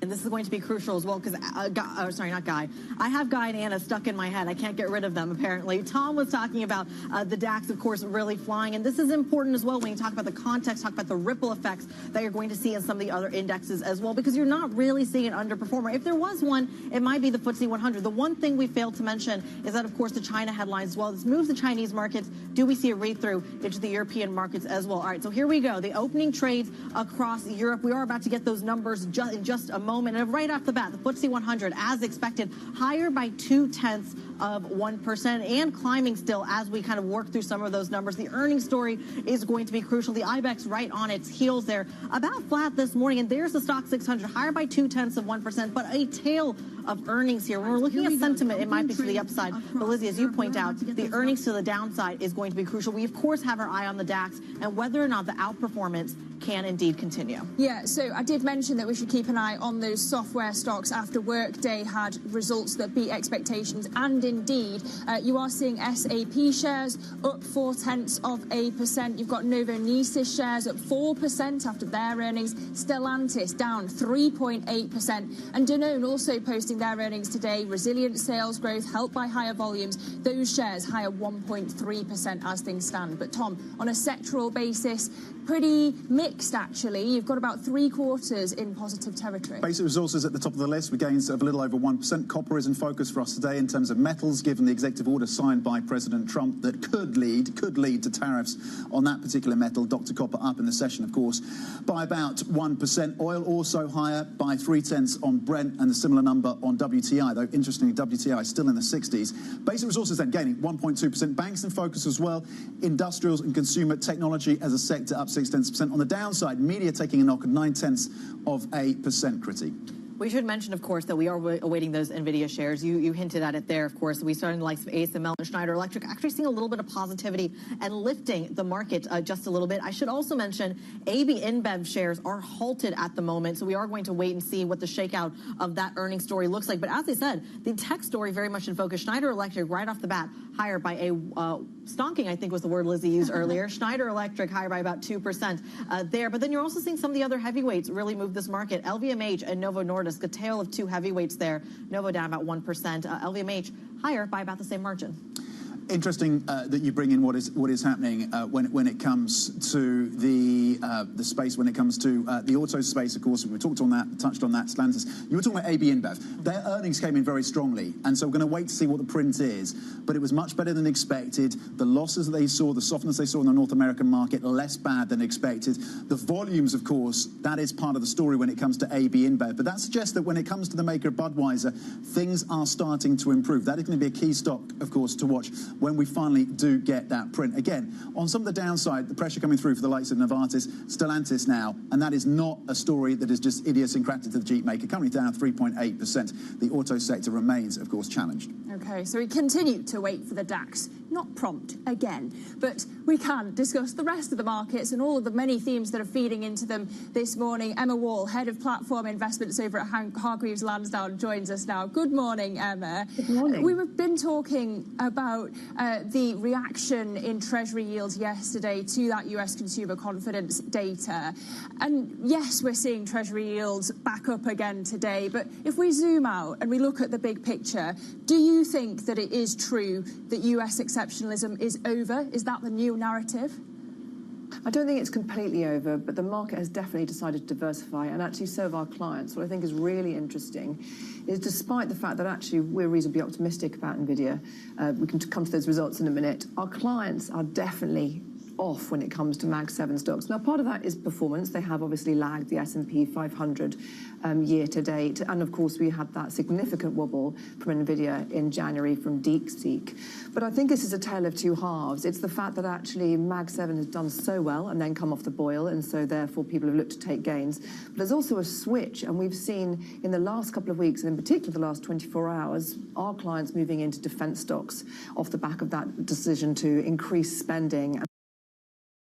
This is going to be crucial as well because, sorry, not Guy. I have Guy and Anna stuck in my head. I can't get rid of them, apparently. Tom was talking about the DAX, of course, really flying. And this is important as well when you talk about the context, talk about the ripple effects that you're going to see in some of the other indexes as well, because you're not really seeing an underperformer. If there was one, it might be the FTSE 100. The one thing we failed to mention is that, of course, the China headlines as well. This moves the Chinese markets. Do we see a read-through into the European markets as well? All right, so here we go. The opening trades across Europe. We are about to get those numbers in just a moment. And right off the bat, the FTSE 100, as expected, higher by 0.2% and climbing still as we kind of work through some of those numbers. The earnings story is going to be crucial. The IBEX right on its heels there, about flat this morning. And there's the stock 600, higher by 0.2%, but a tail of earnings here. When we're looking at sentiment, it might be to the upside. But Lizzie, as you point out, the earnings to the downside is going to be crucial. We, of course, have our eye on the DAX and whether or not the outperformance can indeed continue. Yeah, so I did mention that we should keep an eye on those software stocks after Workday had results that beat expectations. And indeed, you are seeing SAP shares up 0.4%. You've got Novonesis shares up 4% after their earnings. Stellantis down 3.8%. And Danone also posting their earnings today. Resilient sales growth helped by higher volumes. Those shares higher 1.3% as things stand. But Tom, on a sectoral basis, pretty mixed actually. You've got about 3/4 in positive territory. Basic resources at the top of the list with gains of a little over 1%. Copper is in focus for us today in terms of metals, given the executive order signed by President Trump that could lead to tariffs on that particular metal. Dr. Copper up in the session, of course, by about 1%. Oil also higher by 0.3 on Brent and a similar number on WTI, though interestingly WTI still in the 60s. Basic resources then gaining 1.2%. Banks in focus as well. Industrials and consumer technology as a sector up 6/10%. On the downside, media taking a knock at 0.9%, Critty. We should mention, of course, that we are awaiting those NVIDIA shares. You hinted at it there, of course. We started like ASML and Schneider Electric actually seeing a little bit of positivity and lifting the market just a little bit. I should also mention AB InBev shares are halted at the moment, so we are going to wait and see what the shakeout of that earnings story looks like. But as I said, the tech story very much in focus. Schneider Electric right off the bat higher by a stonking, I think was the word Lizzie used earlier. Schneider Electric higher by about 2% there. But then you're also seeing some of the other heavyweights really move this market. LVMH and Novo Nordisk, a tale of two heavyweights there. Novo down about 1%. LVMH higher by about the same margin. Interesting that you bring in what is happening when it comes to the space, when it comes to the auto space. Of course, we touched on that, Stellantis. You were talking about AB InBev. Their earnings came in very strongly, and so we're going to wait to see what the print is. But it was much better than expected. The losses that they saw, the softness they saw in the North American market, less bad than expected. The volumes, of course, that is part of the story when it comes to AB InBev. But that suggests that when it comes to the maker of Budweiser, things are starting to improve. That is going to be a key stock, of course, to watch when we finally do get that print. Again, on some of the downside, the pressure coming through for the likes of Novartis, Stellantis now, and that is not a story that is just idiosyncratic to the Jeep maker. Currently down 3.8%. The auto sector remains, of course, challenged. Okay, so we continue to wait for the DAX. Not prompt again, but we can discuss the rest of the markets and all of the many themes that are feeding into them this morning. Emma Wall, Head of Platform Investments over at Hargreaves Lansdown, joins us now. Good morning, Emma. Good morning. We've been talking about the reaction in Treasury yields yesterday to that US consumer confidence data. And yes, we're seeing Treasury yields back up again today. But if we zoom out and we look at the big picture, do you think that it is true that US exceptionalism is over? Is that the new narrative? I don't think it's completely over, but the market has definitely decided to diversify, and actually so have our clients. What I think is really interesting is, despite the fact that actually we're reasonably optimistic about NVIDIA, we can come to those results in a minute, our clients are definitely off when it comes to Mag 7 stocks. Now, part of that is performance. They have obviously lagged the S&P 500 year to date. And of course, we had that significant wobble from NVIDIA in January from DeepSeek. But I think this is a tale of two halves. It's the fact that actually Mag 7 has done so well and then come off the boil. And so therefore, people have looked to take gains. But there's also a switch. And we've seen in the last couple of weeks, and in particular the last 24 hours, our clients moving into defense stocks off the back of that decision to increase spending. And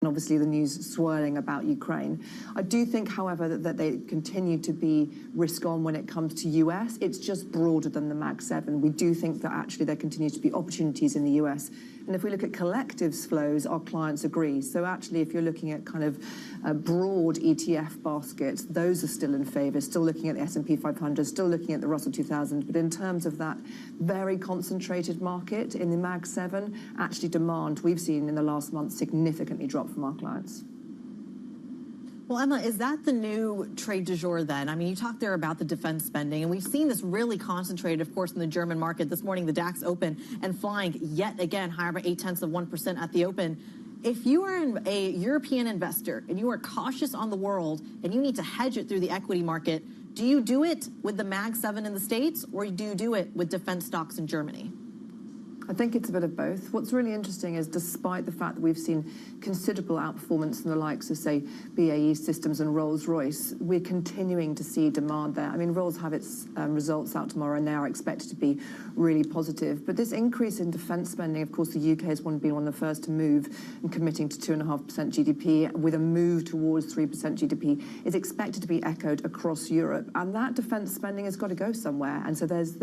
obviously the news swirling about Ukraine. I do think, however, that they continue to be risk on when it comes to US. It's just broader than the Mag 7. We do think that actually there continues to be opportunities in the US. And if we look at collectives flows, our clients agree. So actually, if you're looking at kind of broad ETF baskets, those are still in favour, still looking at the S&P 500, still looking at the Russell 2000. But in terms of that very concentrated market in the Mag 7, actually demand we've seen in the last month significantly drop from our clients. Well, Emma, is that the new trade du jour then? I mean, you talked there about the defense spending, and we've seen this really concentrated, of course, in the German market. This morning, the DAX open and flying yet again higher by 0.8% at the open. If you are a European investor and you are cautious on the world and you need to hedge it through the equity market, do you do it with the Mag 7 in the States, or do you do it with defense stocks in Germany? I think it's a bit of both. What's really interesting is, despite the fact that we've seen considerable outperformance from the likes of, say, BAE Systems and Rolls-Royce, we're continuing to see demand there. I mean, Rolls have its results out tomorrow, and they are expected to be really positive. But this increase in defence spending, of course, the UK has been one of the first to move and committing to 2.5% GDP, with a move towards 3% GDP, is expected to be echoed across Europe. And that defence spending has got to go somewhere. And so there's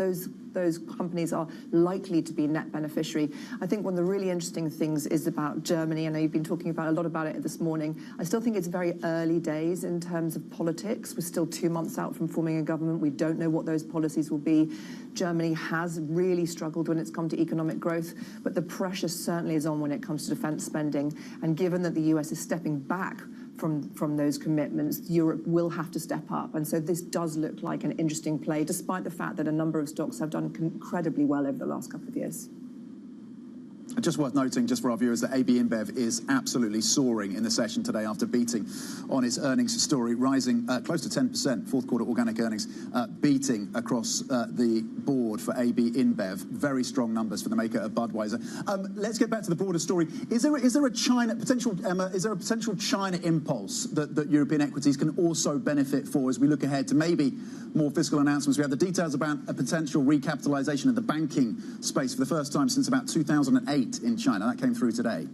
those companies are likely to be net beneficiary. I think one of the really interesting things is about Germany. I know you've been talking about a lot about it this morning. I still think it's very early days in terms of politics. We're still 2 months out from forming a government. We don't know what those policies will be. Germany has really struggled when it's come to economic growth, but the pressure certainly is on when it comes to defence spending. And given that the US is stepping back from those commitments, Europe will have to step up. And so this does look like an interesting play, despite the fact that a number of stocks have done incredibly well over the last couple of years. Just worth noting, just for our viewers, that AB InBev is absolutely soaring in the session today after beating on its earnings story, rising close to 10%, fourth quarter organic earnings, beating across the board for AB InBev. Very strong numbers for the maker of Budweiser. Let's get back to the broader story. Is there a China potential, Emma? Is there a potential China impulse that European equities can also benefit for as we look ahead to maybe more fiscal announcements? We have the details about a potential recapitalisation of the banking space for the first time since about 2008 in China. That came through today.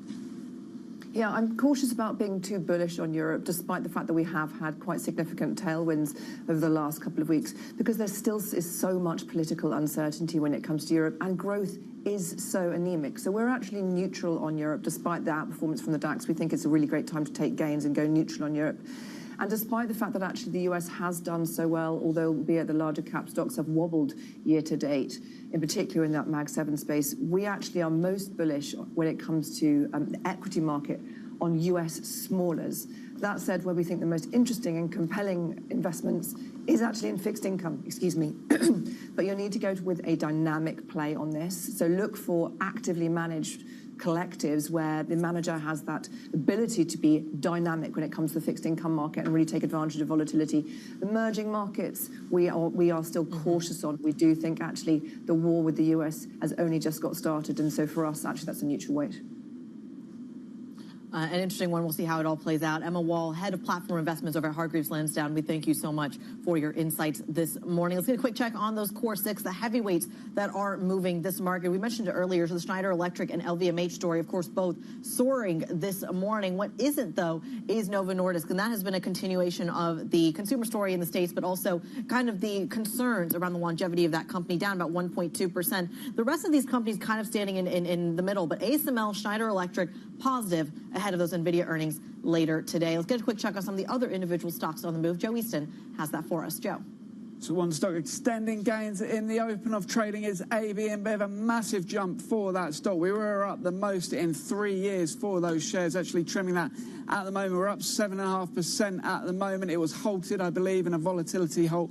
Yeah, I'm cautious about being too bullish on Europe, despite the fact that we have had quite significant tailwinds over the last couple of weeks, because there still is so much political uncertainty when it comes to Europe, and growth is so anemic. So we're actually neutral on Europe, despite the outperformance from the DAX. We think it's a really great time to take gains and go neutral on Europe. And despite the fact that actually the US has done so well, although albeit the larger cap stocks have wobbled year to date, in particular in that Mag 7 space, we actually are most bullish when it comes to the equity market on US smallers. That said, where we think the most interesting and compelling investments is actually in fixed income, but you'll need to go with a dynamic play on this. So look for actively managed collectives where the manager has that ability to be dynamic when it comes to the fixed income market and really take advantage of volatility. Emerging markets, we are still cautious on. We do think actually the war with the US has only just got started, and so for us, actually, that's a neutral weight. An interesting one. We'll see how it all plays out. Emma Wall, Head of Platform Investments over at Hargreaves Lansdown. We thank you so much for your insights this morning. Let's get a quick check on those core six, the heavyweights that are moving this market. We mentioned it earlier, so the Schneider Electric and LVMH story, of course, both soaring this morning. What isn't, though, is Novo Nordisk, and that has been a continuation of the consumer story in the States, but also kind of the concerns around the longevity of that company, down about 1.2%. The rest of these companies kind of standing in the middle, but ASML, Schneider Electric, positive ahead of those NVIDIA earnings later today. Let's get a quick check on some of the other individual stocks on the move. Joe Easton has that for us. Joe. So one stock extending gains in the open of trading is AB InBev, a massive jump for that stock. We were up the most in 3 years for those shares, actually trimming that at the moment. We're up 7.5% at the moment. It was halted, I believe, in a volatility halt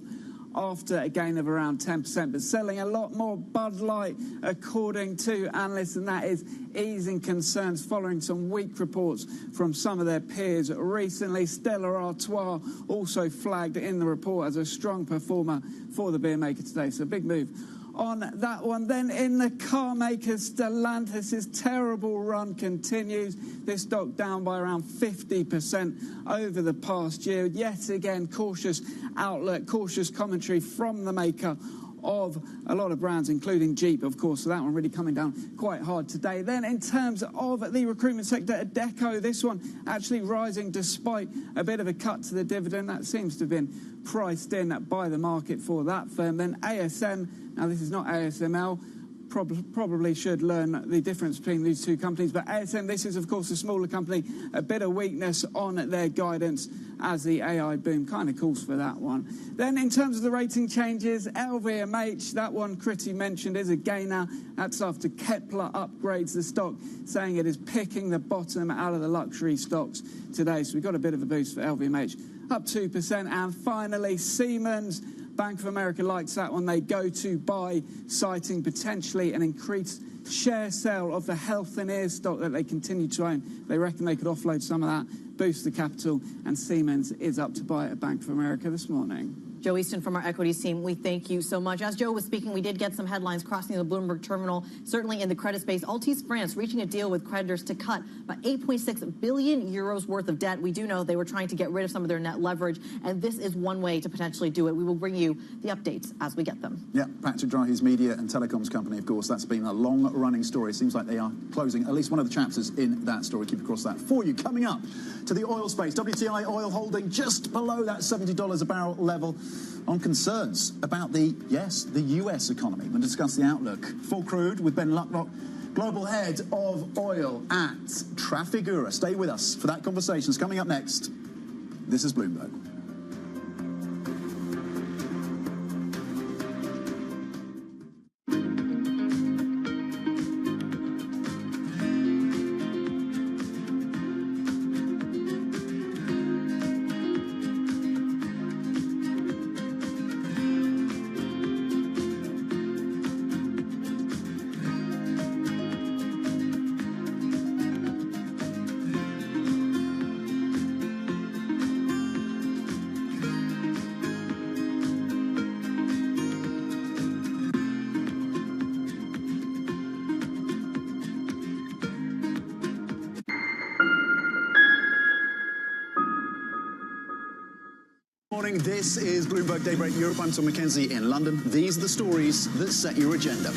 after a gain of around 10%, but selling a lot more Bud Light according to analysts, and that is easing concerns following some weak reports from some of their peers recently. Stella Artois also flagged in the report as a strong performer for the beer maker today, so a big move on that one. Then in the car makers, Stellantis' terrible run continues. This stock down by around 50% over the past year. Yet again, cautious outlook, cautious commentary from the maker of a lot of brands, including Jeep, of course. So that one really coming down quite hard today. Then in terms of the recruitment sector, Adecco, this one actually rising despite a bit of a cut to the dividend. That seems to have been priced in by the market for that firm. Then ASM, now this is not ASML, probably should learn the difference between these two companies, but ASM, this is of course a smaller company, a bit of weakness on their guidance as the AI boom kind of calls for that one. Then in terms of the rating changes, LVMH, that one Critty mentioned, is a gainer. That's after Kepler upgrades the stock, saying it is picking the bottom out of the luxury stocks today. So we got a bit of a boost for LVMH, up 2%. And finally, Siemens, Bank of America likes that one. They go to buy, citing potentially an increased share sale of the Health and Ear stock that they continue to own. They reckon they could offload some of that, boost the capital, and Siemens is up to buy at Bank of America this morning. Joe Easton from our equities team, we thank you so much. As Joe was speaking, we did get some headlines crossing the Bloomberg terminal, certainly in the credit space. Altice France reaching a deal with creditors to cut about 8.6 billion euros worth of debt. We do know they were trying to get rid of some of their net leverage, and this is one way to potentially do it. We will bring you the updates as we get them. Yeah, Patrick Drahi's media and telecoms company, of course, that's been a long-running story. It seems like they are closing at least one of the chapters in that story. Keep across that for you. Coming up to the oil space, WTI oil holding just below that $70 a barrel level on concerns about the US economy. We'll discuss the outlook for crude with Ben Luckrock, global head of oil at Trafigura. Stay with us for that conversation. It's coming up next. This is Bloomberg. This is Bloomberg Daybreak Europe. I'm Tom McKenzie in London. These are the stories that set your agenda.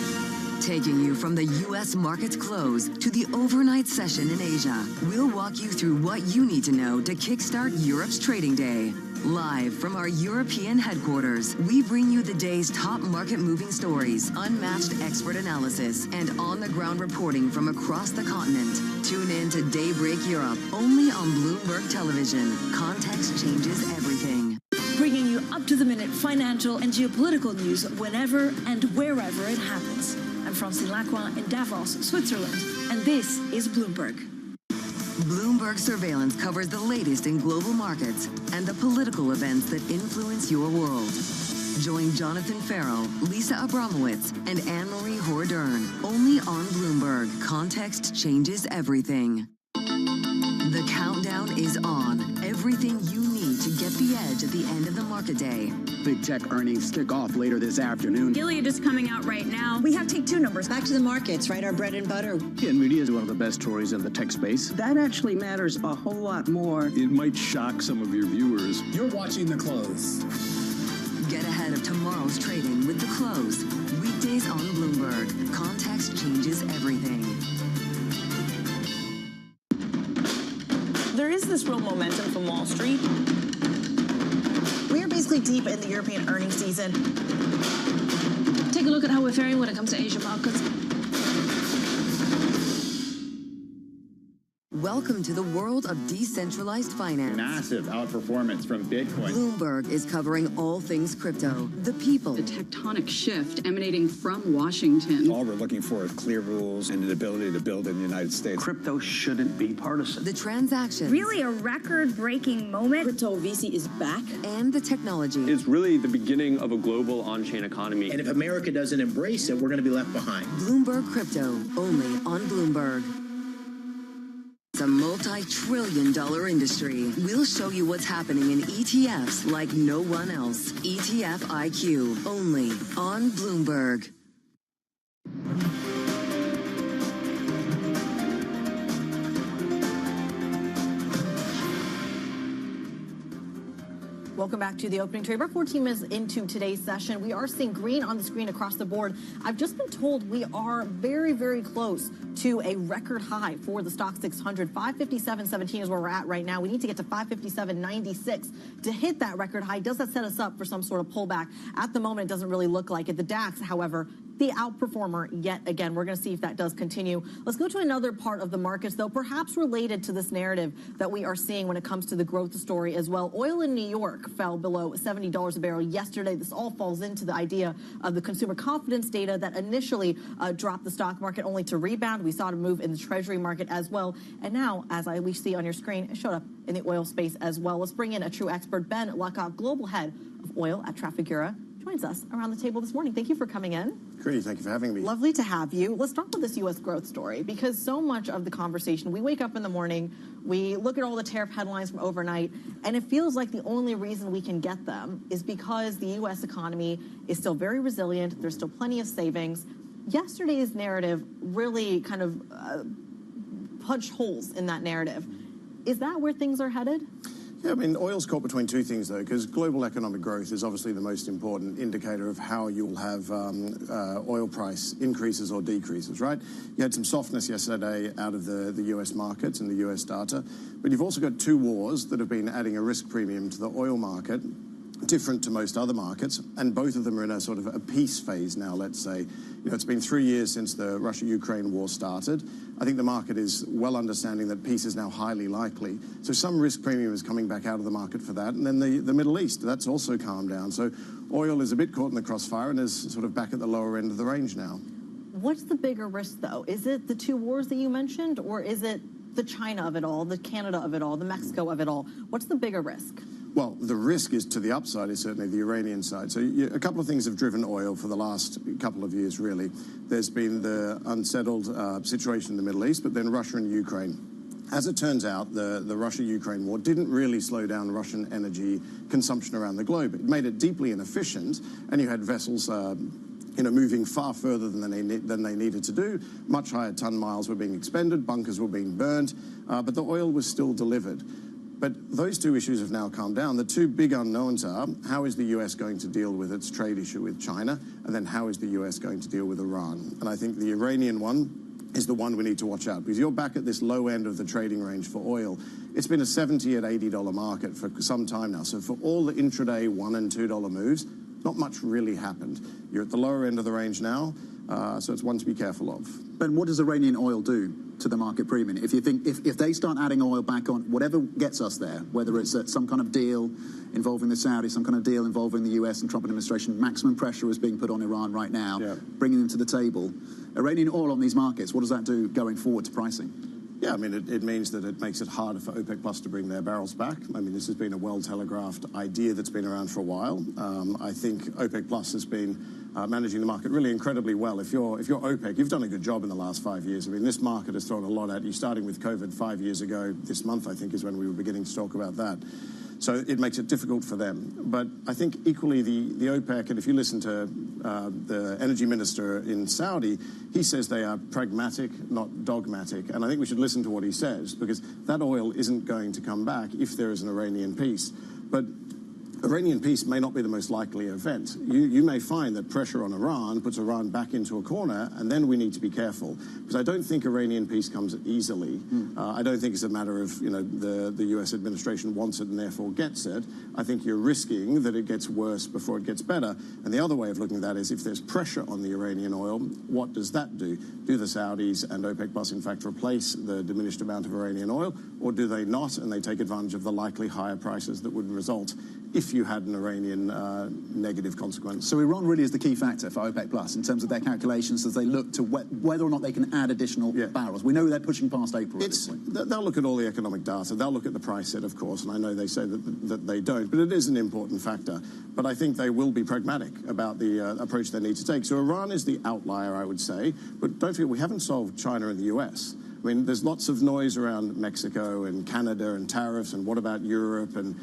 Taking you from the U.S. market's close to the overnight session in Asia, we'll walk you through what you need to know to kickstart Europe's trading day. Live from our European headquarters, we bring you the day's top market-moving stories, unmatched expert analysis, and on-the-ground reporting from across the continent. Tune in to Daybreak Europe, only on Bloomberg Television. Context changes everything. Bringing you up-to-the-minute financial and geopolitical news whenever and wherever it happens. I'm Francine Lacroix in Davos, Switzerland, and this is Bloomberg. Bloomberg Surveillance covers the latest in global markets and the political events that influence your world. Join Jonathan Farrell, Lisa Abramowitz, and Anne-Marie Hordern, only on Bloomberg. Context changes everything. The countdown is on. Everything you need to get the edge at the end of the market day. Big tech earnings kick off later this afternoon. Gilead is coming out right now. We have take two numbers. Back to the markets, right? Our bread and butter. NVIDIA is one of the best stories in the tech space. That actually matters a whole lot more. It might shock some of your viewers. You're watching The Close. Get ahead of tomorrow's trading with The Close. Weekdays on Bloomberg. Context changes everything. There is this real momentum from Wall Street. We are basically deep in the European earnings season. Take a look at how we're faring when it comes to Asian markets. Welcome to the world of decentralized finance. Massive outperformance from Bitcoin. Bloomberg is covering all things crypto, the people. The tectonic shift emanating from Washington. All we're looking for is clear rules and an ability to build in the United States. Crypto shouldn't be partisan. The transactions. Really a record-breaking moment. Crypto VC is back. And the technology. It's really the beginning of a global on-chain economy. And if America doesn't embrace it, we're going to be left behind. Bloomberg Crypto, only on Bloomberg. It's a multi-trillion-dollar industry. We'll show you what's happening in ETFs like no one else. ETF IQ, only on Bloomberg. Welcome back to the opening trade. We're 14 minutes into today's session. We are seeing green on the screen across the board. I've just been told we are very, very close to a record high for the stock 600. 557.17 is where we're at right now. We need to get to 557.96 to hit that record high. Does that set us up for some sort of pullback? At the moment, it doesn't really look like it. The DAX, however, the outperformer yet again. We're going to see if that does continue. Let's go to another part of the markets, though, perhaps related to this narrative that we are seeing when it comes to the growth story as well. Oil in New York fell below $70 a barrel yesterday. This all falls into the idea of the consumer confidence data that initially dropped the stock market only to rebound. We saw it move in the treasury market as well. And now, as we see on your screen, it showed up in the oil space as well. Let's bring in a true expert. Ben Luckoff, global head of oil at Trafigura, joins us around the table this morning. Thank you for coming in. Great, thank you for having me. Lovely to have you. Let's start with this U.S. growth story, because so much of the conversation, we wake up in the morning, we look at all the tariff headlines from overnight, and it feels like the only reason we can get them is because the U.S. economy is still very resilient. There's still plenty of savings. Yesterday's narrative really kind of punched holes in that narrative. Is that where things are headed? Yeah, I mean, oil's caught between two things, though, because global economic growth is obviously the most important indicator of how you'll have oil price increases or decreases, right? You had some softness yesterday out of the U.S. markets and the U.S. data, but you've also got two wars that have been adding a risk premium to the oil market, different to most other markets, and both of them are in a sort of a peace phase now, let's say. You know, it's been 3 years since the Russia-Ukraine war started. I think the market is well understanding that peace is now highly likely. So some risk premium is coming back out of the market for that. And then the Middle East, that's also calmed down. So oil is a bit caught in the crossfire and is sort of back at the lower end of the range now. What's the bigger risk, though? Is it the two wars that you mentioned, or is it the China of it all, the Canada of it all, the Mexico of it all? What's the bigger risk? Well, the risk is to the upside is certainly the Iranian side. So a couple of things have driven oil for the last couple of years, really. There's been the unsettled situation in the Middle East, but then Russia and Ukraine. As it turns out, the Russia-Ukraine war didn't really slow down Russian energy consumption around the globe. It made it deeply inefficient, and you had vessels moving far further than they needed to do. Much higher ton miles were being expended, bunkers were being burned, but the oil was still delivered. But those two issues have now calmed down. The two big unknowns are, how is the U.S. going to deal with its trade issue with China? And then how is the U.S. going to deal with Iran? And I think the Iranian one is the one we need to watch out, because you're back at this low end of the trading range for oil. It's been a $70 and $80 market for some time now. So for all the intraday $1 and $2 moves, not much really happened. You're at the lower end of the range now, so it's one to be careful of. Ben, what does Iranian oil do to the market premium? If you think if they start adding oil back on, whatever gets us there, whether it's some kind of deal involving the Saudis, some kind of deal involving the US and Trump administration, maximum pressure is being put on Iran right now, bringing them to the table. Iranian oil on these markets, what does that do going forward to pricing? Yeah, I mean, it means that it makes it harder for OPEC Plus to bring their barrels back. I mean, this has been a well-telegraphed idea that's been around for a while. I think OPEC Plus has been managing the market really incredibly well. If you're OPEC, you've done a good job in the last 5 years. I mean, this market has thrown a lot at you, starting with COVID 5 years ago. This month, I think, is when we were beginning to talk about that. So it makes it difficult for them. But I think equally the OPEC, and if you listen to the energy minister in Saudi, he says they are pragmatic, not dogmatic. And I think we should listen to what he says, because that oil isn't going to come back if there is an Iranian peace. But Iranian peace may not be the most likely event. You may find that pressure on Iran puts Iran back into a corner, and then we need to be careful. Because I don't think Iranian peace comes easily. I don't think it's a matter of, the U.S. administration wants it and therefore gets it. I think you're risking that it gets worse before it gets better. And the other way of looking at that is if there's pressure on the Iranian oil, what does that do? Do the Saudis and OPEC Plus, in fact, replace the diminished amount of Iranian oil, or do they not, and they take advantage of the likely higher prices that would result if you had an Iranian negative consequence? So Iran really is the key factor for OPEC Plus in terms of their calculations as they look to whether or not they can add additional barrels. We know they're pushing past April. They'll look at all the economic data. They'll look at the price set, of course, and I know they say that they don't, but it is an important factor. But I think they will be pragmatic about the approach they need to take. So Iran is the outlier, I would say, but don't forget, we haven't solved China and the US. I mean, there's lots of noise around Mexico and Canada and tariffs and what about Europe and,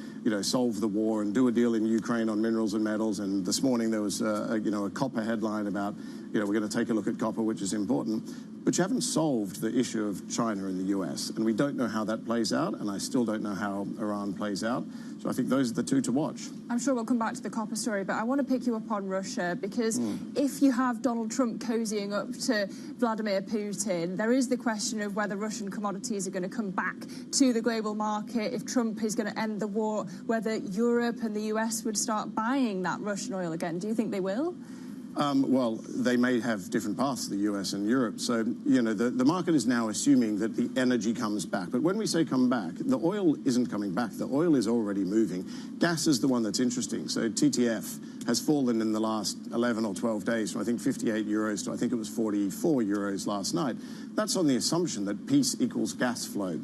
solve the war and do a deal in Ukraine on minerals and metals. And this morning there was, a copper headline about, we're going to take a look at copper, which is important. But you haven't solved the issue of China and the US. And we don't know how that plays out. And I still don't know how Iran plays out. So I think those are the two to watch. I'm sure we'll come back to the copper story, but I want to pick you up on Russia because if you have Donald Trump cozying up to Vladimir Putin, there is the question of whether Russian commodities are going to come back to the global market, if Trump is going to end the war, whether Europe and the US would start buying that Russian oil again. Do you think they will? Well, they may have different paths, the US and Europe. So, the market is now assuming that the energy comes back. But when we say come back, the oil isn't coming back. The oil is already moving. Gas is the one that's interesting. So TTF has fallen in the last 11 or 12 days from, I think, 58 euros to, I think it was 44 euros last night. That's on the assumption that peace equals gas flow.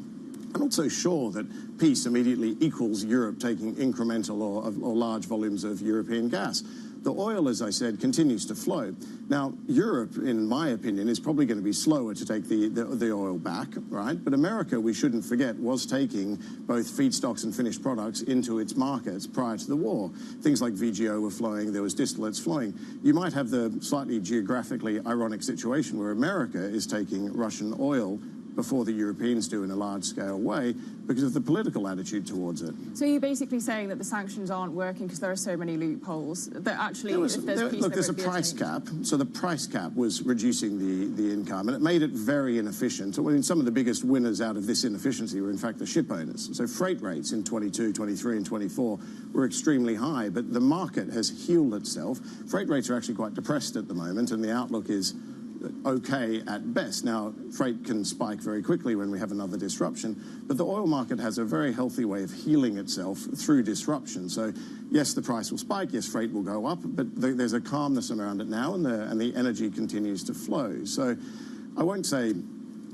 I'm not so sure that peace immediately equals Europe taking incremental or large volumes of European gas. The oil, as I said, continues to flow. Now, Europe, in my opinion, is probably going to be slower to take the oil back, right? But America, we shouldn't forget, was taking both feedstocks and finished products into its markets prior to the war. Things like VGO were flowing, there was distillates flowing. You might have the slightly geographically ironic situation where America is taking Russian oil before the Europeans do in a large-scale way because of the political attitude towards it. So you're basically saying that the sanctions aren't working because there are so many loopholes that actually, there's a price cap. So the price cap was reducing the income, and it made it very inefficient. I mean, some of the biggest winners out of this inefficiency were, in fact, the ship owners. So freight rates in 22, 23, and 24 were extremely high, but the market has healed itself. Freight rates are actually quite depressed at the moment, and the outlook is okay at best. Now, freight can spike very quickly when we have another disruption, but the oil market has a very healthy way of healing itself through disruption. So, yes, the price will spike, yes, freight will go up, but there's a calmness around it now, and the energy continues to flow. So, I won't say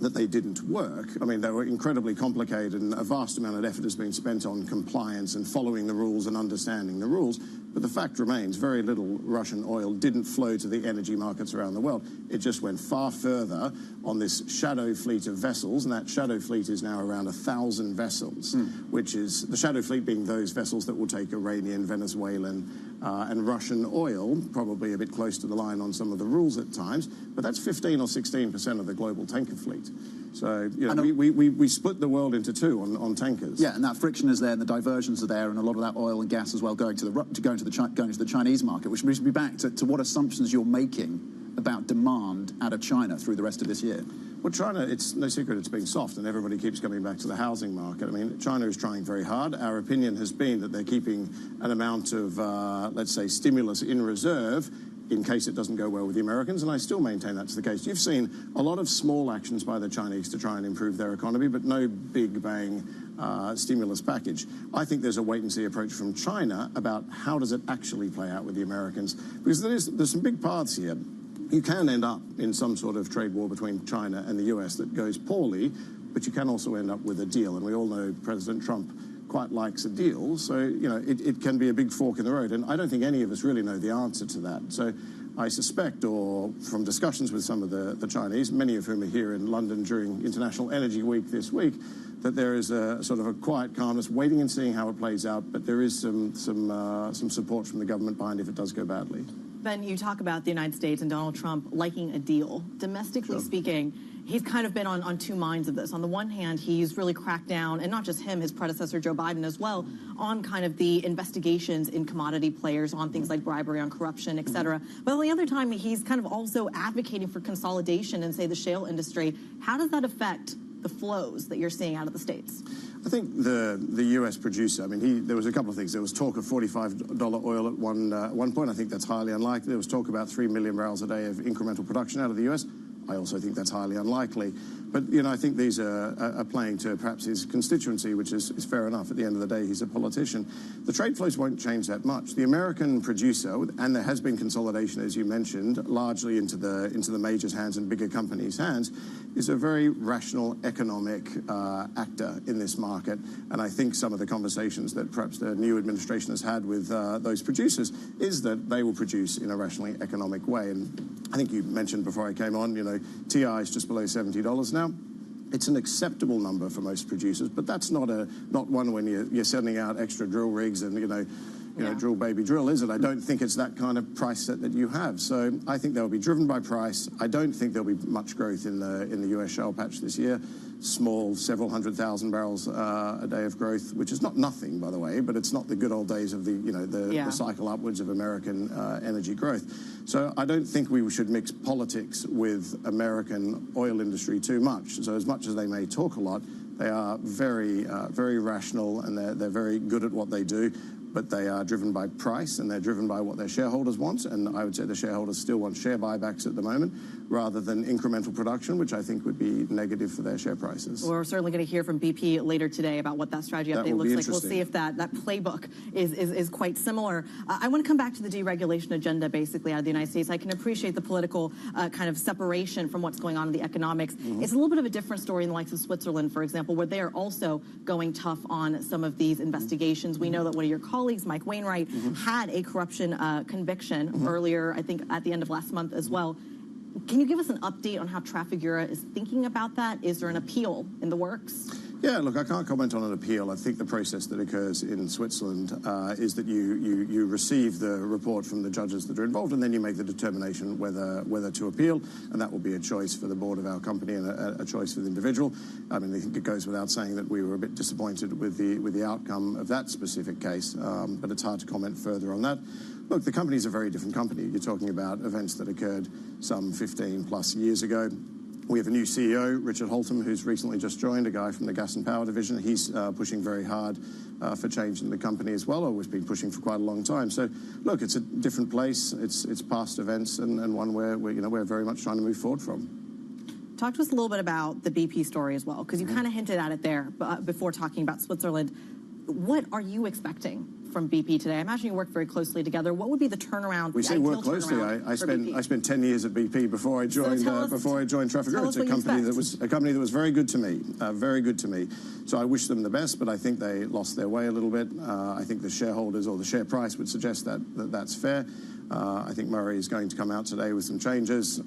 that they didn't work. I mean, they were incredibly complicated, and a vast amount of effort has been spent on compliance and following the rules and understanding the rules. But the fact remains, very little Russian oil didn't flow to the energy markets around the world. It just went far further on this shadow fleet of vessels, and that shadow fleet is now around 1,000 vessels, which is the shadow fleet being those vessels that will take Iranian, Venezuelan, and Russian oil, probably a bit close to the line on some of the rules at times, but that's 15 or 16% of the global tanker fleet. So, we split the world into two on tankers. Yeah, and that friction is there, and the diversions are there, and a lot of that oil and gas as well going to the Chinese market, which brings me back to what assumptions you're making about demand out of China through the rest of this year. Well, China, it's no secret it's being soft, and everybody keeps coming back to the housing market. I mean, China is trying very hard. Our opinion has been that they're keeping an amount of, let's say, stimulus in reserve in case it doesn't go well with the Americans, and I still maintain that's the case. You've seen a lot of small actions by the Chinese to try and improve their economy, but no big bang stimulus package. I think there's a wait-and-see approach from China about how does it actually play out with the Americans, because there's some big paths here. You can end up in some sort of trade war between China and the US that goes poorly, but you can also end up with a deal, and we all know President Trump quite likes a deal, so, it can be a big fork in the road, and I don't think any of us really know the answer to that. So I suspect, or from discussions with some of the Chinese, many of whom are here in London during International Energy Week this week, that there is a sort of a quiet calmness, waiting and seeing how it plays out, but there is some support from the government behind if it does go badly. Ben, you talk about the United States and Donald Trump liking a deal. Domestically speaking, he's kind of been on two minds of this. On the one hand, he's really cracked down, and not just him, his predecessor Joe Biden as well, on kind of the investigations in commodity players on things like bribery, on corruption, et cetera. But on the other time, he's kind of also advocating for consolidation in, say, the shale industry. How does that affect the flows that you're seeing out of the States? I think the U.S. producer, I mean, there was a couple of things. There was talk of $45 oil at one point. I think that's highly unlikely. There was talk about 3 million barrels a day of incremental production out of the U.S. I also think that's highly unlikely. But, you know, I think these are playing to perhaps his constituency, which is fair enough. At the end of the day, he's a politician. The trade flows won't change that much. The American producer, and there has been consolidation, as you mentioned, largely into the majors' hands and bigger companies' hands, is a very rational economic actor in this market. And I think some of the conversations that perhaps the new administration has had with those producers is that they will produce in a rationally economic way. And I think you mentioned before I came on, you know, TI is just below $70 now. It's an acceptable number for most producers, but that's not one when you're sending out extra drill rigs and, you know, drill, baby, drill, is it? I don't think it's that kind of price set that you have. So I think they'll be driven by price. I don't think there'll be much growth in the U.S. shale patch this year. Small, several 100,000 barrels a day of growth, which is not nothing, by the way, but it's not the good old days of the cycle upwards of American energy growth. So I don't think we should mix politics with American oil industry too much. So as much as they may talk a lot, they are very, very rational, and they're very good at what they do. But they are driven by price, and they're driven by what their shareholders want. And I would say the shareholders still want share buybacks at the moment, rather than incremental production, which I think would be negative for their share prices. We're certainly going to hear from BP later today about what that strategy update looks like. We'll see if that playbook is quite similar. I want to come back to the deregulation agenda, basically, out of the United States. I can appreciate the political kind of separation from what's going on in the economics. It's a little bit of a different story in the likes of Switzerland, for example, where they are also going tough on some of these investigations. We know that one of your colleagues, Mike Wainwright, had a corruption conviction earlier, I think, at the end of last month as well. Can you give us an update on how Trafigura is thinking about that? Is there an appeal in the works? Yeah, look, I can't comment on an appeal. I think the process that occurs in Switzerland is that you receive the report from the judges that are involved, and then you make the determination whether to appeal, and that will be a choice for the board of our company and a choice for the individual. I mean, I think it goes without saying that we were a bit disappointed with the outcome of that specific case, but it's hard to comment further on that. Look, the company is a very different company. You're talking about events that occurred some 15 plus years ago. We have a new CEO, Richard Holtham, who's recently just joined, a guy from the Gas and Power Division. He's pushing very hard for change in the company as well, or has been pushing for quite a long time. So, look, it's a different place. It's past events, and one where we're very much trying to move forward from. Talk to us a little bit about the BP story as well, because you kind of hinted at it there before talking about Switzerland. What are you expecting from BP today? I imagine you work very closely together. What would be the turnaround? We say work closely. I spent 10 years at BP before I joined Trafigura. It's a company that was very good to me, very good to me. So I wish them the best, but I think they lost their way a little bit. I think the shareholders or the share price would suggest that's fair. I think Murray is going to come out today with some changes.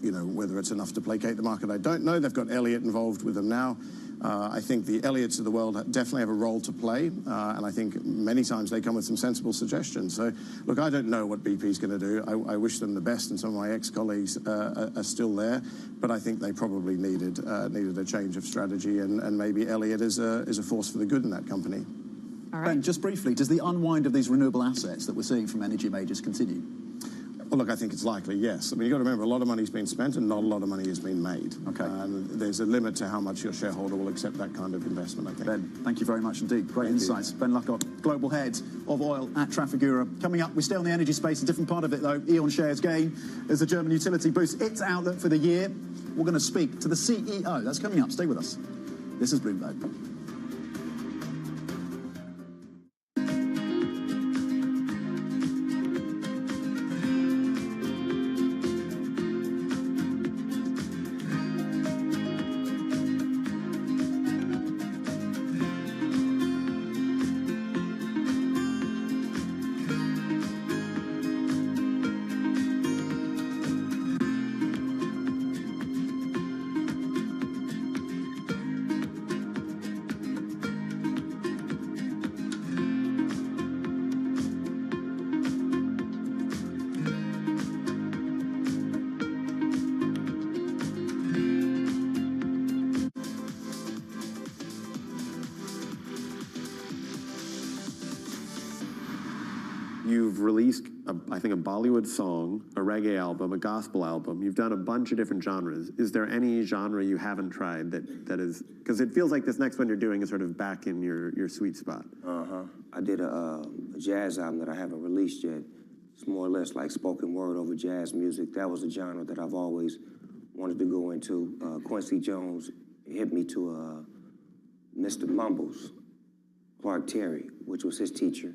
Whether it's enough to placate the market, I don't know. They've got Elliott involved with them now. I think the Elliots of the world definitely have a role to play, and I think many times they come with some sensible suggestions. So, look, I don't know what BP is going to do. I wish them the best, and some of my ex-colleagues are still there, but I think they probably needed a change of strategy, and maybe Elliott is a force for the good in that company. All right. Ben, just briefly, does the unwind of these renewable assets that we're seeing from energy majors continue? Well, look, I think it's likely, yes. I mean, you've got to remember, a lot of money's been spent and not a lot of money has been made. Okay. And there's a limit to how much your shareholder will accept that kind of investment, I think. Ben, thank you very much indeed. Great insights. Ben Luckock, Global Head of Oil at Trafigura. Coming up, we stay on the energy space, a different part of it, though. E.ON shares gain as the German utility boosts its outlook for the year. We're going to speak to the CEO. That's coming up. Stay with us. This is Bloomberg. You've released, I think, a Bollywood song, a reggae album, a gospel album. You've done a bunch of different genres. Is there any genre you haven't tried that is, because it feels like this next one you're doing is sort of back in your sweet spot. I did a jazz album that I haven't released yet. It's more or less like spoken word over jazz music. That was a genre that I've always wanted to go into. Quincy Jones hit me to Mr. Mumbles, Clark Terry, which was his teacher.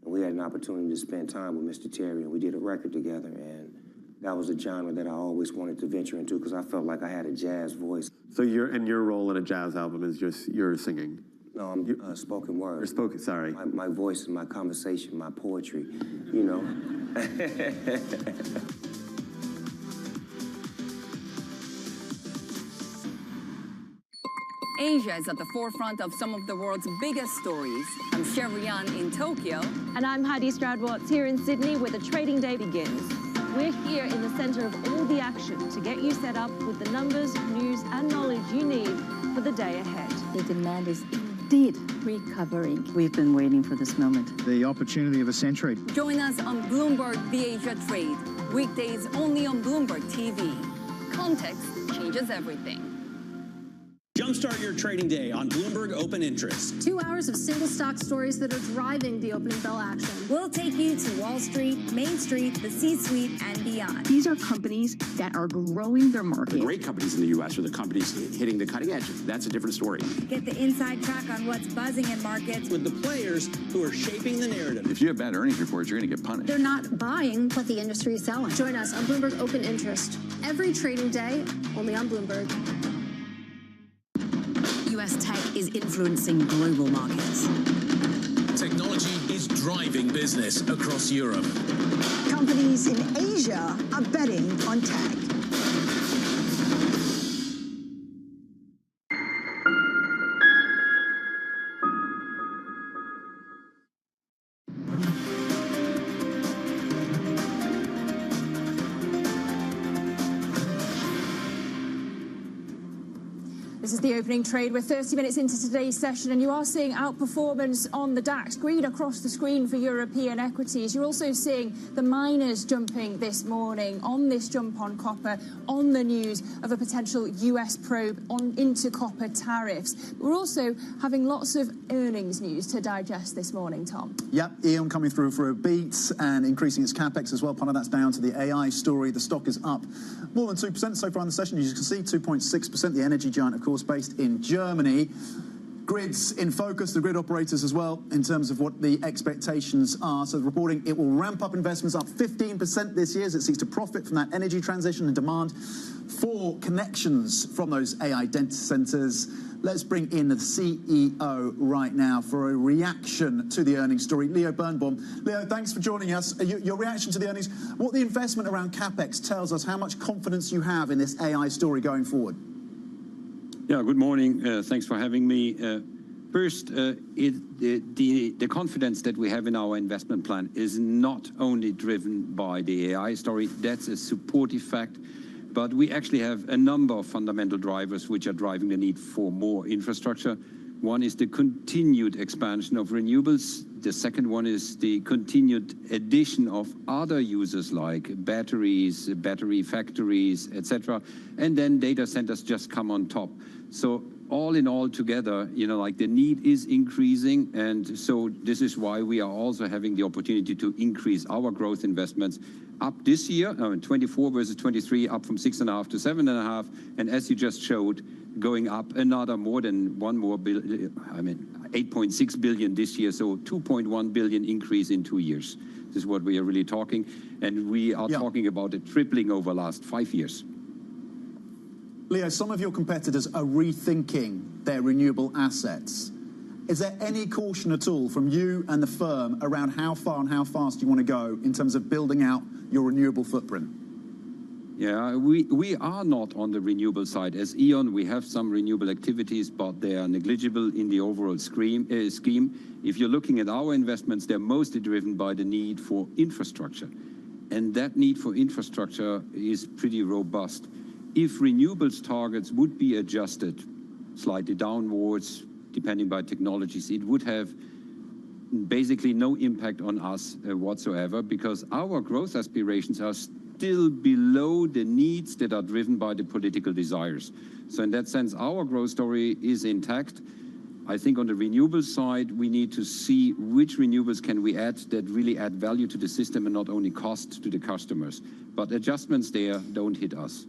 And we had an opportunity to spend time with Mr. Terry, and we did a record together. And that was a genre that I always wanted to venture into because I felt like I had a jazz voice. So your role in a jazz album is just your singing? No, I'm spoken word. Or spoken, sorry. My voice, my conversation, my poetry, you know. Asia is at the forefront of some of the world's biggest stories. I'm Sherrian in Tokyo. And I'm Heidi Stroud-Watts here in Sydney, where the trading day begins. We're here in the centre of all the action to get you set up with the numbers, news and knowledge you need for the day ahead. The demand is indeed recovering. We've been waiting for this moment. The opportunity of a century. Join us on Bloomberg The Asia Trade. Weekdays only on Bloomberg TV. Context changes everything. Jumpstart your trading day on Bloomberg Open Interest. 2 hours of single stock stories that are driving the opening bell action. We'll take you to Wall Street, Main Street, the C-suite, and beyond. These are companies that are growing their market. The great companies in the U.S. are the companies hitting the cutting edge. That's a different story. Get the inside track on what's buzzing in markets. With the players who are shaping the narrative. If you have bad earnings reports, you're going to get punished. They're not buying what the industry is selling. Join us on Bloomberg Open Interest. Every trading day, only on Bloomberg. U.S. tech is influencing global markets. Technology is driving business across Europe. Companies in Asia are betting on tech. This is the opening trade. We're 30 minutes into today's session, and you are seeing outperformance on the DAX. Green across the screen for European equities. You're also seeing the miners jumping this morning on this jump on copper, on the news of a potential US probe into copper tariffs. We're also having lots of earnings news to digest this morning, Tom. Yep, E.ON coming through for a beat and increasing its capex as well. Part of that's down to the AI story. The stock is up more than 2% so far in the session. As you can see, 2.6%. The energy giant, of course, based in Germany. Grids in focus, the grid operators as well, in terms of what the expectations are. So the reporting, it will ramp up investments up 15% this year as it seeks to profit from that energy transition and demand for connections from those AI data centers. Let's bring in the CEO right now for a reaction to the earnings story, Leo Birnbaum. Leo, thanks for joining us. Your reaction to the earnings, what the investment around CapEx tells us how much confidence you have in this AI story going forward. Yeah, good morning. Thanks for having me. First, the confidence that we have in our investment plan is not only driven by the AI story. That's a supportive fact. But we actually have a number of fundamental drivers which are driving the need for more infrastructure. One is the continued expansion of renewables. The second one is the continued addition of other users like batteries, battery factories, etc. And then data centers just come on top. So all in all together, like the need is increasing. And so this is why we are also having the opportunity to increase our growth investments up this year, 24 versus 23, up from 6.5 to 7.5. And as you just showed, going up another more than billion, 8.6 billion this year. So 2.1 billion increase in 2 years. This is what we are really talking. And we are talking about a tripling over the last 5 years. Leo, some of your competitors are rethinking their renewable assets. Is there any caution at all from you and the firm around how far and how fast you want to go in terms of building out your renewable footprint? Yeah, we are not on the renewable side. As E.ON, we have some renewable activities, but they are negligible in the overall scheme. If you're looking at our investments, they're mostly driven by the need for infrastructure. And that need for infrastructure is pretty robust. If renewables targets would be adjusted slightly downwards, depending by technologies, it would have basically no impact on us whatsoever, because our growth aspirations are still below the needs that are driven by the political desires. So in that sense, our growth story is intact. I think on the renewable side, we need to see which renewables can we add that really add value to the system and not only cost to the customers. But adjustments there don't hit us.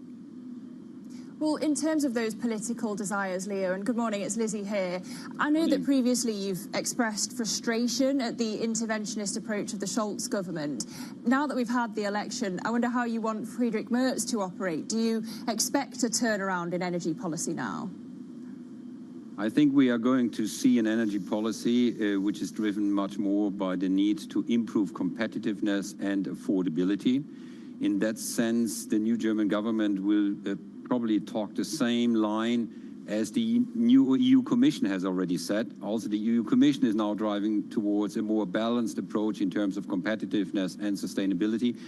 Well, in terms of those political desires, Leo, and good morning, it's Lizzie here. I know that previously you've expressed frustration at the interventionist approach of the Scholz government. Now that we've had the election, I wonder how you want Friedrich Merz to operate. Do you expect a turnaround in energy policy now? I think we are going to see an energy policy which is driven much more by the need to improve competitiveness and affordability. In that sense, the new German government will probably talk the same line as the new EU Commission has already said. Also, the EU Commission is now driving towards a more balanced approach in terms of competitiveness and sustainability.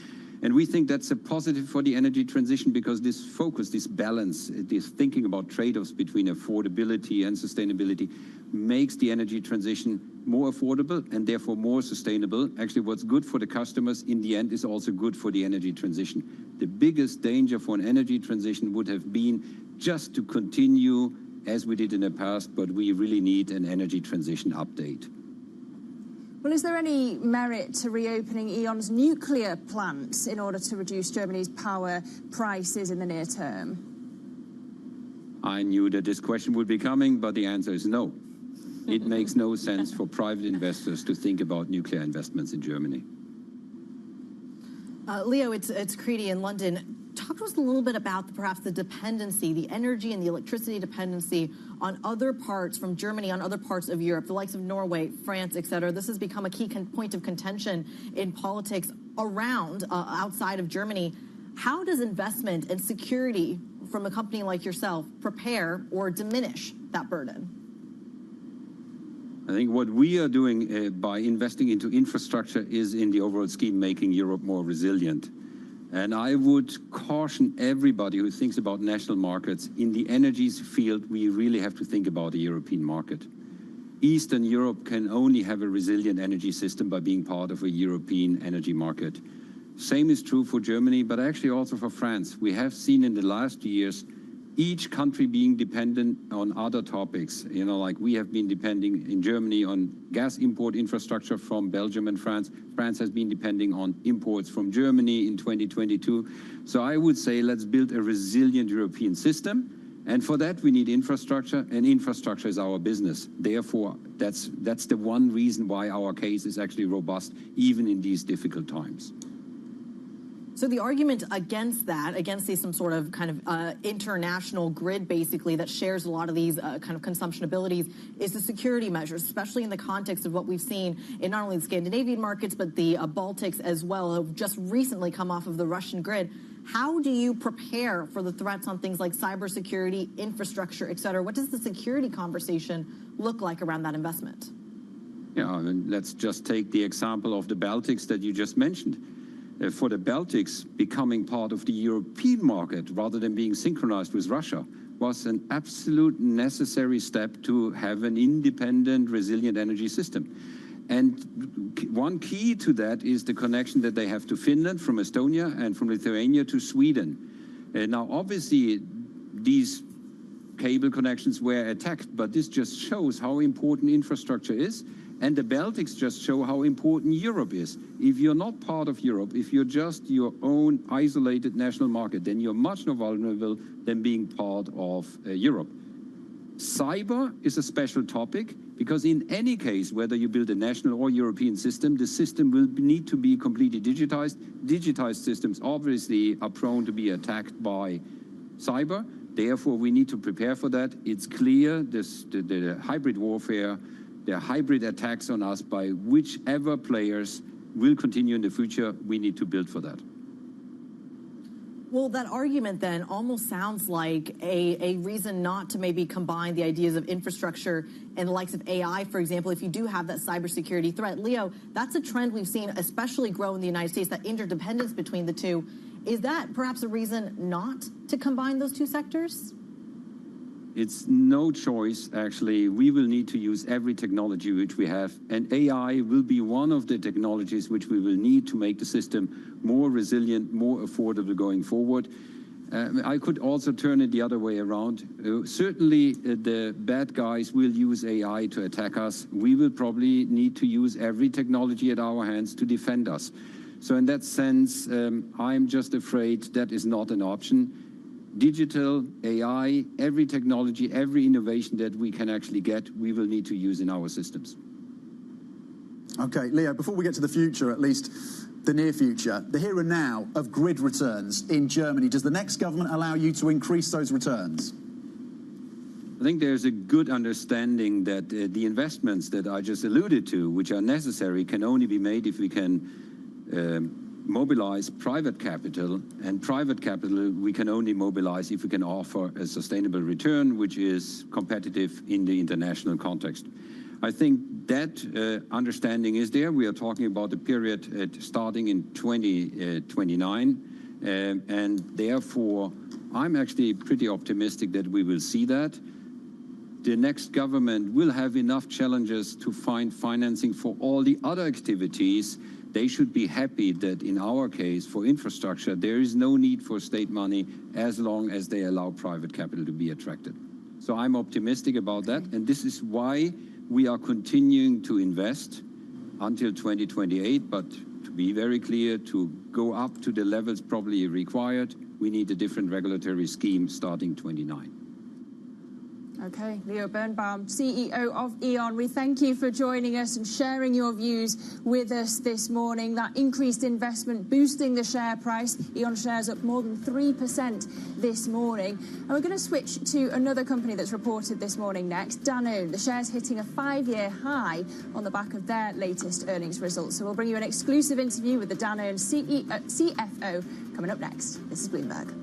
And we think that's a positive for the energy transition, because this focus, this balance, this thinking about trade-offs between affordability and sustainability makes the energy transition more affordable and therefore more sustainable. Actually, what's good for the customers in the end is also good for the energy transition. The biggest danger for an energy transition would have been just to continue as we did in the past, but we really need an energy transition update. Well, is there any merit to reopening E.ON's nuclear plants in order to reduce Germany's power prices in the near term? I knew that this question would be coming, but the answer is no. It makes no sense for private investors to think about nuclear investments in Germany. Leo, it's Creedy in London. Talk to us a little bit about perhaps the dependency, the energy and the electricity dependency on other parts from Germany, on other parts of Europe, the likes of Norway, France, et cetera. This has become a key point of contention in politics around, outside of Germany. How does investment and security from a company like yourself prepare or diminish that burden? I think what we are doing by investing into infrastructure is in the overall scheme making Europe more resilient. And I would caution everybody who thinks about national markets. In the energies field, we really have to think about the European market. Eastern Europe can only have a resilient energy system by being part of a European energy market. Same is true for Germany, but actually also for France. We have seen in the last years each country being dependent on other topics. You know, like we have been depending in Germany on gas import infrastructure from Belgium and France. France has been depending on imports from Germany in 2022. So I would say let's build a resilient European system. And for that, we need infrastructure, and infrastructure is our business. Therefore, that's the one reason why our case is actually robust, even in these difficult times. So the argument against that, against some sort of kind of international grid, basically, that shares a lot of these kind of consumption abilities, is the security measures, especially in the context of what we've seen in not only the Scandinavian markets, but the Baltics as well, have just recently come off of the Russian grid. How do you prepare for the threats on things like cybersecurity, infrastructure, et cetera? What does the security conversation look like around that investment? Yeah, I mean, let's just take the example of the Baltics that you just mentioned. For the Baltics, becoming part of the European market rather than being synchronized with Russia was an absolute necessary step to have an independent, resilient energy system. And one key to that is the connection that they have to Finland from Estonia and from Lithuania to Sweden. Now, obviously, these cable connections were attacked, but this just shows how important infrastructure is. And the Baltics just show how important Europe is. If you're not part of Europe, if you're just your own isolated national market, then you're much more vulnerable than being part of Europe. Cyber is a special topic because in any case, whether you build a national or European system, the system will need to be completely digitized. Digitized systems obviously are prone to be attacked by cyber. Therefore, we need to prepare for that. It's clear the hybrid warfare, the hybrid attacks on us by whichever players will continue in the future, we need to build for that. Well, that argument then almost sounds like a reason not to maybe combine the ideas of infrastructure and the likes of AI, for example, if you do have that cybersecurity threat. Leo, that's a trend we've seen especially grow in the United States, that interdependence between the two. Is that perhaps a reason not to combine those two sectors? It's no choice, actually. We will need to use every technology which we have, and AI will be one of the technologies which we will need to make the system more resilient, more affordable going forward. I could also turn it the other way around. Certainly, the bad guys will use AI to attack us. We will probably need to use every technology at our hands to defend us. So in that sense, I'm just afraid that is not an option. Digital, AI, every technology, every innovation that we can actually get, we will need to use in our systems. Okay, Leo, before we get to the future, at least the near future, the here and now of grid returns in Germany, does the next government allow you to increase those returns? I think there's a good understanding that the investments that I just alluded to, which are necessary, can only be made if we can mobilize private capital, and private capital we can only mobilize if we can offer a sustainable return which is competitive in the international context. I think that understanding is there. We are talking about a period starting in 2029, and therefore I'm actually pretty optimistic that we will see that. The next government will have enough challenges to find financing for all the other activities. They should be happy that in our case, for infrastructure, there is no need for state money as long as they allow private capital to be attracted. So I'm optimistic about that, and this is why we are continuing to invest until 2028, but to be very clear, to go up to the levels probably required, we need a different regulatory scheme starting 29. Okay, Leo Birnbaum, CEO of E.ON, we thank you for joining us and sharing your views with us this morning. That increased investment boosting the share price. E.ON shares up more than 3% this morning. And we're going to switch to another company that's reported this morning next, Danone. The shares hitting a 5-year high on the back of their latest earnings results. So we'll bring you an exclusive interview with the Danone CFO coming up next. This is Bloomberg.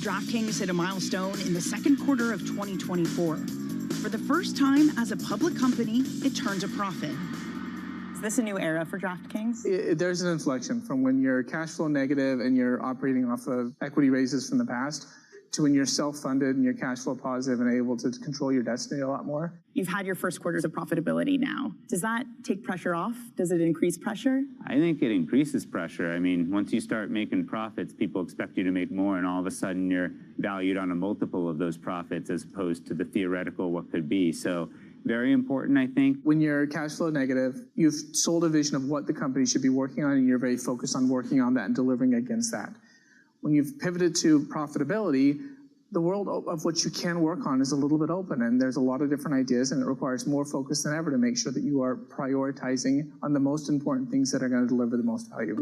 DraftKings hit a milestone in the second quarter of 2024. For the first time as a public company, it turned a profit. Is this a new era for DraftKings? There's an inflection from when you're cash flow negative and you're operating off of equity raises from the past to when you're self-funded and you're cash flow positive and able to control your destiny a lot more. You've had your first quarters of profitability now. Does that take pressure off? Does it increase pressure? I think it increases pressure. I mean, once you start making profits, people expect you to make more, and all of a sudden you're valued on a multiple of those profits as opposed to the theoretical what could be. So very important, I think. When you're cash flow negative, you've sold a vision of what the company should be working on, and you're very focused on working on that and delivering against that. When you've pivoted to profitability, the world of what you can work on is a little bit open, and there's a lot of different ideas, and it requires more focus than ever to make sure that you are prioritizing on the most important things that are going to deliver the most value.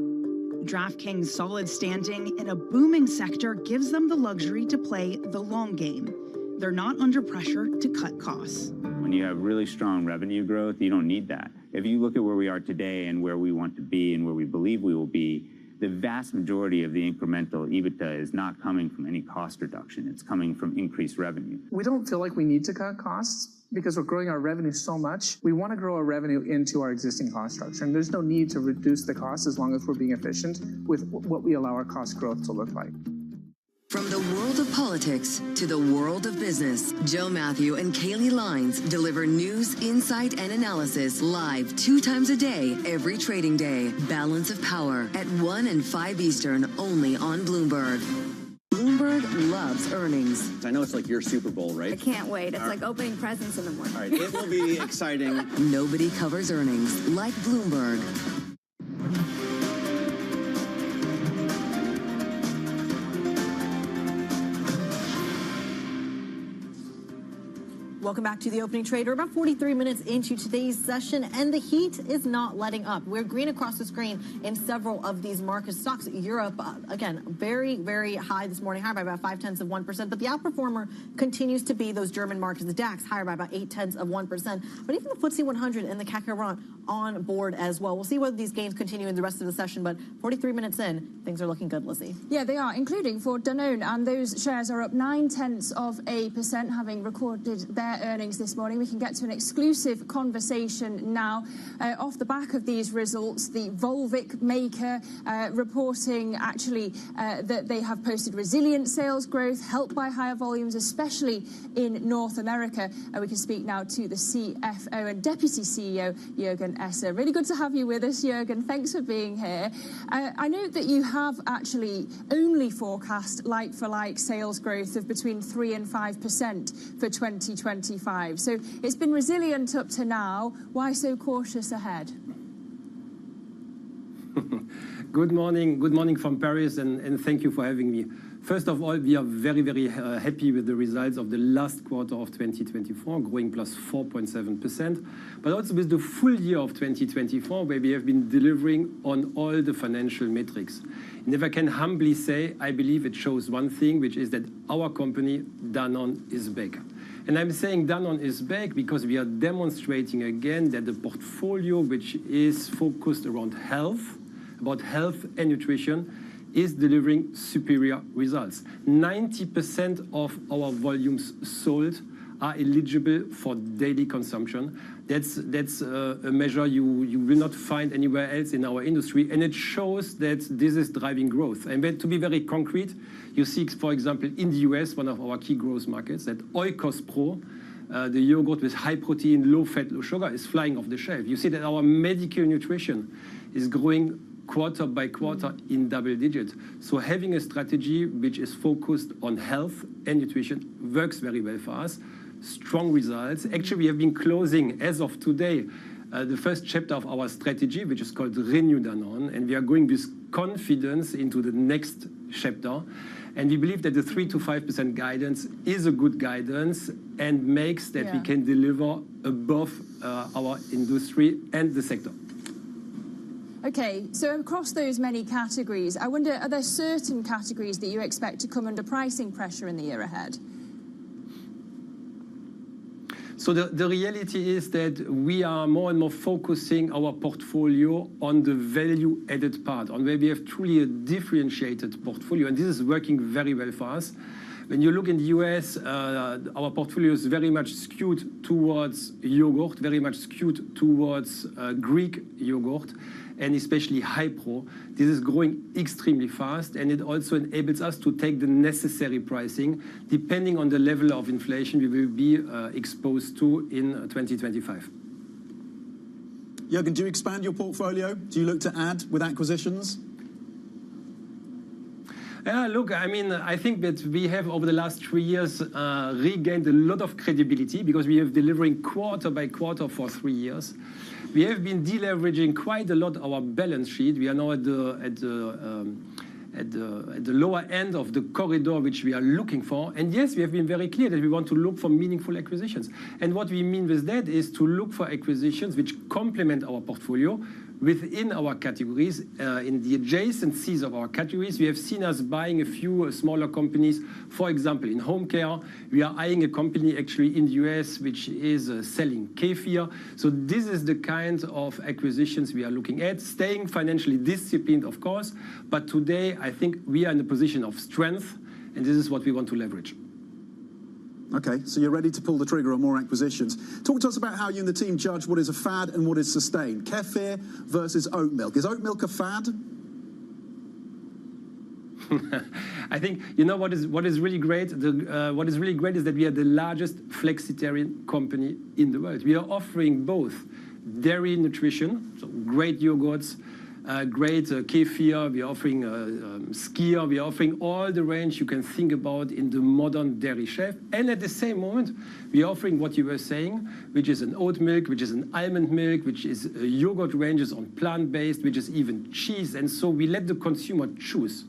DraftKings' solid standing in a booming sector gives them the luxury to play the long game. They're not under pressure to cut costs. When you have really strong revenue growth, you don't need that. If you look at where we are today and where we want to be and where we believe we will be, the vast majority of the incremental EBITDA is not coming from any cost reduction. It's coming from increased revenue. We don't feel like we need to cut costs because we're growing our revenue so much. We want to grow our revenue into our existing cost structure, and there's no need to reduce the cost as long as we're being efficient with what we allow our cost growth to look like. From the world of politics to the world of business, Joe Matthew and Kaylee Lines deliver news, insight, and analysis live 2 times a day, every trading day. Balance of Power at 1 and 5 Eastern, only on Bloomberg. Bloomberg loves earnings. I know it's like your Super Bowl, right? I can't wait. It's like opening presents in the morning. All right, it will be exciting. Nobody covers earnings like Bloomberg. Welcome back to the opening trade. We're about 43 minutes into today's session, and the heat is not letting up. We're green across the screen in several of these market stocks. Europe, again, very, very high this morning, higher by about 0.5%. But the outperformer continues to be those German markets. The DAX higher by about 0.8%. But even the FTSE 100 and the CAC 40 on board as well. We'll see whether these gains continue in the rest of the session. But 43 minutes in, things are looking good, Lizzie. Yeah, they are, including for Danone, and those shares are up 0.9%, having recorded their earnings this morning. We can get to an exclusive conversation now. Off the back of these results, the Volvic maker reporting actually that they have posted resilient sales growth, helped by higher volumes, especially in North America. We can speak now to the CFO and Deputy CEO, Jürgen Esser. Really good to have you with us, Jürgen. Thanks for being here. I know that you have actually only forecast like-for-like sales growth of between 3 and 5% for 2025. So it's been resilient up to now. Why so cautious ahead? Good morning from Paris, and thank you for having me. First of all, we are very, very happy with the results of the last quarter of 2024, growing plus 4.7%, but also with the full year of 2024, where we have been delivering on all the financial metrics. And if I can humbly say, I believe it shows one thing, which is that our company, Danone, is back. And I'm saying Danone is back because we are demonstrating again that the portfolio, which is focused around health, about health and nutrition, is delivering superior results. 90% of our volumes sold are eligible for daily consumption. That's a measure you will not find anywhere else in our industry, and it shows that this is driving growth. And to be very concrete, you see, for example, in the US, one of our key growth markets, that Oikos Pro, the yogurt with high protein, low fat, low sugar, is flying off the shelf. You see that our medical nutrition is growing quarter by quarter in double digits. So having a strategy which is focused on health and nutrition works very well for us. Strong results. Actually, we have been closing, as of today, the first chapter of our strategy, which is called Renew Danone, and we are going with confidence into the next chapter. And we believe that the 3 to 5% guidance is a good guidance and makes that we can deliver above our industry and the sector. Okay, so across those many categories, I wonder, are there certain categories that you expect to come under pricing pressure in the year ahead? So the reality is that we are more and more focusing our portfolio on the value-added part, on where we have truly a differentiated portfolio, and this is working very well for us. When you look in the US, our portfolio is very much skewed towards yogurt, very much skewed towards Greek yogurt, and especially high pro. This is growing extremely fast, and it also enables us to take the necessary pricing depending on the level of inflation we will be exposed to in 2025. Jürgen, do you expand your portfolio? Do you look to add with acquisitions? Yeah, look, I mean, I think that we have, over the last 3 years, regained a lot of credibility because we have delivering quarter by quarter for 3 years. We have been deleveraging quite a lot our balance sheet. We are now at the lower end of the corridor which we are looking for. And yes, we have been very clear that we want to look for meaningful acquisitions. And what we mean with that is to look for acquisitions which complement our portfolio within our categories, in the adjacencies of our categories. We have seen us buying a few smaller companies. For example, in home care, we are eyeing a company actually in the US which is selling kefir. So this is the kind of acquisitions we are looking at, staying financially disciplined, of course. But today, I think we are in a position of strength, and this is what we want to leverage. Okay, so you're ready to pull the trigger on more acquisitions. Talk to us about how you and the team judge what is a fad and what is sustained. Kefir versus oat milk. Is oat milk a fad? I think what is really great. What is really great is that we are the largest flexitarian company in the world. We are offering both dairy nutrition, so great yogurts, great kefir. We are offering skyr. We are offering all the range you can think about in the modern dairy shelf. And at the same moment, we are offering what you were saying, which is an oat milk, which is an almond milk, which is yogurt ranges on plant-based, which is even cheese. And so we let the consumer choose.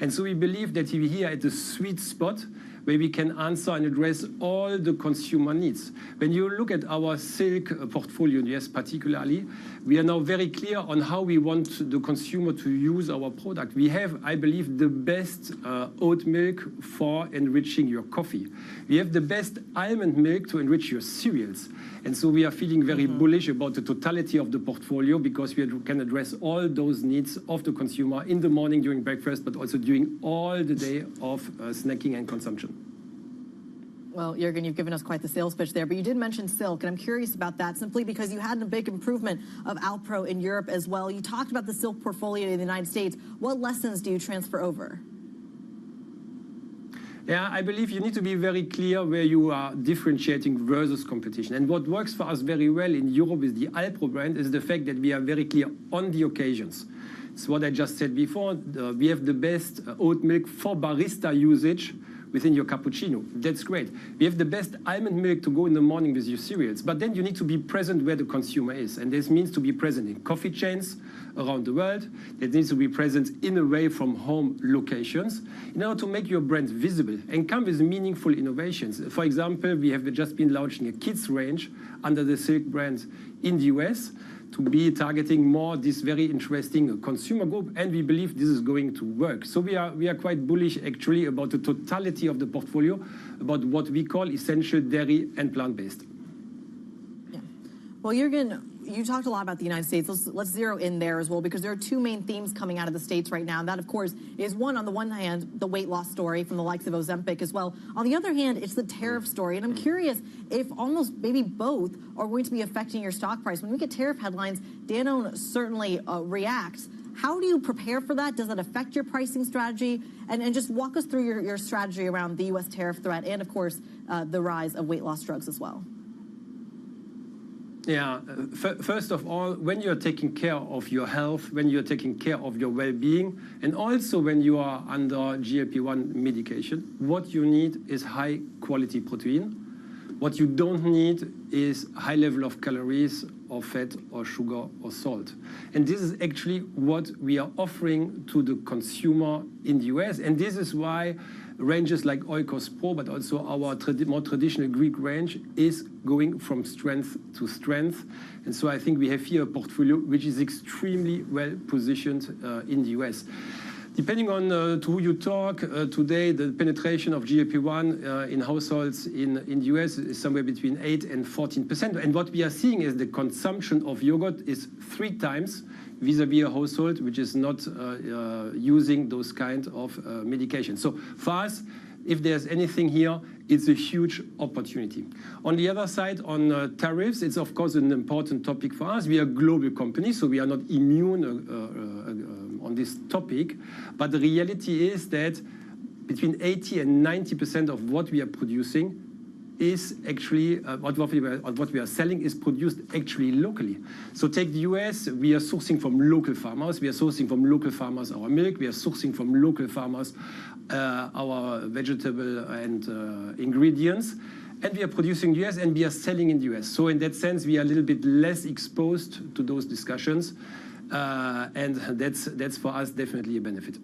And so we believe that we're here at the sweet spot where we can answer and address all the consumer needs. When you look at our silk portfolio in the US particularly, we are now very clear on how we want the consumer to use our product. We have, I believe, the best oat milk for enriching your coffee. We have the best almond milk to enrich your cereals. And so we are feeling very bullish about the totality of the portfolio because we can address all those needs of the consumer in the morning during breakfast, but also during all the day of snacking and consumption. Well, Jürgen, you've given us quite the sales pitch there, but you did mention silk, and I'm curious about that simply because you had a big improvement of Alpro in Europe as well. You talked about the silk portfolio in the United States. What lessons do you transfer over? Yeah, I believe you need to be very clear where you are differentiating versus competition. And what works for us very well in Europe with the Alpro brand is the fact that we are very clear on the occasions. It's what I just said before. We have the best oat milk for barista usage within your cappuccino. That's great. We have the best almond milk to go in the morning with your cereals. But then you need to be present where the consumer is. And this means to be present in coffee chains around the world. It needs to be present in away from home locations in order to make your brand visible and come with meaningful innovations. For example, we have just been launching a kids range under the Silk brand in the US to be targeting more this very interesting consumer group, and we believe this is going to work. So we are quite bullish actually about the totality of the portfolio, about what we call essential dairy and plant-based. Yeah. Well, Jürgen, you talked a lot about the United States. Let's zero in there as well, because there are two main themes coming out of the States right now. And that, of course, is one, on the one hand, the weight loss story from the likes of Ozempic as well. On the other hand, it's the tariff story. And I'm curious if almost maybe both are going to be affecting your stock price. When we get tariff headlines, Danone certainly reacts. How do you prepare for that? Does that affect your pricing strategy? And just walk us through your strategy around the U.S. tariff threat and, of course, the rise of weight loss drugs as well. Yeah, first of all, when you're taking care of your health, when you're taking care of your well-being, and also when you are under GLP-1 medication, what you need is high-quality protein. What you don't need is high level of calories or fat or sugar or salt. And this is actually what we are offering to the consumer in the US. And this is why ranges like Oikos Pro, but also our more traditional Greek range, is going from strength to strength. And so I think we have here a portfolio which is extremely well positioned in the US. Depending on to who you talk, today the penetration of GLP-1 in households in the US is somewhere between 8 and 14%. And what we are seeing is the consumption of yogurt is 3 times vis-a-vis a household which is not using those kind of medications. So for us, if there's anything here, it's a huge opportunity. On the other side, on tariffs, it's of course an important topic for us. We are a global company, so we are not immune on this topic. But the reality is that between 80 and 90% of what we are producing is actually, what we are selling is produced actually locally. So take the US, we are sourcing from local farmers. We are sourcing from local farmers our milk. We are sourcing from local farmers our vegetable and ingredients. And we are producing in the US and we are selling in the US. So in that sense, we are a little bit less exposed to those discussions. And that's for us definitely a benefit.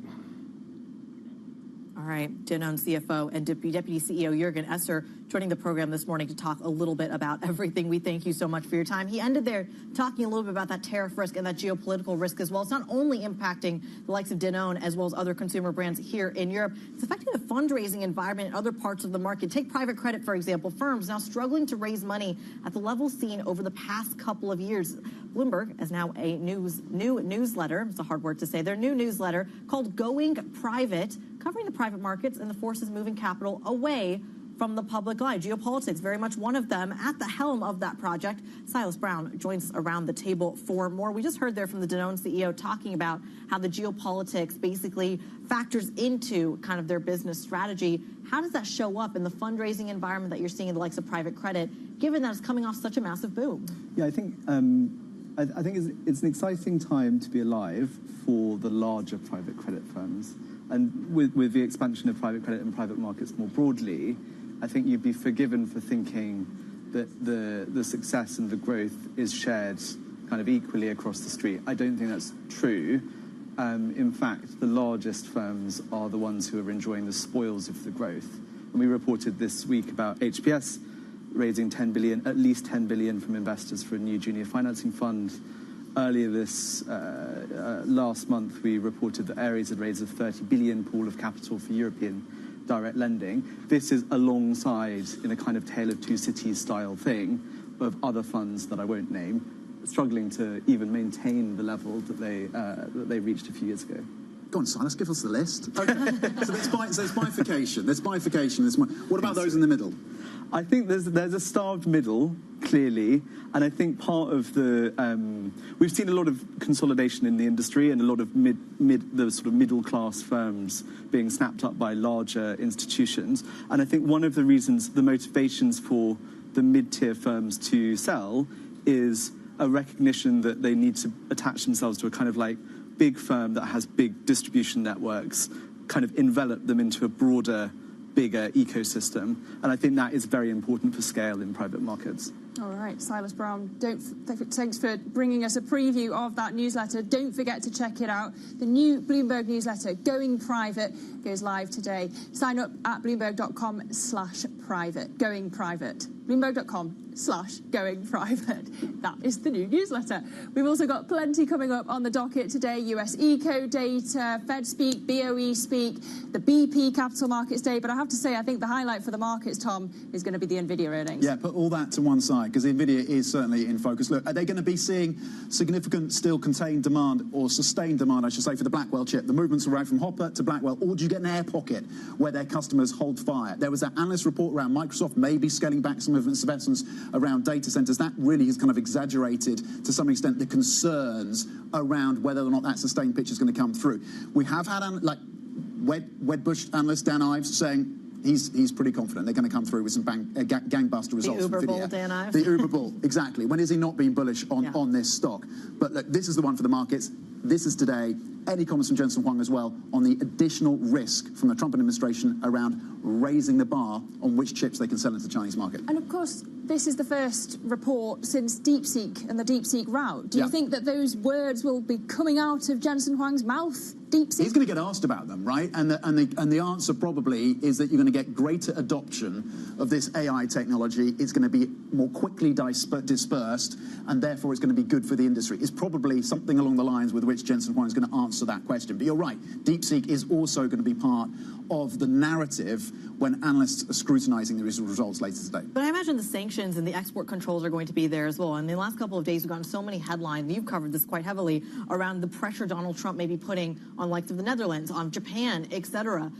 All right, Danone CFO and Deputy CEO Jürgen Esser joining the program this morning to talk a little bit about everything. We thank you so much for your time. He ended there talking a little bit about that tariff risk and that geopolitical risk as well. It's not only impacting the likes of Danone as well as other consumer brands here in Europe, it's affecting the fundraising environment in other parts of the market. Take private credit, for example. Firms now struggling to raise money at the level seen over the past couple of years. Bloomberg has now a new newsletter, it's a hard word to say, their new newsletter called Going Private, covering the private markets and the forces moving capital away from the public eye. Geopolitics, very much one of them, at the helm of that project. Silas Brown joins us around the table for more. We just heard there from the Danone CEO talking about how the geopolitics basically factors into kind of their business strategy. How does that show up in the fundraising environment that you're seeing in the likes of private credit, given that it's coming off such a massive boom? Yeah, I think it's an exciting time to be alive for the larger private credit firms. And with the expansion of private credit and private markets more broadly, I think you'd be forgiven for thinking that the success and the growth is shared kind of equally across the street. I don't think that's true. In fact, the largest firms are the ones who are enjoying the spoils of the growth. And we reported this week about HPS raising at least 10 billion from investors for a new junior financing fund. Earlier this last month, we reported that Ares had raised a 30 billion pool of capital for European direct lending. This is alongside, in a kind of Tale of Two Cities style thing, of other funds that I won't name, struggling to even maintain the level that they reached a few years ago. Go on, Silas, give us the list. Okay. So there's bifurcation. What about those in the middle? I think there's a starved middle, clearly, and I think part of we've seen a lot of consolidation in the industry and a lot of the sort of middle class firms being snapped up by larger institutions. And I think one of the reasons, the motivations for the mid-tier firms to sell is a recognition that they need to attach themselves to a kind of like big firm that has big distribution networks, kind of envelop them into a broader, bigger ecosystem. And I think that is very important for scale in private markets. All right, Silas Brown, thanks for bringing us a preview of that newsletter. Don't forget to check it out. The new Bloomberg newsletter, Going Private, goes live today. Sign up at bloomberg.com/private. Going Private. Bloomberg.com/going-private. That is the new newsletter. We've also got plenty coming up on the docket today. US Eco data, Fed speak, BOE speak, the BP Capital Markets Day. But I have to say, I think the highlight for the markets, Tom, is going to be the NVIDIA earnings. Yeah, put all that to one side, because NVIDIA is certainly in focus. Look, are they going to be seeing significant still contained demand, or sustained demand, I should say, for the Blackwell chip? The movements around from Hopper to Blackwell, or do you get an air pocket where their customers hold fire? There was that analyst report around Microsoft maybe scaling back some of its investments around data centers. That really has kind of exaggerated to some extent the concerns around whether or not that sustained picture is going to come through. We have had Wedbush analyst Dan Ives saying he's pretty confident they're going to come through with some gangbuster results. The Uber from bull, Dan Ives. The Uber bull, exactly. When has he not been bullish on this stock? But look, this is the one for the markets. This is today. Any comments from Jensen Huang as well on the additional risk from the Trump administration around raising the bar on which chips they can sell into the Chinese market? And of course, this is the first report since DeepSeek and the DeepSeek route. Do you think that those words will be coming out of Jensen Huang's mouth? DeepSeek? He's going to get asked about them, right? And the answer probably is that you're going to get greater adoption of this AI technology. It's going to be more quickly dispersed, and therefore it's going to be good for the industry. It's probably something along the lines with which Jensen Huang is going to answer that question. But you're right, DeepSeek is also going to be part of the narrative when analysts are scrutinizing the results later today. But I imagine the sanctions and the export controls are going to be there as well. And in the last couple of days, we've gotten so many headlines, you've covered this quite heavily, around the pressure Donald Trump may be putting on likes of the Netherlands, on Japan, etc.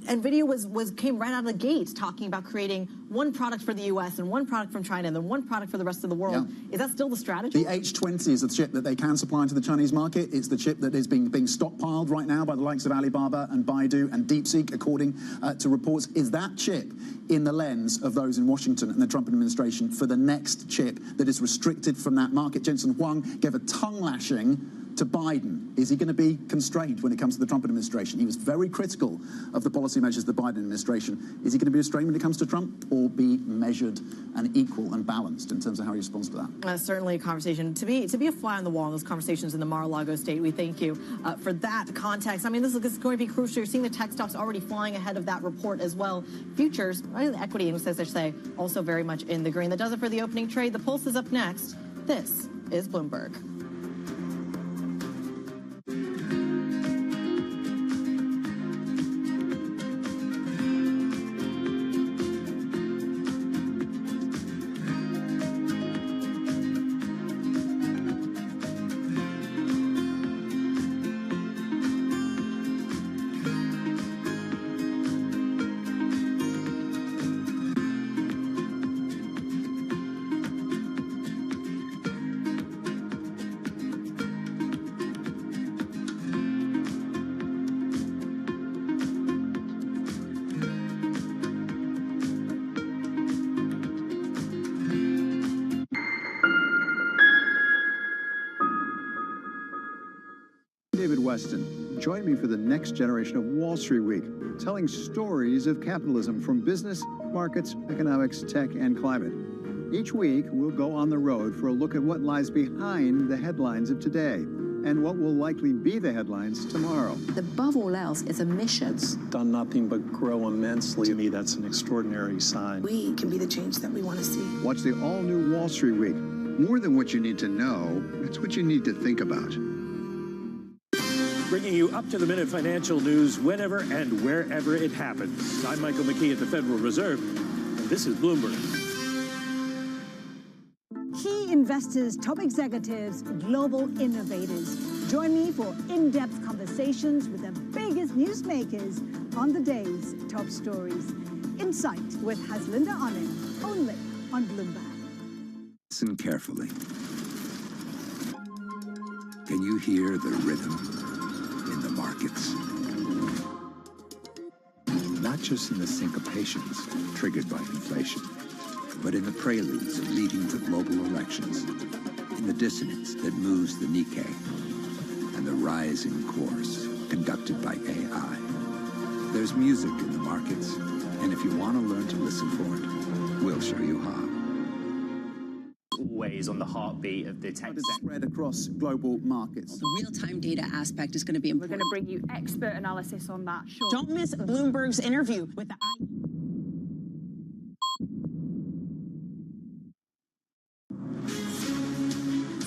NVIDIA came right out of the gates talking about creating one product for the U.S. and one product from China and then one product for the rest of the world. Yeah. Is that still the strategy? The H20 is the chip that they can supply into the Chinese market. It's the chip that is being stockpiled right now by the likes of Alibaba and Baidu and DeepSeek, according to reports. Is that chip in the lens of those in Washington and the Trump administration for the next chip that is restricted from that market? Jensen Huang gave a tongue lashing to Biden. Is he going to be constrained when it comes to the Trump administration? He was very critical of the policy measures of the Biden administration. Is he going to be restrained when it comes to Trump, or be measured and equal and balanced in terms of how he responds to that? Certainly a conversation to be a fly on the wall in those conversations in the Mar-a-Lago state. We thank you for that context. I mean, this is going to be crucial. You're seeing the tech stocks already flying ahead of that report as well. Futures, the equity indices, I say, also very much in the green. That does it for the opening trade. The Pulse is up next. This is Bloomberg. David Weston. Join me for the next generation of Wall Street Week, telling stories of capitalism from business, markets, economics, tech, and climate. Each week, we'll go on the road for a look at what lies behind the headlines of today and what will likely be the headlines tomorrow. Above all else, it's a mission. It's done nothing but grow immensely. To me, that's an extraordinary sign. We can be the change that we want to see. Watch the all-new Wall Street Week. More than what you need to know, it's what you need to think about. Bringing you up-to-the-minute financial news whenever and wherever it happens. I'm Michael McKee at the Federal Reserve, and this is Bloomberg. Key investors, top executives, global innovators. Join me for in-depth conversations with the biggest newsmakers on the day's top stories. Insight with Haslinda Onen, only on Bloomberg. Listen carefully. Can you hear the rhythm in the markets? Not just in the syncopations triggered by inflation, but in the preludes leading to global elections, in the dissonance that moves the Nikkei, and the rising course conducted by AI. There's music in the markets, and if you want to learn to listen for it, we'll show you how. Always on the heartbeat of the tech sector. Spread across global markets. The real-time data aspect is going to be important. We're going to bring you expert analysis on that. Sure. Don't miss Bloomberg's interview with the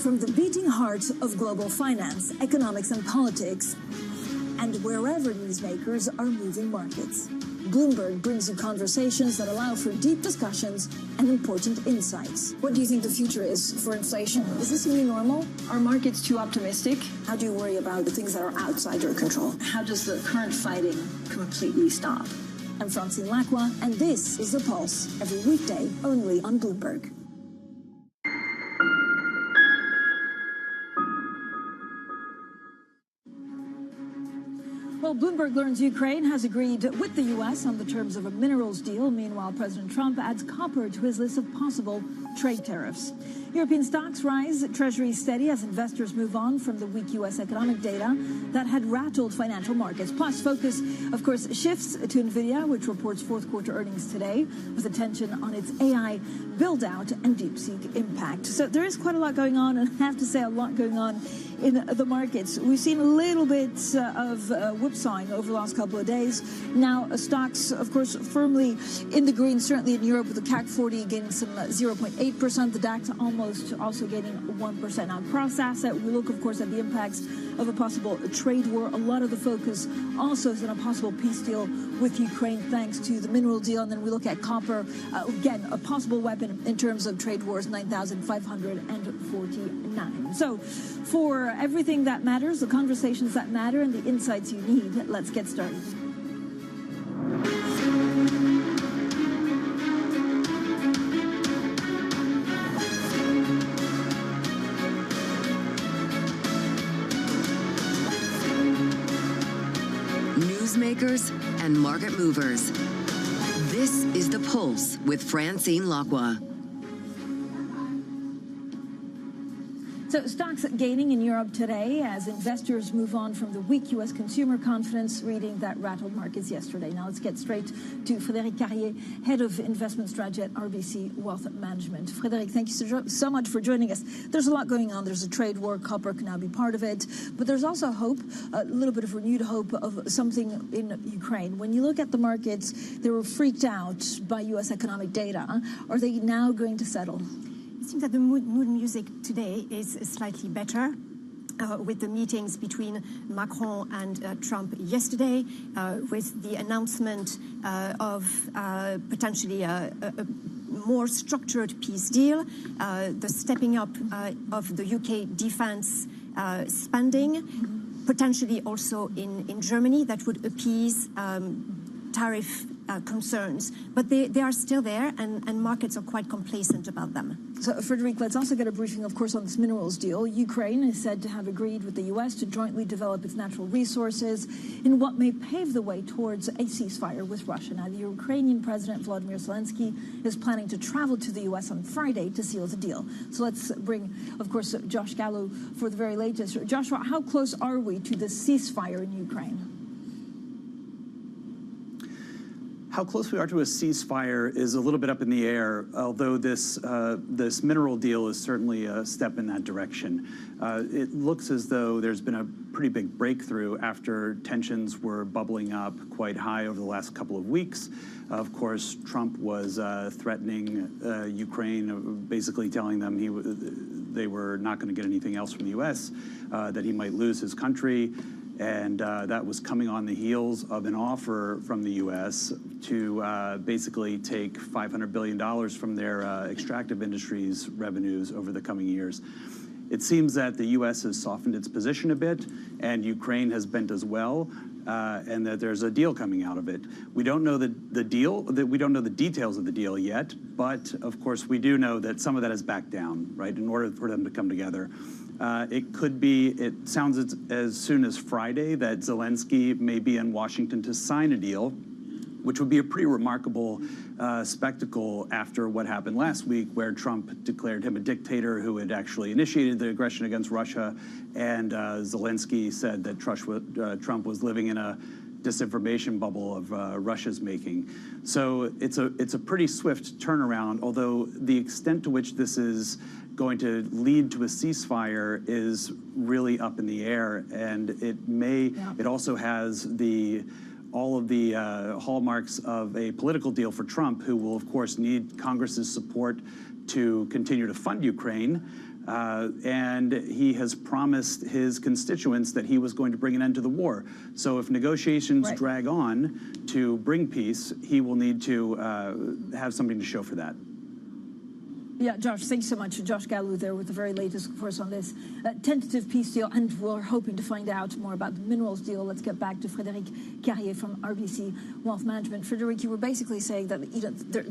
From the beating heart of global finance, economics, and politics, and wherever newsmakers are moving markets, Bloomberg brings you conversations that allow for deep discussions and important insights. What do you think the future is for inflation? Is this a new normal? Are markets too optimistic? How do you worry about the things that are outside your control? How does the current fighting completely stop? I'm Francine Lacroix, and this is The Pulse, every weekday only on Bloomberg. Well, Bloomberg learns Ukraine has agreed with the U.S. on the terms of a minerals deal. Meanwhile, President Trump adds copper to his list of possible trade tariffs. European stocks rise, Treasury steady as investors move on from the weak U.S. economic data that had rattled financial markets. Plus, focus, of course, shifts to NVIDIA, which reports fourth quarter earnings today, with attention on its AI build-out and DeepSeek impact. So there is quite a lot going on, and I have to say a lot going on in the markets. We've seen a little bit of whipsawing over the last couple of days. Now, stocks, of course, firmly in the green, certainly in Europe, with the CAC 40 gaining some 0.8%, the DAX almost also gaining 1%. Now, cross-asset, we look, of course, at the impacts of a possible trade war. A lot of the focus also is on a possible peace deal with Ukraine, thanks to the mineral deal. And then we look at copper, again, a possible weapon in terms of trade wars, 9,549. So for everything that matters, the conversations that matter, and the insights you need, let's get started. Newsmakers and market movers. This is The Pulse with Francine Lacroix. So stocks gaining in Europe today as investors move on from the weak U.S. consumer confidence reading that rattled markets yesterday. Now let's get straight to Frédéric Carrier, Head of Investment Strategy at RBC Wealth Management. Frédéric, thank you so much for joining us. There's a lot going on. There's a trade war. Copper can now be part of it. But there's also hope, a little bit of renewed hope of something in Ukraine. When you look at the markets, they were freaked out by U.S. economic data. Are they now going to settle? It seems that the mood music today is slightly better. With the meetings between Macron and Trump yesterday, with the announcement of potentially a more structured peace deal, the stepping up of the UK defense spending, potentially also in Germany, that would appease tariff concerns, but they are still there, and markets are quite complacent about them. So, Frederic, let's also get a briefing, of course, on this minerals deal. Ukraine is said to have agreed with the U.S. to jointly develop its natural resources in what may pave the way towards a ceasefire with Russia. Now, the Ukrainian President Volodymyr Zelensky is planning to travel to the U.S. on Friday to seal the deal. So let's bring, of course, Josh Gallo for the very latest. Joshua, how close are we to the ceasefire in Ukraine? How close we are to a ceasefire is a little bit up in the air, although this mineral deal is certainly a step in that direction. It looks as though there's been a pretty big breakthrough after tensions were bubbling up quite high over the last couple of weeks. Of course, Trump was threatening Ukraine, basically telling them they were not going to get anything else from the U.S., that he might lose his country. And that was coming on the heels of an offer from the U.S. to basically take $500 billion from their extractive industries revenues over the coming years. It seems that the U.S. has softened its position a bit, and Ukraine has bent as well, and that there's a deal coming out of it. We don't know the deal, we don't know the details of the deal yet, but of course we do know that some of that has backed down, right, in order for them to come together. It sounds as soon as Friday that Zelensky may be in Washington to sign a deal, which would be a pretty remarkable spectacle after what happened last week, where Trump declared him a dictator who had actually initiated the aggression against Russia, and Zelensky said that Trump was living in a disinformation bubble of Russia's making. So it's a pretty swift turnaround, although the extent to which this is going to lead to a ceasefire is really up in the air, and it also has all of the hallmarks of a political deal for Trump, who will of course need Congress's support to continue to fund Ukraine. And he has promised his constituents that he was going to bring an end to the war. So if negotiations drag on to bring peace, he will need to have something to show for that. Yeah, Josh, thanks so much. Josh Gallo there with the very latest, of course, on this tentative peace deal. And we're hoping to find out more about the minerals deal. Let's get back to Frédéric Carrier from RBC Wealth Management. Frédéric, you were basically saying that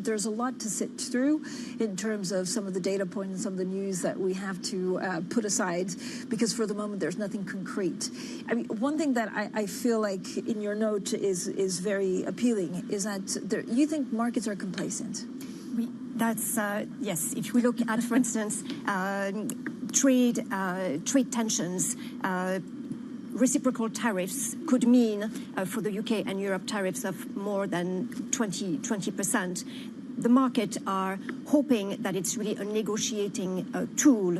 there's a lot to sit through in terms of some of the data points and some of the news that we have to put aside, because for the moment there's nothing concrete. I mean, one thing that I feel like in your note is very appealing is that you think markets are complacent. That's yes. If we look at, for instance, trade tensions, reciprocal tariffs could mean for the UK and Europe tariffs of more than 20%. The market are hoping that it's really a negotiating tool.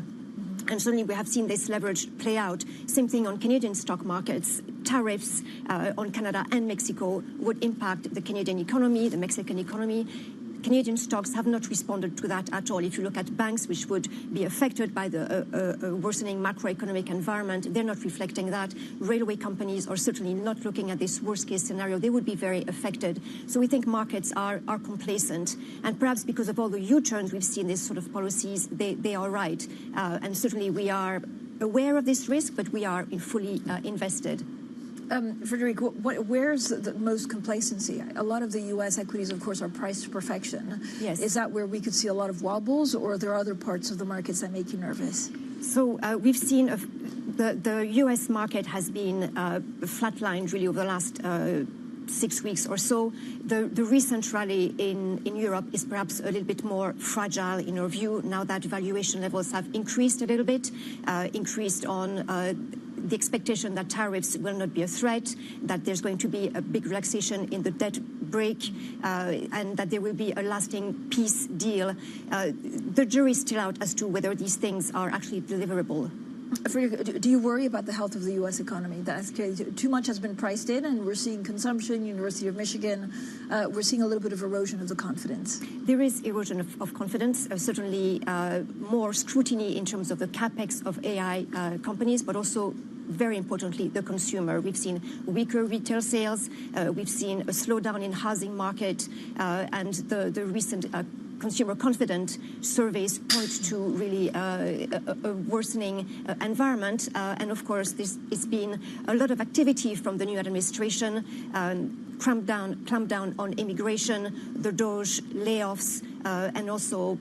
And certainly we have seen this leverage play out. Same thing on Canadian stock markets. Tariffs on Canada and Mexico would impact the Canadian economy, the Mexican economy. Canadian stocks have not responded to that at all. If you look at banks, which would be affected by the worsening macroeconomic environment, they're not reflecting that. Railway companies are certainly not looking at this worst-case scenario. They would be very affected. So we think markets are complacent. And perhaps because of all the U-turns we've seen, these sort of policies, they are right. And certainly we are aware of this risk, but we are fully invested. Frederic, where's the most complacency? A lot of the U.S. equities, of course, are priced to perfection. Yes. Is that where we could see a lot of wobbles, or are there other parts of the markets that make you nervous? So we've seen the U.S. market has been flatlined really over the last 6 weeks or so. The recent rally in Europe is perhaps a little bit more fragile in our view, now that valuation levels have increased a little bit, increased on the expectation that tariffs will not be a threat, that there's going to be a big relaxation in the debt break, and that there will be a lasting peace deal. The jury is still out as to whether these things are actually deliverable. Do you worry about the health of the U.S. economy? Too much has been priced in, and we're seeing consumption, University of Michigan, we're seeing a little bit of erosion of the confidence. There is erosion of confidence, certainly more scrutiny in terms of the capex of AI companies, but also, very importantly, the consumer. We've seen weaker retail sales, we've seen a slowdown in housing market, and the recent consumer confidence surveys point to really a worsening environment. And of course, it's been a lot of activity from the new administration, clamp down on immigration, the DOGE layoffs, and also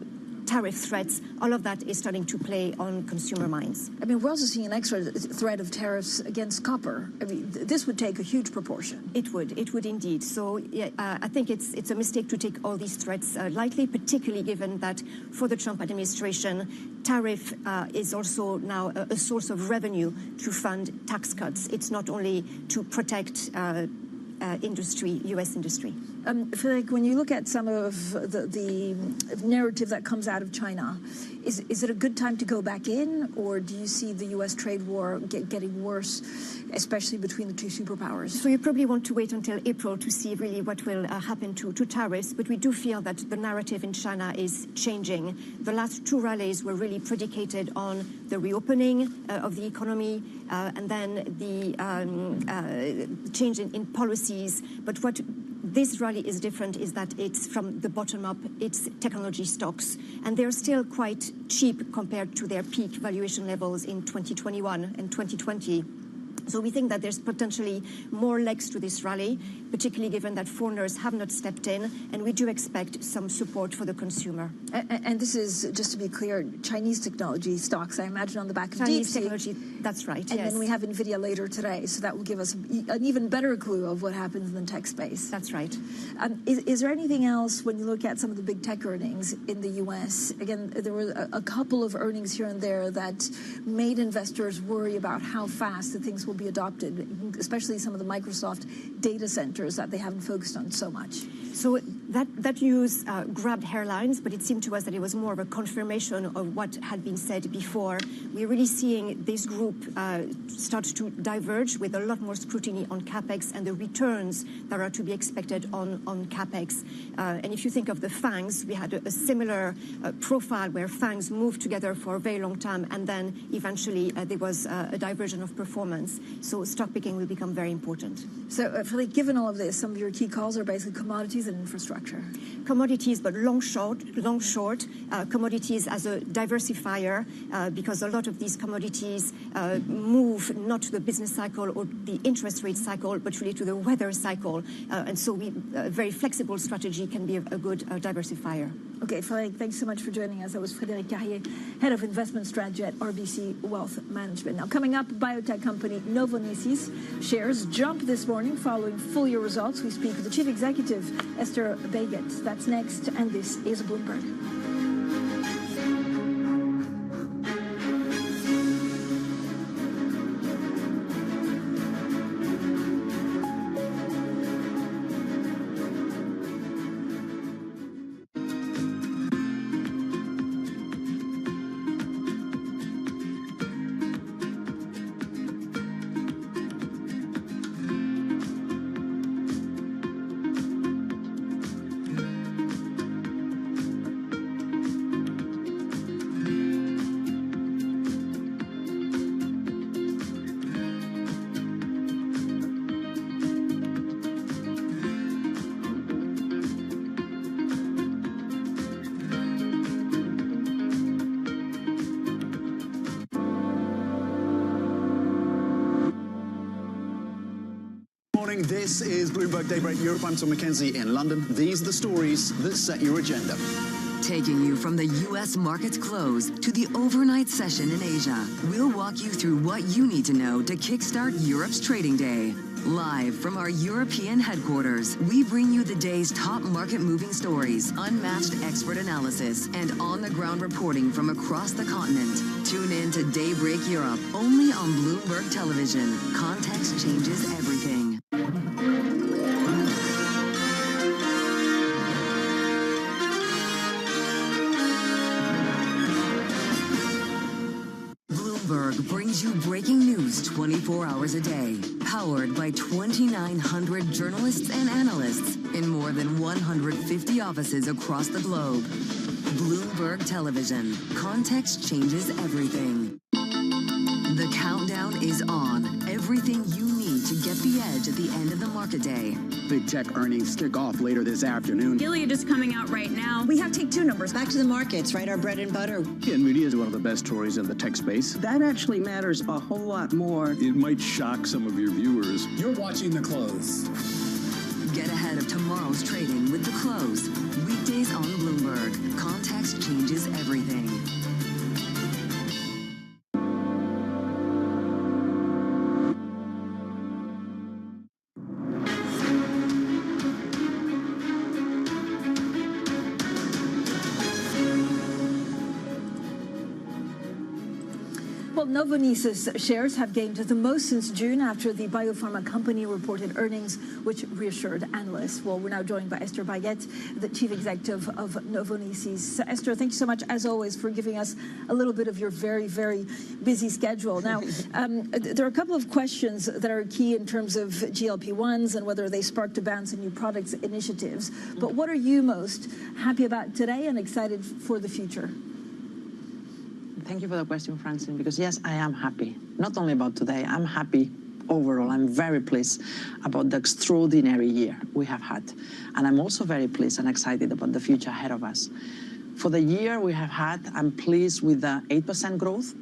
tariff threats. All of that is starting to play on consumer minds. I mean, we're also seeing an extra threat of tariffs against copper. I mean, this would take a huge proportion. It would indeed. So yeah, I think it's a mistake to take all these threats lightly, particularly given that for the Trump administration, tariff is also now a source of revenue to fund tax cuts. It's not only to protect industry, U.S. industry. Frédéric, when you look at some of the narrative that comes out of China, is it a good time to go back in, or do you see the U.S. trade war getting worse, especially between the two superpowers? So you probably want to wait until April to see really what will happen to tariffs, but we do feel that the narrative in China is changing. The last two rallies were really predicated on the reopening of the economy and then the change in policies. But what this rally is different is that it's from the bottom up, it's technology stocks, and they're still quite cheap compared to their peak valuation levels in 2021 and 2020. So we think that there's potentially more legs to this rally, particularly given that foreigners have not stepped in, and we do expect some support for the consumer. And this is, just to be clear, Chinese technology stocks, I imagine, on the back of Chinese DeepSeek. technology, that's right, And yes. then we have NVIDIA later today, so that will give us an even better clue of what happens in the tech space. That's right. Is there anything else when you look at some of the big tech earnings in the U.S.? Again, there were a couple of earnings here and there that made investors worry about how fast the things will be adopted, especially some of the Microsoft data centers that they haven't focused on so much. So that news grabbed headlines, but it seemed to us that it was more of a confirmation of what had been said before. We're really seeing this group start to diverge with a lot more scrutiny on CapEx and the returns that are to be expected on CapEx. And if you think of the FANGs, we had a similar profile where FANGs moved together for a very long time, and then eventually there was a diversion of performance. So stock picking will become very important. So, Philippe, given all of this, some of your key calls are basically commodities and infrastructure. Commodities, but long short. Commodities as a diversifier, because a lot of these commodities move not to the business cycle or the interest rate cycle, but really to the weather cycle. And so a very flexible strategy can be a good diversifier. Okay, Frédéric, thanks so much for joining us. That was Frédéric Carrier, Head of Investment Strategy at RBC Wealth Management. Now, coming up, biotech company Novonesis shares jump this morning following full-year results. We speak with the Chief Executive, Esther Baget. That's next, and this is Bloomberg. This is Bloomberg Daybreak Europe. I'm Tom McKenzie in London. These are the stories that set your agenda. Taking you from the U.S. market's close to the overnight session in Asia, we'll walk you through what you need to know to kickstart Europe's trading day. Live from our European headquarters, we bring you the day's top market-moving stories, unmatched expert analysis, and on-the-ground reporting from across the continent. Tune in to Daybreak Europe, only on Bloomberg Television. Context changes everything. Bloomberg brings you breaking news 24 hours a day, powered by 2,900 journalists and analysts in more than 150 offices across the globe. Bloomberg Television. Context changes everything. The countdown is on. Everything you need to get the edge at the end of the market day. Big tech earnings kick off later this afternoon. Gilead is coming out right now. We have Take-Two numbers. Back to the markets, right? Our bread and butter. NVIDIA is one of the best stories in the tech space. That actually matters a whole lot more. It might shock some of your viewers. You're watching The Close. Get ahead of tomorrow's trading with The Close. Weekdays on Bloomberg. Context changes everything. Well, Novonesis shares have gained the most since June after the biopharma company reported earnings, which reassured analysts. Well, we're now joined by Esther Baguette, the chief executive of Novonesis. Esther, thank you so much, as always, for giving us a little bit of your very, very busy schedule. Now, there are a couple of questions that are key in terms of GLP-1s and whether they sparked a bounce in new products initiatives. But what are you most happy about today and excited for the future? Thank you for the question, Francine, because yes, I am happy. Not only about today, I'm happy overall. I'm very pleased about the extraordinary year we have had. And I'm also very pleased and excited about the future ahead of us. For the year we have had, I'm pleased with the 8% growth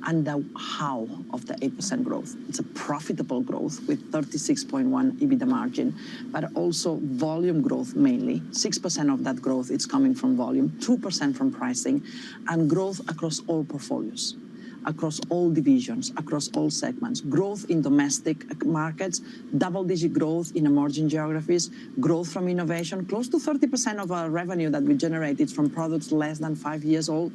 and the how of the 8% growth. It's a profitable growth with 36.1 EBITDA margin, but also volume growth mainly. 6% of that growth is coming from volume, 2% from pricing, and growth across all portfolios, across all divisions, across all segments. Growth in domestic markets, double-digit growth in emerging geographies, growth from innovation. Close to 30% of our revenue that we generated from products less than 5 years old,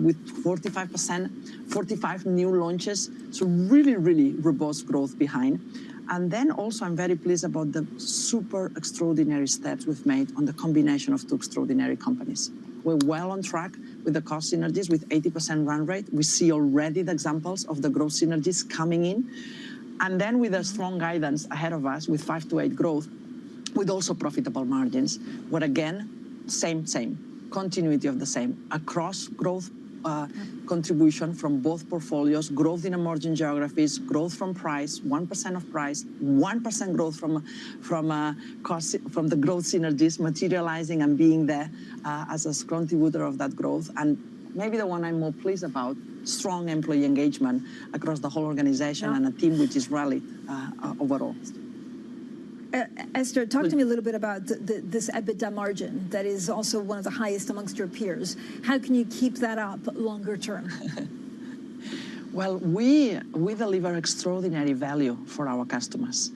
with 45 new launches. So really, really robust growth behind. And then also I'm very pleased about the super extraordinary steps we've made on the combination of two extraordinary companies. We're well on track with the cost synergies with 80% run rate. We see already the examples of the growth synergies coming in. And then with a strong guidance ahead of us with 5 to 8 growth, with also profitable margins, where again, same, continuity of the same. Across growth contribution from both portfolios, growth in emerging geographies, growth from price, 1% of price, 1% growth from the growth synergies materializing and being there as a contributor of that growth. And maybe the one I'm more pleased about, strong employee engagement across the whole organization and a team which is rallied overall. Esther, talk to me a little bit about this EBITDA margin that is also one of the highest amongst your peers. How can you keep that up longer term? Well, we deliver extraordinary value for our customers.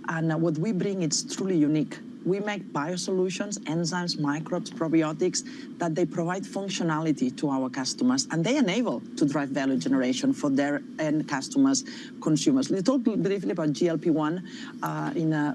And what we bring is truly unique. We make biosolutions, enzymes, microbes, probiotics, that they provide functionality to our customers, and they enable to drive value generation for their end customers, consumers. We talked briefly about GLP-1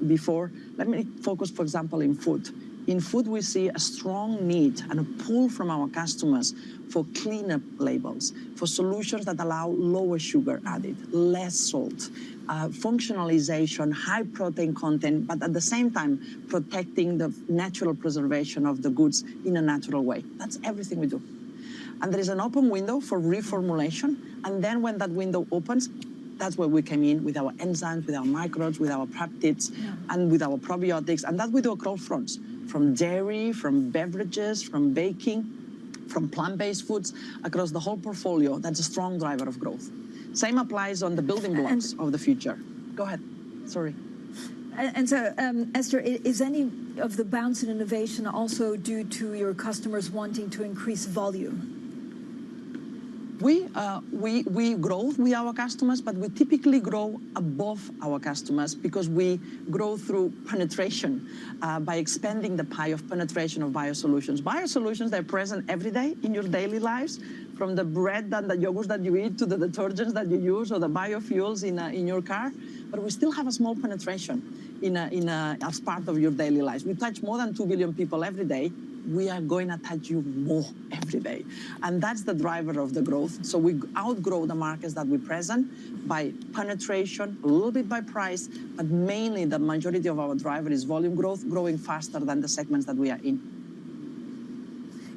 before. Let me focus, for example, in food. In food, we see a strong need and a pull from our customers for cleaner labels, for solutions that allow lower sugar added, less salt, functionalization, high protein content, but at the same time, protecting the natural preservation of the goods in a natural way. That's everything we do. And there is an open window for reformulation. And then when that window opens, that's where we came in with our enzymes, with our microbes, with our peptides, and with our probiotics. And that we do across fronts, from dairy, from beverages, from baking, from plant-based foods, across the whole portfolio. That's a strong driver of growth. Same applies on the building blocks of the future. Go ahead. Sorry. And so, Esther, is any of the bounce in innovation also due to your customers wanting to increase volume? We grow with our customers, but we typically grow above our customers because we grow through penetration by expanding the pie of penetration of biosolutions. Biosolutions, they're present every day in your daily lives, from the bread and the yogurts that you eat to the detergents that you use or the biofuels in your car. But we still have a small penetration as part of your daily lives. We touch more than 2 billion people every day. We are going to touch you more every day. And that's the driver of the growth. So we outgrow the markets that we present by penetration, a little bit by price, but mainly the majority of our driver is volume growth, growing faster than the segments that we are in.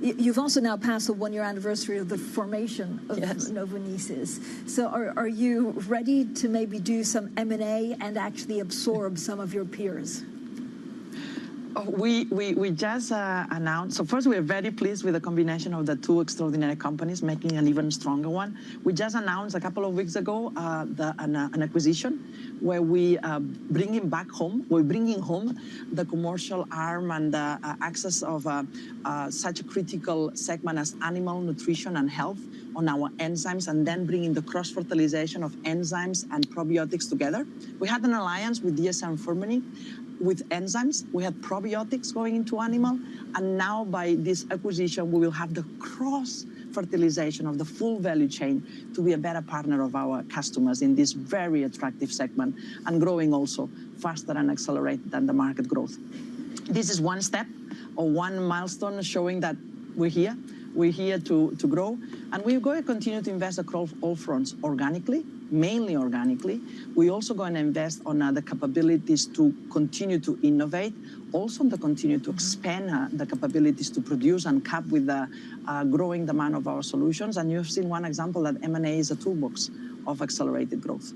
You've also now passed the one-year anniversary of the formation of Novonesis. So are you ready to maybe do some M&A and actually absorb some of your peers? We just announced, so first we are very pleased with the combination of the two extraordinary companies, making an even stronger one. We just announced a couple of weeks ago an acquisition where we bringing back home, we're bringing home the commercial arm and the access of such a critical segment as animal nutrition and health on our enzymes, and then bringing the cross-fertilization of enzymes and probiotics together. We had an alliance with DSM Firmenich with enzymes. We had probiotics going into animal, and now by this acquisition, we will have the cross-fertilization of the full value chain to be a better partner of our customers in this very attractive segment and growing also faster and accelerated than the market growth. This is one step or one milestone showing that we're here. We're here to grow, and we're going to continue to invest across all fronts organically, mainly organically. We're also going to invest on the capabilities to continue to innovate, also to continue to expand the capabilities to produce and cope with the growing demand of our solutions. And you've seen one example that M&A is a toolbox of accelerated growth.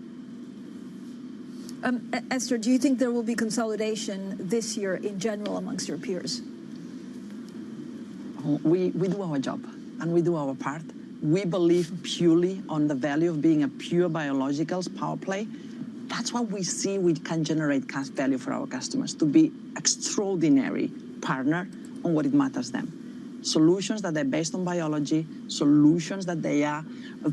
Esther, do you think there will be consolidation this year in general amongst your peers? We do our job and we do our part. We believe purely on the value of being a pure biologicals power play. That's what we see we can generate cash value for our customers, to be extraordinary partner on what it matters them. Solutions that are based on biology, solutions that they are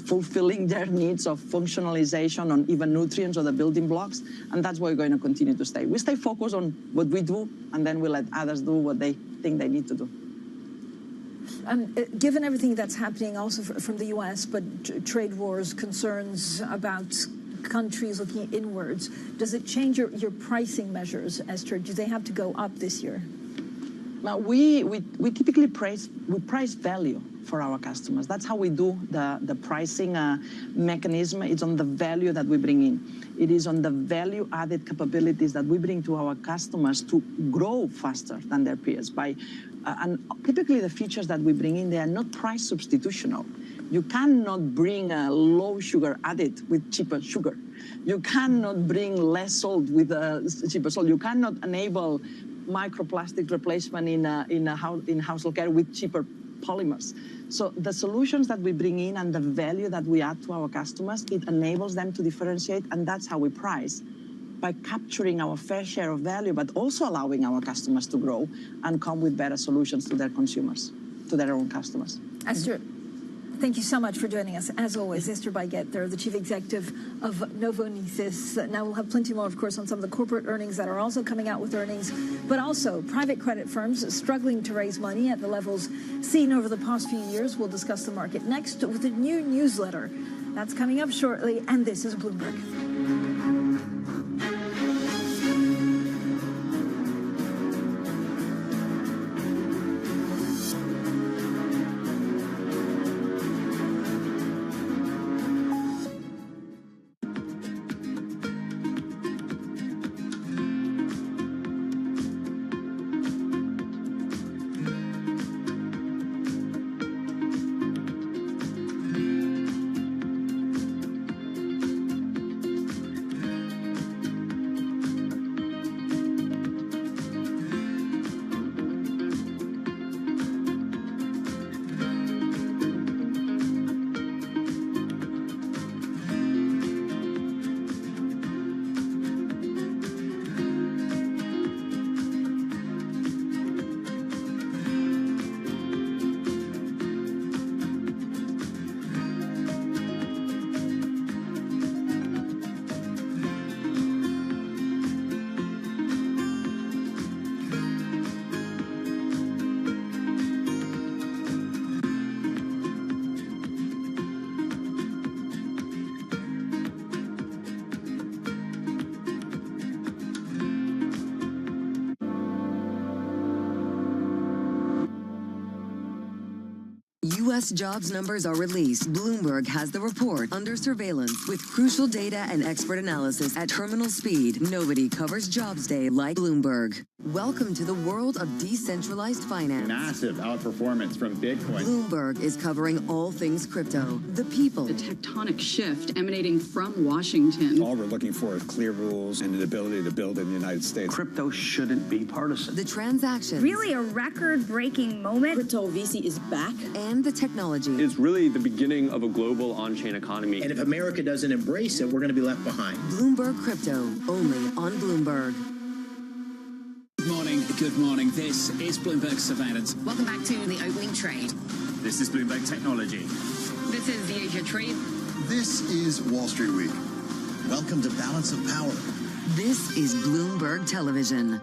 fulfilling their needs of functionalization on even nutrients or the building blocks, and that's where we're going to continue to stay. We stay focused on what we do, and then we let others do what they think they need to do. Given everything that's happening also from the US, but trade wars, concerns about countries looking inwards, does it change your pricing measures, Esther? Do they have to go up this year? Well, we typically price value for our customers. That's how we do the pricing mechanism. It's on the value that we bring in. It is on the value-added capabilities that we bring to our customers to grow faster than their peers. And typically the features that we bring in, they are not price substitutional. You cannot bring a low sugar added with cheaper sugar. You cannot bring less salt with cheaper salt. You cannot enable microplastic replacement in household care with cheaper polymers. So the solutions that we bring in and the value that we add to our customers, it enables them to differentiate, and that's how we price, by capturing our fair share of value, but also allowing our customers to grow and come with better solutions to their consumers, to their own customers. Esther, thank you so much for joining us. As always, Esther Baguette, the Chief Executive of Novonesis. Now we'll have plenty more, of course, on some of the corporate earnings that are also coming out with earnings, but also private credit firms struggling to raise money at the levels seen over the past few years. We'll discuss the market next with a new newsletter. That's coming up shortly, and this is Bloomberg. U.S. jobs numbers are released, Bloomberg has the report under surveillance with crucial data and expert analysis at terminal speed. Nobody covers Jobs Day like Bloomberg. Welcome to the world of decentralized finance. Massive outperformance from Bitcoin. Bloomberg is covering all things crypto, the people. The tectonic shift emanating from Washington. All we're looking for is clear rules and the ability to build in the United States. Crypto shouldn't be partisan. The transactions. Really a record-breaking moment. Crypto VC is back. And the technology. It's really the beginning of a global on-chain economy. And if America doesn't embrace it, we're going to be left behind. Bloomberg Crypto, only on Bloomberg. Good morning. This is Bloomberg Surveillance. Welcome back to the opening trade. This is Bloomberg Technology. This is the Asia Trade. This is Wall Street Week. Welcome to Balance of Power. This is Bloomberg Television.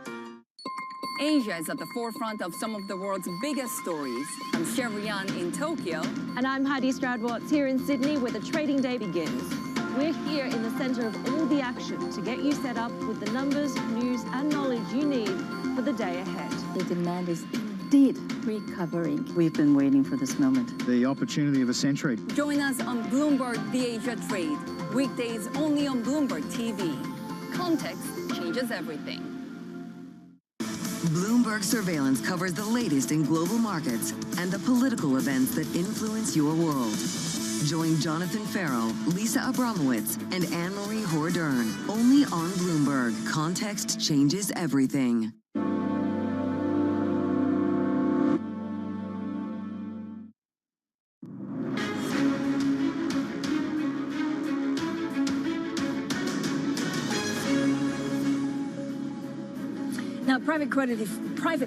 Asia is at the forefront of some of the world's biggest stories. I'm Sherrian in Tokyo. And I'm Heidi Stroud-Watts here in Sydney, where the trading day begins. We're here in the center of all the action to get you set up with the numbers, news, and knowledge you need for the day ahead. The demand is indeed recovering. We've been waiting for this moment. The opportunity of a century. Join us on Bloomberg The Asia Trade. Weekdays only on Bloomberg TV. Context changes everything. Bloomberg Surveillance covers the latest in global markets and the political events that influence your world. Join Jonathan Farrell, Lisa Abramowitz, and Anne-Marie Hordern. Only on Bloomberg. Context changes everything. Now, private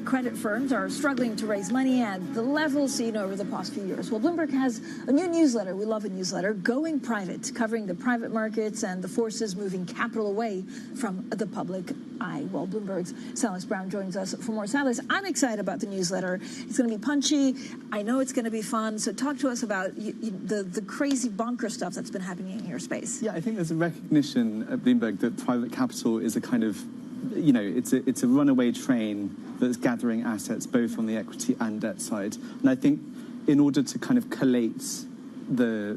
credit firms are struggling to raise money at the levels seen over the past few years. Well, Bloomberg has a new newsletter. We love a newsletter, Going Private, covering the private markets and the forces moving capital away from the public eye. Well, Bloomberg's Silas Brown joins us for more. Silas, I'm excited about the newsletter. It's going to be punchy. I know it's going to be fun. So talk to us about the crazy bonker stuff that's been happening in your space. Yeah, I think there's a recognition at Bloomberg that private capital is a kind of, you know, it's a runaway train that's gathering assets both on the equity and debt side. And I think in order to kind of collate the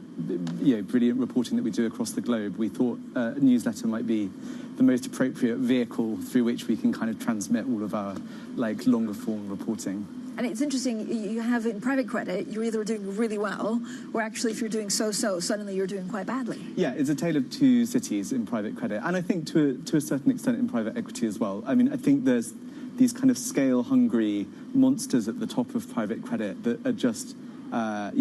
brilliant reporting that we do across the globe, we thought a newsletter might be the most appropriate vehicle through which we can kind of transmit all of our longer form reporting. And it's interesting, you have in private credit, you're either doing really well, or actually if you're doing so-so, suddenly you're doing quite badly. Yeah, it's a tale of two cities in private credit. And I think to a certain extent in private equity as well. I mean, I think there's these kind of scale-hungry monsters at the top of private credit that are just, are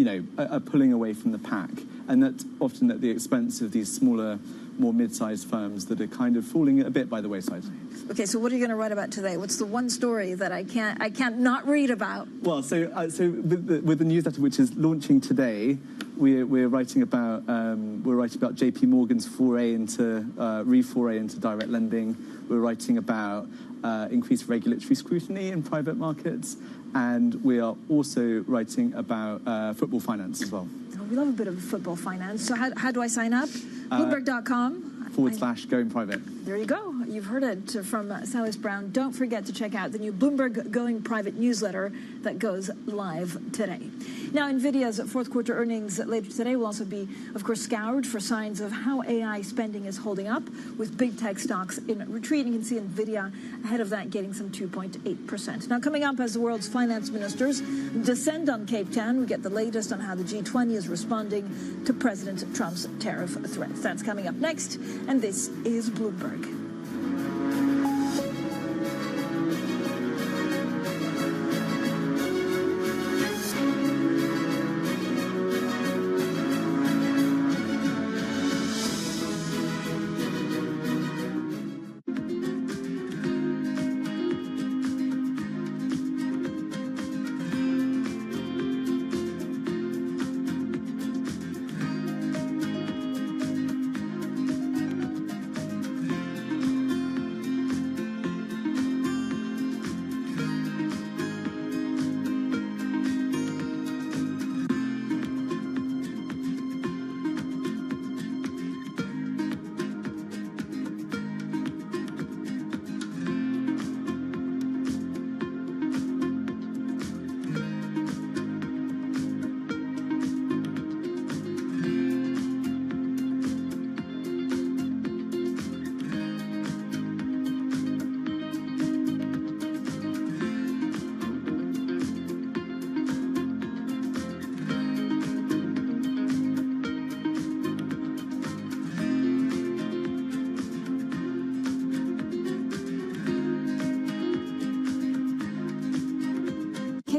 pulling away from the pack. And that's often at the expense of these smaller, more mid-sized firms that are kind of falling a bit by the wayside. Okay, so what are you going to write about today? What's the one story that I can't not read about? Well, so with the newsletter, which is launching today, we're writing about J.P. Morgan's foray into direct lending. We're writing about increased regulatory scrutiny in private markets, and we are also writing about football finance as well. Oh, we love a bit of football finance. So how do I sign up? Bloomberg.com. /Going Private. There you go. You've heard it from Silas Brown. Don't forget to check out the new Bloomberg Going Private newsletter that goes live today. Now, NVIDIA's fourth quarter earnings later today will also be, of course, scoured for signs of how AI spending is holding up, with big tech stocks in retreat. You can see NVIDIA ahead of that getting some 2.8%. Now, coming up as the world's finance ministers descend on Cape Town, we get the latest on how the G20 is responding to President Trump's tariff threats. That's coming up next, and this is Bloomberg.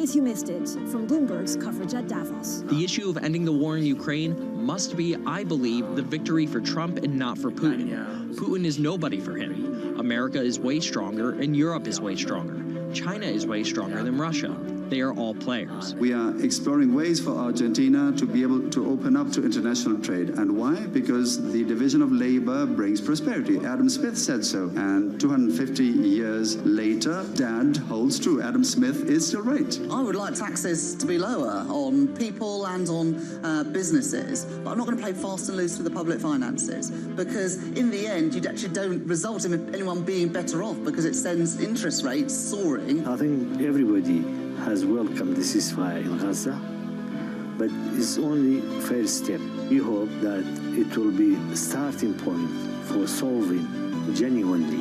case you missed it, from Bloomberg's coverage at Davos. The issue of ending the war in Ukraine must be, I believe, the victory for Trump and not for Putin. Putin is nobody for him. America is way stronger, and Europe is way stronger. China is way stronger than Russia. They are all players. We are exploring ways for Argentina to be able to open up to international trade. And why? Because the division of labor brings prosperity. Adam Smith said so. And 250 years later, that holds true. Adam Smith is still right. I would like taxes to be lower on people and on businesses, but I'm not going to play fast and loose with the public finances, because in the end, you actually don't result in anyone being better off, because it sends interest rates soaring. I think everybody has welcomed the ceasefire in Gaza, but it's only first step. We hope that it will be a starting point for solving genuinely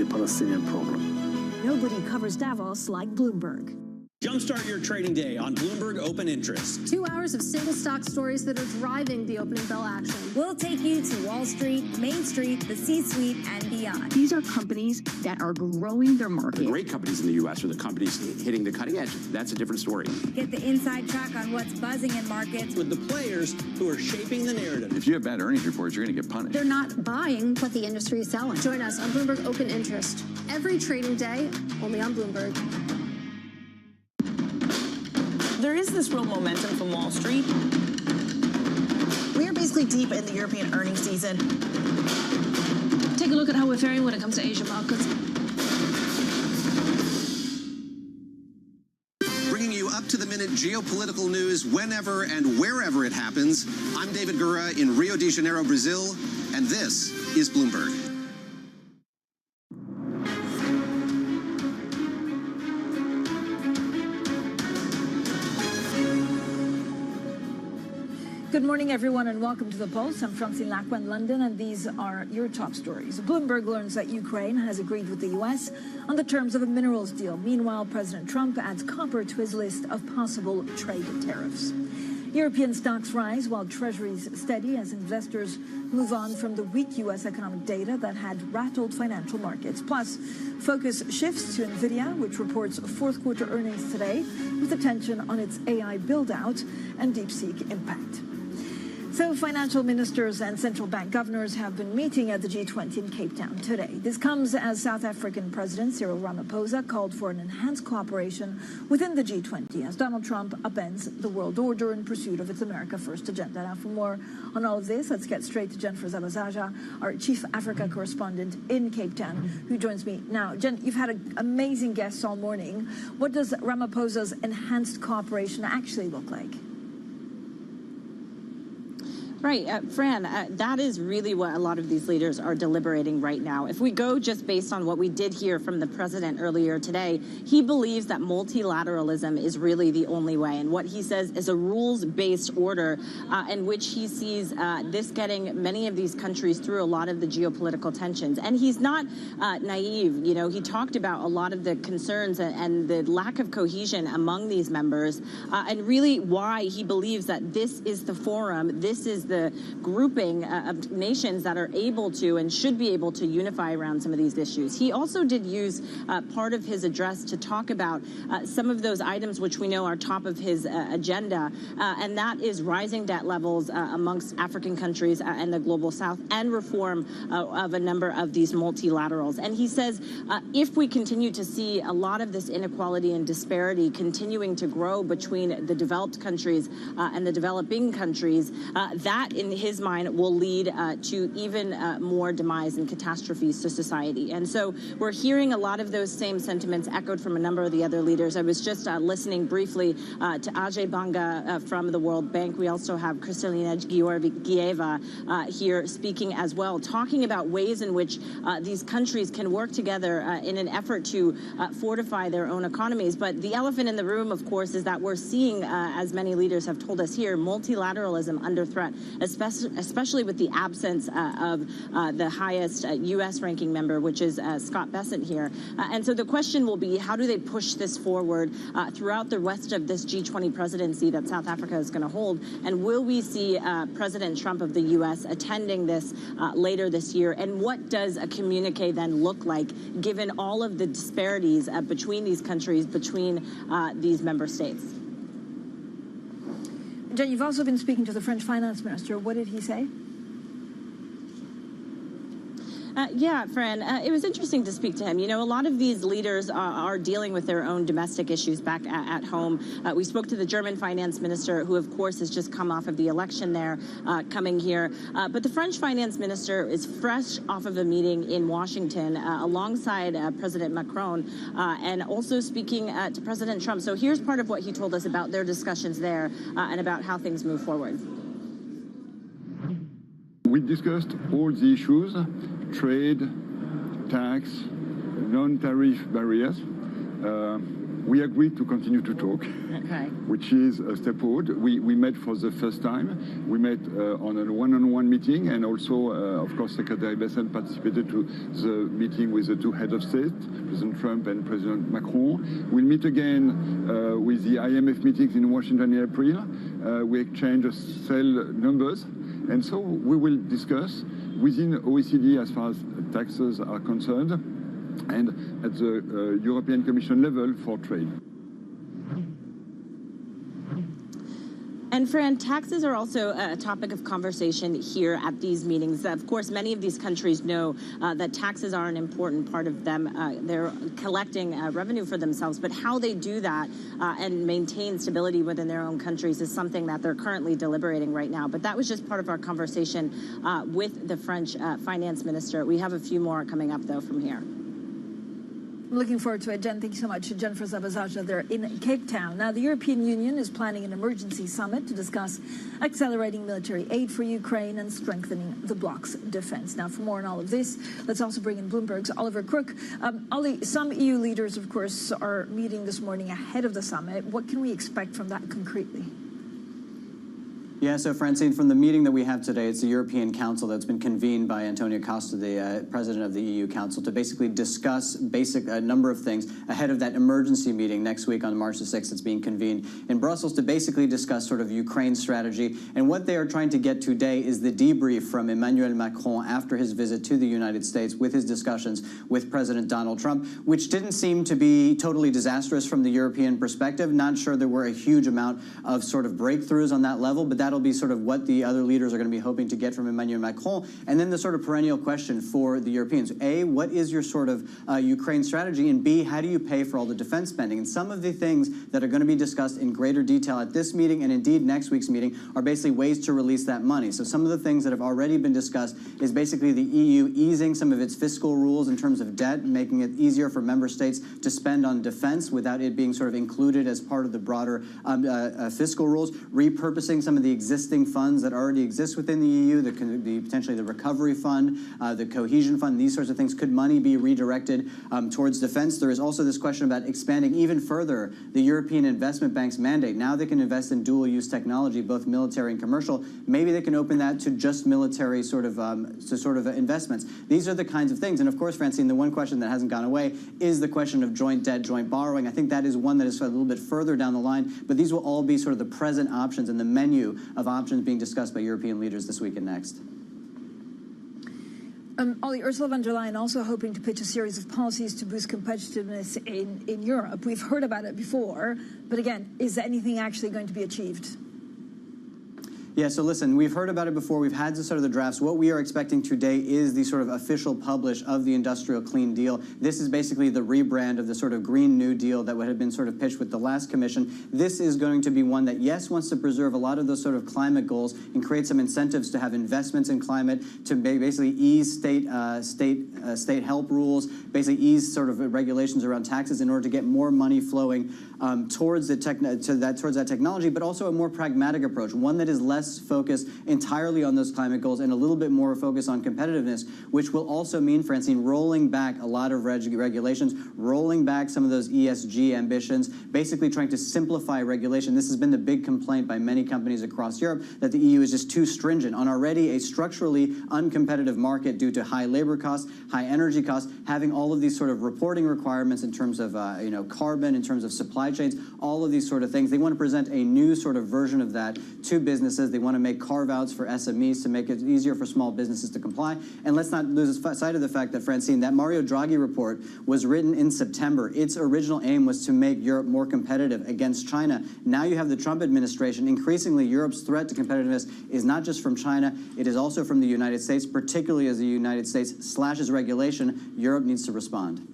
the Palestinian problem. Nobody covers Davos like Bloomberg. Jumpstart your trading day on Bloomberg Open Interest. 2 hours of single stock stories that are driving the opening bell action. We'll take you to Wall Street, Main Street, the C-suite, and beyond. These are companies that are growing their market. The great companies in the U.S. are the companies hitting the cutting edge. That's a different story. Get the inside track on what's buzzing in markets. With the players who are shaping the narrative. If you have bad earnings reports, you're going to get punished. They're not buying what the industry is selling. Join us on Bloomberg Open Interest every trading day, only on Bloomberg. There is this real momentum from Wall Street. We are basically deep in the European earnings season. Take a look at how we're faring when it comes to Asian markets. Bringing you up-to-the-minute geopolitical news whenever and wherever it happens. I'm David Gura in Rio de Janeiro, Brazil, and this is Bloomberg. Good morning, everyone, and welcome to The Pulse. I'm Francine Lacqua in London, and these are your top stories. Bloomberg learns that Ukraine has agreed with the U.S. on the terms of a minerals deal. Meanwhile, President Trump adds copper to his list of possible trade tariffs. European stocks rise while treasuries steady as investors move on from the weak U.S. economic data that had rattled financial markets. Plus, focus shifts to NVIDIA, which reports fourth quarter earnings today with attention on its AI build-out and DeepSeek impact. So financial ministers and central bank governors have been meeting at the G20 in Cape Town today. This comes as South African President Cyril Ramaphosa called for an enhanced cooperation within the G20 as Donald Trump upends the world order in pursuit of its America First agenda. Now, for more on all of this, let's get straight to Jennifer Zabazaja, our Chief Africa correspondent in Cape Town, who joins me now. Jen, you've had amazing guests all morning. What does Ramaphosa's enhanced cooperation actually look like? Right, Fran, that is really what a lot of these leaders are deliberating right now. If we go just based on what we did hear from the president earlier today, he believes that multilateralism is really the only way. And what he says is a rules-based order in which he sees this getting many of these countries through a lot of the geopolitical tensions. And he's not naive. You know, he talked about a lot of the concerns and the lack of cohesion among these members and really why he believes that this is the forum, this is the grouping of nations that are able to and should be able to unify around some of these issues. He also did use part of his address to talk about some of those items which we know are top of his agenda, and that is rising debt levels amongst African countries and the global south, and reform of a number of these multilaterals. And he says if we continue to see a lot of this inequality and disparity continuing to grow between the developed countries and the developing countries, that in his mind will lead to even more demise and catastrophes to society. And so we're hearing a lot of those same sentiments echoed from a number of the other leaders. I was just listening briefly to Ajay Banga from the World Bank. We also have Kristalina Georgieva here speaking as well, talking about ways in which these countries can work together in an effort to fortify their own economies. But the elephant in the room, of course, is that we're seeing, as many leaders have told us here, multilateralism under threat especially with the absence of the highest U.S. ranking member, which is Scott Bessent here. And so the question will be, how do they push this forward throughout the rest of this G20 presidency that South Africa is going to hold? And will we see President Trump of the U.S. attending this later this year? And what does a communique then look like, given all of the disparities between these countries, between these member states? Jen, you've also been speaking to the French finance minister. What did he say? Yeah, Fran, it was interesting to speak to him. You know, a lot of these leaders are dealing with their own domestic issues back at home. We spoke to the German finance minister, who, of course, has just come off of the election there, coming here. But the French finance minister is fresh off of a meeting in Washington alongside President Macron and also speaking to President Trump. So here's part of what he told us about their discussions there and about how things move forward. We discussed all the issues: trade, tax, non-tariff barriers. We agreed to continue to talk, which is a step forward. We met for the first time. We met on a one-on-one meeting, and also, of course, Secretary Bessent participated to the meeting with the two heads of state, President Trump and President Macron. We'll meet again with the IMF meetings in Washington in April. We exchange sell numbers, and so we will discuss within OECD as far as taxes are concerned, and at the European Commission level for trade. And Fran, taxes are also a topic of conversation here at these meetings. Of course, many of these countries know that taxes are an important part of them. They're collecting revenue for themselves, but how they do that and maintain stability within their own countries is something that they're currently deliberating right now. But that was just part of our conversation with the French finance minister. We have a few more coming up, though, from here. I'm looking forward to it, Jen. Thank you so much. Jennifer Zabazaja there in Cape Town. Now, the European Union is planning an emergency summit to discuss accelerating military aid for Ukraine and strengthening the bloc's defense. Now, for more on all of this, let's also bring in Bloomberg's Oliver Crook. Ollie, some EU leaders, of course, are meeting this morning ahead of the summit. What can we expect from that concretely? Yeah, so Francine, from the meeting that we have today, it's the European Council that's been convened by Antonio Costa, the president of the EU Council, to basically discuss a number of things ahead of that emergency meeting next week on March the 6th that's being convened in Brussels to basically discuss sort of Ukraine's strategy. And what they are trying to get today is the debrief from Emmanuel Macron after his visit to the United States with his discussions with President Donald Trump, which didn't seem to be totally disastrous from the European perspective. Not sure there were a huge amount of sort of breakthroughs on that level, but that'll be sort of what the other leaders are going to be hoping to get from Emmanuel Macron. And then the sort of perennial question for the Europeans: A, what is your sort of Ukraine strategy? And B, how do you pay for all the defense spending? And some of the things that are going to be discussed in greater detail at this meeting and indeed next week's meeting are basically ways to release that money. So some of the things that have already been discussed is basically the EU easing some of its fiscal rules in terms of debt, making it easier for member states to spend on defense without it being sort of included as part of the broader fiscal rules, repurposing some of the existing funds that already exist within the EU, potentially the recovery fund, the cohesion fund, these sorts of things. Could money be redirected towards defense? There is also this question about expanding even further the European Investment Bank's mandate. Now they can invest in dual-use technology, both military and commercial. Maybe they can open that to just military sort of investments. These are the kinds of things. And of course, Francine, the one question that hasn't gone away is the question of joint debt, joint borrowing. I think that is one that is a little bit further down the line, but these will all be sort of the present options and the menu of options being discussed by European leaders this week and next. Ollie, Ursula von der Leyen also hoping to pitch a series of policies to boost competitiveness in Europe. We've heard about it before, but again, is anything actually going to be achieved? Yeah, so listen, we've heard about it before. We've had sort of the drafts. What we are expecting today is the sort of official publish of the Industrial Clean Deal. This is basically the rebrand of the sort of Green New Deal that had been sort of pitched with the last commission. This is going to be one that, yes, wants to preserve a lot of those sort of climate goals and create some incentives to have investments in climate, to basically ease state help rules, basically ease sort of regulations around taxes in order to get more money flowing towards that technology, but also a more pragmatic approach, one that is less focused entirely on those climate goals and a little bit more focused on competitiveness, which will also mean, Francine, rolling back a lot of regulations, rolling back some of those ESG ambitions, basically trying to simplify regulation. This has been the big complaint by many companies across Europe, that the EU is just too stringent on already a structurally uncompetitive market due to high labor costs, high energy costs, having all of these sort of reporting requirements in terms of carbon, in terms of supply chains, all of these sort of things. They want to present a new sort of version of that to businesses. They want to make carve-outs for SMEs to make it easier for small businesses to comply. And let's not lose sight of the fact that, Francine, that Mario Draghi report was written in September. Its original aim was to make Europe more competitive against China. Now you have the Trump administration. Increasingly, Europe's threat to competitiveness is not just from China, it is also from the United States, particularly as the United States slashes regulation. Europe needs to respond.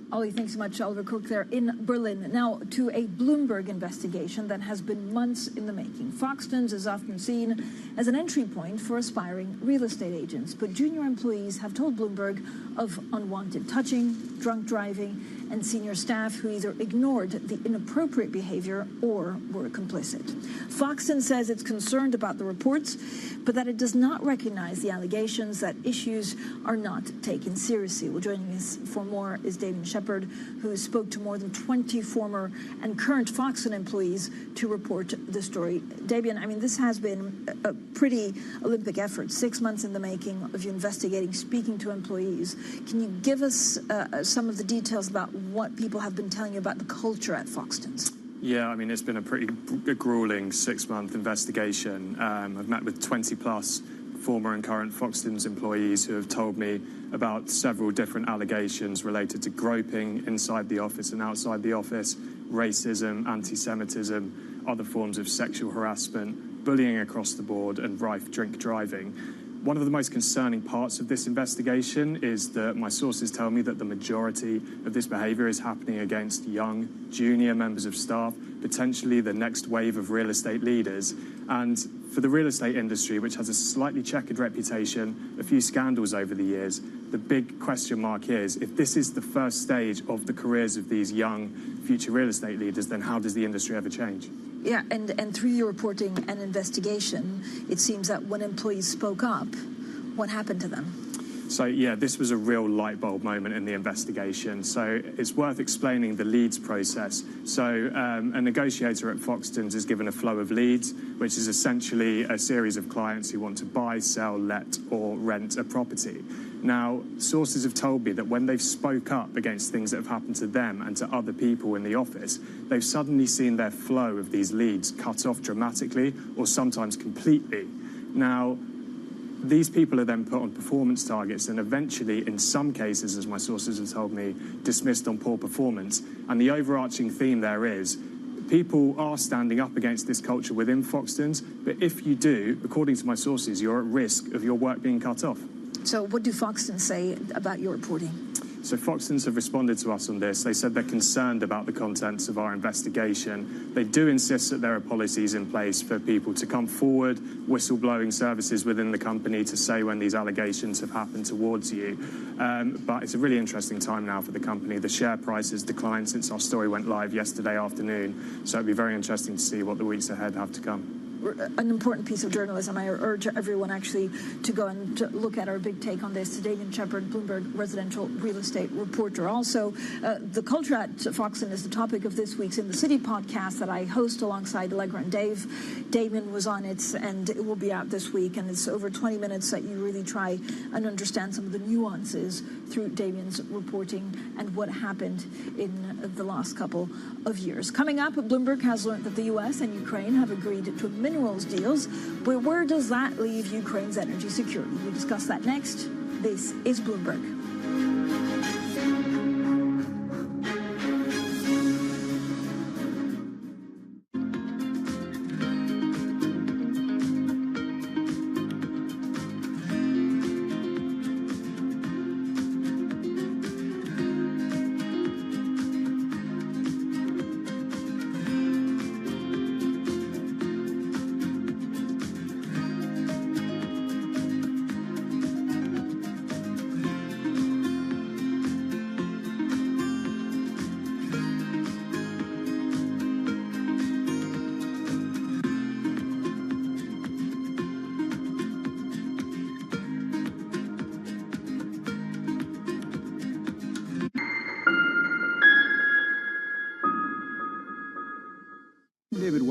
Ollie, thanks so much. Oliver Cook there in Berlin. Now to a Bloomberg investigation that has been months in the making. Foxtons is often seen as an entry point for aspiring real estate agents, but junior employees have told Bloomberg of unwanted touching, drunk driving, and senior staff who either ignored the inappropriate behavior or were complicit. Foxton says it's concerned about the reports, but that it does not recognize the allegations that issues are not taken seriously. Well, joining us for more is Damien Shepard, who spoke to more than 20 former and current Foxton employees to report the story. Damien, I mean, this has been a pretty Olympic effort, 6 months in the making of you investigating, speaking to employees. Can you give us some of the details about what people have been telling you about the culture at Foxtons? Yeah, I mean, it's been a pretty grueling 6-month investigation. I've met with 20-plus former and current Foxtons employees who have told me about several different allegations related to groping inside the office and outside the office, racism, anti-Semitism, other forms of sexual harassment, bullying across the board, and rife drink driving. One of the most concerning parts of this investigation is that my sources tell me that the majority of this behaviour is happening against young, junior members of staff, potentially the next wave of real estate leaders. And for the real estate industry, which has a slightly checkered reputation, a few scandals over the years, the big question mark is, if this is the first stage of the careers of these young future real estate leaders, then how does the industry ever change? Yeah, and through your reporting and investigation, it seems that when employees spoke up, what happened to them? So, yeah, this was a real light bulb moment in the investigation. So it's worth explaining the leads process. So a negotiator at Foxtons is given a flow of leads, which is essentially a series of clients who want to buy, sell, let, or rent a property. Now, sources have told me that when they've spoke up against things that have happened to them and to other people in the office, they've suddenly seen their flow of these leads cut off dramatically or sometimes completely. Now, these people are then put on performance targets and eventually, in some cases, as my sources have told me, dismissed on poor performance. And the overarching theme there is people are standing up against this culture within Foxtons, but if you do, according to my sources, you're at risk of your work being cut off. So what do Foxtons say about your reporting? So Foxtons have responded to us on this. They said they're concerned about the contents of our investigation. They do insist that there are policies in place for people to come forward, whistleblowing services within the company to say when these allegations have happened towards you. But it's a really interesting time now for the company. The share price has declined since our story went live yesterday afternoon. So it'll be very interesting to see what the weeks ahead have to come. An important piece of journalism. I urge everyone actually to go and to look at our big take on this. Damien Shepard, Bloomberg residential real estate reporter. Also, the culture at Foxton is the topic of this week's In the City podcast that I host alongside Allegra and Dave. Damien was on it, and it will be out this week. And it's over 20 minutes that you really try and understand some of the nuances through Damien's reporting and what happened in the last couple of years. Coming up, Bloomberg has learned that the U.S. and Ukraine have agreed to minerals deals, but where does that leave Ukraine's energy security? We discuss that next. This is Bloomberg.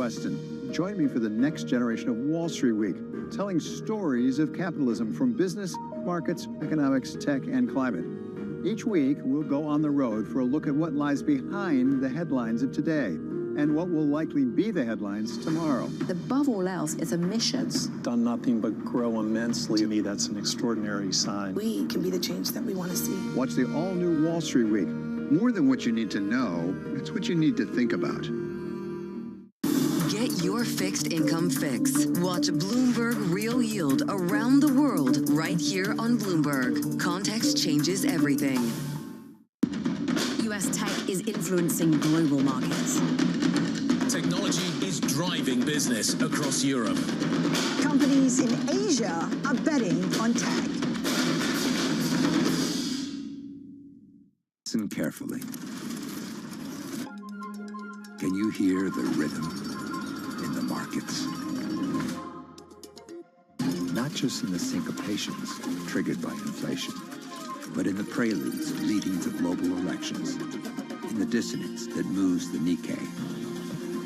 Weston. Join me for the next generation of Wall Street Week, telling stories of capitalism from business, markets, economics, tech, and climate. Each week, we'll go on the road for a look at what lies behind the headlines of today and what will likely be the headlines tomorrow. Above all else, it's emissions. Done nothing but grow immensely. To me, that's an extraordinary sign. We can be the change that we want to see. Watch the all-new Wall Street Week. More than what you need to know, it's what you need to think about. Get your fixed income fix. Watch Bloomberg Real Yield around the world right here on Bloomberg. Context changes everything. U.S. tech is influencing global markets. Technology is driving business across Europe. Companies in Asia are betting on tech. Listen carefully. Can you hear the rhythm in the markets? Not just in the syncopations triggered by inflation, but in the preludes leading to global elections, in the dissonance that moves the Nikkei,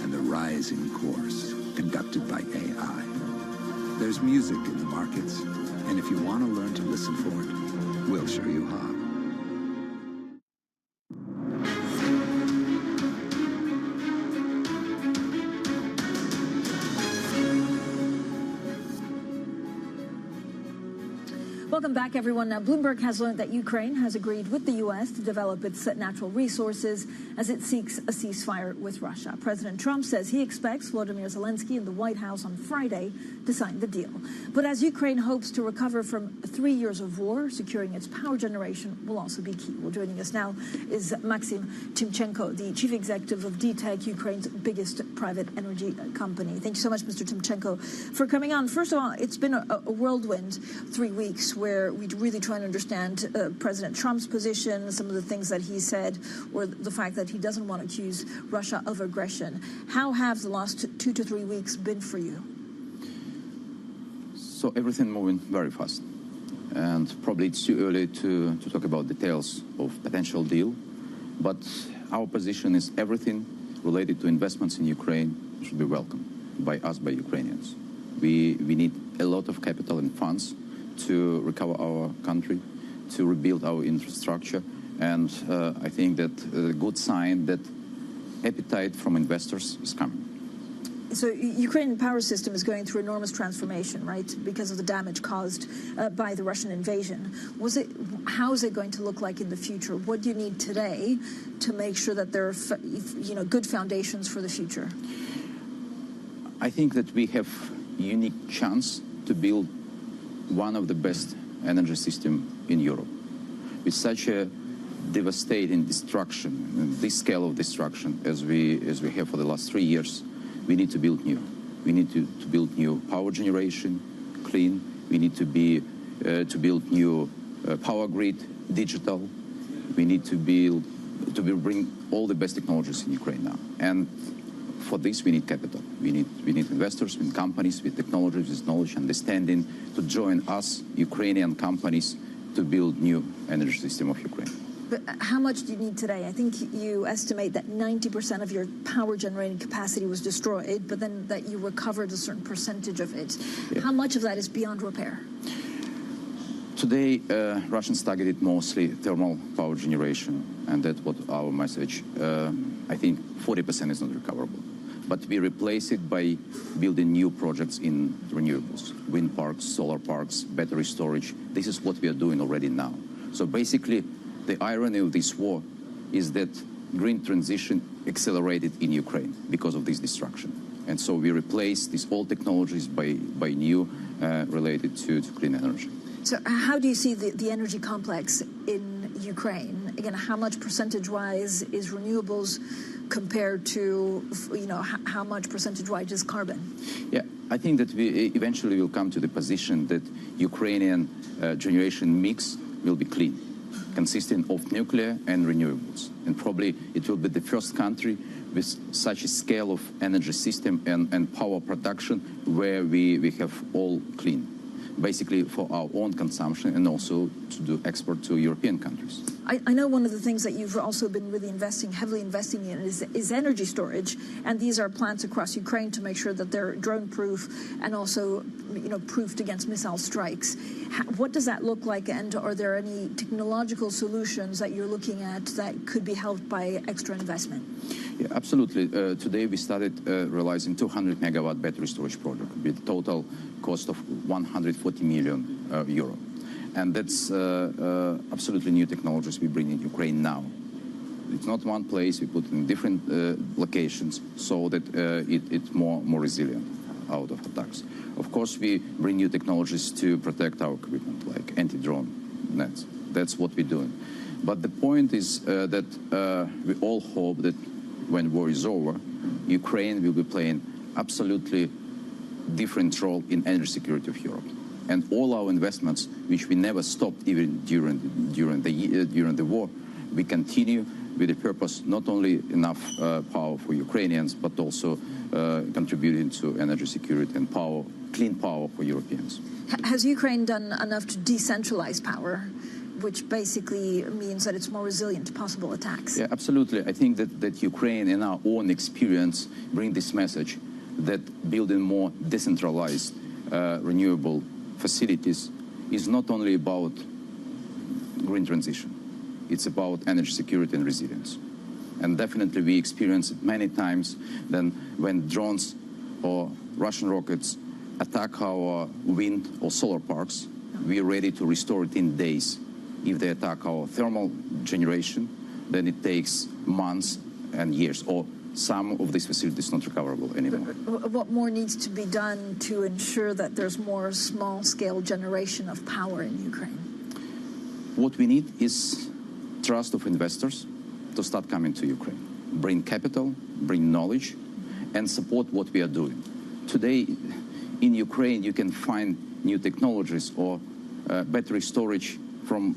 and the rising course conducted by AI. There's music in the markets, and if you want to learn to listen for it, we'll show you how. Welcome back, everyone. Now, Bloomberg has learned that Ukraine has agreed with the U.S. to develop its natural resources as it seeks a ceasefire with Russia. President Trump says he expects Volodymyr Zelensky in the White House on Friday to sign the deal. But as Ukraine hopes to recover from 3 years of war, securing its power generation will also be key. Well, joining us now is Maxim Timchenko, the chief executive of DTEK, Ukraine's biggest private energy company. Thank you so much, Mr. Timchenko, for coming on. First of all, it's been a whirlwind 3 weeks where we really try to understand President Trump's position, some of the things that he said, or the fact that he doesn't want to accuse Russia of aggression. How have the last 2 to 3 weeks been for you? So everything moving very fast. And probably it's too early to talk about details of potential deal. But our position is everything related to investments in Ukraine should be welcomed by us, by Ukrainians. We need a lot of capital and funds to recover our country, to rebuild our infrastructure. And I think that a good sign that appetite from investors is coming. So Ukrainian power system is going through enormous transformation, right, because of the damage caused by the Russian invasion. How is it going to look like in the future? What do you need today to make sure that there are good foundations for the future? I think that we have a unique chance to build one of the best energy systems in Europe. With such a devastating destruction, this scale of destruction as we have for the last 3 years, we need to build new. We need to build new power generation, clean. We need to build new power grid, digital. We need to bring all the best technologies in Ukraine now. And for this, we need capital. We need investors, we need companies with technologies, with knowledge, understanding to join us, Ukrainian companies, to build new energy system of Ukraine. But how much do you need today? I think you estimate that 90% of your power generating capacity was destroyed, but then that you recovered a certain percentage of it. Yeah. How much of that is beyond repair? Today, Russians targeted mostly thermal power generation, and that's what our message. I think 40% is not recoverable. But we replace it by building new projects in renewables, wind parks, solar parks, battery storage. This is what we are doing already now. So basically, the irony of this war is that green transition accelerated in Ukraine because of this destruction. And so we replace these old technologies by new related to clean energy. So how do you see the energy complex in Ukraine? Again, how much percentage-wise is renewables compared to, how much percentage-wise is carbon? Yeah, I think that we eventually will come to the position that Ukrainian generation mix will be clean, consisting of nuclear and renewables. And probably it will be the first country with such a scale of energy system and power production where we have all clean, basically for our own consumption and also to do export to European countries. I know one of the things that you've also been really heavily investing in is energy storage, and these are plants across Ukraine to make sure that they're drone-proof and also, proofed against missile strikes. What does that look like, and are there any technological solutions that you're looking at that could be helped by extra investment? Yeah, absolutely. Today we started realizing 200 megawatt battery storage project with total cost of 140 million euro. And that's absolutely new technologies we bring in Ukraine now. It's not one place, we put in different locations so that it's more resilient out of attacks. Of course, we bring new technologies to protect our equipment, like anti-drone nets. That's what we're doing. But the point is that we all hope that when war is over, Ukraine will be playing absolutely different role in energy security of Europe. And all our investments, which we never stopped even during the war, we continue with the purpose not only enough power for Ukrainians, but also contributing to energy security and power, clean power for Europeans. Has Ukraine done enough to decentralize power, which basically means that it's more resilient to possible attacks? Yeah, absolutely. I think that Ukraine, in our own experience, bring this message that building more decentralized renewable facilities is not only about green transition, it's about energy security and resilience. And definitely we experience it many times then when drones or Russian rockets attack our wind or solar parks, we are ready to restore it in days. If they attack our thermal generation, then it takes months and years, or some of these facilities not recoverable anymore. What more needs to be done to ensure that there's more small-scale generation of power in Ukraine? What we need is trust of investors to start coming to Ukraine. Bring capital, bring knowledge, and support what we are doing. Today, in Ukraine, you can find new technologies or battery storage from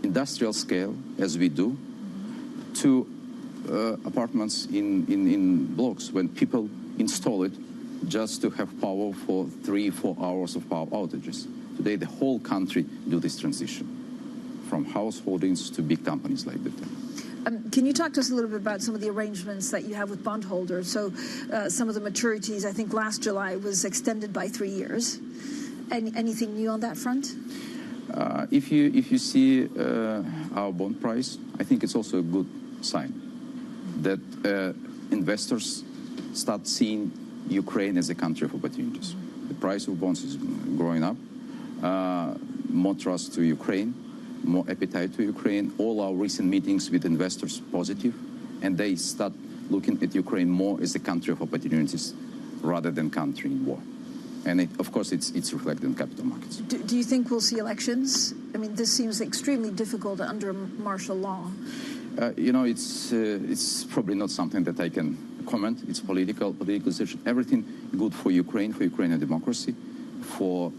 industrial scale, as we do, to apartments in blocks when people install it just to have power for 3-4 hours of power outages. Today, the whole country do this transition, from householdings to big companies like that. Can you talk to us a little bit about some of the arrangements that you have with bondholders? So some of the maturities, I think last July was extended by 3 years. Anything new on that front? If you see our bond price, I think it's also a good sign that investors start seeing Ukraine as a country of opportunities. The price of bonds is growing up, more trust to Ukraine, more appetite to Ukraine. All our recent meetings with investors positive, and they start looking at Ukraine more as a country of opportunities rather than country in war. And of course, it's reflected in capital markets. Do you think we'll see elections? I mean, this seems extremely difficult under martial law. It's probably not something that I can comment. It's political decision. Everything good for Ukrainian democracy, for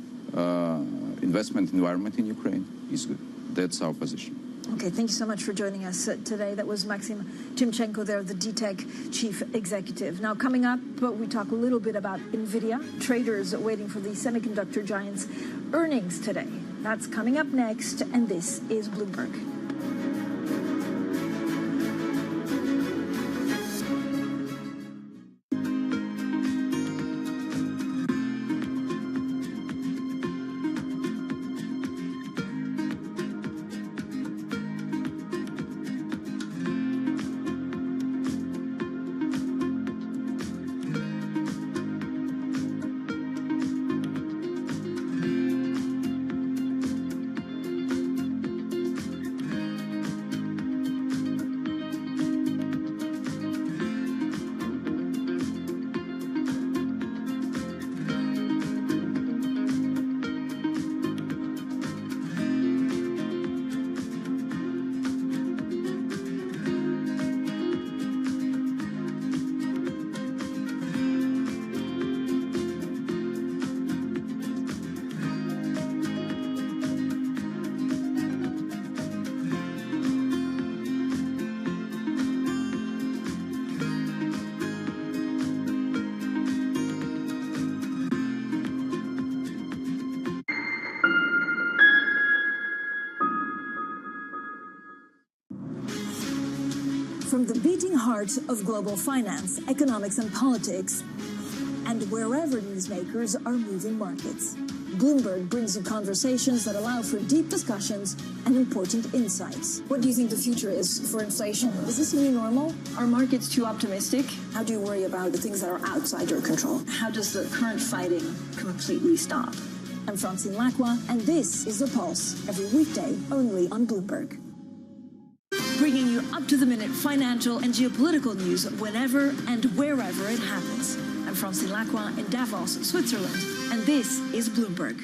investment environment in Ukraine is good. That's our position. Okay, thank you so much for joining us today. That was Maxim Timchenko there, the DTEC Chief Executive. Now, coming up, we talk a little bit about NVIDIA. Traders waiting for the semiconductor giant's earnings today. That's coming up next, and this is Bloomberg. From the beating heart of global finance, economics and politics, and wherever newsmakers are moving markets, Bloomberg brings you conversations that allow for deep discussions and important insights. What do you think the future is for inflation? Is this a new normal? Are markets too optimistic? How do you worry about the things that are outside your control? How does the current fighting completely stop? I'm Francine Lacroix, and this is The Pulse, every weekday only on Bloomberg. Bringing you up-to-the-minute financial and geopolitical news whenever and wherever it happens. I'm Francine Lacroix in Davos, Switzerland, and this is Bloomberg.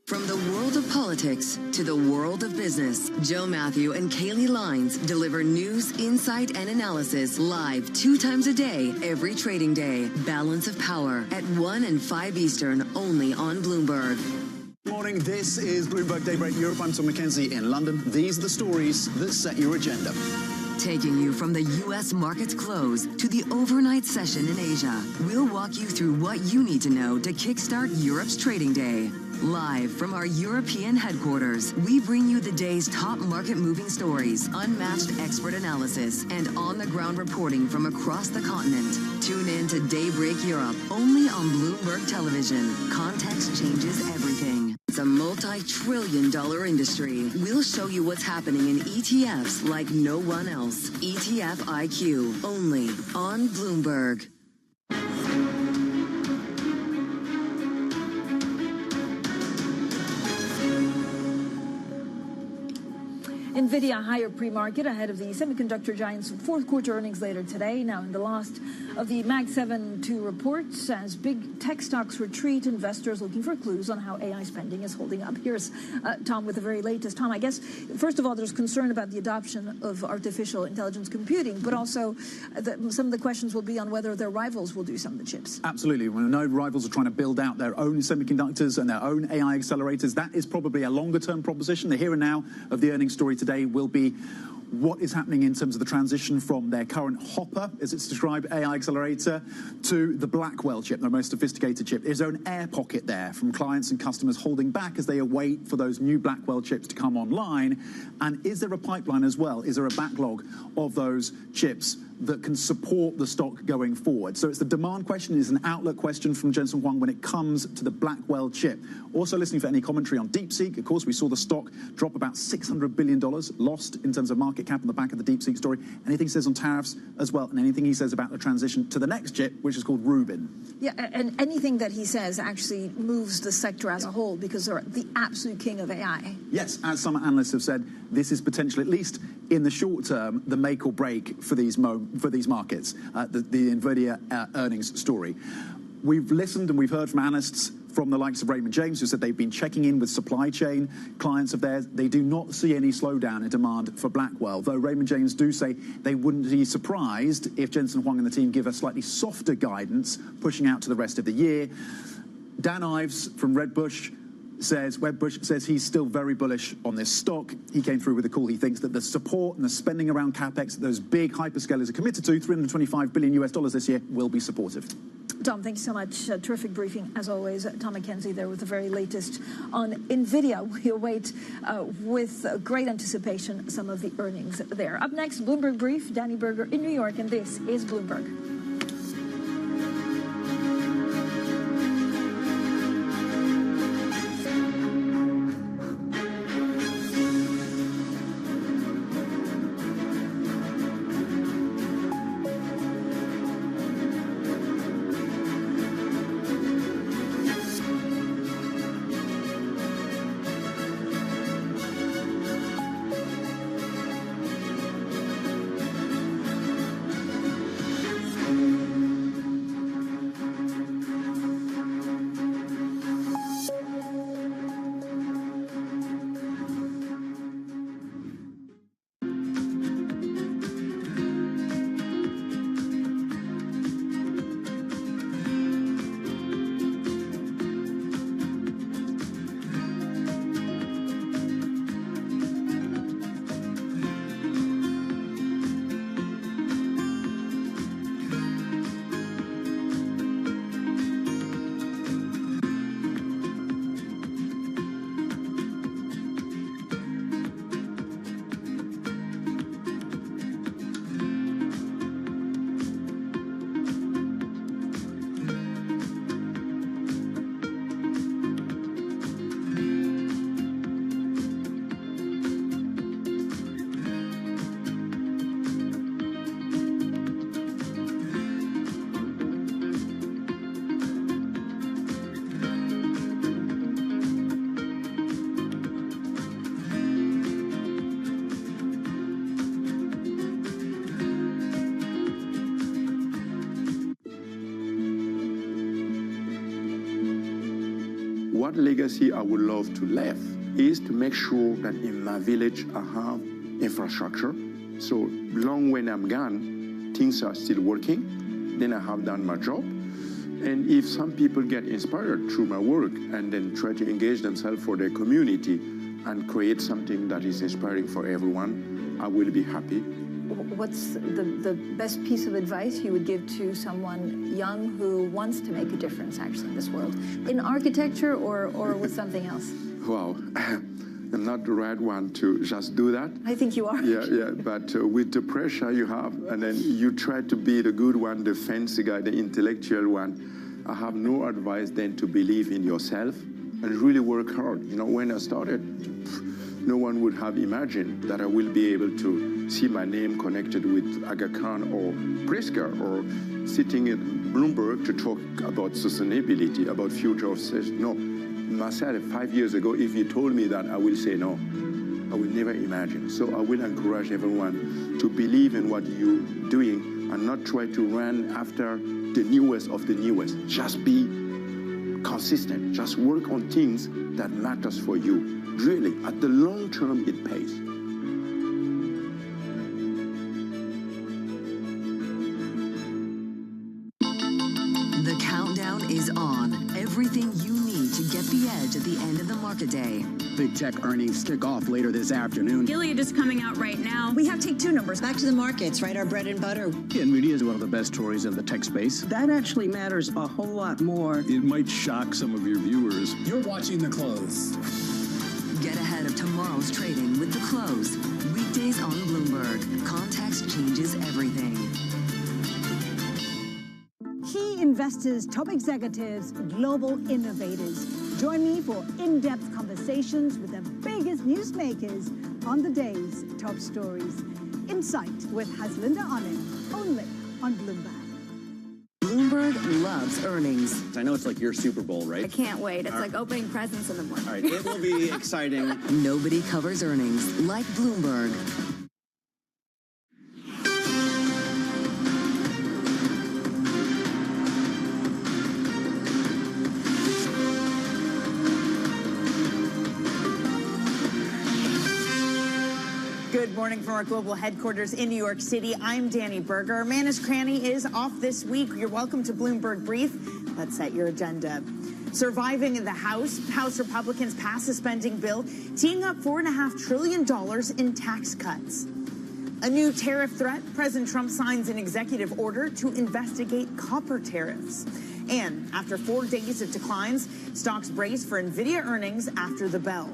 From the world of politics to the world of business, Joe Matthew and Kaylee Lines deliver news, insight, and analysis live 2 times a day, every trading day. Balance of Power at 1 and 5 Eastern, only on Bloomberg. Morning, this is Bloomberg Daybreak Europe. I'm Tom McKenzie in London. These are the stories that set your agenda. Taking you from the U.S. market's close to the overnight session in Asia, we'll walk you through what you need to know to kickstart Europe's trading day. Live from our European headquarters, we bring you the day's top market-moving stories, unmatched expert analysis, and on-the-ground reporting from across the continent. Tune in to Daybreak Europe, only on Bloomberg Television. Context changes everything. It's a multi-trillion-dollar industry. We'll show you what's happening in ETFs like no one else. ETF IQ, only on Bloomberg. NVIDIA higher pre-market ahead of the semiconductor giant's fourth quarter earnings later today. Now in the last of the Mag 7-2 reports, as big tech stocks retreat, investors looking for clues on how AI spending is holding up. Here's Tom with the very latest. Tom, I guess, first of all, there's concern about the adoption of artificial intelligence computing, but also some of the questions will be on whether their rivals will do some of the chips. Absolutely. We know rivals are trying to build out their own semiconductors and their own AI accelerators. That is probably a longer-term proposition. The here and now of the earnings story today will be what is happening in terms of the transition from their current Hopper, as it's described, AI accelerator, to the Blackwell chip, their most sophisticated chip. Is there an air pocket there from clients and customers holding back as they await for those new Blackwell chips to come online? And is there a pipeline as well? Is there a backlog of those chips that can support the stock going forward? So it's the demand question, it's an outlook question from Jensen Huang when it comes to the Blackwell chip. Also listening for any commentary on DeepSeek. Of course, we saw the stock drop about $600 billion lost in terms of market cap on the back of the DeepSeek story. Anything he says on tariffs as well, and anything he says about the transition to the next chip, which is called Rubin. Yeah, and anything that he says actually moves the sector as a whole because they're the absolute king of AI. Yes, as some analysts have said, this is potentially, at least in the short term, the make or break for these markets, the NVIDIA earnings story. We've listened and we've heard from analysts from the likes of Raymond James, who said they've been checking in with supply chain clients of theirs. They do not see any slowdown in demand for Blackwell, though Raymond James do say they wouldn't be surprised if Jensen Huang and the team give a slightly softer guidance pushing out to the rest of the year. Dan Ives from Wedbush says he's still very bullish on this stock. He came through with a call. He thinks that the support and the spending around CapEx that those big hyperscalers are committed to, $325 billion this year, will be supportive. Tom, thank you so much. Terrific briefing, as always. Tom McKenzie there with the very latest on NVIDIA. We await with great anticipation some of the earnings there. Up next, Bloomberg Brief, Danny Berger in New York, and this is Bloomberg. what legacy I would love to leave is to make sure that in my village I have infrastructure. So long when I'm gone, things are still working. Then I have done my job. And if some people get inspired through my work and then try to engage themselves for their community and create something that is inspiring for everyone, I will be happy. What's the best piece of advice you would give to someone young who wants to make a difference actually in this world? In architecture or with something else? Wow. I'm not the right one to just do that. I think you are. Yeah, but with the pressure you have, and then you try to be the good one, the fancy guy, the intellectual one, I have no advice than to believe in yourself and really work hard. You know, when I started, no one would have imagined that I will be able to see my name connected with Aga Khan or Pritzker or sitting at Bloomberg to talk about sustainability, about future of sales. No. Myself, 5 years ago, if you told me that, I will say no. I will never imagine. So I will encourage everyone to believe in what you're doing and not try to run after the newest of the newest. Just be consistent. Just work on things that matters for you. Really, at the long term, it pays. The countdown is on. Everything you need to get the edge at the end of the market day. Big tech earnings kick off later this afternoon. Gilead is coming out right now. We have take two numbers. Back to the markets, right? Our bread and butter. NVIDIA is one of the best stories in the tech space. That actually matters a whole lot more. It might shock some of your viewers. You're watching The Close. Get ahead of tomorrow's trading with The Close. Weekdays on Bloomberg. Context changes everything. Key investors, top executives, global innovators. Join me for in-depth conversations with the biggest newsmakers on the day's top stories. Insight with Haslinda Onim, only on Bloomberg. Bloomberg loves earnings. I know it's like your Super Bowl, right? I can't wait. It's like opening presents in the morning. All right, it will be exciting. Nobody covers earnings like Bloomberg. Good morning from our global headquarters in New York City. I'm Danny Berger. Manus Cranny is off this week. You're welcome to Bloomberg Brief. Let's set your agenda. Surviving in the House Republicans pass a spending bill, teeing up $4.5 trillion in tax cuts. A new tariff threat. President Trump signs an executive order to investigate copper tariffs. And after 4 days of declines, stocks brace for NVIDIA earnings after the bell.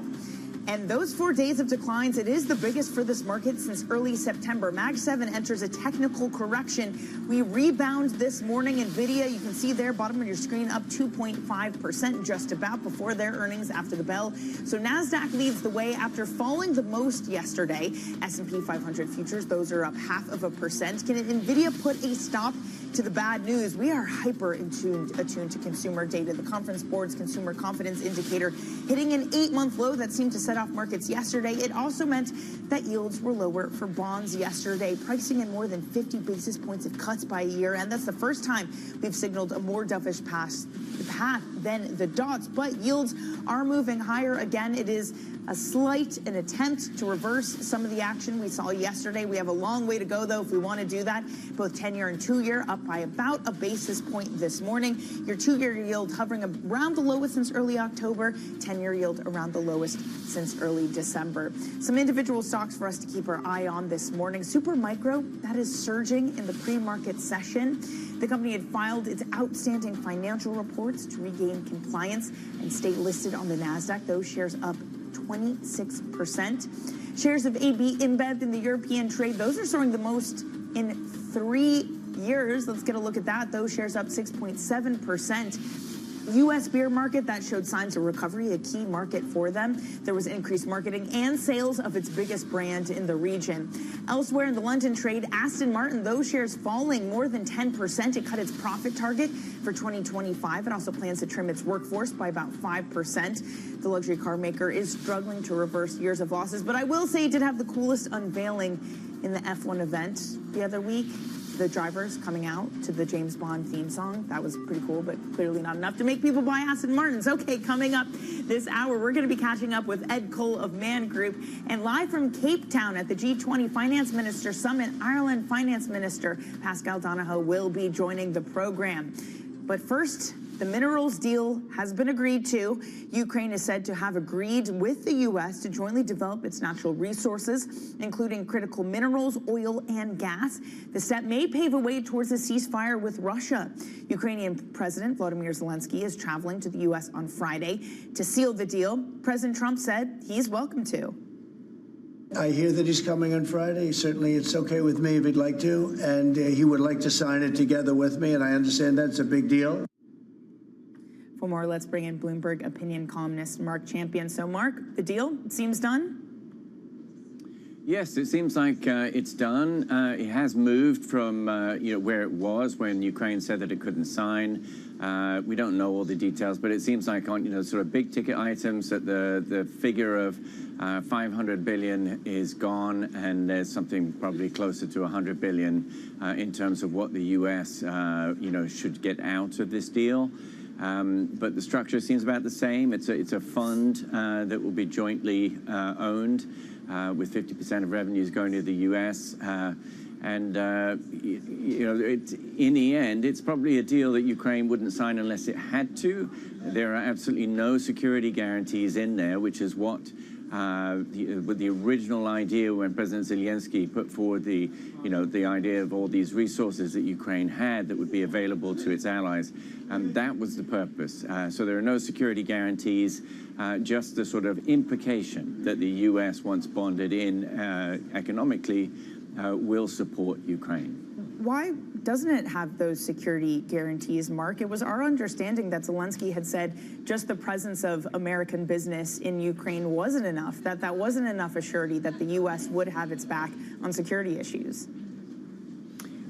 And those 4 days of declines, it is the biggest for this market since early September. Mag 7 enters a technical correction. We rebound this morning. NVIDIA, you can see there, bottom of your screen, up 2.5% just about before their earnings after the bell. So NASDAQ leads the way after falling the most yesterday. S&P 500 futures, those are up 0.5%. Can NVIDIA put a stop to the bad news? We are hyper attuned to consumer data. The Conference Board's consumer confidence indicator hitting an 8-month low that seemed to set off markets yesterday. It also meant that yields were lower for bonds yesterday, pricing in more than 50 basis points of cuts by a year. And that's the first time we've signaled a more dovish path than the dots. But yields are moving higher again. It is an attempt to reverse some of the action we saw yesterday. We have a long way to go, though, if we want to do that. Both 10-year and 2-year up by about a basis point this morning. Your 2-year yield hovering around the lowest since early October. 10-year yield around the lowest since early December. Some individual stocks for us to keep our eye on this morning. Supermicro, that is surging in the pre-market session. The company had filed its outstanding financial reports to regain compliance and stay listed on the NASDAQ. Those shares up 26%. Shares of AB InBev in the European trade, those are soaring the most in 3 years. Let's get a look at that. Those shares up 6.7%. U.S. beer market, that showed signs of recovery, a key market for them. There was increased marketing and sales of its biggest brand in the region. Elsewhere in the London trade, Aston Martin, those shares falling more than 10%. It cut its profit target for 2025. It also plans to trim its workforce by about 5%. The luxury car maker is struggling to reverse years of losses, but I will say it did have the coolest unveiling in the F1 event the other week. the drivers coming out to the James Bond theme song. That was pretty cool, but clearly not enough to make people buy Aston Martins. Okay, coming up this hour, we're going to be catching up with Ed Cole of Man Group, and live from Cape Town at the G20 Finance Minister Summit, Ireland Finance Minister Pascal Donohoe will be joining the program. But first, the minerals deal has been agreed to. Ukraine is said to have agreed with the U.S. to jointly develop its natural resources, including critical minerals, oil, and gas. The step may pave a way towards a ceasefire with Russia. Ukrainian President Volodymyr Zelensky is traveling to the U.S. on Friday to seal the deal. President Trump said he's welcome to. I hear that he's coming on Friday. Certainly, it's okay with me if he'd like to, and he would like to sign it together with me, and I understand that's a big deal. For more, let's bring in Bloomberg opinion columnist Mark Champion. So, Mark, the deal seems done? Yes, it seems like it's done. It has moved from where it was when Ukraine said that it couldn't sign. We don't know all the details, but it seems like on sort of big ticket items that the figure of 500 billion is gone, and there's something probably closer to 100 billion in terms of what the U.S. Should get out of this deal. But the structure seems about the same. It's a fund that will be jointly owned, with 50% of revenues going to the U.S. In the end, it's probably a deal that Ukraine wouldn't sign unless it had to. There are absolutely no security guarantees in there, which is what the original idea when President Zelensky put forward the idea of all these resources that Ukraine had that would be available to its allies. That was the purpose. So there are no security guarantees, just the sort of implication that the U.S., once bonded in economically, will support Ukraine. Why doesn't it have those security guarantees, Mark? It was our understanding that Zelensky had said just the presence of American business in Ukraine wasn't enough, that wasn't enough assurity that the U.S. would have its back on security issues.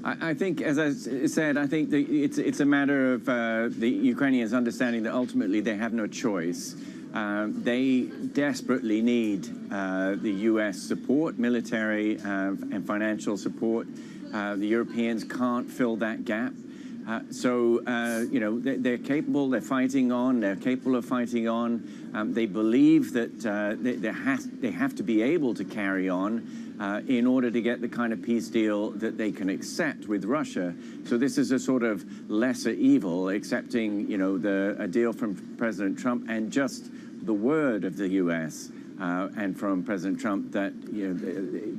I think, as I said, I think it's a matter of the Ukrainians understanding that ultimately they have no choice. They desperately need the U.S. support, military and financial support. The Europeans can't fill that gap. They're capable, they're fighting on, they're capable of fighting on. They believe that they have to be able to carry on in order to get the kind of peace deal that they can accept with Russia. So this is a sort of lesser evil, accepting, a deal from President Trump and just the word of the U.S. And from President Trump that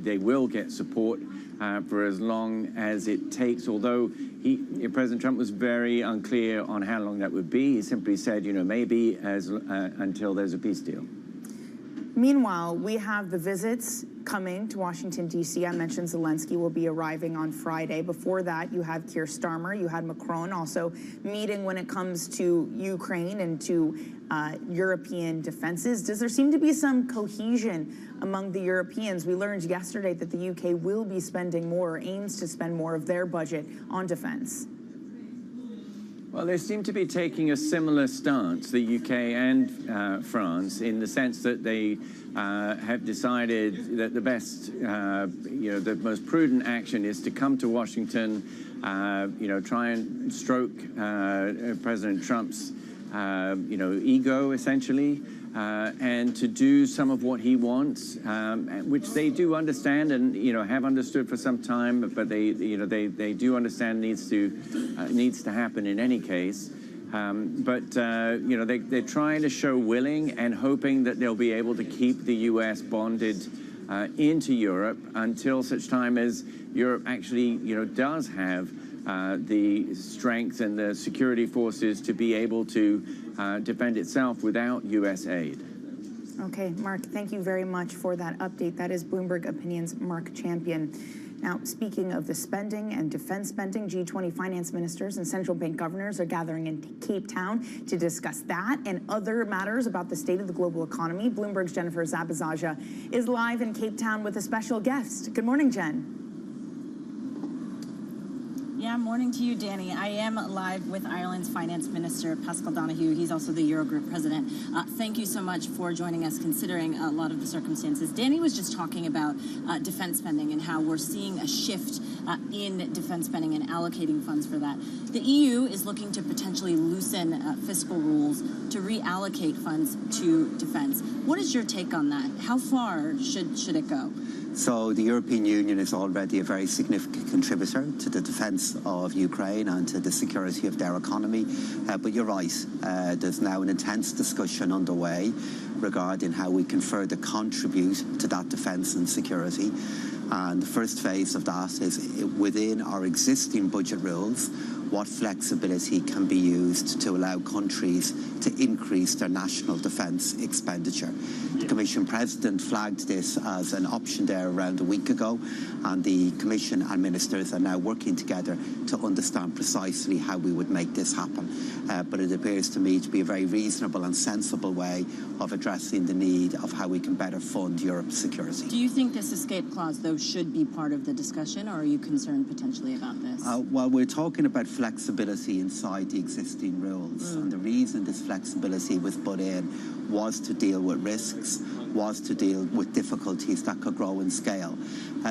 they will get support for as long as it takes, although President Trump was very unclear on how long that would be. He simply said, maybe until there's a peace deal. Meanwhile, we have the visits coming to Washington, D.C. I mentioned Zelensky will be arriving on Friday. Before that, you had Keir Starmer, you had Macron also meeting when it comes to Ukraine and to European defenses. Does there seem to be some cohesion among the Europeans? We learned yesterday that the UK will be spending more, or aims to spend more of their budget on defense. Well, they seem to be taking a similar stance, the UK and France, in the sense that they have decided that the best, the most prudent action is to come to Washington, try and stroke President Trump's, ego, essentially, and to do some of what he wants, which they do understand and have understood for some time, but they do understand needs to happen in any case. They're trying to show willing and hoping that they'll be able to keep the U.S. bonded into Europe until such time as Europe actually does have the strength and the security forces to be able to defend itself without U.S. aid. Okay, Mark, thank you very much for that update. That is Bloomberg Opinion's Mark Champion. Now, speaking of the spending and defense spending, G20 finance ministers and central bank governors are gathering in Cape Town to discuss that and other matters about the state of the global economy. Bloomberg's Jennifer Zabazaja is live in Cape Town with a special guest. Good morning, Jen. Yeah, morning to you, Danny. I am live with Ireland's Finance Minister, Paschal Donohoe. He's also the Eurogroup president. Thank you so much for joining us, considering a lot of the circumstances. Danny was just talking about defense spending and how we're seeing a shift in defense spending and allocating funds for that. The EU is looking to potentially loosen fiscal rules to reallocate funds to defense. What is your take on that? How far should it go? So the European Union is already a very significant contributor to the defence of Ukraine and to the security of their economy. But you're right, there's now an intense discussion underway regarding how we can further contribute to that defence and security. And the first phase of that is within our existing budget rules, what flexibility can be used to allow countries to increase their national defence expenditure. The Commission President flagged this as an option there around a week ago, and the Commission and ministers are now working together to understand precisely how we would make this happen. But it appears to me to be a very reasonable and sensible way of addressing the need of how we can better fund Europe's security. Do you think this escape clause, though, should be part of the discussion, or are you concerned potentially about this? Well, we're talking about flexibility inside the existing rules, and the reason this flexibility was put in was to deal with risks, was to deal with difficulties that could grow in scale.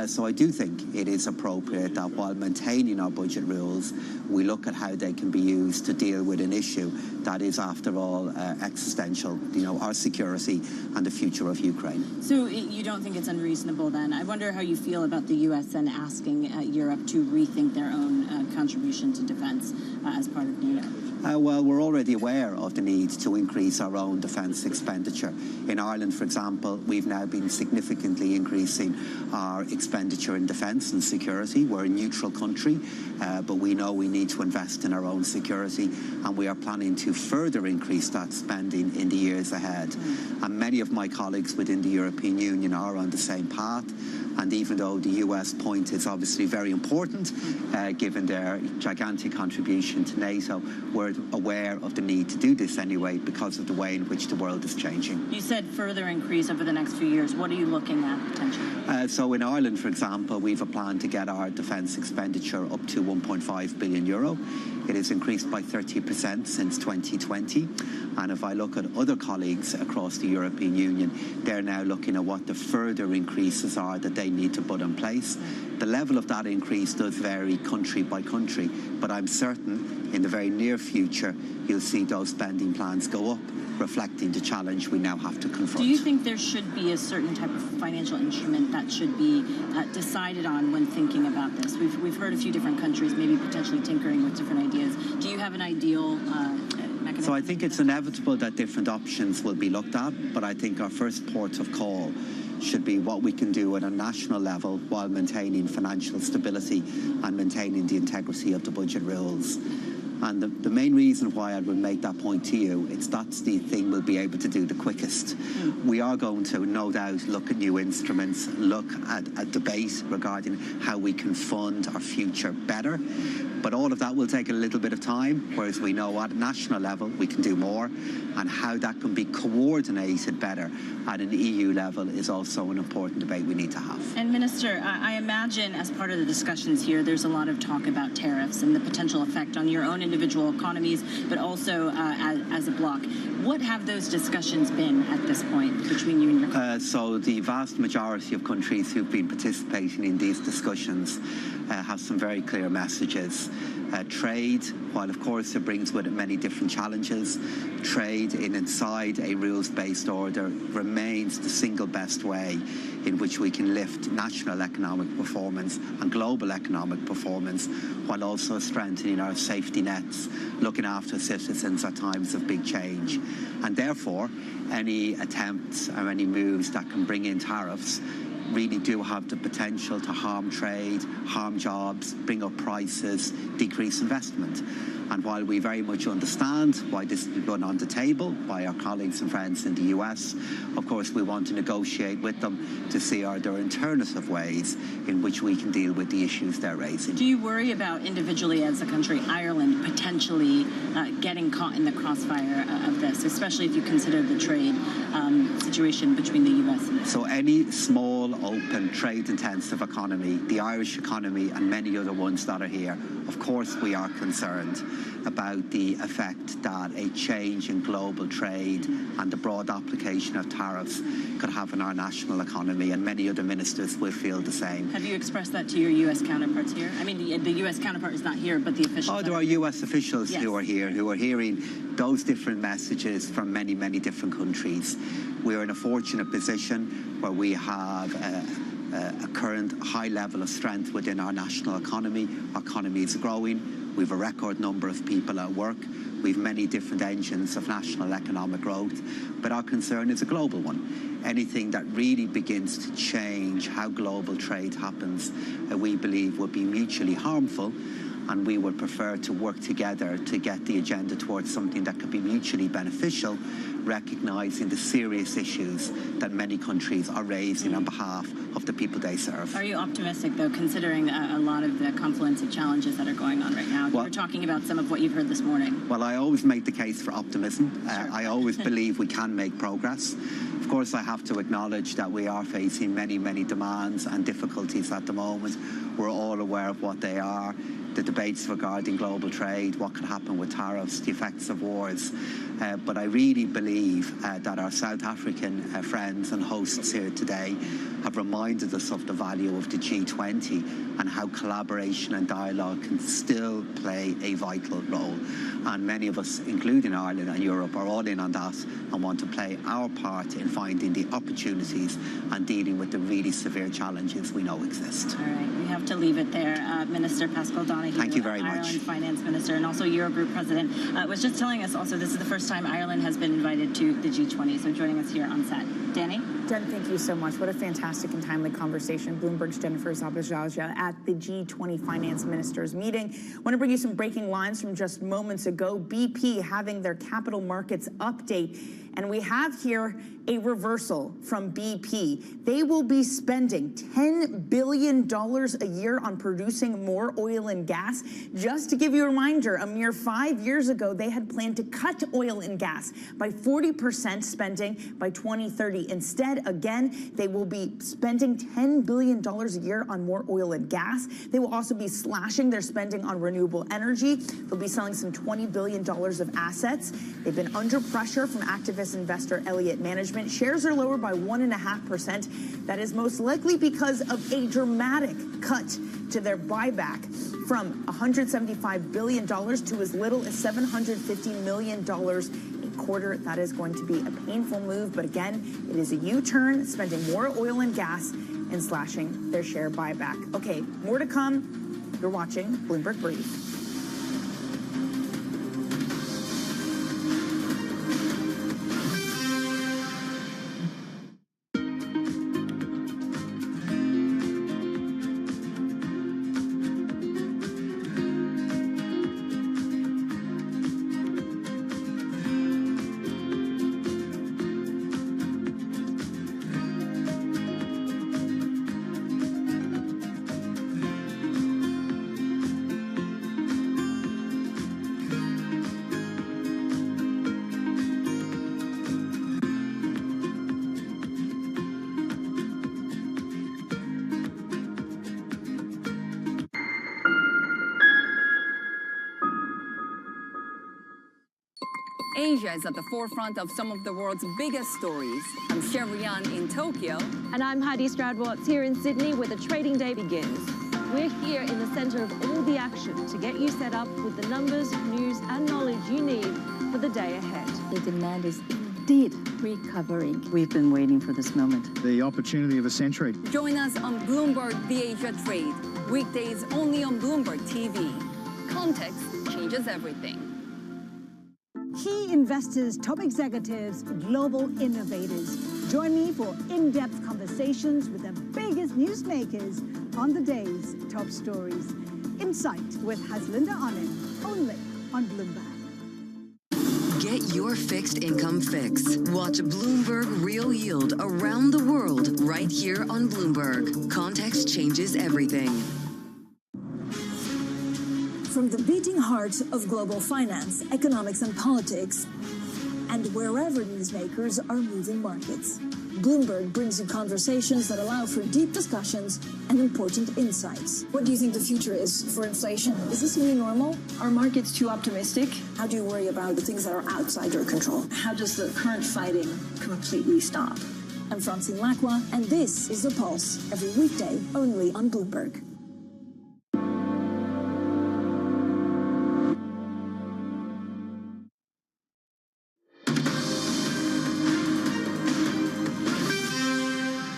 So I do think it is appropriate that while maintaining our budget rules, we look at how they can be used to deal with an issue that is, after all, existential, our security and the future of Ukraine. So you don't think it's unreasonable then? I wonder how you feel about the U.S. then asking Europe to rethink their own contribution to defense as part of NATO. Well, we're already aware of the need to increase our own defence expenditure. In Ireland, for example, we've now been significantly increasing our expenditure in defence and security. We're a neutral country, but we know we need to invest in our own security, and we are planning to further increase that spending in the years ahead. And many of my colleagues within the European Union are on the same path. And even though the US point is obviously very important, given their gigantic contribution to NATO, we're aware of the need to do this anyway because of the way in which the world is changing. You said further increase over the next few years. What are you looking at potentially? So in Ireland, for example, we've a plan to get our defence expenditure up to €1.5 billion. It has increased by 30% since 2020. And if I look at other colleagues across the European Union, they're now looking at what the further increases are that they need to put in place. The level of that increase does vary country by country, but I'm certain in the very near future you'll see those spending plans go up, reflecting the challenge we now have to confront. Do you think there should be a certain type of financial instrument that should be decided on when thinking about this? We've heard a few different countries maybe potentially tinkering with different ideas. Do you have an ideal mechanism? So I think it's inevitable that different options will be looked at, but I think our first port of call should be what we can do at a national level while maintaining financial stability and maintaining the integrity of the budget rules. And the main reason why I would make that point to you, that's the thing we'll be able to do the quickest. We are going to, no doubt, look at new instruments, look at a debate regarding how we can fund our future better. But all of that will take a little bit of time, whereas we know at a national level we can do more, and how that can be coordinated better at an EU level is also an important debate we need to have. And Minister, I imagine as part of the discussions here, there's a lot of talk about tariffs and the potential effect on your own individual economies, but also as a bloc. What have those discussions been at this point between you and your country? So the vast majority of countries who've been participating in these discussions have some very clear messages. Trade, while of course it brings with it many different challenges, trade inside a rules-based order remains the single best way in which we can lift national economic performance and global economic performance, while also strengthening our safety nets, looking after citizens at times of big change. And therefore, any attempts or any moves that can bring in tariffs really do have the potential to harm trade, harm jobs, bring up prices, decrease investment. And while we very much understand why this is put on the table by our colleagues and friends in the US, of course we want to negotiate with them to see are there alternative ways in which we can deal with the issues they're raising. Do you worry about individually as a country, Ireland, potentially getting caught in the crossfire of this, especially if you consider the trade situation between the US and So any small, open, trade-intensive economy, the Irish economy and many other ones that are here, Of course, we are concerned about the effect that a change in global trade and the broad application of tariffs could have on our national economy, and many other ministers will feel the same. Have you expressed that to your U.S. counterparts here? I mean, the U.S. counterpart is not here, but the officials. Oh, there are U.S. officials Yes. who are here, who are hearing those different messages from many, many different countries. We are in a fortunate position where we have a current high level of strength within our national economy. Our economy is growing. We have a record number of people at work. We have many different engines of national economic growth. But our concern is a global one. Anything that really begins to change how global trade happens, we believe would be mutually harmful. And we would prefer to work together to get the agenda towards something that could be mutually beneficial, recognising the serious issues that many countries are raising on behalf of the people they serve. Are you optimistic, though, considering a lot of the confluence of challenges that are going on right now? You're talking about some of what you've heard this morning. Well, I always make the case for optimism. I always believe we can make progress. Of course, I have to acknowledge that we are facing many, many demands and difficulties at the moment. We're all aware of what they are. The debates regarding global trade, what could happen with tariffs, the effects of wars. But I really believe that our South African friends and hosts here today have reminded us of the value of the G20 and how collaboration and dialogue can still play a vital role. And many of us, including Ireland and Europe, are all in on that and want to play our part in finding the opportunities and dealing with the really severe challenges we know exist. All right, we have to leave it there. Minister Pascal Donoghue, thank you very much. Ireland Finance Minister and also Eurogroup President, was just telling us also this is the first time Ireland has been invited to the G20, so joining us here on set. Danny? Jen, thank you so much. What a fantastic and timely conversation. Bloomberg's Jennifer Zabajaja at the G20 Finance Ministers meeting. I want to bring you some breaking lines from just moments ago. BP having their capital markets update. And we have here a reversal from BP. They will be spending $10 billion a year on producing more oil and gas. Just to give you a reminder, a mere 5 years ago, they had planned to cut oil and gas by 40% spending by 2030. Instead, again, they will be spending $10 billion a year on more oil and gas. They will also be slashing their spending on renewable energy. They'll be selling some $20 billion of assets. They've been under pressure from activist investor Elliott Management. Shares are lower by 1.5%. That is most likely because of a dramatic cut to their buyback from $175 billion to as little as $750 million a quarter. That is going to be a painful move. But again, it is a U-turn, spending more oil and gas and slashing their share buyback. Okay, more to come. You're watching Bloomberg Brief. Asia is at the forefront of some of the world's biggest stories. I'm Sherrian in Tokyo. And I'm Heidi Stroud-Watts here in Sydney, where the trading day begins. We're here in the center of all the action to get you set up with the numbers, news, and knowledge you need for the day ahead. The demand is indeed recovering. We've been waiting for this moment. The opportunity of a century. Join us on Bloomberg The Asia Trade. Weekdays only on Bloomberg TV. Context changes everything. Key investors, top executives, global innovators. Join me for in-depth conversations with the biggest newsmakers on the day's top stories. Insight with Haslinda Onen, only on Bloomberg. Get your fixed income fix. Watch Bloomberg Real Yield around the world right here on Bloomberg. Context changes everything. From the beating heart of global finance, economics, and politics, and and wherever newsmakers are moving markets. Bloomberg brings you conversations that allow for deep discussions and important insights. What do you think the future is for inflation? Is this new normal? Are markets too optimistic? How do you worry about the things that are outside your control? How does the current fighting completely stop? I'm Francine Lacroix, and this is The Pulse, every weekday only on Bloomberg.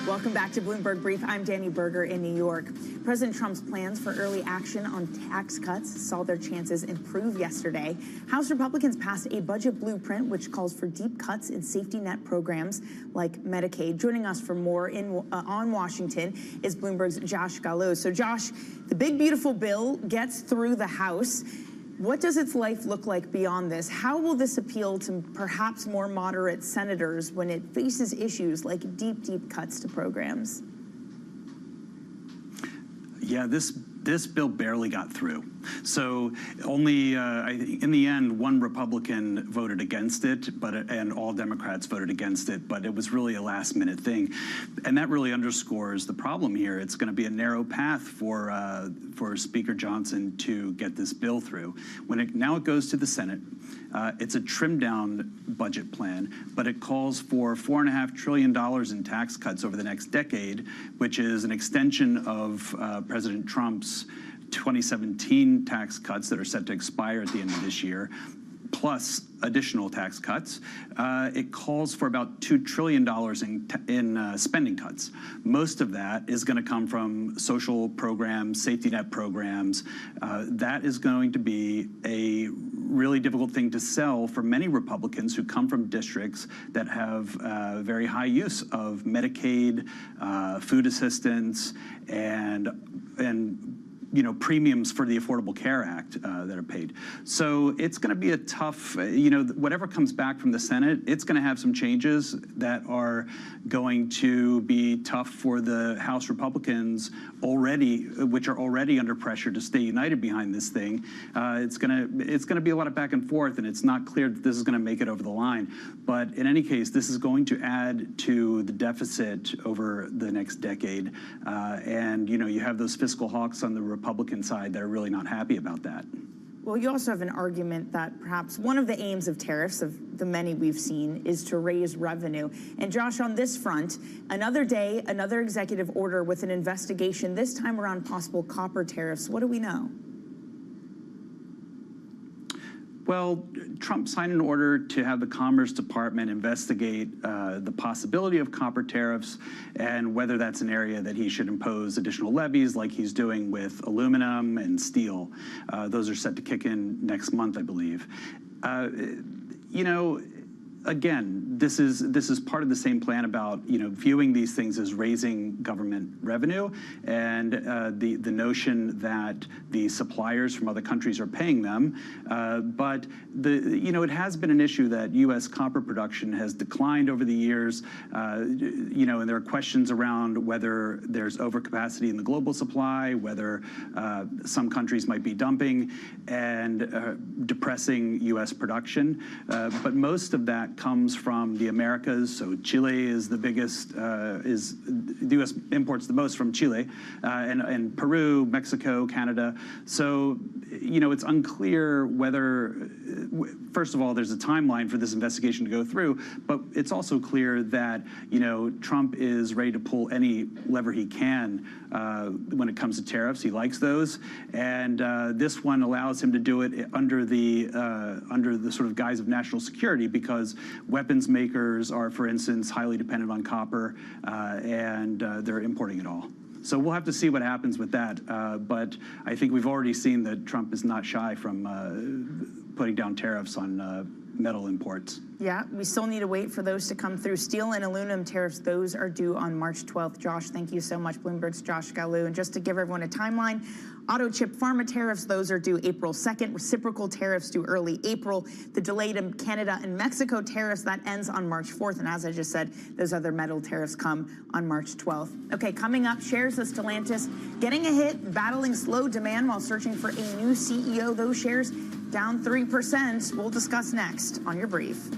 Welcome back to Bloomberg Brief. I'm Danny Berger in New York. President Trump's plans for early action on tax cuts saw their chances improve yesterday. House Republicans passed a budget blueprint which calls for deep cuts in safety net programs like Medicaid. Joining us for more on Washington is Bloomberg's Josh Gallo. So, Josh, the big, beautiful bill gets through the House. What does its life look like beyond this? How will this appeal to perhaps more moderate senators when it faces issues like deep, deep cuts to programs? Yeah, this bill barely got through. So only, in the end, one Republican voted against it, and all Democrats voted against it, but it was really a last-minute thing. And that really underscores the problem here. It's going to be a narrow path for Speaker Johnson to get this bill through. Now it goes to the Senate. It's a trimmed-down budget plan, but it calls for $4.5 trillion in tax cuts over the next decade, which is an extension of President Trump's 2017 tax cuts that are set to expire at the end of this year, plus additional tax cuts. It calls for about $2 trillion in spending cuts. Most of that is going to come from social programs, safety net programs. That is going to be a really difficult thing to sell for many Republicans who come from districts that have very high use of Medicaid, food assistance, and premiums for the Affordable Care Act that are paid. So it's going to be a tough, whatever comes back from the Senate, it's going to have some changes that are going to be tough for the House Republicans which are already under pressure to stay united behind this thing. It's going to be a lot of back and forth, and it's not clear that this is going to make it over the line. But in any case, this is going to add to the deficit over the next decade. And you have those fiscal hawks on the Republican side that are really not happy about that. Well, you also have an argument that perhaps one of the aims of tariffs, of the many we've seen, is to raise revenue. And Josh, on this front, another day, another executive order with an investigation, this time around possible copper tariffs. What do we know? Well, Trump signed an order to have the Commerce Department investigate the possibility of copper tariffs and whether that's an area that he should impose additional levies like he's doing with aluminum and steel. Those are set to kick in next month, I believe. Again, this is part of the same plan about viewing these things as raising government revenue, and the notion that the suppliers from other countries are paying them. But it has been an issue that U.S. copper production has declined over the years. And there are questions around whether there's overcapacity in the global supply, whether some countries might be dumping and depressing U.S. production. But most of that comes from the Americas. So Chile is the biggest, the U.S. imports the most from Chile, and Peru, Mexico, Canada. So, it's unclear whether, first of all, there's a timeline for this investigation to go through, but it's also clear that, Trump is ready to pull any lever he can when it comes to tariffs. He likes those, and this one allows him to do it under the sort of guise of national security, because weapons makers are, for instance, highly dependent on copper, and they're importing it all. So we'll have to see what happens with that. But I think we've already seen that Trump is not shy from putting down tariffs on metal imports. Yeah, we still need to wait for those to come through. Steel and aluminum tariffs, those are due on March 12th. Josh, thank you so much. Bloomberg's Josh Gallo. And just to give everyone a timeline, auto chip pharma tariffs, those are due April 2nd. Reciprocal tariffs due early April. The delayed Canada and Mexico tariffs, that ends on March 4th. And as I just said, those other metal tariffs come on March 12th. Okay, coming up, shares of Stellantis getting a hit, battling slow demand while searching for a new CEO. Those shares down 3%. We'll discuss next on Your Brief.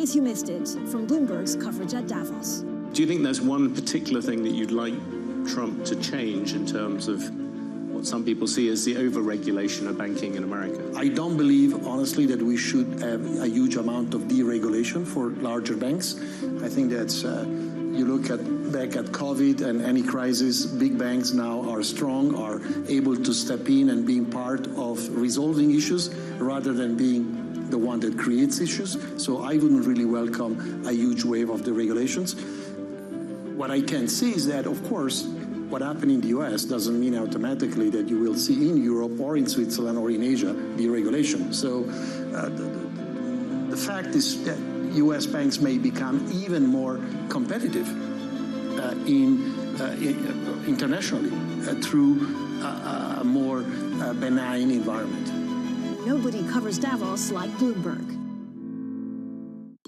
case you missed it, from Bloomberg's coverage at Davos. Do you think there's one particular thing that you'd like Trump to change in terms of what some people see as the over-regulation of banking in America? I don't believe, honestly, that we should have a huge amount of deregulation for larger banks. I think that's, you look back at COVID and any crisis, big banks now are strong, are able to step in and being part of resolving issues rather than being the one that creates issues. So I wouldn't really welcome a huge wave of deregulations. What I can see is that, of course, what happened in the US doesn't mean automatically that you will see in Europe or in Switzerland or in Asia deregulation. So the fact is that US banks may become even more competitive internationally through a more benign environment. Nobody covers Davos like Bloomberg.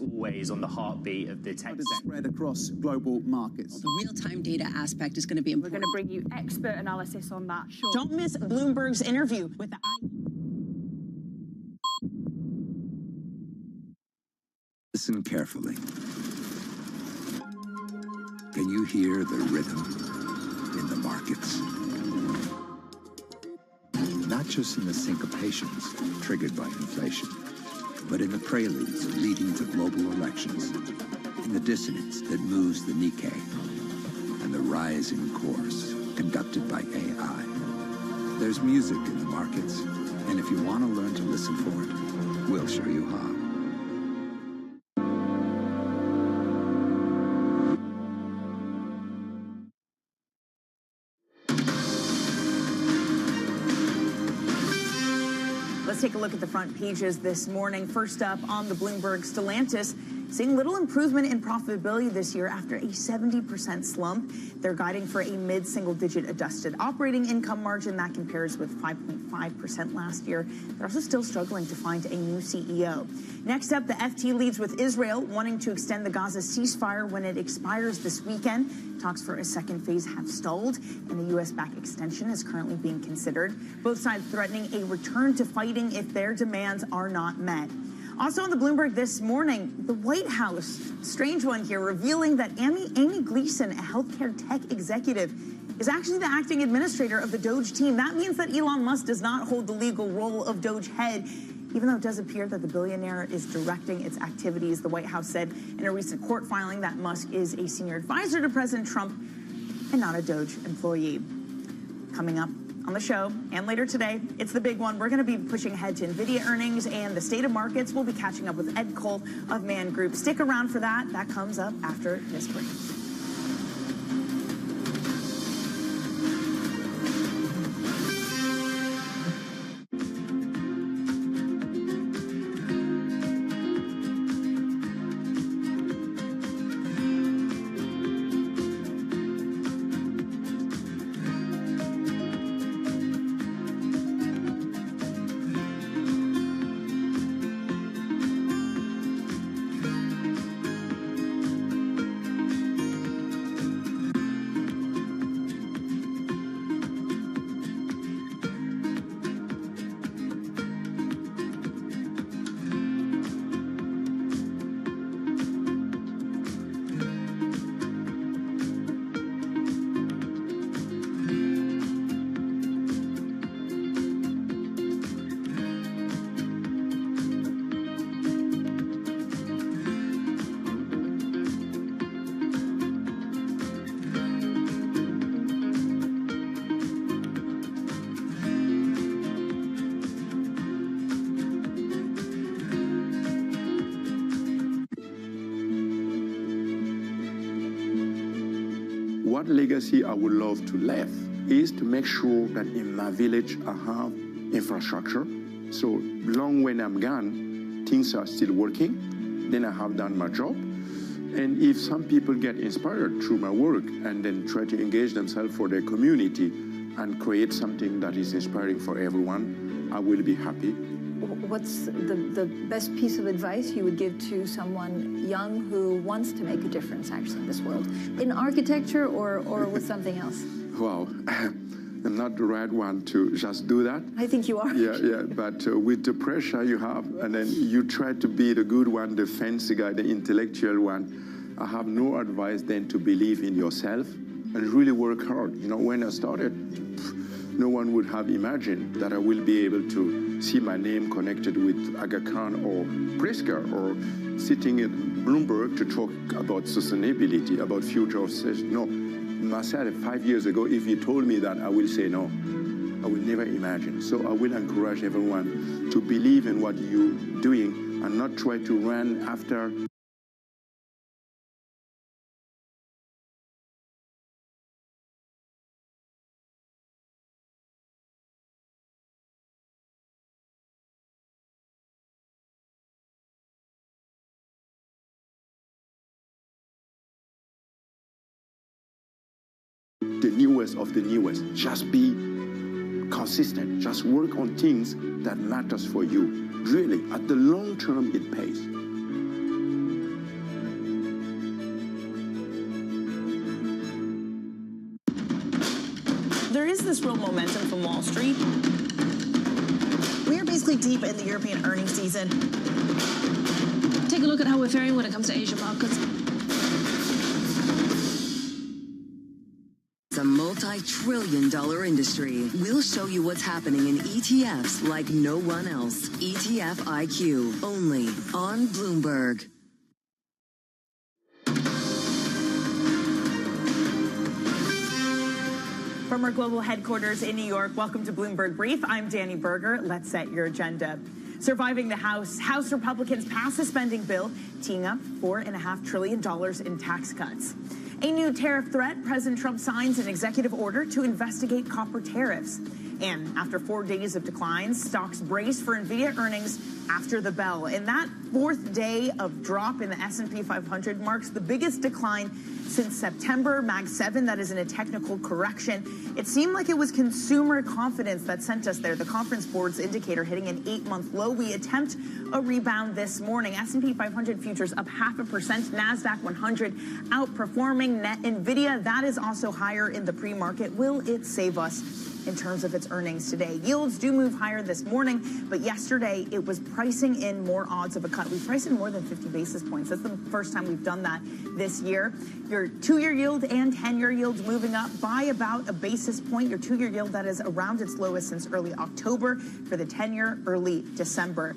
Always on the heartbeat of the tech sector. Spread across global markets. The real-time data aspect is going to be important. We're going to bring you expert analysis on that. Sure. Don't miss Bloomberg's interview with the... Listen carefully. Can you hear the rhythm in the markets? Not just in the syncopations triggered by inflation, but in the preludes leading to global elections, in the dissonance that moves the Nikkei, and the rising course conducted by AI. There's music in the markets, and if you want to learn to listen for it, we'll show you how. Let's take a look at the front pages this morning. First up on the Bloomberg, Stellantis seeing little improvement in profitability this year after a 70% slump. They're guiding for a mid-single-digit adjusted operating income margin. That compares with 5.5% last year. They're also still struggling to find a new CEO. Next up, the FT leads with Israel wanting to extend the Gaza ceasefire when it expires this weekend. Talks for a second phase have stalled, and a U.S.-backed extension is currently being considered. Both sides threatening a return to fighting if their demands are not met. Also on the Bloomberg this morning, the White House, strange one here, revealing that Amy Gleason, a healthcare tech executive, is actually the acting administrator of the Doge team. That means that Elon Musk does not hold the legal role of Doge head, even though it does appear that the billionaire is directing its activities. The White House said in a recent court filing that Musk is a senior advisor to President Trump and not a Doge employee. Coming up on the show and later today, it's the big one. We're going to be pushing ahead to NVIDIA earnings and the state of markets. We'll be catching up with Ed Cole of Man Group. Stick around for that. That comes up after this break. What legacy I would love to leave is to make sure that in my village I have infrastructure. So long when I'm gone, things are still working, then I have done my job. And if some people get inspired through my work and then try to engage themselves for their community and create something that is inspiring for everyone, I will be happy. What's the best piece of advice you would give to someone young who wants to make a difference actually in this world? In architecture or with something else? Wow. I'm not the right one to just do that. I think you are. Yeah. But with the pressure you have, and then you try to be the good one, the fancy guy, the intellectual one, I have no advice then to believe in yourself and really work hard. You know, when I started, no one would have imagined that I will be able to see my name connected with Aga Khan or Pritzker or sitting at Bloomberg to talk about sustainability, about future of such. No, myself 5 years ago, if you told me that, I will say no. I will never imagine. So I will encourage everyone to believe in what you're doing and not try to run after. The newest of the newest. Just be consistent. Just work on things that matters for you. Really, at the long term, it pays. There is this real momentum from Wall Street. We are basically deep in the European earnings season. Take a look at how we're faring when it comes to Asian markets. It's a multi-trillion-dollar industry. We'll show you what's happening in ETFs like no one else. ETF IQ, only on Bloomberg. From our global headquarters in New York, welcome to Bloomberg Brief. I'm Danny Berger. Let's set your agenda. Surviving the House, House Republicans pass a spending bill, teeing up $4.5 trillion in tax cuts. A new tariff threat, President Trump signs an executive order to investigate copper tariffs. And after 4 days of declines, stocks brace for NVIDIA earnings after the bell. And that fourth day of drop in the S&P 500 marks the biggest decline since September. Mag 7, that is in a technical correction. It seemed like it was consumer confidence that sent us there. The Conference Board's indicator hitting an 8-month low. We attempt a rebound this morning. S&P 500 futures up 0.5%. NASDAQ 100 outperforming. NVIDIA, that is also higher in the pre-market. Will it save us in terms of its earnings today? Yields do move higher this morning, but yesterday it was pricing in more odds of a cut. We priced in more than 50 basis points. That's the first time we've done that this year. Your 2-year yield and 10-year yields moving up by about a basis point. Your 2-year yield, that is around its lowest since early October. For the 10-year, early December.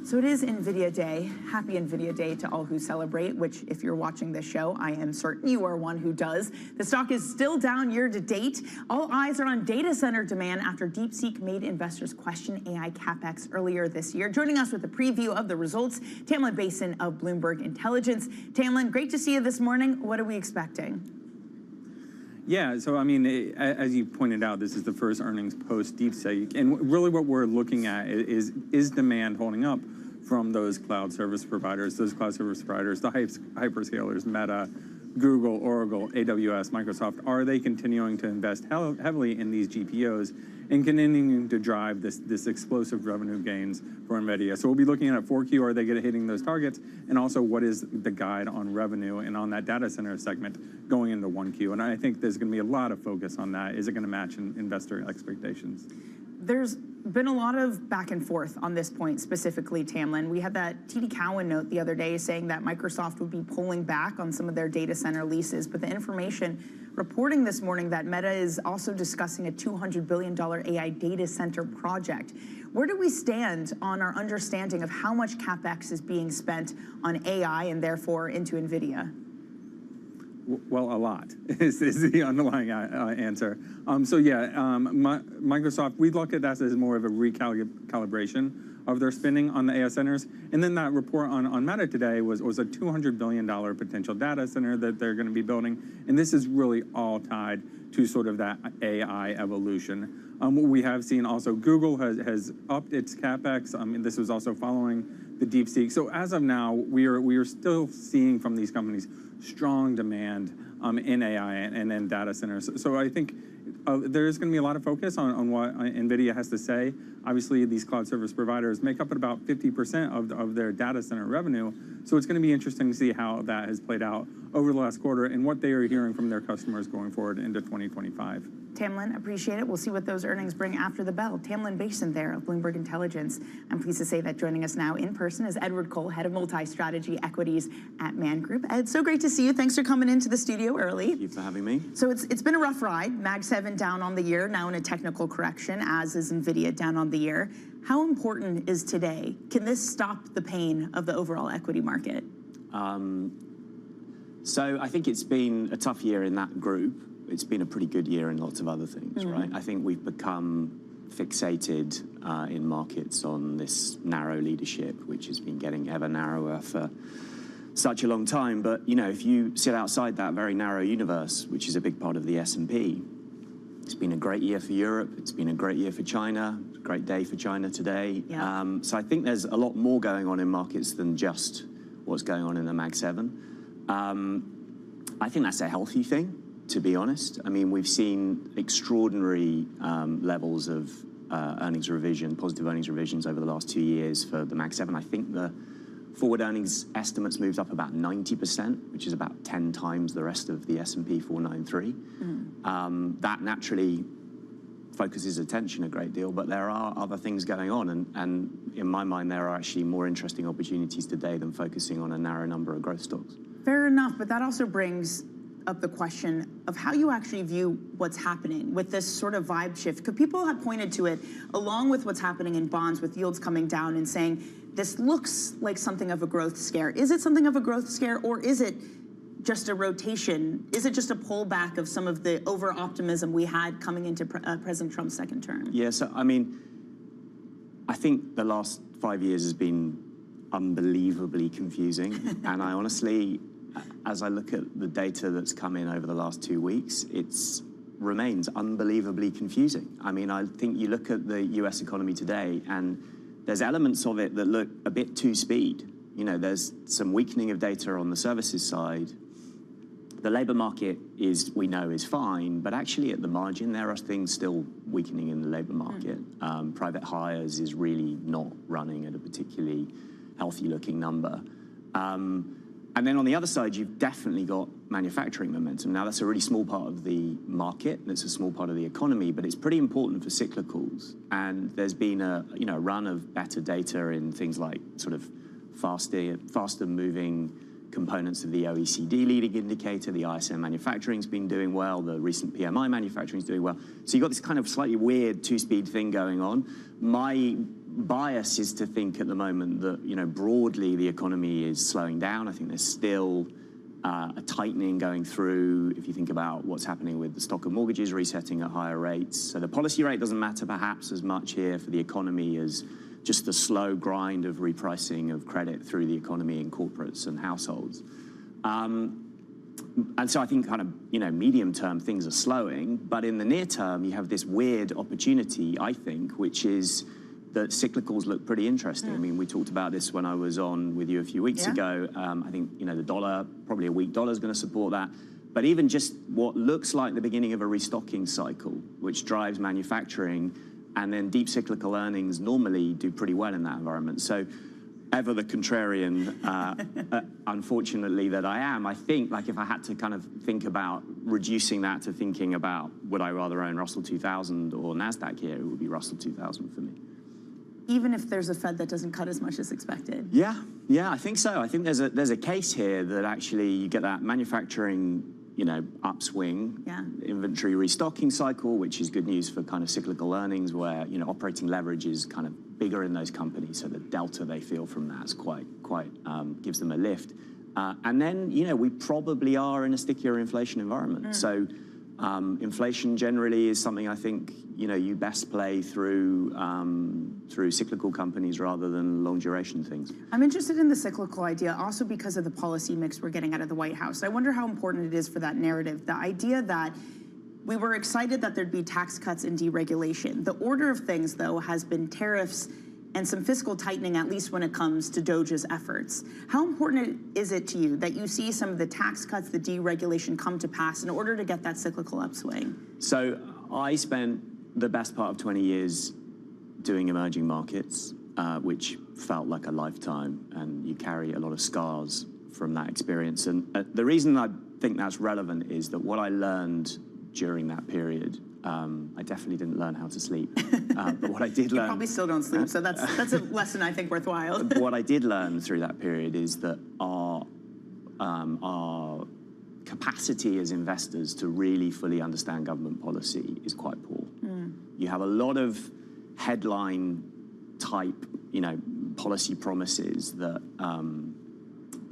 So it is NVIDIA Day. Happy NVIDIA Day to all who celebrate, which if you're watching this show, I am certain you are one who does. The stock is still down year to date. All eyes are on data center demand after DeepSeek made investors question AI CapEx earlier this year. Joining us with a preview of the results, Tamlin Basin of Bloomberg Intelligence. Tamlin, great to see you this morning. What are we expecting? Yeah, so I mean, as you pointed out, this is the first earnings post DeepSeek, and really what we're looking at is demand holding up from those cloud service providers, the hyperscalers, Meta, Google, Oracle, AWS, Microsoft. Are they continuing to invest heavily in these GPUs and continuing to drive this explosive revenue gains for NVIDIA? So we'll be looking at 4Q, are they hitting those targets? And also, what is the guide on revenue and on that data center segment going into 1Q? And I think there's going to be a lot of focus on that. Is it going to match investor expectations? There's been a lot of back and forth on this point, specifically, Tamlin. We had that TD Cowen note the other day saying that Microsoft would be pulling back on some of their data center leases, but the information reporting this morning that Meta is also discussing a $200 billion AI data center project. Where do we stand on our understanding of how much CapEx is being spent on AI and therefore into NVIDIA? Well, a lot is the underlying answer. Microsoft, we look at that as more of a recalibration of their spending on the AI centers. And then that report on Meta today was a $200 billion potential data center that they're going to be building. And this is really all tied to sort of that AI evolution. What we have seen also, Google has upped its CapEx. And this was also following the DeepSeek. So as of now, we are still seeing from these companies strong demand in AI and in data centers. So I think there's going to be a lot of focus on what NVIDIA has to say. Obviously, these cloud service providers make up at about 50% of their data center revenue. So it's going to be interesting to see how that has played out over the last quarter and what they are hearing from their customers going forward into 2025. Tamlin, appreciate it. We'll see what those earnings bring after the bell. Tamlin Basin there of Bloomberg Intelligence. I'm pleased to say that joining us now in person is Edward Cole, head of multi-strategy equities at Man Group. Ed, so great to see you. Thanks for coming into the studio early. Thank you for having me. So it's been a rough ride. Mag 7 down on the year, now in a technical correction, as is NVIDIA down on the year. How important is today? Can this stop the pain of the overall equity market? So I think it's been a tough year in that group. It's been a pretty good year in lots of other things, right? I think we've become fixated in markets on this narrow leadership, which has been getting ever narrower for such a long time. But, you know, if you sit outside that very narrow universe, which is a big part of the S&P, it's been a great year for Europe. It's been a great year for China. It's a great day for China today. Yeah. So I think there's a lot more going on in markets than just what's going on in the Mag 7. I think that's a healthy thing, to be honest. I mean, we've seen extraordinary levels of earnings revision, positive earnings revisions over the last 2 years for the Mag 7. I think the forward earnings estimates moved up about 90%, which is about 10 times the rest of the S&P 493. That naturally focuses attention a great deal, but there are other things going on. And in my mind, there are actually more interesting opportunities today than focusing on a narrow number of growth stocks. Fair enough, but that also brings up the question of how you actually view what's happening with this sort of vibe shift. Because people have pointed to it, along with what's happening in bonds with yields coming down and saying, this looks like something of a growth scare. Is it something of a growth scare, or is it just a rotation? Is it just a pullback of some of the over-optimism we had coming into President Trump's second term? Yeah, so, I mean, I think the last 5 years has been unbelievably confusing. And I honestly, as I look at the data that's come in over the last 2 weeks, it remains unbelievably confusing. I mean, I think you look at the US economy today, and there's elements of it that look a bit two-speed. You know, there's some weakening of data on the services side. The labor market we know is fine, but actually at the margin, there are things still weakening in the labor market. Private hires is really not running at a particularly healthy-looking number. And then on the other side, you've definitely got manufacturing momentum. Now, that's a really small part of the market, and it's a small part of the economy, but it's pretty important for cyclicals. And there's been a run of better data in things like sort of faster moving components of the OECD leading indicator. The ISM manufacturing's been doing well. The recent PMI manufacturing's doing well. So you've got this kind of slightly weird two-speed thing going on. My bias is to think at the moment that, you know, broadly the economy is slowing down. I think there's still a tightening going through if you think about what's happening with the stock of mortgages resetting at higher rates. So the policy rate doesn't matter perhaps as much here for the economy as just the slow grind of repricing of credit through the economy in corporates and households. And so I think kind of, you know, medium term things are slowing, but in the near term you have this weird opportunity, I think, which is that cyclicals look pretty interesting. I mean, we talked about this when I was on with you a few weeks ago. I think, you know, the dollar, probably a weak dollar is going to support that. But even just what looks like the beginning of a restocking cycle, which drives manufacturing, and then deep cyclical earnings normally do pretty well in that environment. So ever the contrarian, unfortunately, that I am, I think, like, if I had to kind of think about reducing that to thinking about would I rather own Russell 2000 or NASDAQ here, it would be Russell 2000 for me. Even if there's a Fed that doesn't cut as much as expected? Yeah, I think so. I think there's a case here that actually you get that manufacturing, you know, upswing, inventory restocking cycle, which is good news for kind of cyclical earnings where, you know, operating leverage is kind of bigger in those companies. So the delta they feel from that's quite gives them a lift. And then, you know, we probably are in a stickier inflation environment. So inflation generally is something I think, you know, you best play through cyclical companies rather than long duration things. I'm interested in the cyclical idea also because of the policy mix we're getting out of the White House. I wonder how important it is for that narrative. The idea that we were excited that there'd be tax cuts and deregulation. The order of things, though, has been tariffs and some fiscal tightening, at least when it comes to DOJ's efforts. How important is it to you that you see some of the tax cuts, the deregulation come to pass in order to get that cyclical upswing? So I spent the best part of 20 years doing emerging markets, which felt like a lifetime, and you carry a lot of scars from that experience. And the reason I think that's relevant is that what I learned during that period, I definitely didn't learn how to sleep, but what I did learn... You probably still don't sleep, so that's a lesson I think worthwhile. What I did learn through that period is that our capacity as investors to really fully understand government policy is quite poor. You have a lot of headline type, policy promises that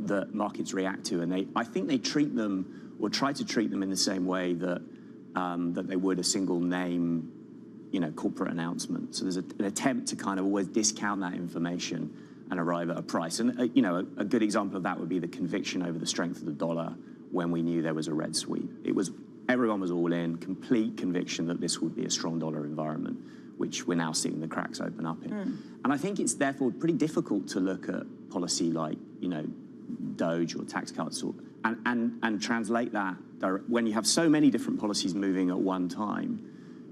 that markets react to, and I think they treat them or try to treat them in the same way that that they would a single name, corporate announcement. So there's an attempt to kind of always discount that information and arrive at a price. And a good example of that would be the conviction over the strength of the dollar when we knew there was a red sweep. Everyone was all in, complete conviction that this would be a strong dollar environment, which we're now seeing the cracks open up in. And I think it's therefore pretty difficult to look at policy like, Doge or tax cuts and translate that when you have so many different policies moving at one time.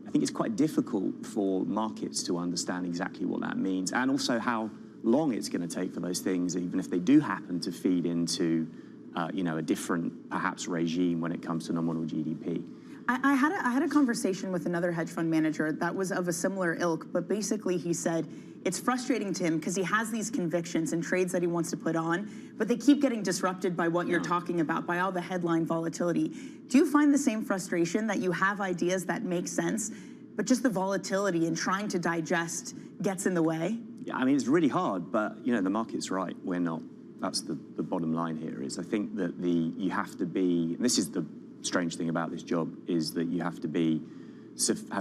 I think it's quite difficult for markets to understand exactly what that means, and also how long it's going to take for those things, even if they do happen to feed into a different, perhaps, regime when it comes to nominal GDP. I had a conversation with another hedge fund manager that was of a similar ilk, but basically he said it's frustrating to him because he has these convictions and trades that he wants to put on, but they keep getting disrupted by what you're talking about, by all the headline volatility. Do you find the same frustration that you have ideas that make sense, but just the volatility and trying to digest gets in the way? Yeah, I mean, it's really hard, but the market's right. We're not. That's the bottom line here. Is I think that you have to be. And this is the strange thing about this job, is that you have to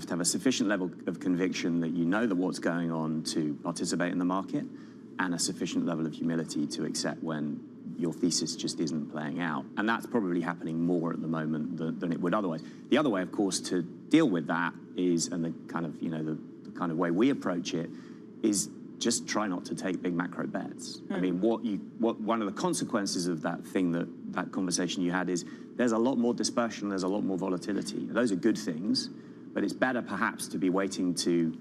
have a sufficient level of conviction that you know that what's going on to participate in the market, and a sufficient level of humility to accept when your thesis just isn't playing out. And that's probably happening more at the moment than it would otherwise. The other way, of course, to deal with that is, and the kind of the kind of way we approach it, is just try not to take big macro bets. I mean, one of the consequences of that conversation you had is there's a lot more dispersion, there's a lot more volatility. Those are good things, but it's better perhaps to be waiting to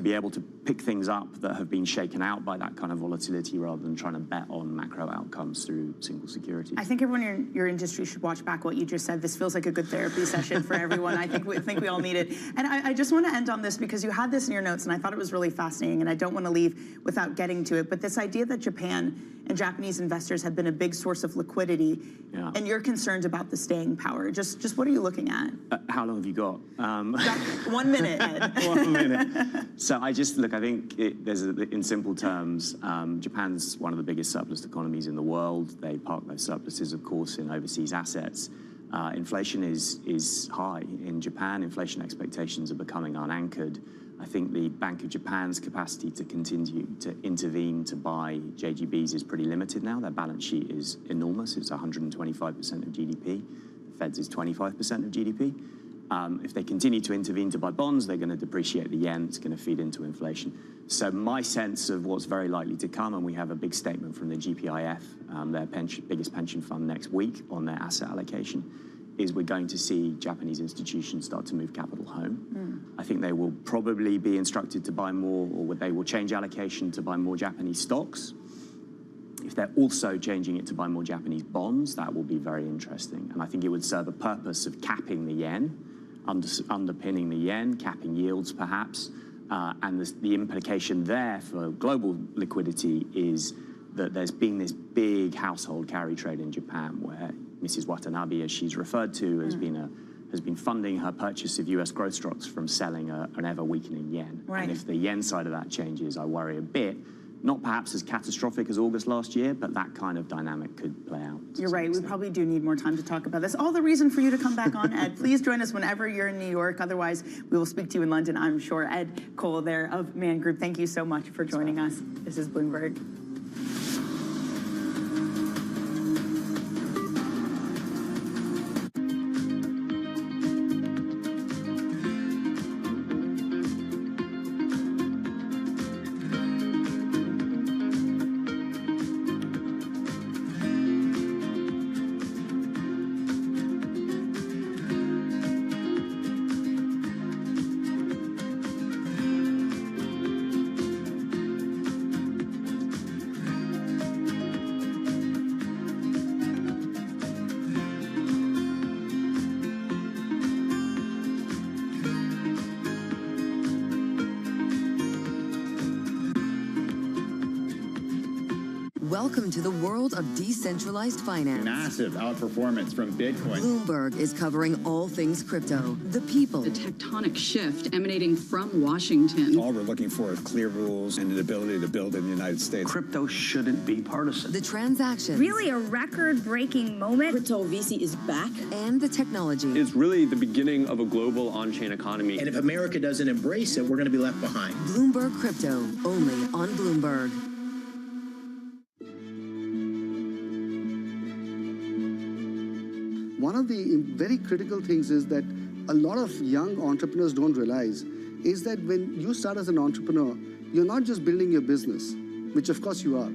be able to pick things up that have been shaken out by that kind of volatility rather than trying to bet on macro outcomes through single securities. I think everyone in your industry should watch back what you just said. This feels like a good therapy session for everyone. I think we all need it. And I just want to end on this because you had this in your notes and I thought it was really fascinating, and I don't want to leave without getting to it. But this idea that Japan and Japanese investors have been a big source of liquidity, and you're concerned about the staying power. Just what are you looking at? How long have you got? 1 minute, Ed. 1 minute. So I think in simple terms, Japan's one of the biggest surplus economies in the world. They park those surpluses, of course, in overseas assets. Inflation is high in Japan. Inflation expectations are becoming unanchored. I think the Bank of Japan's capacity to continue to intervene to buy JGBs is pretty limited now. Their balance sheet is enormous. It's 125% of GDP. The Fed's is 25% of GDP. If they continue to intervene to buy bonds, they're going to depreciate the yen. It's going to feed into inflation. So my sense of what's very likely to come, and we have a big statement from the GPIF, their biggest pension fund, next week on their asset allocation, is we're going to see Japanese institutions start to move capital home. I think they will probably be instructed to buy more, or they will change allocation to buy more Japanese stocks. If they're also changing it to buy more Japanese bonds, that will be very interesting. And I think it would serve a purpose of capping the yen, underpinning the yen, capping yields perhaps. And the implication there for global liquidity is that there's been this big household carry trade in Japan where Mrs. Watanabe, as she's referred to, has been funding her purchase of US growth stocks from selling an ever-weakening yen. Right. And if the yen side of that changes, I worry a bit. Not perhaps as catastrophic as August last year, but that kind of dynamic could play out. You're right. We probably do need more time to talk about this. All the reason for you to come back on, Ed. Please join us whenever you're in New York. Otherwise, we will speak to you in London, I'm sure. Ed Cole there of Man Group, thank you so much for joining us. This is Bloomberg. Welcome to the world of decentralized finance. Massive outperformance from Bitcoin. Bloomberg is covering all things crypto, the people. The tectonic shift emanating from Washington. All we're looking for is clear rules and an ability to build in the United States. Crypto shouldn't be partisan. The transactions. Really a record-breaking moment. Crypto VC is back. And the technology. It's really the beginning of a global on-chain economy. And if America doesn't embrace it, we're going to be left behind. Bloomberg Crypto, only on Bloomberg. One of the very critical things is that a lot of young entrepreneurs don't realize is that when you start as an entrepreneur, you're not just building your business, which of course you are,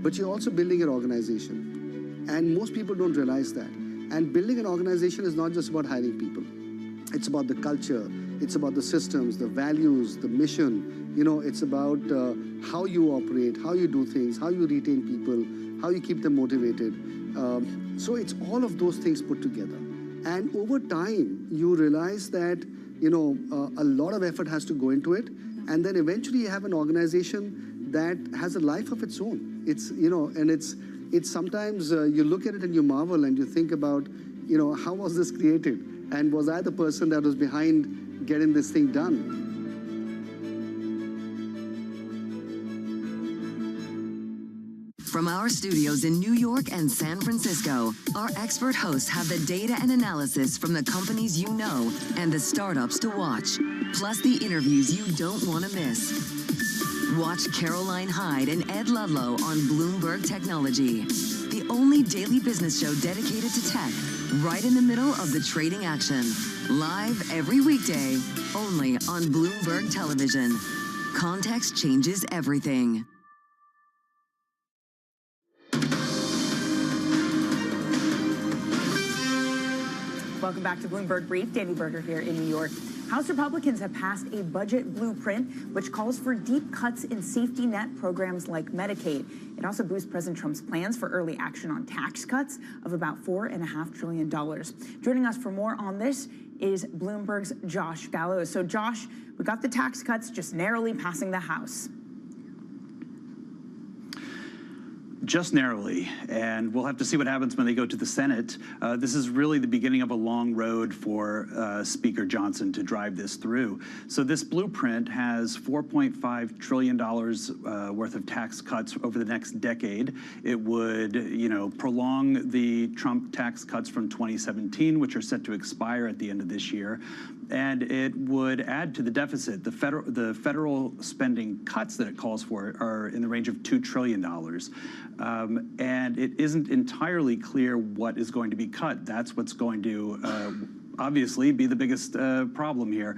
but you're also building an organization. And most people don't realize that. And building an organization is not just about hiring people. It's about the culture, it's about the systems, the values, the mission. You know, it's about how you operate, how you do things, how you retain people, how you keep them motivated. So it's all of those things put together. And over time, you realize that, you know, a lot of effort has to go into it. And then eventually you have an organization that has a life of its own. It's, you know, and it's sometimes you look at it and you marvel and you think about, you know, how was this created? And was I the person that was behind getting this thing done? From our studios in New York and San Francisco, our expert hosts have the data and analysis from the companies you know and the startups to watch, plus the interviews you don't want to miss. Watch Caroline Hyde and Ed Ludlow on Bloomberg Technology, the only daily business show dedicated to tech, right in the middle of the trading action. Live every weekday, only on Bloomberg Television. Context changes everything. Welcome back to Bloomberg Brief. Danny Berger here in New York. House Republicans have passed a budget blueprint which calls for deep cuts in safety net programs like Medicaid. It also boosts President Trump's plans for early action on tax cuts of about $4.5 trillion. Joining us for more on this is Bloomberg's Josh Gallows. So Josh, we got the tax cuts just narrowly passing the House. Just narrowly, and we'll have to see what happens when they go to the Senate. This is really the beginning of a long road for Speaker Johnson to drive this through. So this blueprint has $4.5 trillion worth of tax cuts over the next decade. It would, you know, prolong the Trump tax cuts from 2017, which are set to expire at the end of this year. And it would add to the deficit. The federal spending cuts that it calls for are in the range of $2 trillion. And it isn't entirely clear what is going to be cut. That's what's going to obviously be the biggest problem here.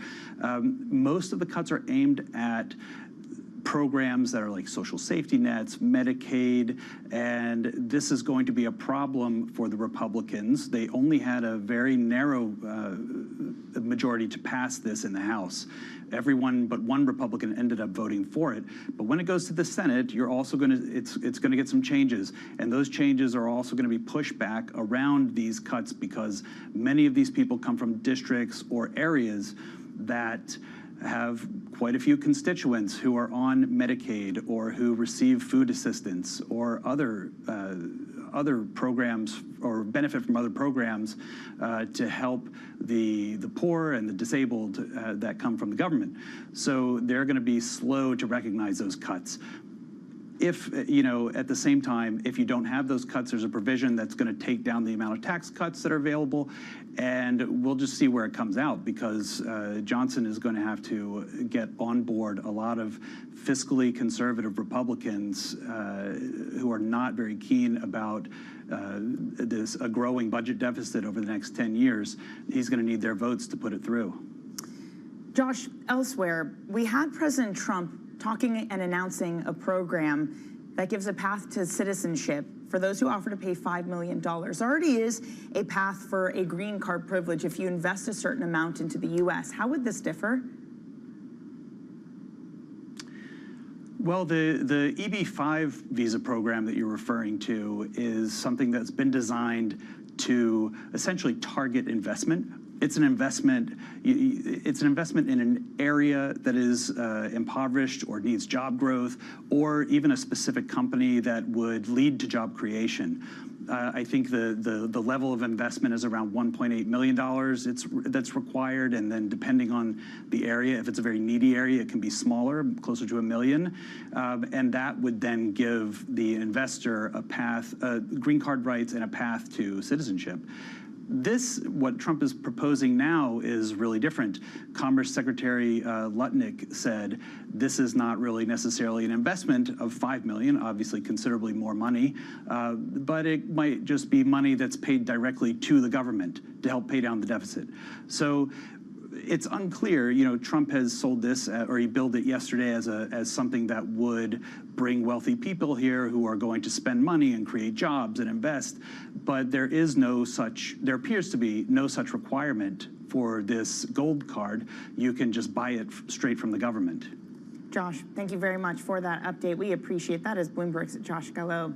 Most of the cuts are aimed at programs that are like social safety nets, Medicaid, and this is going to be a problem for the Republicans. They only had a very narrow majority to pass this in the House. Everyone but one Republican ended up voting for it. But when it goes to the Senate, you're also going to, it's going to get some changes. And those changes are also going to be pushed back around these cuts because many of these people come from districts or areas that have quite a few constituents who are on Medicaid or who receive food assistance or other programs or benefit from other programs to help the poor and the disabled that come from the government. So they're going to be slow to recognize those cuts. If, you know, at the same time, if you don't have those cuts, there's a provision that's going to take down the amount of tax cuts that are available, and we'll just see where it comes out because Johnson is going to have to get on board a lot of fiscally conservative Republicans who are not very keen about a growing budget deficit over the next 10 years. He's going to need their votes to put it through. Josh, elsewhere, we had President Trump talking and announcing a program that gives a path to citizenship for those who offer to pay $5 million. There already is a path for a green card privilege if you invest a certain amount into the U.S. How would this differ? Well, the EB-5 visa program that you're referring to is something that's been designed to essentially target investment it's an investment. It's an investment in an area that is impoverished or needs job growth, or even a specific company that would lead to job creation. I think the level of investment is around $1.8 million. That's required, and then depending on the area, if it's a very needy area, it can be smaller, closer to $1 million, and that would then give the investor a path, green card rights, and a path to citizenship. What Trump is proposing now is really different. Commerce Secretary Lutnick said this is not really necessarily an investment of $5 million, obviously considerably more money, but it might just be money that's paid directly to the government to help pay down the deficit. So it's unclear. Trump has sold this, or he billed it yesterday as something that would bring wealthy people here who are going to spend money and create jobs and invest. But there appears to be no such requirement for this gold card. You can just buy it straight from the government. Josh, thank you very much for that update. We appreciate that as Bloomberg's Josh Gallo.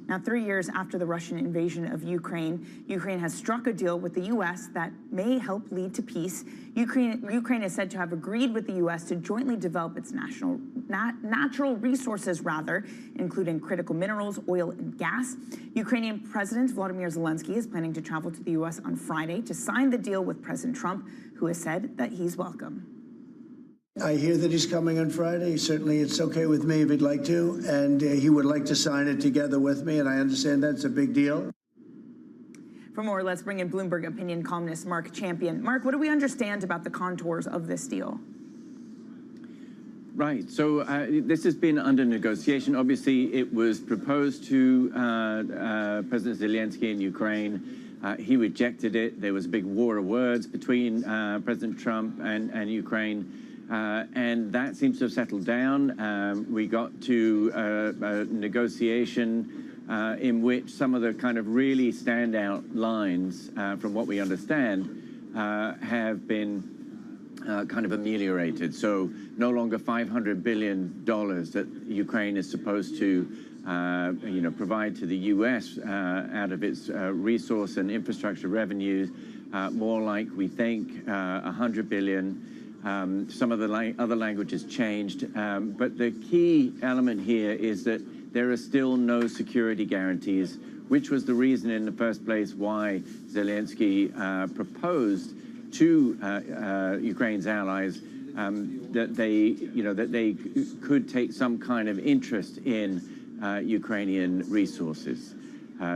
Now, 3 years after the Russian invasion of Ukraine, Ukraine has struck a deal with the U.S. that may help lead to peace. Ukraine is said to have agreed with the U.S. to jointly develop its natural resources, including critical minerals, oil, and gas. Ukrainian President Volodymyr Zelensky is planning to travel to the U.S. on Friday to sign the deal with President Trump, who has said that he's welcome. I hear that he's coming on Friday. Certainly, it's okay with me if he'd like to, and he would like to sign it together with me, and I understand that's a big deal. For more, let's bring in Bloomberg opinion columnist Mark Champion. Mark, what do we understand about the contours of this deal? Right. So this has been under negotiation. Obviously, it was proposed to President Zelensky in Ukraine. He rejected it. There was a big war of words between President Trump and Ukraine. And that seems to have settled down. We got to a negotiation in which some of the kind of really standout lines, from what we understand, have been kind of ameliorated. So no longer $500 billion that Ukraine is supposed to provide to the U.S. Out of its resource and infrastructure revenues, more like, we think, $100 billion. Some of the other language has changed, but the key element here is that there are still no security guarantees, which was the reason in the first place why Zelensky proposed to Ukraine's allies that they could take some kind of interest in Ukrainian resources.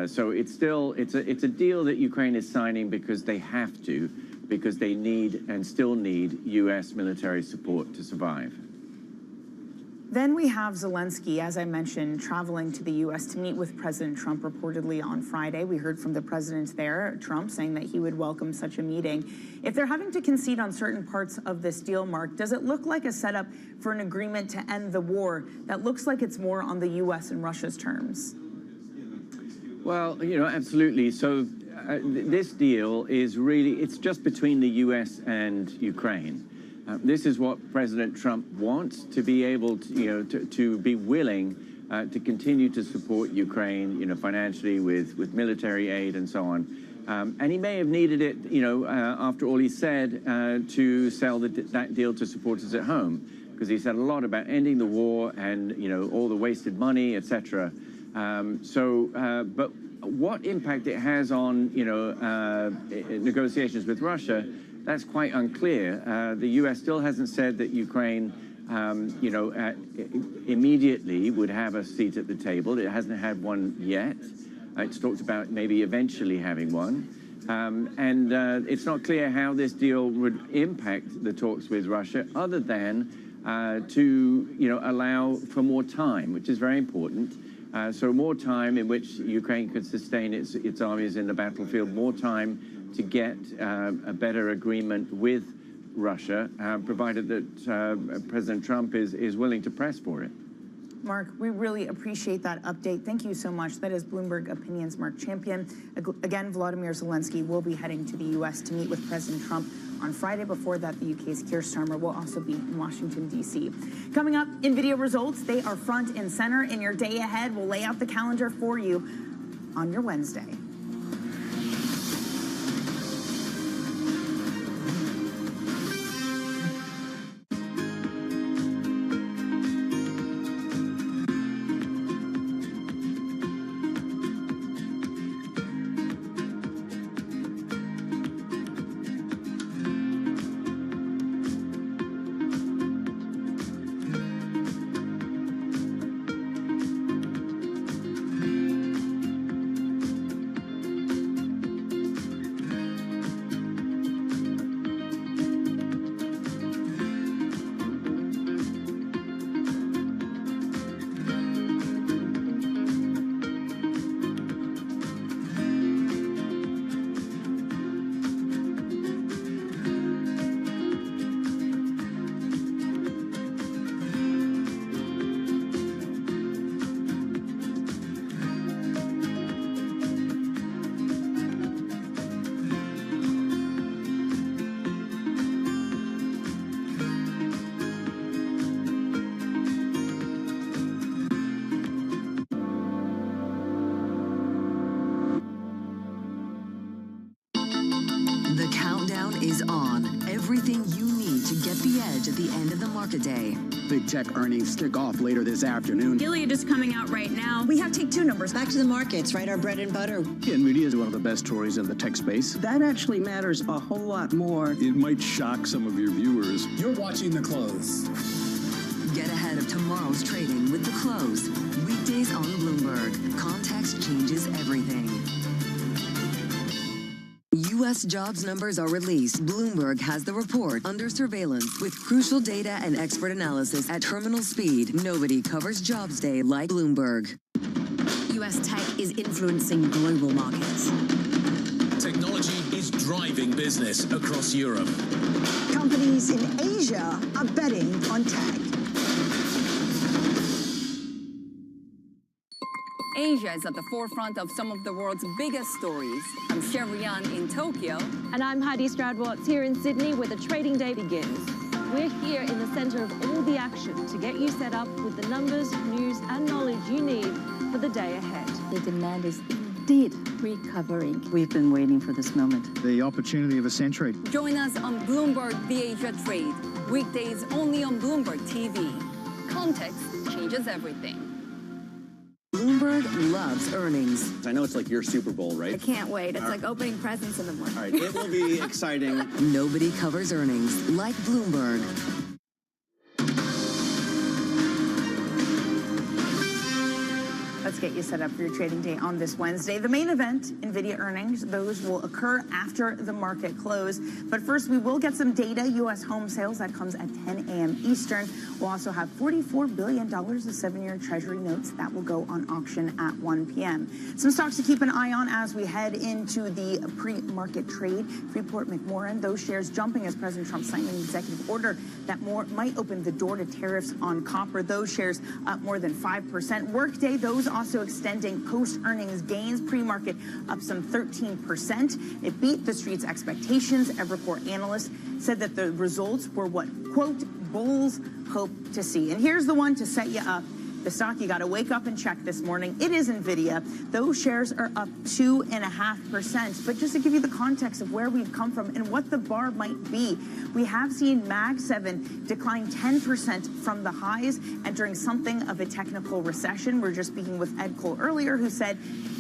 So it's a deal that Ukraine is signing because they have to, because they need and still need U.S. military support to survive. Then we have Zelensky, as I mentioned, traveling to the U.S. to meet with President Trump reportedly on Friday. We heard from the president there, Trump, saying that he would welcome such a meeting. If they're having to concede on certain parts of this deal, Mark, does it look like a setup for an agreement to end the war that looks like it's more on the U.S. and Russia's terms? Well, absolutely. So this deal is really, it's just between the U.S. and Ukraine. This is what President Trump wants, to be able to, to be willing to continue to support Ukraine, financially with military aid and so on. And he may have needed it, after all he said, to sell that deal to supporters at home, because he said a lot about ending the war and, all the wasted money, etc. But what impact it has on, negotiations with Russia, that's quite unclear. The U.S. still hasn't said that Ukraine, immediately would have a seat at the table. It hasn't had one yet. It's talked about maybe eventually having one. And it's not clear how this deal would impact the talks with Russia, other than to, allow for more time, which is very important. So more time in which Ukraine could sustain its armies in the battlefield, more time to get a better agreement with Russia, provided that President Trump is willing to press for it. Mark, we really appreciate that update. Thank you so much. That is Bloomberg Opinion's Mark Champion. Again, Volodymyr Zelensky will be heading to the U.S. to meet with President Trump on Friday. Before that, the UK's Keir Starmer will also be in Washington, D.C. Coming up, NVIDIA results, they are front and center in your day ahead. We'll lay out the calendar for you on your Wednesday. Get the edge at the end of the market day. Big tech earnings kick off later this afternoon. Gilead is coming out right now. We have take two numbers. Back to the markets, right? Our bread and butter. NVIDIA is one of the best stories in the tech space. That actually matters a whole lot more. It might shock some of your viewers. You're watching The Close. Get ahead of tomorrow's trading with The Close. Weekdays on Bloomberg. Context changes everything. U.S. jobs numbers are released. Bloomberg has the report under surveillance with crucial data and expert analysis at terminal speed. Nobody covers Jobs Day like Bloomberg. U.S. tech is influencing global markets. Technology is driving business across Europe. Companies in Asia are betting on tech. Asia is at the forefront of some of the world's biggest stories. I'm Sherrian in Tokyo. And I'm Heidi Stroud-Watts here in Sydney, where the trading day begins. We're here in the center of all the action to get you set up with the numbers, news, and knowledge you need for the day ahead. The demand is indeed recovering. We've been waiting for this moment. The opportunity of a century. Join us on Bloomberg The Asia Trade. Weekdays only on Bloomberg TV. Context changes everything. Bloomberg loves earnings. I know it's like your Super Bowl, right? I can't wait. It's like opening presents in the morning. All right, it will be exciting. Nobody covers earnings like Bloomberg. Let's get you set up for your trading day on this Wednesday. The main event, NVIDIA earnings, those will occur after the market close. But first, we will get some data. U.S. home sales, that comes at 10 a.m. Eastern. We'll also have $44 billion of 7-year Treasury notes that will go on auction at 1 p.m. Some stocks to keep an eye on as we head into the pre-market trade. Freeport-McMoran, those shares jumping as President Trump signed an executive order that might open the door to tariffs on copper. Those shares up more than 5%. Workday, those also extending post-earnings gains. Pre-market up some 13%. It beat the street's expectations. Evercore analysts said that the results were what, quote, bulls hope to see. And here's the one to set you up. The stock you got to wake up and check this morning. It is NVIDIA. Those shares are up 2.5%. But just to give you the context of where we've come from and what the bar might be, we have seen Mag 7 decline 10% from the highs, entering something of a technical recession. We were just speaking with Ed Cole earlier, who said,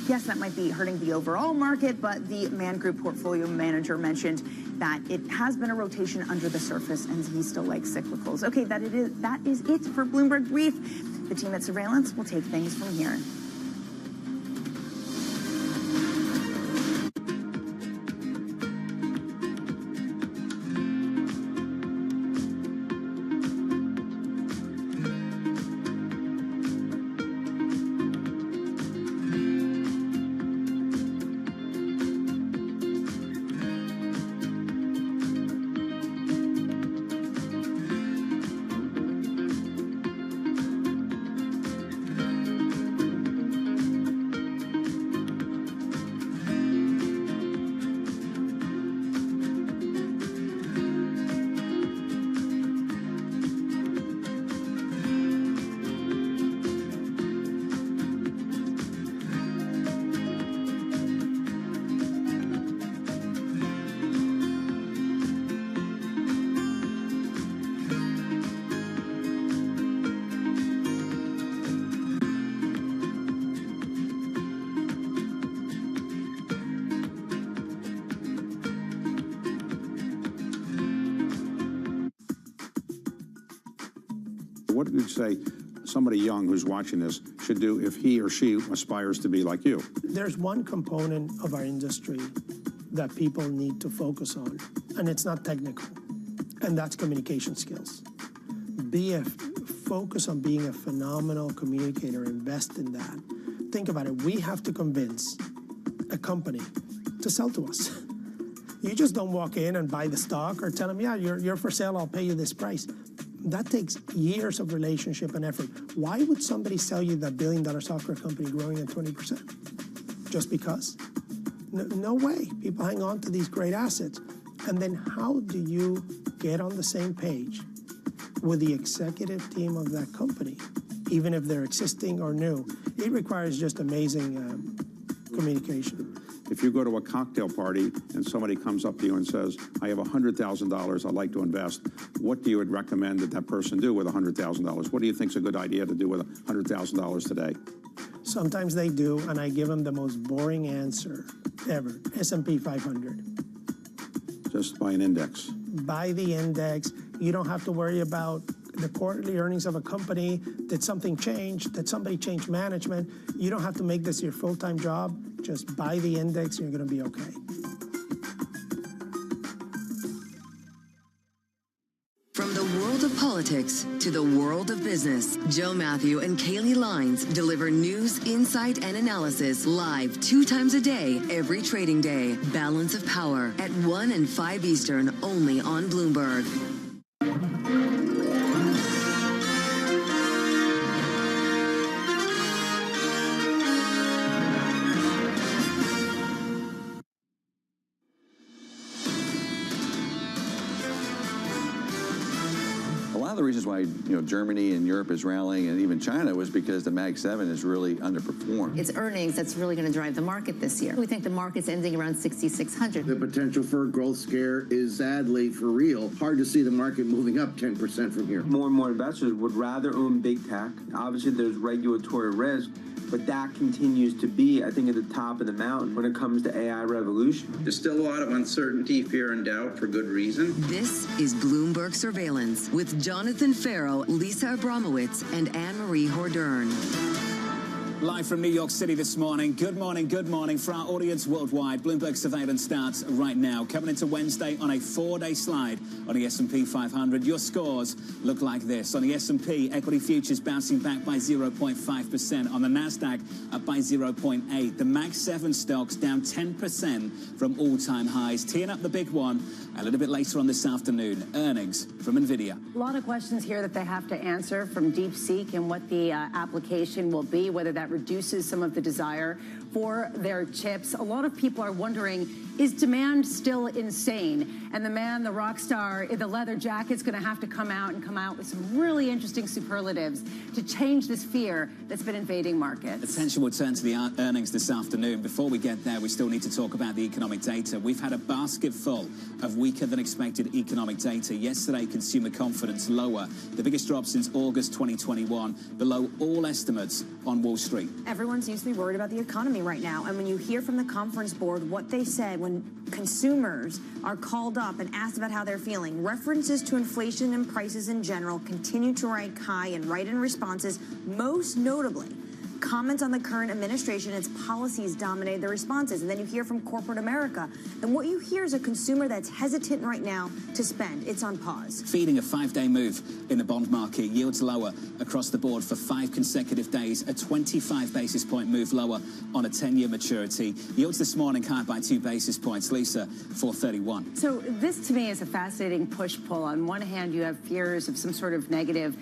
yes, that might be hurting the overall market, but the Man Group portfolio manager mentioned that it has been a rotation under the surface, and he still likes cyclicals. Okay, that is it for Bloomberg Brief. The team at Surveillance will take things from here. What would you say somebody young who's watching this should do if he or she aspires to be like you? There's one component of our industry that people need to focus on, and it's not technical, and that's communication skills. Focus on being a phenomenal communicator, invest in that. Think about it, we have to convince a company to sell to us. You just don't walk in and buy the stock or tell them, yeah, you're for sale, I'll pay you this price. That takes years of relationship and effort. Why would somebody sell you that billion-dollar software company growing at 20%? Just because? No way. People hang on to these great assets. And then how do you get on the same page with the executive team of that company, even if they're existing or new? It requires just amazing communication. If you go to a cocktail party and somebody comes up to you and says, I have $100,000 I'd like to invest, what do you would recommend that that person do with $100,000? What do you think is a good idea to do with $100,000 today? Sometimes they do, and I give them the most boring answer ever. S&P 500. Just buy an index. Buy the index. You don't have to worry about the quarterly earnings of a company. Did something change? Did somebody change management? You don't have to make this your full-time job. Just buy the index and you're going to be okay. From the world of politics to the world of business, Joe Matthew and Kaylee Lines deliver news, insight, and analysis live 2 times a day, every trading day. Balance of Power at 1 and 5 Eastern, only on Bloomberg. The reasons why Germany and Europe is rallying, and even China, was because the Mag 7 has really underperformed. It's earnings that's really going to drive the market this year. We think the market's ending around 6,600. The potential for a growth scare is sadly for real. Hard to see the market moving up 10% from here. More and more investors would rather own big tech. Obviously, there's regulatory risk, but that continues to be, I think, at the top of the mountain when it comes to AI revolution. There's still a lot of uncertainty, fear, and doubt for good reason. This is Bloomberg Surveillance with Jonathan Farrow, Lisa Abramowitz, and Anne-Marie Hordern. Live from New York City this morning. Good morning for our audience worldwide. Bloomberg Surveillance starts right now. Coming into Wednesday on a 4-day slide on the S&P 500. Your scores look like this. On the S&P, equity futures bouncing back by 0.5%. On the NASDAQ, up by 0.8%. The Mag 7 stocks down 10% from all-time highs. Teeing up the big one a little bit later on this afternoon. Earnings from NVIDIA. A lot of questions here that they have to answer from DeepSeek and what the application will be, whether that reduces some of the desire for their chips. A lot of people are wondering, is demand still insane? And the man, the rock star in the leather jacket's going to have to come out with some really interesting superlatives to change this fear that's been invading markets. Attention will turn to the earnings this afternoon. Before we get there, we still need to talk about the economic data. We've had a basket full of weaker than expected economic data. Yesterday, consumer confidence lower, the biggest drop since August 2021, below all estimates on Wall Street. Everyone seems to be worried about the economy right now. And when you hear from the conference board what they said when consumers are called up and asked about how they're feeling, references to inflation and prices in general continue to rank high and write-in responses, most notably comments on the current administration and its policies dominate the responses. And then you hear from corporate America. And what you hear is a consumer that's hesitant right now to spend. It's on pause. Feeding a 5-day move in the bond market. Yields lower across the board for 5 consecutive days. A 25 basis point move lower on a 10-year maturity. Yields this morning higher by 2 basis points. Lisa, 431. So this to me is a fascinating push-pull. On one hand, you have fears of some sort of negative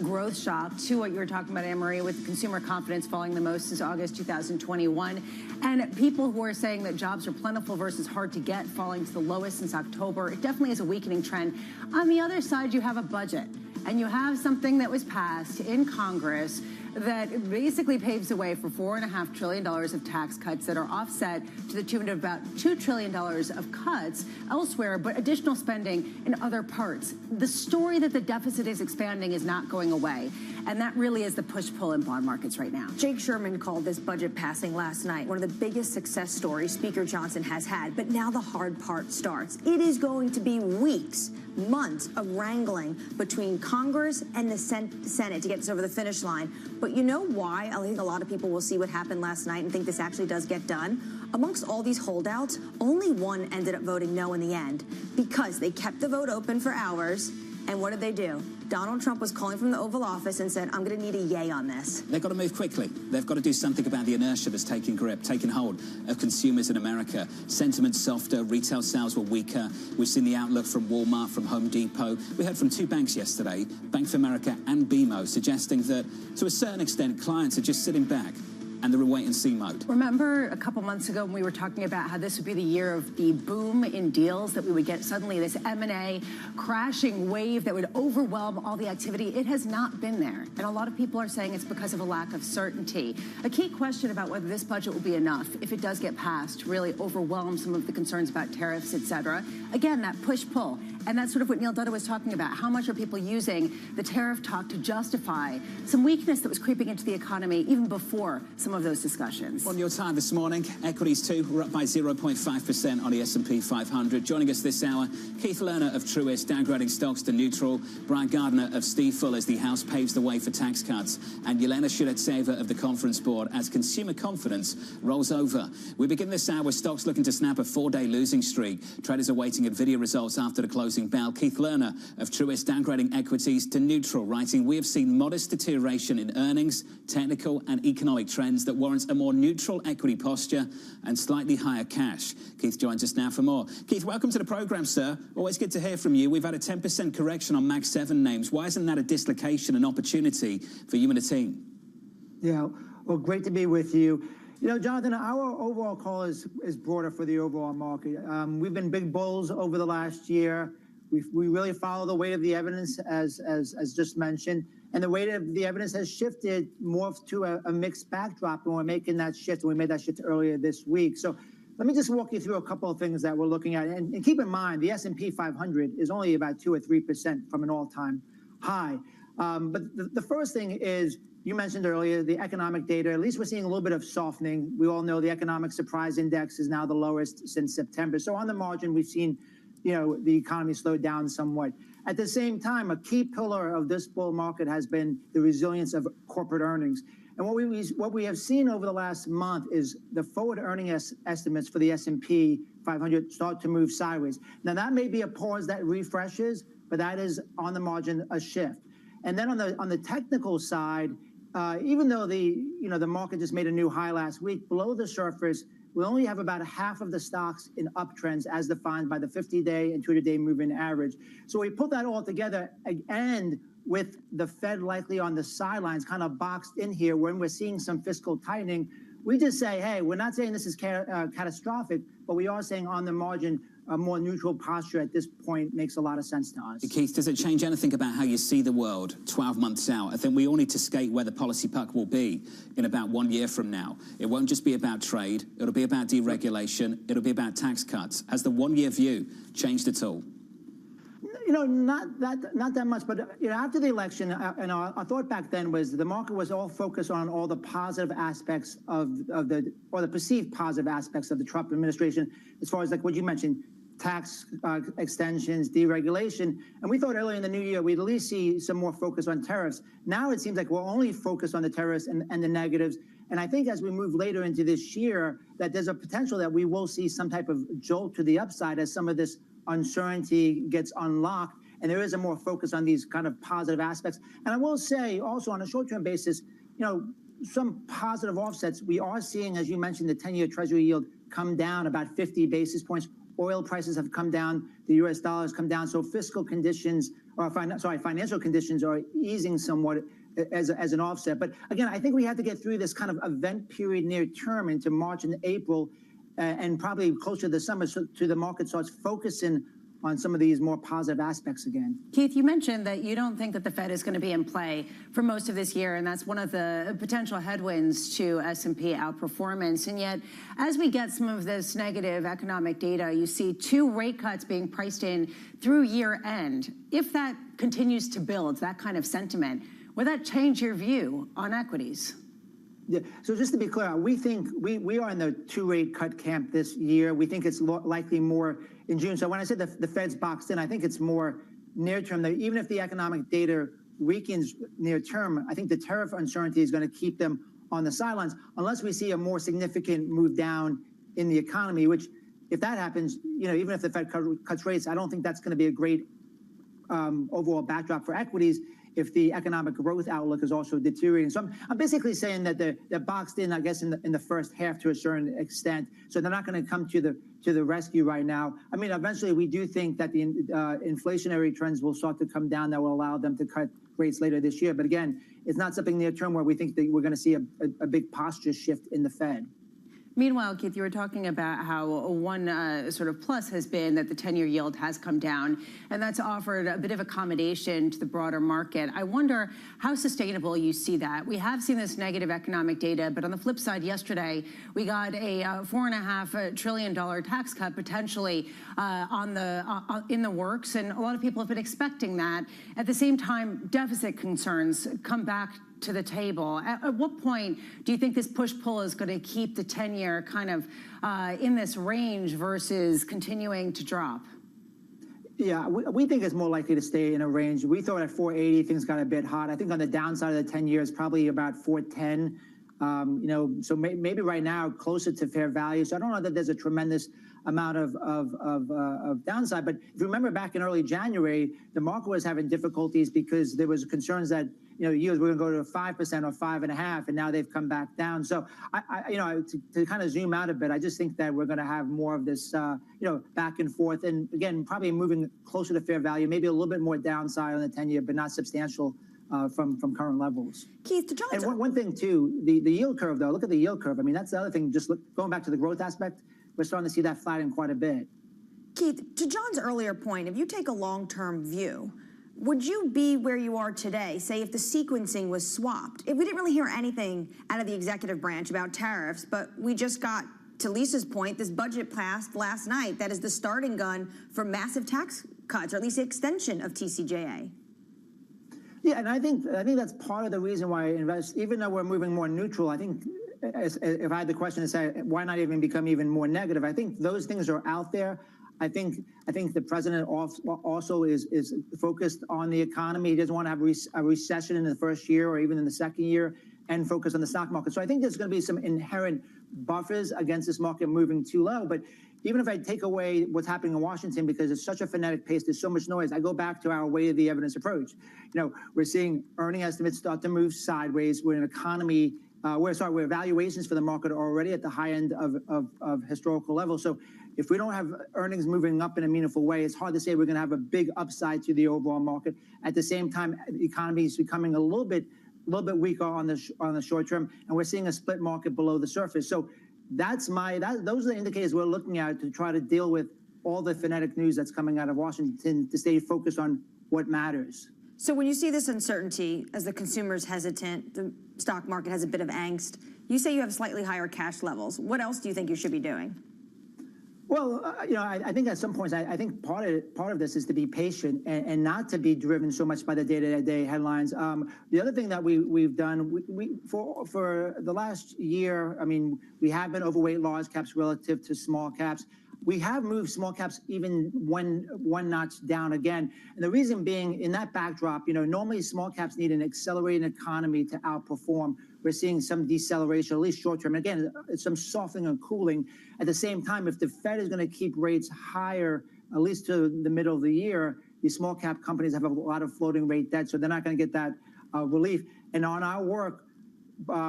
growth shock to what you were talking about, Anne-Marie, with consumer confidence falling the most since August 2021. And people who are saying that jobs are plentiful versus hard to get, falling to the lowest since October. It definitely is a weakening trend. On the other side, you have a budget. And you have something that was passed in Congress that basically paves the way for $4.5 trillion of tax cuts that are offset to the tune of about $2 trillion of cuts elsewhere, but additional spending in other parts. The story that the deficit is expanding is not going away. And that really is the push-pull in bond markets right now. Jake Sherman called this budget passing last night one of the biggest success stories Speaker Johnson has had. But now the hard part starts. It is going to be weeks, months of wrangling between Congress and the Senate to get this over the finish line. But you know why? I think a lot of people will see what happened last night and think this actually does get done. Amongst all these holdouts, only one ended up voting no in the end because they kept the vote open for hours. And what did they do? Donald Trump was calling from the Oval Office and said, I'm going to need a yay on this. They've got to move quickly. They've got to do something about the inertia that's taking grip, taking hold of consumers in America. Sentiment softer, retail sales were weaker. We've seen the outlook from Walmart, from Home Depot. We heard from 2 banks yesterday, Bank of America and BMO, suggesting that to a certain extent, clients are just sitting back, and they're in wait-and-see mode. Remember a couple months ago when we were talking about how this would be the year of the boom in deals, that we would get suddenly this M&A crashing wave that would overwhelm all the activity? It has not been there. And a lot of people are saying it's because of a lack of certainty. A key question about whether this budget will be enough, if it does get passed, to really overwhelm some of the concerns about tariffs, et cetera. Again, that push-pull. And that's sort of what Neil Dutta was talking about. How much are people using the tariff talk to justify some weakness that was creeping into the economy even before some of those discussions? On your time this morning, equities too were up by 0.5% on the S&P 500. Joining us this hour, Keith Lerner of Truist, downgrading stocks to neutral. Brian Gardner of Stifel as the House paves the way for tax cuts. And Yelena Shuletseva of the Conference Board as consumer confidence rolls over. We begin this hour with stocks looking to snap a 4-day losing streak. Traders are waiting NVIDIA results after the closing bell. Keith Lerner of Truist downgrading equities to neutral, writing, we have seen modest deterioration in earnings, technical and economic trends that warrants a more neutral equity posture and slightly higher cash. Keith joins us now for more. Keith, welcome to the program, sir. Always good to hear from you. We've had a 10% correction on Mag 7 names. Why isn't that a dislocation, an opportunity for you and the team? Yeah, well, great to be with you. You know, Jonathan, our overall call is broader for the overall market. We've been big bulls over the last year. We really follow the weight of the evidence, as just mentioned, and the weight of the evidence has shifted more to a mixed backdrop, and we're making that shift, and we made that shift earlier this week. So let me just walk you through a couple of things that we're looking at, and keep in mind, the S&P 500 is only about 2 or 3% from an all-time high. But the first thing is, you mentioned earlier, the economic data. At least we're seeing a little bit of softening. We all know the economic surprise index is now the lowest since September. So on the margin, we've seen, you know, the economy slowed down somewhat. At the same time, a key pillar of this bull market has been the resilience of corporate earnings. And what we have seen over the last month is the forward earning estimates for the S&P 500 start to move sideways. Now, that may be a pause that refreshes, but that is on the margin a shift. And then on the technical side, even though the market just made a new high last week, below the surface, we only have about half of the stocks in uptrends as defined by the 50-day and 200-day moving average. So we put that all together, and with the Fed likely on the sidelines, kind of boxed in here, when we're seeing some fiscal tightening, we just say, hey, we're not saying this is catastrophic, but we are saying on the margin, a more neutral posture at this point makes a lot of sense to us. Keith, does it change anything about how you see the world 12 months out? I think we all need to skate where the policy puck will be in about 1 year from now. It won't just be about trade. It'll be about deregulation. It'll be about tax cuts. Has the 1 year view changed at all? You know, not that much, but you know, after the election, and our thought back then was the market was all focused on all the positive aspects of the perceived positive aspects of the Trump administration, as far as like what you mentioned, tax extensions, deregulation, and we thought earlier in the new year we'd at least see some more focus on tariffs. Now it seems like we're only focused on the tariffs and the negatives. And I think as we move later into this year, that there's a potential that we will see some type of jolt to the upside as some of this uncertainty gets unlocked, and there is a more focus on these kind of positive aspects. And I will say also on a short-term basis, you know, some positive offsets. We are seeing, as you mentioned, the 10-year Treasury yield come down about 50 basis points. Oil prices have come down. The U.S. dollar has come down. So fiscal conditions, financial conditions are easing somewhat as an offset. But again, I think we have to get through this kind of event period near term into March and April, and probably closer to the summer, so to the market starts focusing on some of these more positive aspects again. Keith, you mentioned that you don't think that the Fed is going to be in play for most of this year, and that's one of the potential headwinds to S&P outperformance. And yet, as we get some of this negative economic data, you see 2 rate cuts being priced in through year end. If that continues to build, that kind of sentiment, will that change your view on equities? Yeah. So just to be clear, we think we are in the 2-rate cut camp this year. We think it's likely more in June. So when I said the Fed's boxed in, I think it's more near term. Even if the economic data weakens near term, I think the tariff uncertainty is going to keep them on the sidelines unless we see a more significant move down in the economy, which if that happens, you know, even if the Fed cuts rates, I don't think that's going to be a great overall backdrop for equities. if the economic growth outlook is also deteriorating. So I'm basically saying that they're boxed in, I guess, in the first half to a certain extent. So they're not going to come to the rescue right now. I mean, eventually we do think that the inflationary trends will start to come down that will allow them to cut rates later this year. But again, it's not something near term where we think that we're going to see a big posture shift in the Fed. Meanwhile, Keith, you were talking about how one sort of plus has been that the 10-year yield has come down, and that's offered a bit of accommodation to the broader market. I wonder how sustainable you see that. We have seen this negative economic data, but on the flip side, yesterday we got a $4.5 trillion tax cut potentially in the works, and a lot of people have been expecting that. At the same time, deficit concerns come back to the table. At what point do you think this push-pull is going to keep the 10-year kind of in this range versus continuing to drop? Yeah, we think it's more likely to stay in a range. We thought at 480, things got a bit hot. I think on the downside of the 10 years, probably about 410. So maybe right now closer to fair value. So I don't know that there's a tremendous amount of downside. But if you remember back in early January, the market was having difficulties because there was concerns that yields were going to go to 5% or 5.5%, and now they've come back down. So to kind of zoom out a bit, I just think that we're going to have more of this back and forth, and again probably moving closer to fair value, maybe a little bit more downside on the 10-year, but not substantial. From current levels. Keith, to John's... And one thing, too, the yield curve, though, look at the yield curve. I mean, that's the other thing, just going back to the growth aspect, we're starting to see that flatten quite a bit. Keith, to John's earlier point, if you take a long-term view, would you be where you are today, say if the sequencing was swapped? If we didn't really hear anything out of the executive branch about tariffs, but we just got, to Lisa's point, this budget passed last night that is the starting gun for massive tax cuts, or at least the extension of TCJA. Yeah, and I think that's part of the reason why even though we're moving more neutral, I think if I had the question to say, why not even become even more negative? I think those things are out there. I think the president also is focused on the economy. He doesn't want to have a recession in the first year or even in the second year, and focus on the stock market. So I think there's going to be some inherent buffers against this market moving too low. But even if I take away what's happening in Washington, because it's such a frenetic pace, there's so much noise, I go back to our weight of the evidence approach. We're seeing earning estimates start to move sideways. We're in an economy where valuations for the market are already at the high end of historical levels. So if we don't have earnings moving up in a meaningful way, it's hard to say we're going to have a big upside to the overall market. At the same time, the economy is becoming a little bit weaker on the short term, and we're seeing a split market below the surface. So those are the indicators we're looking at to try to deal with all the frenetic news that's coming out of Washington, to stay focused on what matters. So when you see this uncertainty, as the consumer's hesitant, the stock market has a bit of angst, you say you have slightly higher cash levels. What else do you think you should be doing? Well, I think at some points, I think part of this is to be patient and not to be driven so much by the day-to-day headlines. The other thing that we've done, for the last year, I mean, we have been overweight large caps relative to small caps. We have moved small caps even one notch down again. And the reason being, in that backdrop, normally small caps need an accelerating economy to outperform. We're seeing some deceleration, at least short term. Again, some softening and cooling. At the same time, if the Fed is going to keep rates higher, at least to the middle of the year, these small cap companies have a lot of floating rate debt, so they're not going to get that relief. And on our work,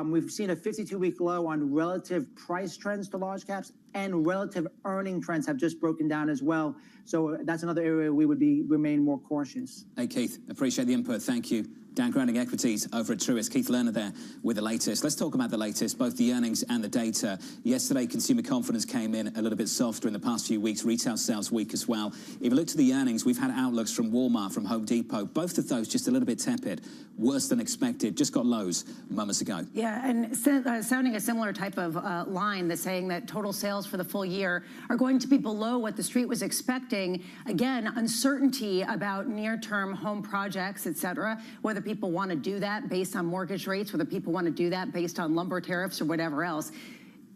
we've seen a 52-week low on relative price trends to large caps, and relative earning trends have just broken down as well. So that's another area we would remain more cautious. Hey, Keith, appreciate the input. Thank you. Dan Groening Equities over at Truist. Keith Lerner there with the latest. Let's talk about the latest, both the earnings and the data. Yesterday, consumer confidence came in a little bit softer in the past few weeks. Retail sales weak as well. If you look to the earnings, we've had outlooks from Walmart, from Home Depot. Both of those just a little bit tepid, worse than expected. Just got lows moments ago. Yeah, and sounding a similar type of line that's saying that total sales for the full year are going to be below what the street was expecting. Again, uncertainty about near-term home projects, et cetera, whether people want to do that based on mortgage rates, whether people want to do that based on lumber tariffs or whatever else.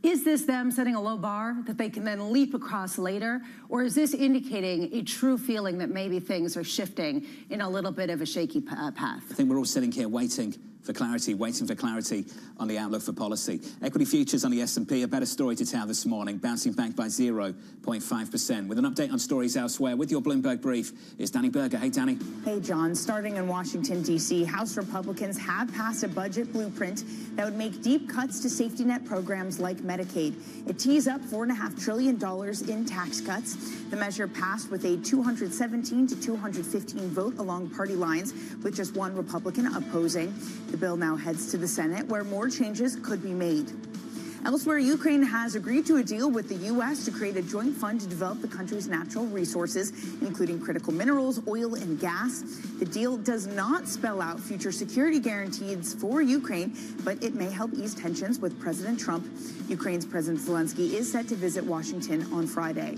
Is this them setting a low bar that they can then leap across later? Or is this indicating a true feeling that maybe things are shifting in a little bit of a shaky path? I think we're all sitting here waiting for clarity, waiting for clarity on the outlook for policy. Equity futures on the S&P, a better story to tell this morning, bouncing back by 0.5%. With an update on stories elsewhere, with your Bloomberg Brief is Danny Berger. Hey, Danny. Hey, John. Starting in Washington, D.C., House Republicans have passed a budget blueprint that would make deep cuts to safety net programs like Medicaid. It tees up $4.5 trillion in tax cuts. The measure passed with a 217 to 215 vote along party lines, with just one Republican opposing. The bill now heads to the Senate, where more changes could be made. Elsewhere, Ukraine has agreed to a deal with the U.S. to create a joint fund to develop the country's natural resources, including critical minerals, oil, and gas. The deal does not spell out future security guarantees for Ukraine, but it may help ease tensions with President Trump. Ukraine's President Zelensky is set to visit Washington on Friday.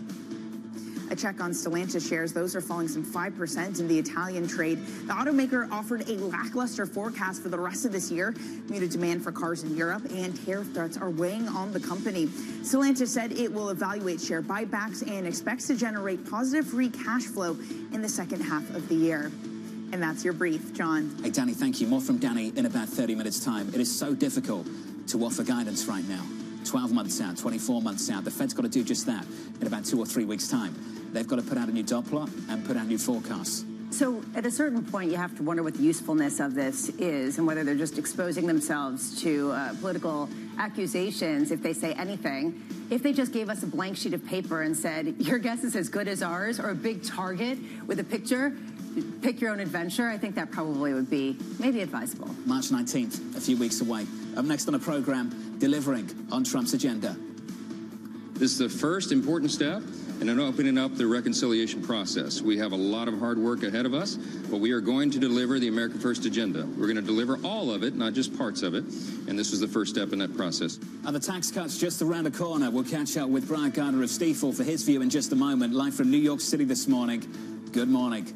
A check on Stellantis shares. Those are falling some 5% in the Italian trade. The automaker offered a lackluster forecast for the rest of this year. Muted demand for cars in Europe and tariff threats are weighing on the company. Stellantis said it will evaluate share buybacks and expects to generate positive free cash flow in the second half of the year. And that's your brief, John. Hey, Danny, thank you. More from Danny in about 30 minutes' time. It is so difficult to offer guidance right now. 12 months out, 24 months out. The Fed's got to do just that in about 2 or 3 weeks' time. They've got to put out a new dot plot and put out new forecasts. So at a certain point, you have to wonder what the usefulness of this is and whether they're just exposing themselves to political accusations if they say anything. If they just gave us a blank sheet of paper and said, your guess is as good as ours, or a big target with a picture, pick your own adventure, I think that probably would be maybe advisable. March 19th, a few weeks away. Up next on the program, delivering on Trump's agenda. This is the first important step in opening up the reconciliation process. We have a lot of hard work ahead of us, but we are going to deliver the America First agenda. We're going to deliver all of it, not just parts of it, and this was the first step in that process. And the tax cuts just around the corner. We'll catch up with Brian Gardner of Stifel for his view in just a moment. Live from New York City this morning. Good morning.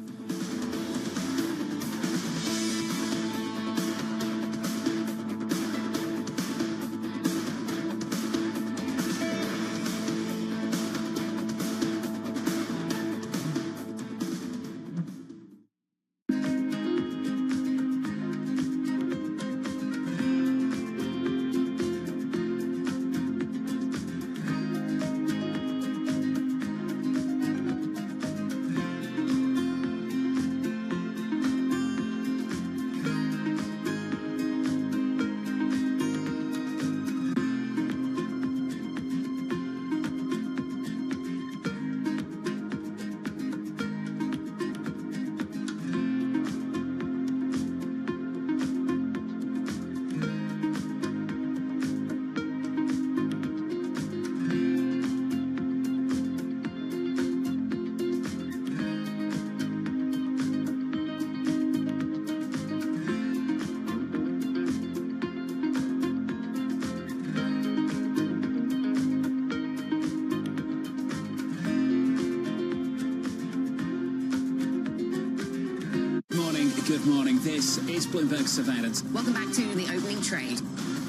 Good morning. This is Bloomberg Surveillance. Welcome back to the opening trade.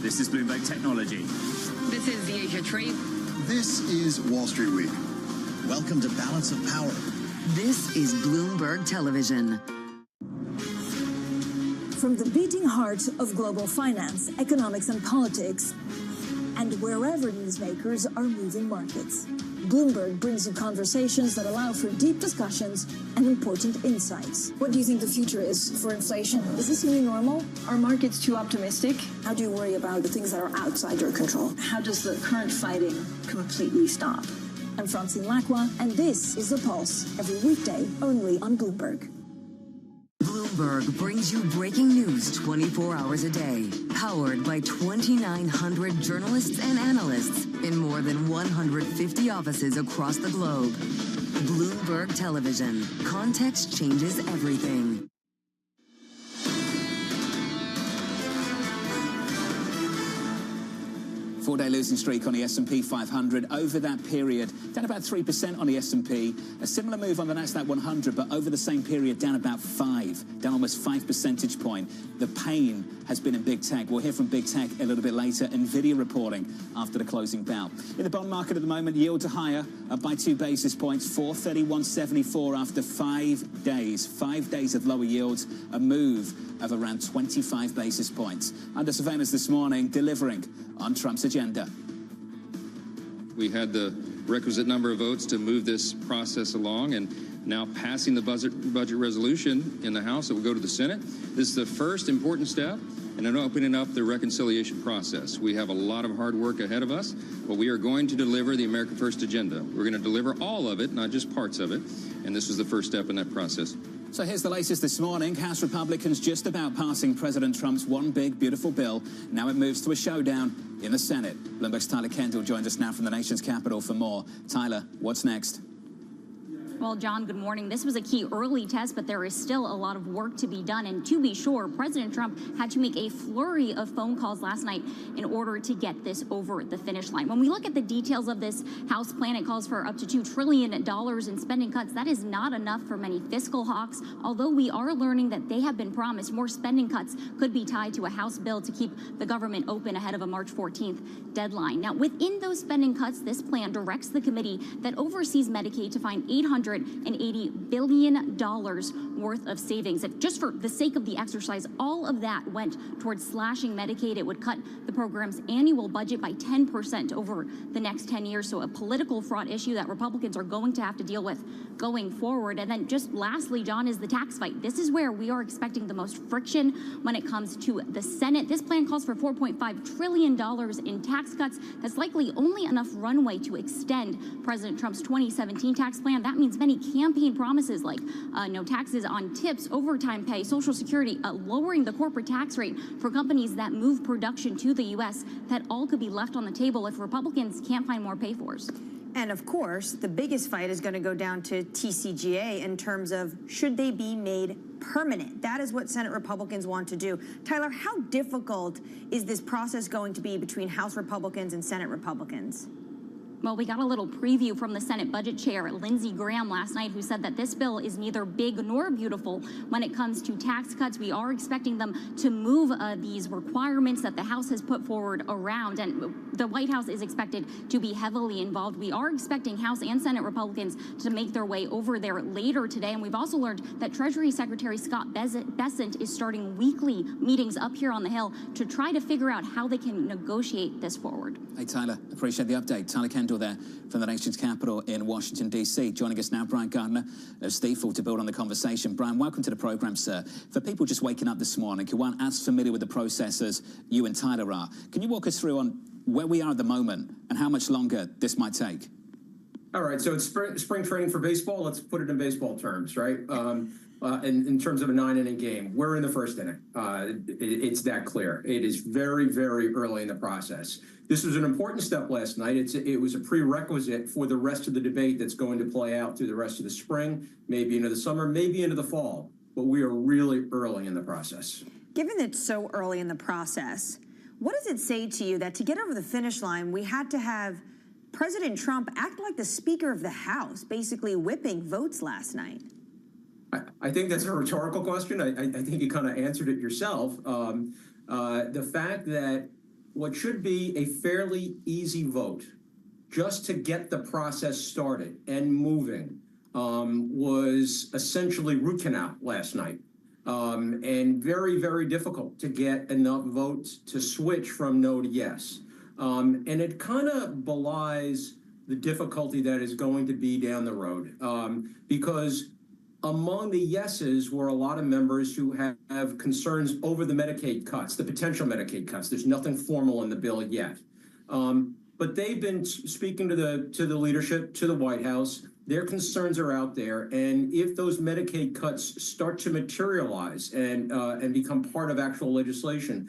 This is Bloomberg Technology. This is the Asia trade. This is Wall Street Week. Welcome to Balance of Power. This is Bloomberg Television. From the beating heart of global finance, economics, and politics, and wherever newsmakers are moving markets, Bloomberg brings you conversations that allow for deep discussions and important insights. What do you think the future is for inflation? Is this new normal? Are markets too optimistic? How do you worry about the things that are outside your control? How does the current fighting completely stop? I'm Francine Lacqua, and this is The Pulse, every weekday only on Bloomberg. Bloomberg brings you breaking news 24 hours a day, powered by 2,900 journalists and analysts in more than 150 offices across the globe. Bloomberg Television. Context changes everything. Four-day losing streak on the S&P 500. Over that period, down about 3% on the S&P. A similar move on the Nasdaq 100, but over the same period, down about 5, down almost 5 percentage point. The pain has been in big tech. We'll hear from big tech a little bit later. NVIDIA reporting after the closing bell. In the bond market at the moment, yields are higher, up by 2 basis points, 431.74 after 5 days. 5 days of lower yields, a move of around 25 basis points. Under surveillance this morning, delivering on Trump's agenda. We had the requisite number of votes to move this process along, and now passing the budget resolution in the House, it will go to the Senate. This is the first important step in opening up the reconciliation process. We have a lot of hard work ahead of us, but we are going to deliver the America First agenda. We're going to deliver all of it, not just parts of it, and this was the first step in that process. So here's the latest this morning. House Republicans just about passing President Trump's one big, beautiful bill. Now it moves to a showdown in the Senate. Bloomberg's Tyler Kendall joins us now from the nation's capital for more. Tyler, what's next? Well, John, good morning. This was a key early test, but there is still a lot of work to be done. And to be sure, President Trump had to make a flurry of phone calls last night in order to get this over the finish line. When we look at the details of this House plan, it calls for up to $2 trillion in spending cuts. That is not enough for many fiscal hawks, although we are learning that they have been promised more spending cuts could be tied to a House bill to keep the government open ahead of a March 14th deadline. Now, within those spending cuts, this plan directs the committee that oversees Medicaid to find $880 billion worth of savings. If just for the sake of the exercise, all of that went towards slashing Medicaid, it would cut the program's annual budget by 10% over the next 10 years. So a political fraud issue that Republicans are going to have to deal with going forward. And then just lastly, John, is the tax fight. This is where we are expecting the most friction when it comes to the Senate. This plan calls for $4.5 trillion in tax cuts. That's likely only enough runway to extend President Trump's 2017 tax plan. That means many campaign promises like no taxes on tips, overtime pay, Social Security, lowering the corporate tax rate for companies that move production to the U.S. That all could be left on the table if Republicans can't find more pay-fors. And of course, the biggest fight is going to go down to TCJA in terms of should they be made permanent. That is what Senate Republicans want to do. Tyler, how difficult is this process going to be between House Republicans and Senate Republicans? Well, we got a little preview from the Senate Budget Chair, Lindsey Graham, last night, who said that this bill is neither big nor beautiful when it comes to tax cuts. We are expecting them to move these requirements that the House has put forward around, and the White House is expected to be heavily involved. We are expecting House and Senate Republicans to make their way over there later today, and we've also learned that Treasury Secretary Scott Bessent is starting weekly meetings up here on the Hill to try to figure out how they can negotiate this forward. Hey, Tyler, appreciate the update. Tyler Kendall there from the nation's capital in Washington, D.C. Joining us now, Brian Gardner of Stifel to build on the conversation. Brian, welcome to the program, sir. For people just waking up this morning who aren't as familiar with the process as you and Tyler are, can you walk us through on where we are at the moment and how much longer this might take? All right, so it's spring training for baseball. Let's put it in baseball terms, right? In terms of a 9-inning game, we're in the first inning. It's that clear. It is very, very early in the process. This was an important step last night. It was a prerequisite for the rest of the debate that's going to play out through the rest of the spring, maybe into the summer, maybe into the fall. But we are really early in the process. Given that it's so early in the process, what does it say to you that to get over the finish line, we had to have President Trump act like the Speaker of the House, basically whipping votes last night? I think that's a rhetorical question. I think you kind of answered it yourself. The fact that what should be a fairly easy vote just to get the process started and moving was essentially root canal last night. And very, very difficult to get enough votes to switch from no to yes. And it kind of belies the difficulty that is going to be down the road because among the yeses were a lot of members who have concerns over the Medicaid cuts, the potential Medicaid cuts. There's nothing formal in the bill yet. But they've been speaking to the leadership, to the White House. Their concerns are out there. And if those Medicaid cuts start to materialize and become part of actual legislation,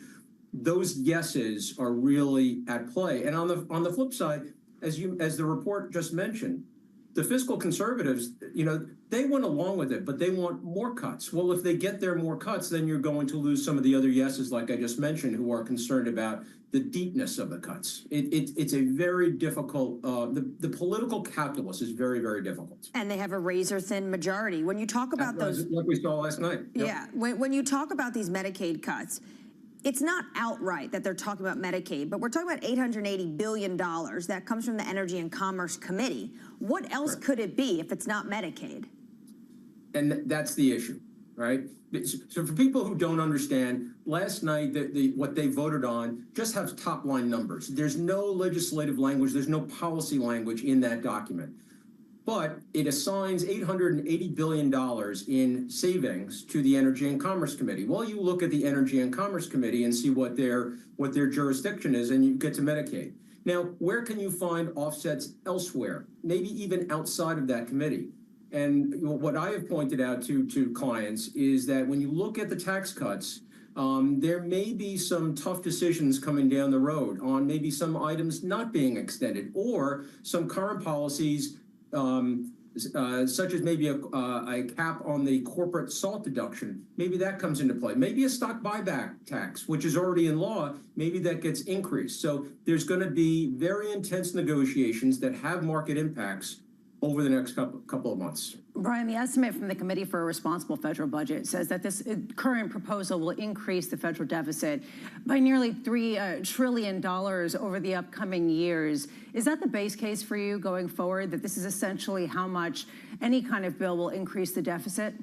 those yeses are really at play. And on the flip side, as the report just mentioned, the fiscal conservatives, they went along with it, but they want more cuts. Well, if they get their more cuts, then you're going to lose some of the other yeses, like I just mentioned, who are concerned about the deepness of the cuts. It's a very difficult, the political calculus is very, very difficult. And they have a razor-thin majority. When you talk about those... Like we saw last night. Yep. Yeah, when you talk about these Medicaid cuts, it's not outright that they're talking about Medicaid, but we're talking about $880 billion that comes from the Energy and Commerce Committee. What else could it be if it's not Medicaid? And that's the issue, right? So for people who don't understand, last night, what they voted on just has top-line numbers. There's no legislative language. There's no policy language in that document. But it assigns $880 billion in savings to the Energy and Commerce Committee. Well, you look at the Energy and Commerce Committee and see what their jurisdiction is, and you get to Medicaid. Now, where can you find offsets elsewhere, maybe even outside of that committee? And what I have pointed out to clients is that when you look at the tax cuts, there may be some tough decisions coming down the road on maybe some items not being extended, or some current policies such as maybe a cap on the corporate SALT deduction. Maybe that comes into play. Maybe a stock buyback tax, which is already in law, maybe that gets increased. So there's going to be very intense negotiations that have market impacts over the next couple of months. Brian, the estimate from the Committee for a Responsible Federal Budget says that this current proposal will increase the federal deficit by nearly $3 trillion over the upcoming years. Is that the base case for you going forward, that this is essentially how much any kind of bill will increase the deficit?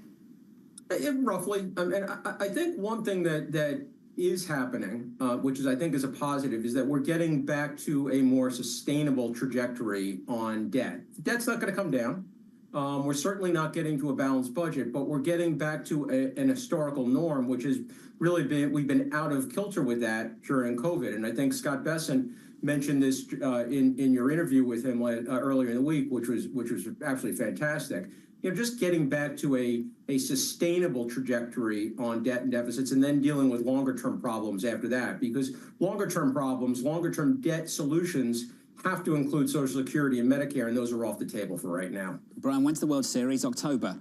Roughly. I think one thing that is happening, which I think is a positive, is that we're getting back to a more sustainable trajectory on debt. Debt's not going to come down. We're certainly not getting to a balanced budget, but we're getting back to an historical norm, which has really we've been out of kilter with that during COVID. And I think Scott Besson mentioned this in your interview with him earlier in the week, which was absolutely fantastic. Just getting back to a sustainable trajectory on debt and deficits, and then dealing with longer-term problems after that, because longer-term problems, longer-term debt solutions have to include Social Security and Medicare, and those are off the table for right now. Brian, when's the World Series? October?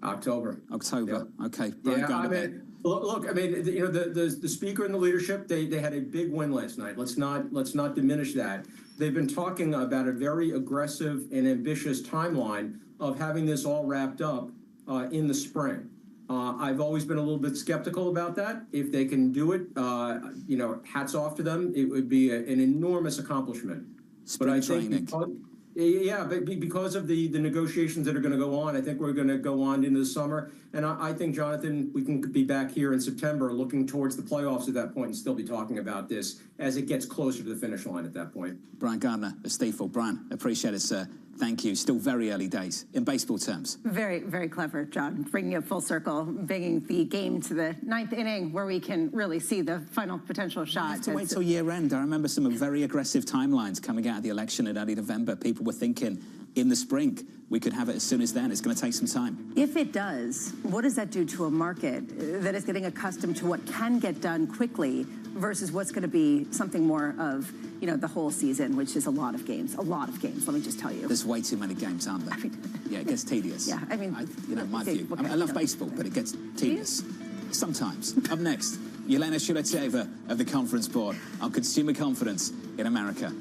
October. Yep. Okay. Brian, look, the speaker and the leadership, they had a big win last night. Let's not diminish that. They've been talking about a very aggressive and ambitious timeline of having this all wrapped up in the spring. I've always been a little bit skeptical about that. If they can do it, hats off to them. It would be an enormous accomplishment. Spring training. Because of the negotiations that are going to go on, I think we're going to go on into the summer. And I think, Jonathan, we can be back here in September looking towards the playoffs at that point and still be talking about this as it gets closer to the finish line at that point. Brian Gardner of Stifel. Brian, appreciate it, sir. Thank you. Still very early days in baseball terms. Very, very clever, John, bringing it full circle, bringing the game to the ninth inning where we can really see the final potential shot. You have to wait till year end. I remember some very aggressive timelines coming out of the election in early November. People were thinking in the spring we could have it as soon as then. It's going to take some time. If it does, what does that do to a market that is getting accustomed to what can get done quickly versus what's going to be something more of, the whole season, which is a lot of games, let me just tell you. There's way too many games, aren't there? Yeah, it gets tedious. Yeah, my view. I love baseball, but it gets tedious. Sometimes. Up next, Yelena Shuletseva of the Conference Board on consumer confidence in America.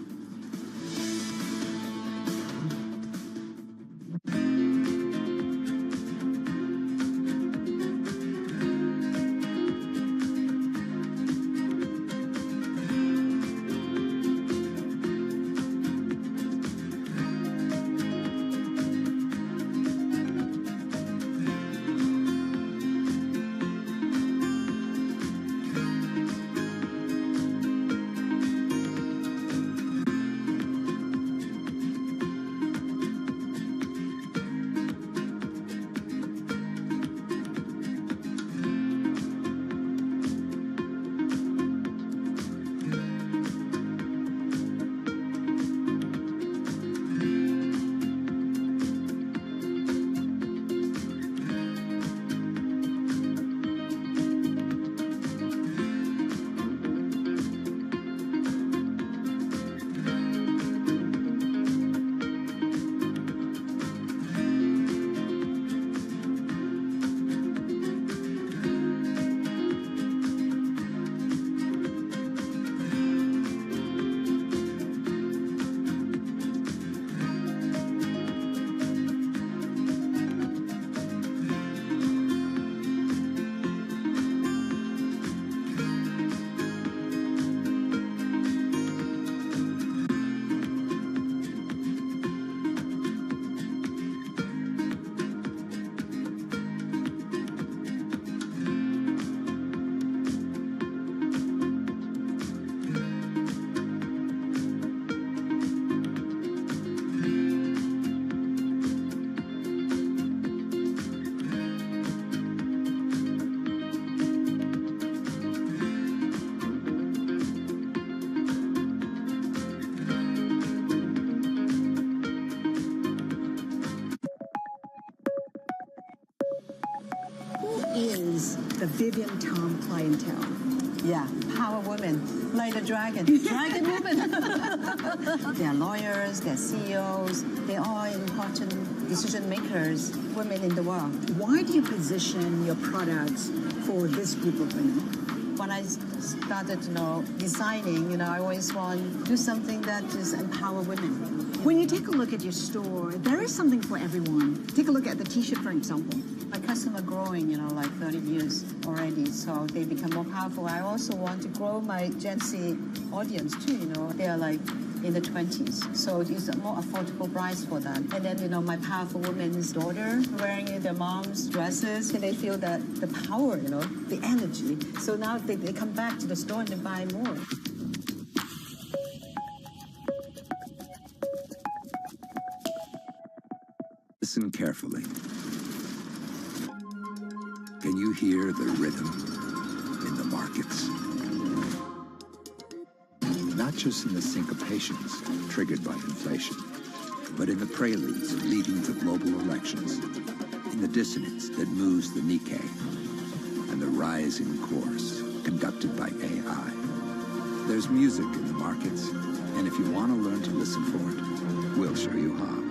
is the Vivian Tom clientele. Yeah, power women, like the dragon women. They're lawyers, they're CEOs, they're all important decision makers, women in the world. Why do you position your products for this group of women? When I started, designing, I always want to do something that is empower women. When you take a look at your store, there is something for everyone. Take a look at the T-shirt, for example. My customer growing, like 30 years already, so they become more powerful. I also want to grow my Gen Z audience too, They are like in the 20s, so it's a more affordable price for them. And then, my powerful women's daughter wearing their mom's dresses, and they feel that the power, the energy. So now they come back to the store and they buy more. Listen carefully. Can you hear the rhythm in the markets? Not just in the syncopations triggered by inflation, but in the preludes leading to global elections, in the dissonance that moves the Nikkei, and the rising course conducted by AI. There's music in the markets, and if you want to learn to listen for it, we'll show you how.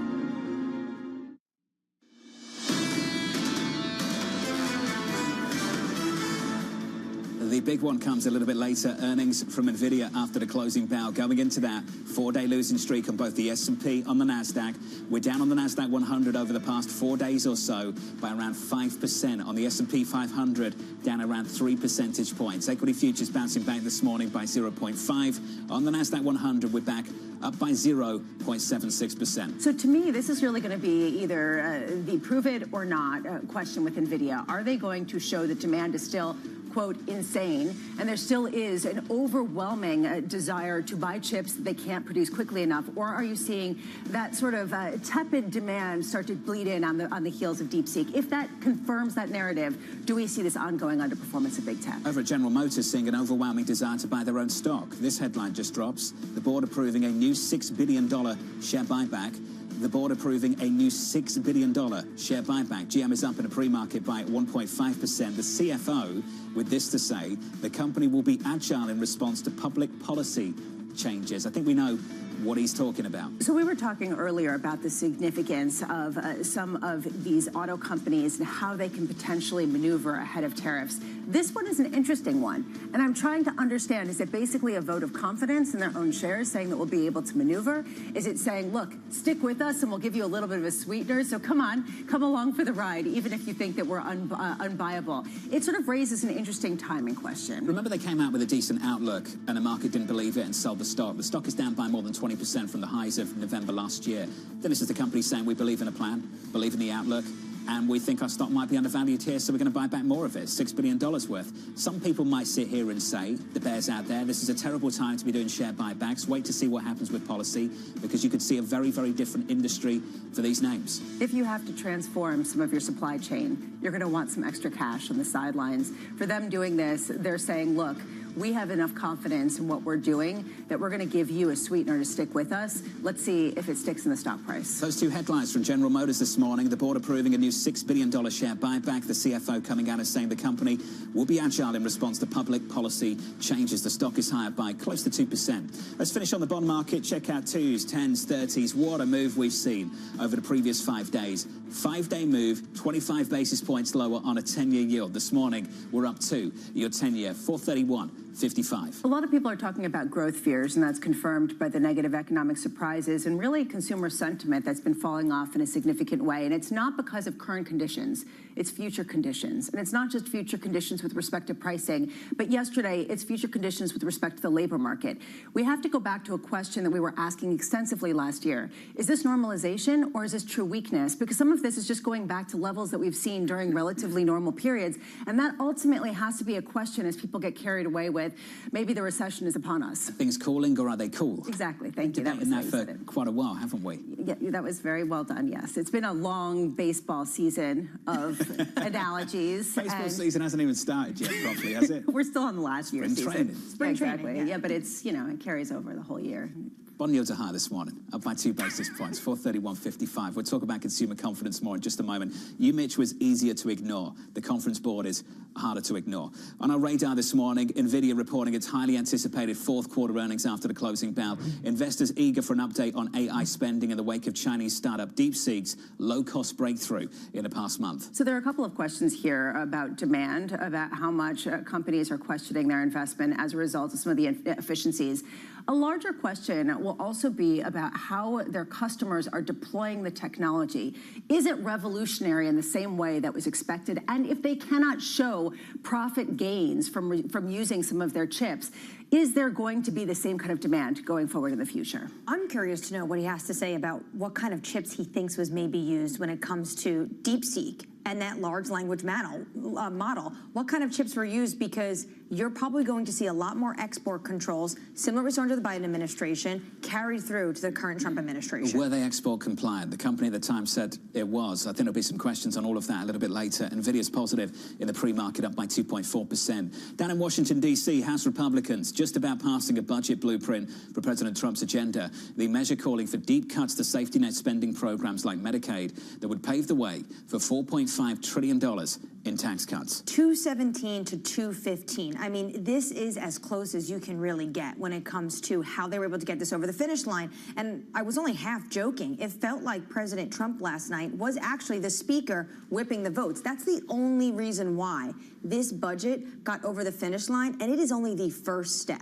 The big one comes a little bit later. Earnings from NVIDIA after the closing bell. Going into that, 4-day losing streak on both the S&P and the NASDAQ. We're down on the NASDAQ 100 over the past 4 days or so by around 5%. On the S&P 500, down around 3 percentage points. Equity futures bouncing back this morning by 0.5. On the NASDAQ 100, we're back up by 0.76%. So to me, this is really going to be either the prove it or not question with NVIDIA. Are they going to show that demand is still, quote, insane, and there still is an overwhelming desire to buy chips that they can't produce quickly enough? Or are you seeing that sort of tepid demand start to bleed in on the heels of DeepSeek? If that confirms that narrative, do we see this ongoing underperformance of big tech? Over at General Motors, seeing an overwhelming desire to buy their own stock. This headline just drops. The board approving a new $6 billion share buyback. The board approving a new $6 billion share buyback. GM is up in a pre-market by 1.5%. The CFO with this to say, the company will be agile in response to public policy changes. I think we know what he's talking about. So we were talking earlier about the significance of some of these auto companies and how they can potentially maneuver ahead of tariffs. This one is an interesting one, and I'm trying to understand, is it basically a vote of confidence in their own shares, saying that we'll be able to maneuver? Is it saying, look, stick with us and we'll give you a little bit of a sweetener, so come on, come along for the ride, even if you think that we're unbuyable? It sort of raises an interesting timing question. Remember, they came out with a decent outlook and the market didn't believe it and sold the stock. The stock is down by more than 20% from the highs of November last year. Then this is the company saying we believe in a plan, believe in the outlook, and we think our stock might be undervalued here, so we're going to buy back more of it, $6 billion worth. Some people might sit here and say, the bears out there, this is a terrible time to be doing share buybacks. Wait to see what happens with policy, because you could see a very, very different industry for these names. If you have to transform some of your supply chain, you're going to want some extra cash on the sidelines. For them doing this, they're saying, look, we have enough confidence in what we're doing that we're going to give you a sweetener to stick with us. Let's see if it sticks in the stock price. Those two headlines from General Motors this morning, the board approving a new $6 billion share buyback, the CFO coming out and saying the company will be agile in response to public policy changes. The stock is higher by close to 2%. Let's finish on the bond market. Check out 2s, 10s, 30s. What a move we've seen over the previous 5 days. 5-day move, 25 basis points lower on a 10-year yield. This morning, we're up 2. Your 10-year, 431.55. A lot of people are talking about growth fears, and that's confirmed by the negative economic surprises and really consumer sentiment that's been falling off in a significant way. And it's not because of current conditions, it's future conditions. And it's not just future conditions with respect to pricing, but yesterday, it's future conditions with respect to the labor market. We have to go back to a question that we were asking extensively last year. Is this normalization or is this true weakness? Because some of this is just going back to levels that we've seen during relatively normal periods. And that ultimately has to be a question as people get carried away with maybe the recession is upon us. Are things cooling or are they cool? Exactly. Thank you. We've been debating that for quite a while, haven't we? Yeah, that was very well done, yes. It's been a long baseball season of analogies. Baseball season hasn't even started yet properly, has it? We're still on the last year's season. Training. Spring training, yeah, but it's, it carries over the whole year. Bond yields are higher this morning, up by 2 basis points, 431.55. We'll talk about consumer confidence more in just a moment. UMich was easier to ignore. The conference board is harder to ignore. On our radar this morning, NVIDIA reporting its highly anticipated fourth quarter earnings after the closing bell. Investors eager for an update on AI spending in the wake of Chinese startup DeepSeek's low-cost breakthrough in the past month. So there are a couple of questions here about demand, about how much companies are questioning their investment as a result of some of the efficiencies. A larger question will also be about how their customers are deploying the technology. Is it revolutionary in the same way that was expected? And if they cannot show profit gains from using some of their chips, is there going to be the same kind of demand going forward in the future? I'm curious to know what he has to say about what kind of chips he thinks was maybe used when it comes to DeepSeek and that large language model. What kind of chips were used? Because you're probably going to see a lot more export controls, similar to under the Biden administration, carried through to the current Trump administration. Were they export compliant? The company at the time said it was. I think there'll be some questions on all of that a little bit later. NVIDIA's positive in the pre-market, up by 2.4%. Down in Washington, D.C., House Republicans just about passing a budget blueprint for President Trump's agenda. The measure calling for deep cuts to safety net spending programs like Medicaid that would pave the way for $4.5 trillion in tax cuts. 217 to 215. I mean, this is as close as you can really get when it comes to how they were able to get this over the finish line. And I was only half joking. It felt like President Trump last night was actually the speaker whipping the votes. That's the only reason why this budget got over the finish line, and it is only the first step.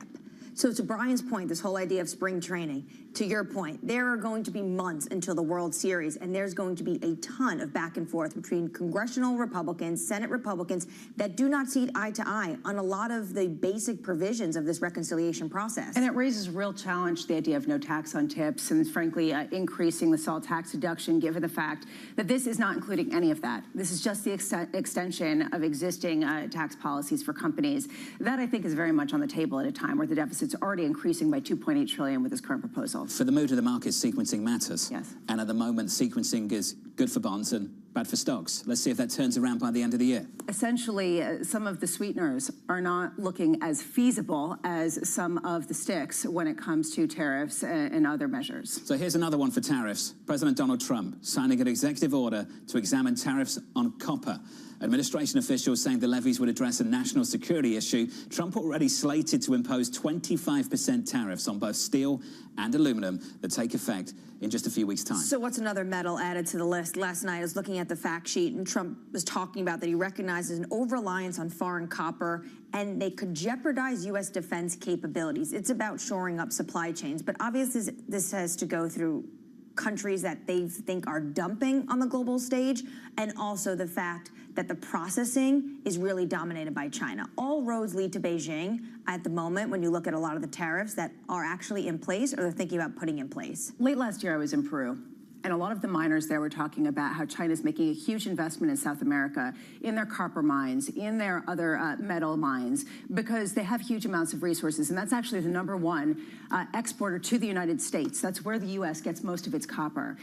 So to Brian's point, this whole idea of spring training, to your point, there are going to be months until the World Series, and there's going to be a ton of back and forth between congressional Republicans, Senate Republicans that do not see eye to eye on a lot of the basic provisions of this reconciliation process. And it raises real challenge, the idea of no tax on tips and, frankly, increasing the SALT tax deduction, given the fact that this is not including any of that. This is just the extension of existing tax policies for companies. That, I think, is very much on the table at a time where the deficit's already increasing by $2.8 trillion with this current proposal. For the mood of the market, sequencing matters. Yes. And at the moment, sequencing is good for bonds and bad for stocks. Let's see if that turns around by the end of the year. Essentially, some of the sweeteners are not looking as feasible as some of the sticks when it comes to tariffs and other measures. So here's another one for tariffs. President Donald Trump signing an executive order to examine tariffs on copper. Administration officials saying the levies would address a national security issue. Trump already slated to impose 25% tariffs on both steel and aluminum that take effect in just a few weeks' time. So what's another metal added to the list? Last night I was looking at the fact sheet, and Trump was talking about that he recognizes an over-reliance on foreign copper, and they could jeopardize U.S. defense capabilities. It's about shoring up supply chains, but obviously this has to go through countries that they think are dumping on the global stage, and also the fact that the processing is really dominated by China. All roads lead to Beijing at the moment when you look at a lot of the tariffs that are actually in place or they're thinking about putting in place. Late last year, I was in Peru. And a lot of the miners there were talking about how China's making a huge investment in South America, in their copper mines, in their other metal mines, because they have huge amounts of resources. And that's actually the #1 exporter to the United States. That's where the U.S. gets most of its copper.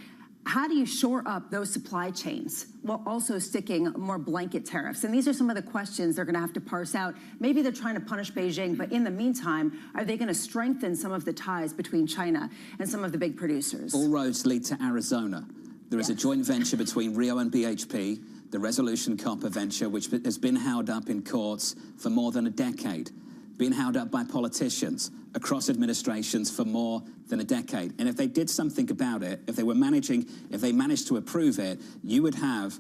How do you shore up those supply chains while also sticking more blanket tariffs? And these are some of the questions they're going to have to parse out. Maybe they're trying to punish Beijing, but in the meantime, are they going to strengthen some of the ties between China and some of the big producers? All roads lead to Arizona. There is a joint venture between Rio and BHP, the Resolution Copper venture, which has been held up in courts for more than a decade, been held up by politicians across administrations for more than a decade. And if they did something about it, if they managed to approve it, you would have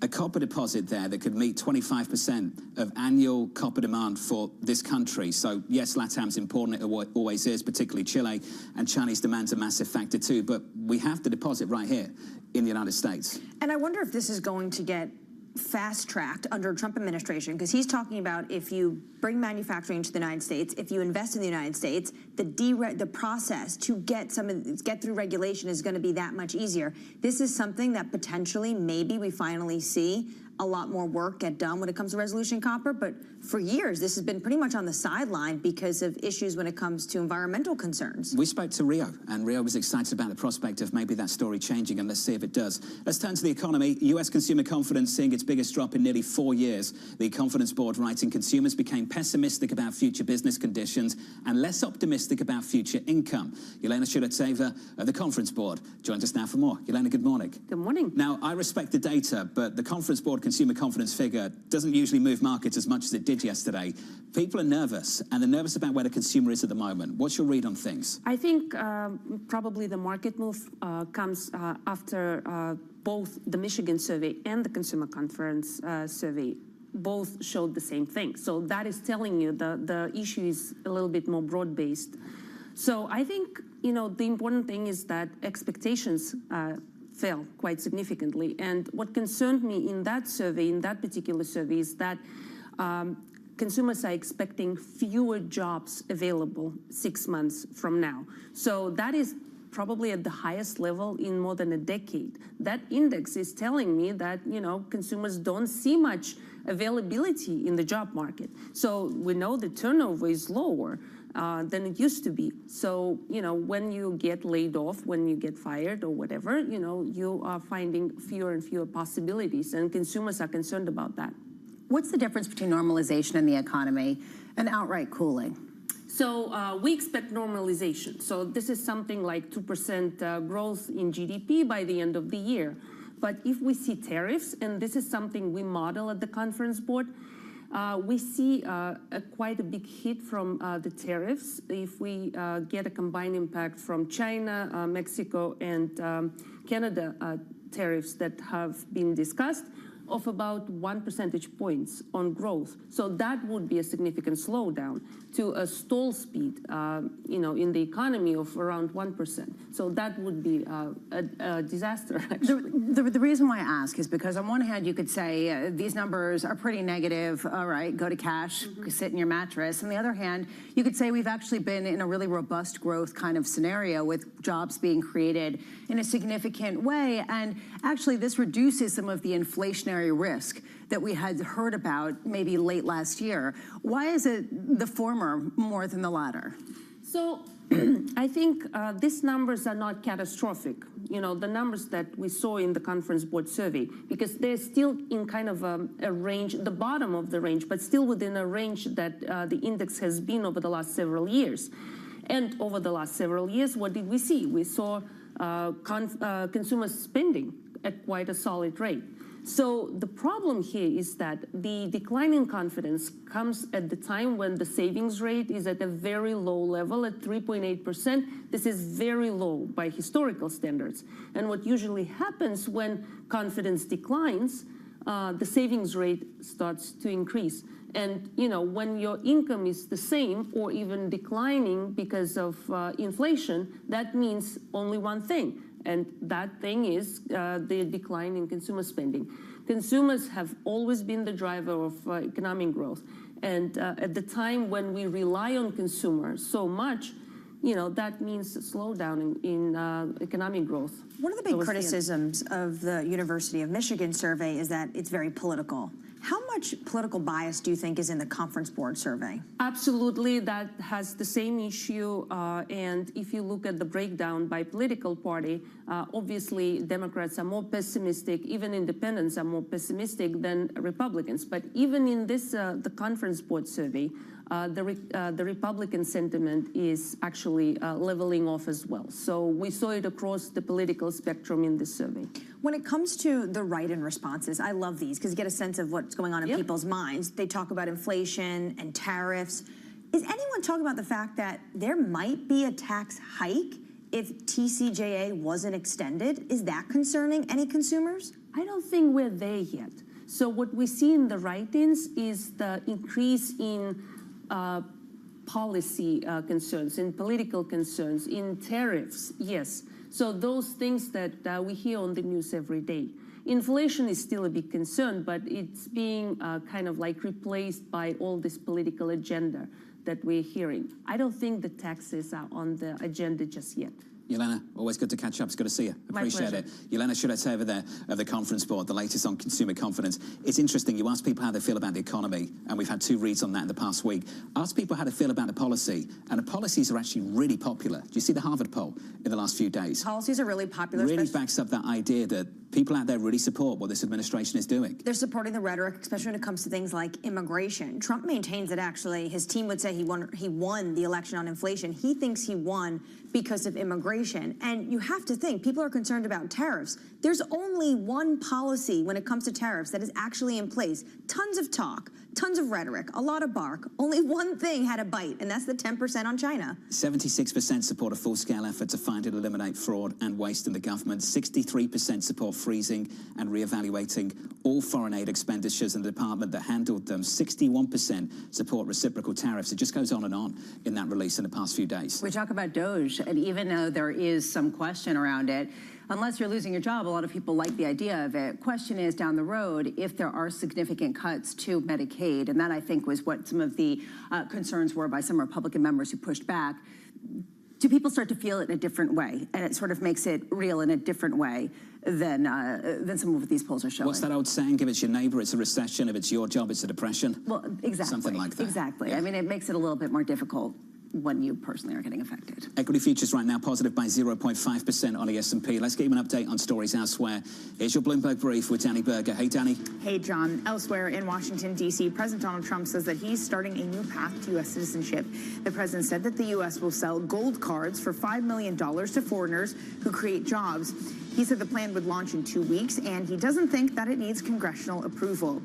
a copper deposit there that could meet 25% of annual copper demand for this country. So yes, LATAM's important, it always is, particularly Chile, and Chinese demand's a massive factor too, but we have the deposit right here in the United States. And I wonder if this is going to get fast-tracked under Trump administration, because he's talking about if you bring manufacturing into the United States, if you invest in the United States, the process to get through regulation is going to be that much easier. This is something that potentially maybe we finally see a lot more work get done when it comes to Resolution Copper, but for years, this has been pretty much on the sideline because of issues when it comes to environmental concerns. We spoke to Rio, and Rio was excited about the prospect of maybe that story changing, and let's see if it does. Let's turn to the economy. U.S. consumer confidence seeing its biggest drop in nearly 4 years. The Confidence Board writing consumers became pessimistic about future business conditions and less optimistic about future income. Yelena Shuratseva of the Conference Board joins us now for more. Yelena, good morning. Good morning. Now, I respect the data, but the Conference Board consumer confidence figure doesn't usually move markets as much as it did yesterday. People are nervous, and they're nervous about where the consumer is at the moment. What's your read on things? I think probably the market move comes after both the Michigan survey and the Consumer Conference survey both showed the same thing. So that is telling you the issue is a little bit more broad-based. So I think, you know, the important thing is that expectations fell quite significantly. And what concerned me in that survey, in that particular survey, is that consumers are expecting fewer jobs available 6 months from now. So that is probably at the highest level in more than a decade. That index is telling me that, you know, consumers don't see much availability in the job market. So we know the turnover is lower than it used to be. So, you know, when you get laid off, when you get fired or whatever, you know, you are finding fewer and fewer possibilities, and consumers are concerned about that. What's the difference between normalization in the economy and outright cooling? So we expect normalization. So this is something like 2% growth in GDP by the end of the year. But if we see tariffs, and this is something we model at the Conference Board, we see quite a big hit from the tariffs. If we get a combined impact from China, Mexico, and Canada tariffs that have been discussed, of about 1 percentage points on growth. So that would be a significant slowdown to a stall speed, you know, in the economy of around 1%. So that would be a disaster, actually. The reason why I ask is because on one hand, you could say these numbers are pretty negative. All right, go to cash, sit in your mattress. On the other hand, you could say we've actually been in a really robust growth kind of scenario with jobs being created in a significant way. And actually, this reduces some of the inflationary risk that we had heard about maybe late last year. Why is it the former more than the latter? So I think these numbers are not catastrophic, you know, the numbers that we saw in the Conference Board survey, because they're still in kind of a range, the bottom of the range, but still within a range that the index has been over the last several years. And over the last several years, what did we see? We saw consumer spending at quite a solid rate. So the problem here is that the decline in confidence comes at the time when the savings rate is at a very low level at 3.8%. This is very low by historical standards. And what usually happens when confidence declines, the savings rate starts to increase. And, you know, when your income is the same or even declining because of inflation, that means only one thing. And that thing is the decline in consumer spending. Consumers have always been the driver of economic growth. And at the time when we rely on consumers so much, you know, that means a slowdown in economic growth. One of the big criticisms of the University of Michigan survey is that it's very political. How much political bias do you think is in the Conference Board survey? Absolutely, that has the same issue. And if you look at the breakdown by political party, obviously Democrats are more pessimistic, even independents are more pessimistic than Republicans. But even in this, the Conference Board survey, the Republican sentiment is actually leveling off as well. So we saw it across the political spectrum in this survey. When it comes to the write-in responses, I love these because you get a sense of what's going on in people's minds. They talk about inflation and tariffs. Is anyone talking about the fact that there might be a tax hike if TCJA wasn't extended? Is that concerning any consumers? I don't think we're there yet. So what we see in the write-ins is the increase in policy concerns, in political concerns, in tariffs, yes. So those things that we hear on the news every day. Inflation is still a big concern, but it's being kind of like replaced by all this political agenda that we're hearing. I don't think the taxes are on the agenda just yet. Yelena, always good to catch up. It's good to see you. Appreciate it. Yelena Shuleteva there of the Conference Board, the latest on consumer confidence. It's interesting. You ask people how they feel about the economy, and we've had 2 reads on that in the past week. Ask people how they feel about the policy, and the policies are actually really popular. Do you see the Harvard poll in the last few days? Policies are really popular. Really backs up that idea that people out there really support what this administration is doing. They're supporting the rhetoric, especially when it comes to things like immigration. Trump maintains that actually his team would say he won the election on inflation. He thinks he won because of immigration. And you have to think, people are concerned about tariffs. There's only one policy when it comes to tariffs that is actually in place. Tons of talk, tons of rhetoric, a lot of bark. Only one thing had a bite, and that's the 10% on China. 76% support a full-scale effort to find and eliminate fraud and waste in the government. 63% support freezing and re-evaluating all foreign aid expenditures in the department that handled them. 61% support reciprocal tariffs. It just goes on in that release in the past few days. We talk about DOGE, and even though there is some question around it, unless you're losing your job, a lot of people like the idea of it. Question is, down the road, if there are significant cuts to Medicaid, and that I think was what some of the concerns were by some Republican members who pushed back, do people start to feel it in a different way? And it sort of makes it real in a different way than some of what these polls are showing. What's that old saying? If it's your neighbor, it's a recession. If it's your job, it's a depression. Well, exactly. Something like that. Exactly. Yeah. I mean, it makes it a little bit more difficult when you personally are getting affected. Equity futures right now positive by 0.5% on the S&P. Let's get you an update on stories elsewhere. Here's your Bloomberg Brief with Danny Berger. Hey, Danny. Hey, John. Elsewhere in Washington, D.C., President Donald Trump says that he's starting a new path to U.S. citizenship. The president said that the U.S. will sell gold cards for $5 million to foreigners who create jobs. He said the plan would launch in 2 weeks, and he doesn't think that it needs congressional approval.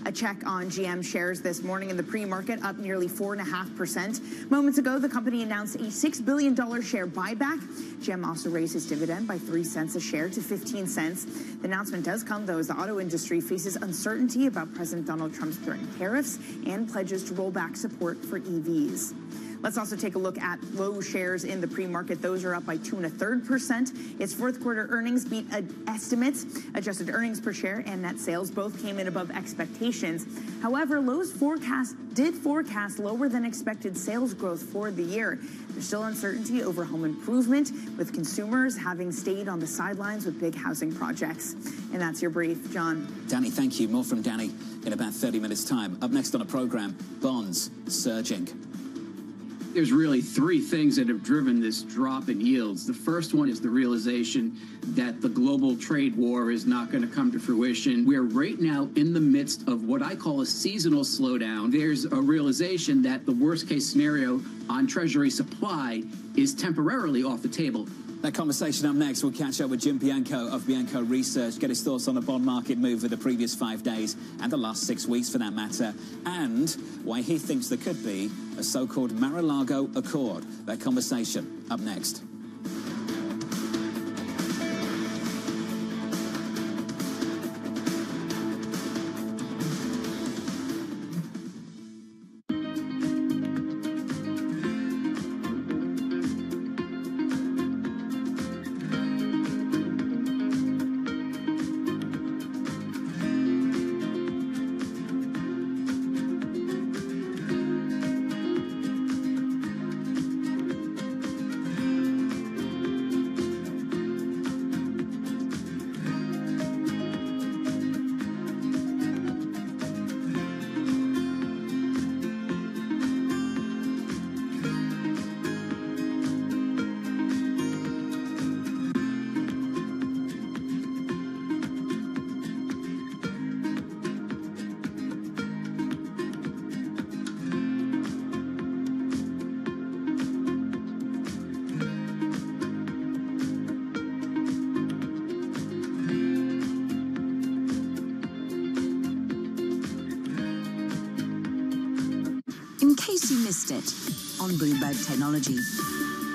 A check on GM shares this morning in the pre-market, up nearly 4.5%. Moments ago, the company announced a $6 billion share buyback. GM also raised its dividend by 3 cents a share to 15 cents. The announcement does come, though, as the auto industry faces uncertainty about President Donald Trump's threatened tariffs and pledges to roll back support for EVs. Let's also take a look at Lowe's shares in the pre-market. Those are up by 2.33%. Its fourth quarter earnings beat estimates. Adjusted earnings per share and net sales both came in above expectations. However, Lowe's did forecast lower than expected sales growth for the year. There's still uncertainty over home improvement, with consumers having stayed on the sidelines with big housing projects. And that's your brief, John. Danny, thank you. More from Danny in about 30 minutes' time. Up next on the program, bonds surging. There's really 3 things that have driven this drop in yields. The first one is the realization that the global trade war is not going to come to fruition. We're right now in the midst of what I call a seasonal slowdown. There's a realization that the worst case scenario on Treasury supply is temporarily off the table. That conversation up next. We'll catch up with Jim Bianco of Bianco Research, get his thoughts on the bond market move of the previous 5 days and the last 6 weeks for that matter, and why he thinks there could be a so-called Mar-a-Lago Accord. That conversation up next. In case you missed it on Bloomberg Technology.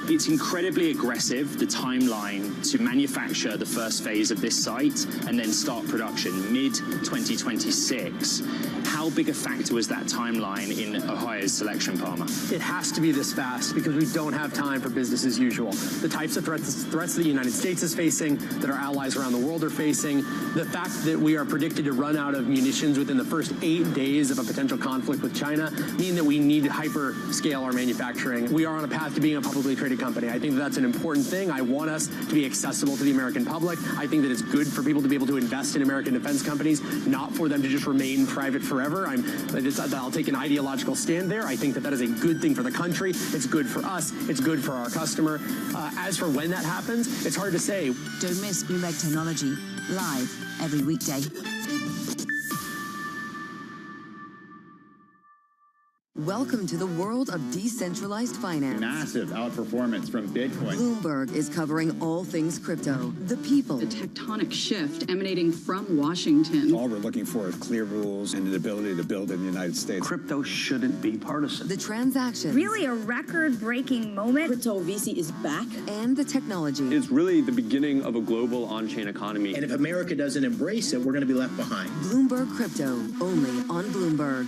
It's incredibly aggressive, the timeline to manufacture the first phase of this site and then start production mid-2026. How big a factor was that timeline in Ohio's selection, Palmer? It has to be this fast because we don't have time for business as usual. The types of threats that the United States is facing, that our allies around the world are facing, the fact that we are predicted to run out of munitions within the first 8 days of a potential conflict with China mean that we need to hyper-scale our manufacturing. We are on a path to being a publicly traded American company. I think that that's an important thing. I want us to be accessible to the American public. I think that it's good for people to be able to invest in American defense companies, not for them to just remain private forever. I'll take an ideological stand there. I think that that is a good thing for the country. It's good for us. It's good for our customer. As for when that happens, it's hard to say. Don't miss Bloomberg Technology, live every weekday. Welcome to the world of decentralized finance. Massive outperformance from Bitcoin. Bloomberg is covering all things crypto, the people. The tectonic shift emanating from Washington. All we're looking for is clear rules and the ability to build in the United States. Crypto shouldn't be partisan. The transactions. Really a record-breaking moment. Crypto VC is back. And the technology. It's really the beginning of a global on-chain economy. And if America doesn't embrace it, we're going to be left behind. Bloomberg Crypto, only on Bloomberg.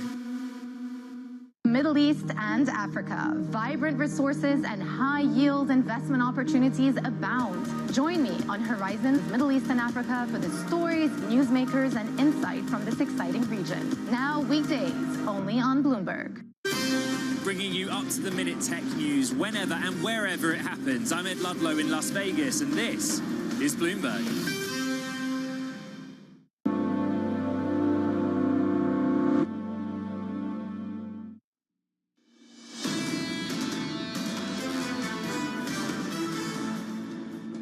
Middle East and Africa. Vibrant resources and high-yield investment opportunities abound. Join me on Horizons Middle East and Africa for the stories, newsmakers, and insight from this exciting region. Now weekdays, only on Bloomberg. Bringing you up-to-the-minute tech news whenever and wherever it happens. I'm Ed Ludlow in Las Vegas, and this is Bloomberg.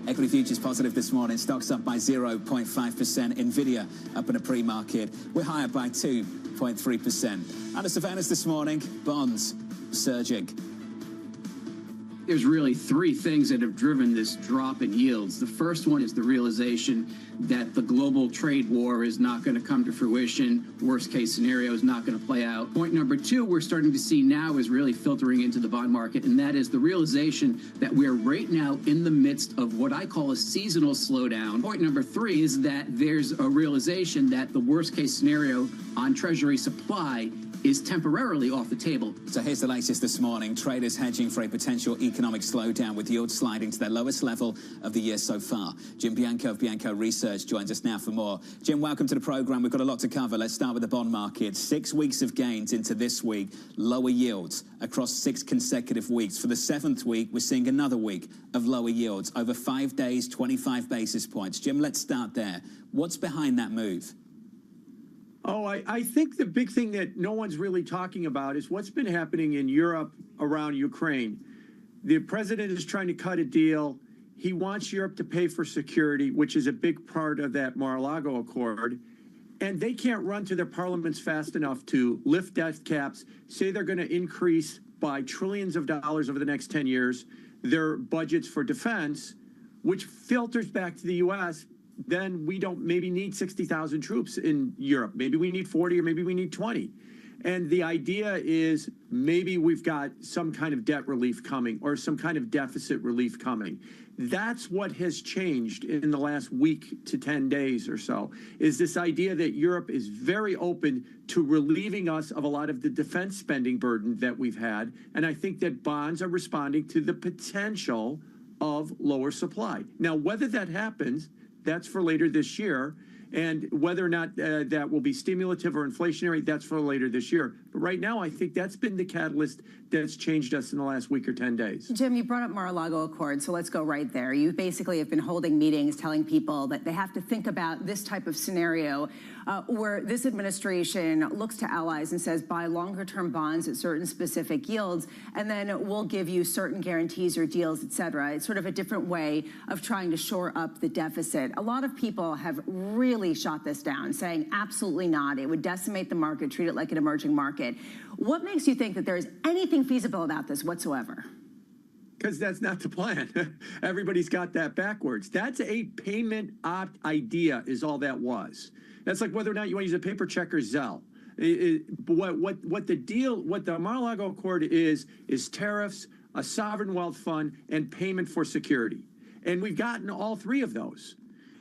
Equity futures positive this morning. Stocks up by 0.5%. Nvidia up in a pre-market. We're higher by 2.3%. Under surveillance this morning, bonds surging. There's really three things that have driven this drop in yields. The first one is the realization that the global trade war is not going to come to fruition. Worst case scenario is not going to play out. Point number two, we're starting to see now is really filtering into the bond market, and that is the realization that we're right now in the midst of what I call a seasonal slowdown. Point number three is that there's a realization that the worst case scenario on Treasury supply is temporarily off the table. So here's the latest this morning. Traders hedging for a potential economic slowdown with yields sliding to their lowest level of the year so far. Jim Bianco of Bianco Research joins us now for more. Jim, welcome to the program. We've got a lot to cover. Let's start with the bond market. 6 weeks of gains into this week, lower yields across 6 consecutive weeks. For the 7th week, we're seeing another week of lower yields. Over 5 days, 25 basis points. Jim, let's start there. What's behind that move? Oh, I think the big thing that no one's really talking about is what's been happening in Europe around Ukraine. The president is trying to cut a deal. He wants Europe to pay for security, which is a big part of that Mar-a-Lago Accord. And they can't run to their parliaments fast enough to lift debt caps, say they're going to increase by trillions of dollars over the next 10 years their budgets for defense, which filters back to the U.S., then we don't maybe need 60,000 troops in Europe. Maybe we need 40 or maybe we need 20. And the idea is maybe we've got some kind of debt relief coming or some kind of deficit relief coming. That's what has changed in the last week to 10 days or so, is this idea that Europe is very open to relieving us of a lot of the defense spending burden that we've had. And I think that bonds are responding to the potential of lower supply. Now, whether that happens, that's for later this year. And whether or not that will be stimulative or inflationary, that's for later this year. But right now, I think that's been the catalyst that's changed us in the last week or 10 days. Jim, you brought up Mar-a-Lago Accord, so let's go right there. You basically have been holding meetings telling people that they have to think about this type of scenario where this administration looks to allies and says, buy longer-term bonds at certain specific yields, and then we'll give you certain guarantees or deals, et cetera. It's sort of a different way of trying to shore up the deficit. A lot of people have really shot this down, saying absolutely not. It would decimate the market, treat it like an emerging market. What makes you think that there is anything feasible about this whatsoever? Because that's not the plan. Everybody's got that backwards. That's a payment opt idea is all that was. That's like whether or not you want to use a paper check or Zelle. What the Mar-a-Lago Accord is tariffs, a sovereign wealth fund, and payment for security. And we've gotten all three of those.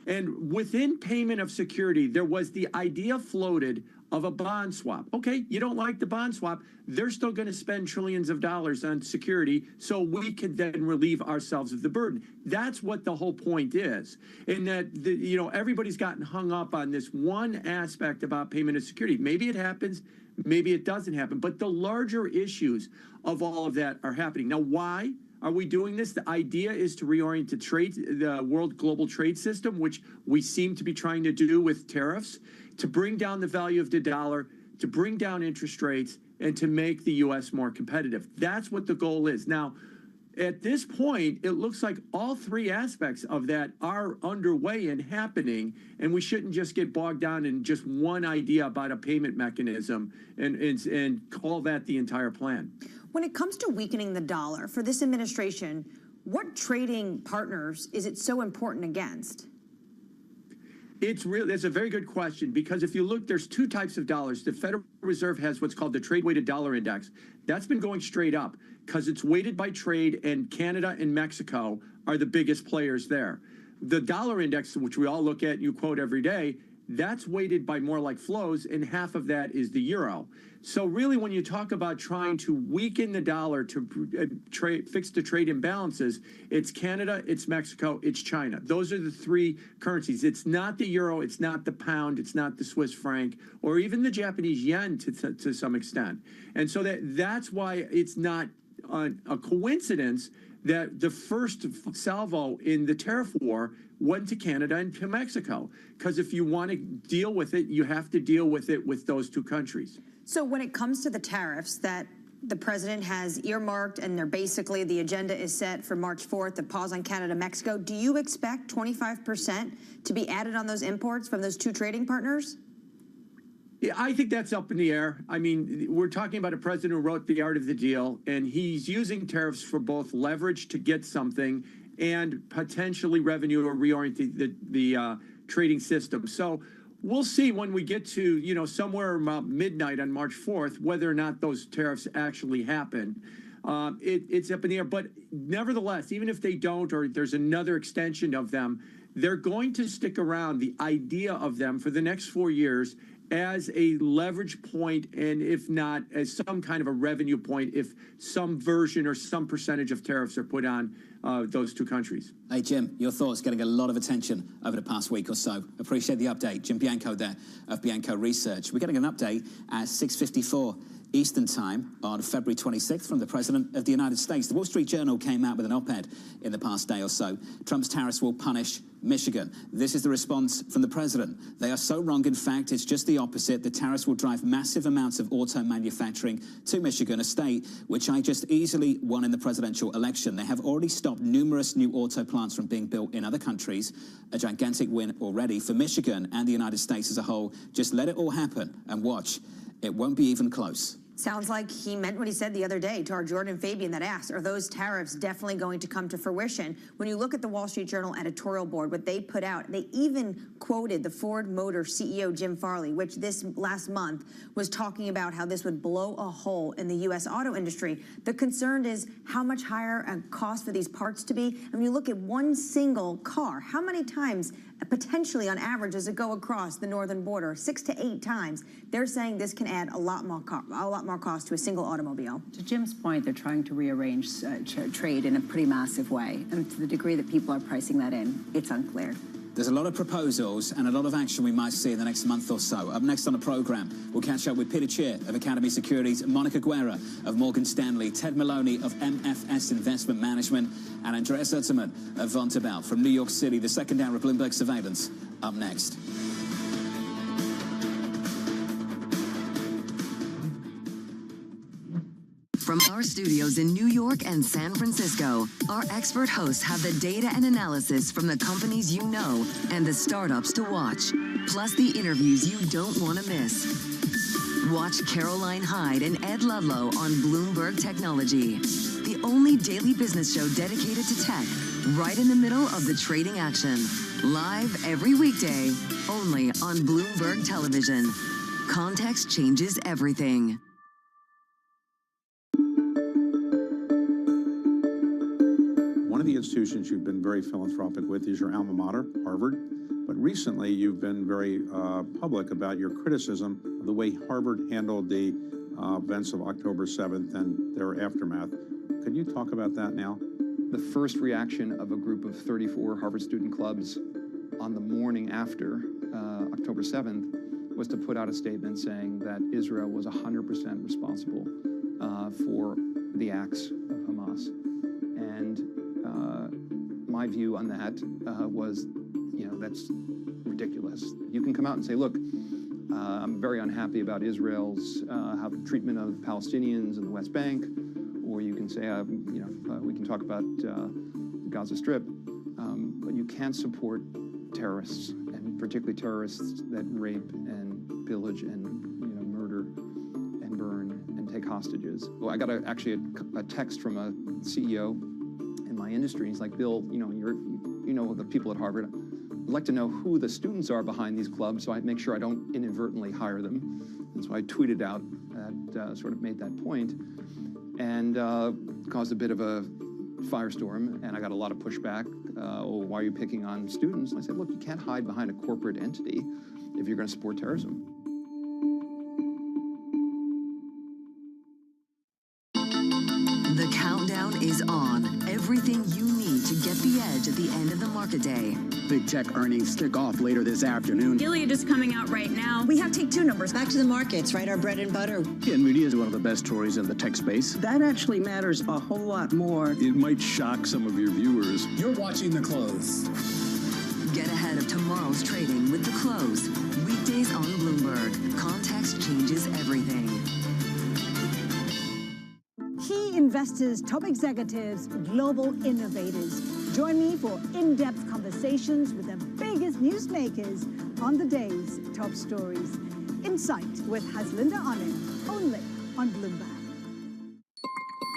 And within payment of security, there was the idea floated of a bond swap. Okay, you don't like the bond swap. They're still going to spend trillions of dollars on security, so we can then relieve ourselves of the burden. That's what the whole point is. And that, everybody's gotten hung up on this one aspect about payment of security. Maybe it happens, maybe it doesn't happen. But the larger issues of all of that are happening. Now, why are we doing this? The idea is to reorient the world global trade system, which we seem to be trying to do with tariffs, to bring down the value of the dollar, to bring down interest rates, and to make the U.S. more competitive. That's what the goal is. Now, at this point, it looks like all three aspects of that are underway and happening, and we shouldn't just get bogged down in just one idea about a payment mechanism and call that the entire plan. When it comes to weakening the dollar, for this administration, what trading partners is it so important against? That's a very good question, because if you look, there's two types of dollars. The Federal Reserve has what's called the trade-weighted dollar index. That's been going straight up because it's weighted by trade, and Canada and Mexico are the biggest players there. The dollar index, which we all look at and you quote every day, that's weighted by more like flows, and half of that is the euro. So really, when you talk about trying to weaken the dollar to fix the trade imbalances, it's Canada, it's Mexico, it's China. Those are the three currencies. It's not the euro, it's not the pound, it's not the Swiss franc, or even the Japanese yen to some extent. And so that's why it's not a coincidence that the first salvo in the tariff war went to Canada and to Mexico. Because if you want to deal with it, you have to deal with it with those two countries. So when it comes to the tariffs that the president has earmarked, and they're basically, the agenda is set for March 4th, the pause on Canada, Mexico, do you expect 25% to be added on those imports from those two trading partners? Yeah, I think that's up in the air. I mean, we're talking about a president who wrote The Art of the Deal, and he's using tariffs for both leverage to get something and potentially revenue or reorient the trading system. So we'll see when we get to, somewhere about midnight on March 4th, whether or not those tariffs actually happen. It's up in the air. But nevertheless, even if they don't, or there's another extension of them, they're going to stick around, the idea of them, for the next 4 years as a leverage point, and if not, as some kind of a revenue point if some version or some percentage of tariffs are put on those two countries. Hey, Jim, your thoughts getting a lot of attention over the past week or so. Appreciate the update. Jim Bianco there of Bianco Research. We're getting an update at 6:54 Eastern Time on February 26th from the President of the United States. The Wall Street Journal came out with an op-ed in the past day or so. Trump's tariffs will punish Michigan. This is the response from the President. They are so wrong. In fact, it's just the opposite. The tariffs will drive massive amounts of auto manufacturing to Michigan, a state which I just easily won in the presidential election. They have already stopped numerous new auto plants from being built in other countries, a gigantic win already for Michigan and the United States as a whole. Just let it all happen and watch. It won't be even close. Sounds like he meant what he said the other day to our Jordan Fabian that asked, are those tariffs definitely going to come to fruition? When you look at the Wall Street Journal editorial board, what they put out, they even quoted the Ford Motor CEO, Jim Farley, which this last month was talking about how this would blow a hole in the U.S. auto industry. The concern is how much higher a cost for these parts to be. And when you look at one single car, how many times potentially on average does it go across the northern border? 6 to 8 times. They're saying this can add a lot more cost to a single automobile. To Jim's point, they're trying to rearrange trade in a pretty massive way. And to the degree that people are pricing that in, it's unclear. There's a lot of proposals and a lot of action we might see in the next month or so. Up next on the programme, we'll catch up with Peter Cheer of Academy Securities, Monica Guerra of Morgan Stanley, Ted Maloney of MFS Investment Management, and Andreas Utterman of Vontobel from New York City. The second hour of Bloomberg Surveillance up next. From our studios in New York and San Francisco, our expert hosts have the data and analysis from the companies you know and the startups to watch, plus the interviews you don't want to miss. Watch Caroline Hyde and Ed Ludlow on Bloomberg Technology, the only daily business show dedicated to tech, right in the middle of the trading action. Live every weekday, only on Bloomberg Television. Context changes everything. One of the institutions you've been very philanthropic with is your alma mater, Harvard. But recently, you've been very public about your criticism of the way Harvard handled the events of October 7th and their aftermath. Could you talk about that now? The first reaction of a group of 34 Harvard student clubs on the morning after October 7th was to put out a statement saying that Israel was 100% responsible for the acts of Hamas. And my view on that was, that's ridiculous. You can come out and say, look, I'm very unhappy about Israel's treatment of Palestinians in the West Bank, or you can say, we can talk about the Gaza Strip, but you can't support terrorists, and particularly terrorists that rape and pillage and murder and burn and take hostages. Well, I got actually a text from a CEO in my industry. He's like, Bill, you know the people at Harvard. I'd like to know who the students are behind these clubs, so I make sure I don't inadvertently hire them. And so I tweeted out that sort of made that point, and caused a bit of a firestorm, and I got a lot of pushback. Why are you picking on students? And I said, look, you can't hide behind a corporate entity if you're going to support terrorism. The countdown is on. Everything you need to get the edge at the end of the market day. Big tech earnings kick off later this afternoon. Gilead is coming out right now. We have take two numbers. Back to the markets, right? Our bread and butter. NVIDIA is one of the best stories in the tech space. That actually matters a whole lot more. It might shock some of your viewers. You're watching The Close. Get ahead of tomorrow's trading with The Close. Weekdays on Bloomberg. Context changes everything. Key investors, top executives, global innovators. Join me for in-depth conversations with the biggest newsmakers on the day's top stories. Insight with Haslinda Anand, only on Bloomberg.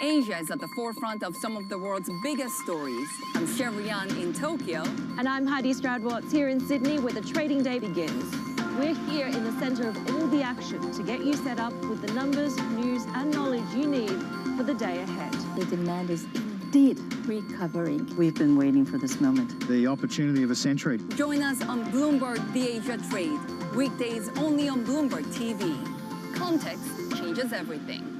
Asia is at the forefront of some of the world's biggest stories. I'm Sherrian in Tokyo. And I'm Heidi Stroud-Watts here in Sydney, where the trading day begins. We're here in the center of all the action to get you set up with the numbers, news, and knowledge you need for the day ahead. The demand is indeed recovering. We've been waiting for this moment. The opportunity of a century. Join us on Bloomberg The Asia Trade. Weekdays only on Bloomberg TV. Context changes everything.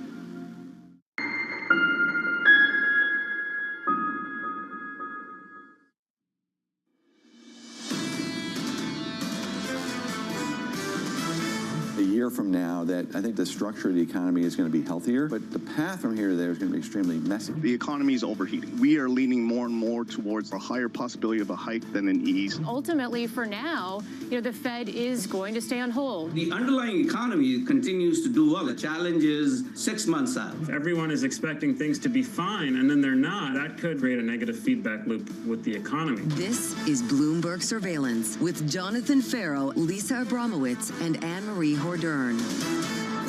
A year from now, that I think the structure of the economy is going to be healthier, but the path from here to there is going to be extremely messy. The economy is overheating. We are leaning more and more towards a higher possibility of a hike than an ease. Ultimately, for now, the Fed is going to stay on hold. The underlying economy continues to do well. The challenge is 6 months out. If everyone is expecting things to be fine and then they're not, that could create a negative feedback loop with the economy. This is Bloomberg Surveillance with Jonathan Farrow, Lisa Abramowitz, and Anne-Marie Hordern.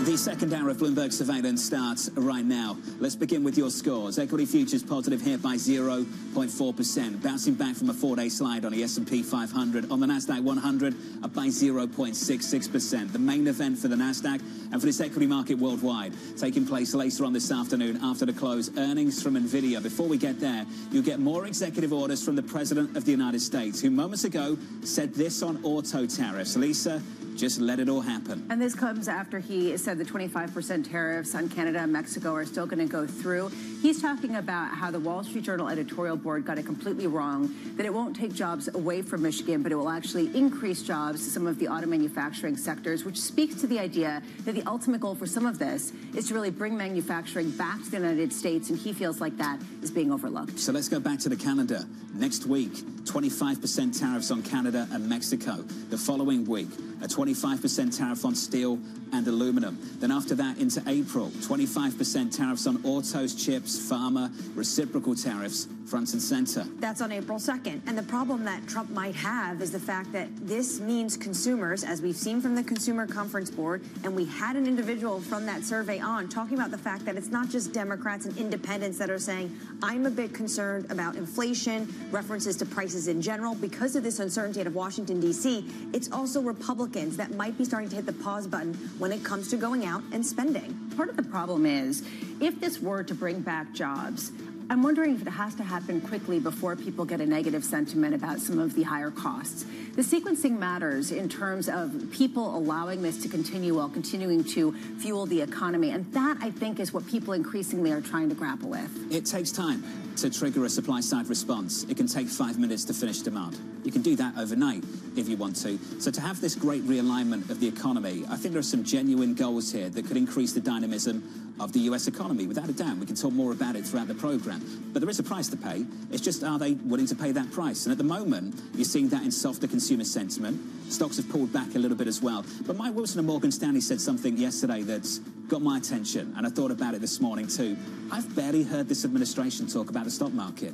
The second hour of Bloomberg Surveillance starts right now. Let's begin with your scores. Equity futures positive here by 0.4%, bouncing back from a four-day slide on the S&P 500. On the Nasdaq 100, up by 0.66%. The main event for the Nasdaq and for this equity market worldwide taking place later on this afternoon after the close. Earnings from NVIDIA. Before we get there, you'll get more executive orders from the President of the United States, who moments ago said this on auto tariffs. Lisa, just let it all happen. And this comes after he said the 25% tariffs on Canada and Mexico are still going to go through. He's talking about how the Wall Street Journal editorial board got it completely wrong, that it won't take jobs away from Michigan, but it will actually increase jobs to some of the auto manufacturing sectors, which speaks to the idea that the ultimate goal for some of this is to really bring manufacturing back to the United States, and he feels like that is being overlooked. So let's go back to the calendar. Next week, 25% tariffs on Canada and Mexico. The following week, a 25% tariff on steel and aluminum. Then after that into April, 25% tariffs on autos, chips, pharma, reciprocal tariffs, front and center. That's on April 2nd. And the problem that Trump might have is the fact that this means consumers, as we've seen from the Consumer Conference Board, and we had an individual from that survey on talking about the fact that it's not just Democrats and independents that are saying, I'm a bit concerned about inflation, references to prices in general. Because of this uncertainty out of Washington, D.C., it's also Republicans that might be starting to hit the pause button when it comes to going out and spending. Part of the problem is, if this were to bring back jobs, I'm wondering if it has to happen quickly before people get a negative sentiment about some of the higher costs. The sequencing matters in terms of people allowing this to continue while continuing to fuel the economy. And that, I think, is what people increasingly are trying to grapple with. It takes time to trigger a supply-side response. It can take 5 minutes to finish demand. You can do that overnight if you want to. So to have this great realignment of the economy, I think there are some genuine goals here that could increase the dynamism of the US economy, without a doubt. We can talk more about it throughout the program. But there is a price to pay. It's just, are they willing to pay that price? And at the moment, you're seeing that in softer consumer sentiment. Stocks have pulled back a little bit as well. But Mike Wilson of Morgan Stanley said something yesterday that's got my attention, and I thought about it this morning too. I've barely heard this administration talk about the stock market.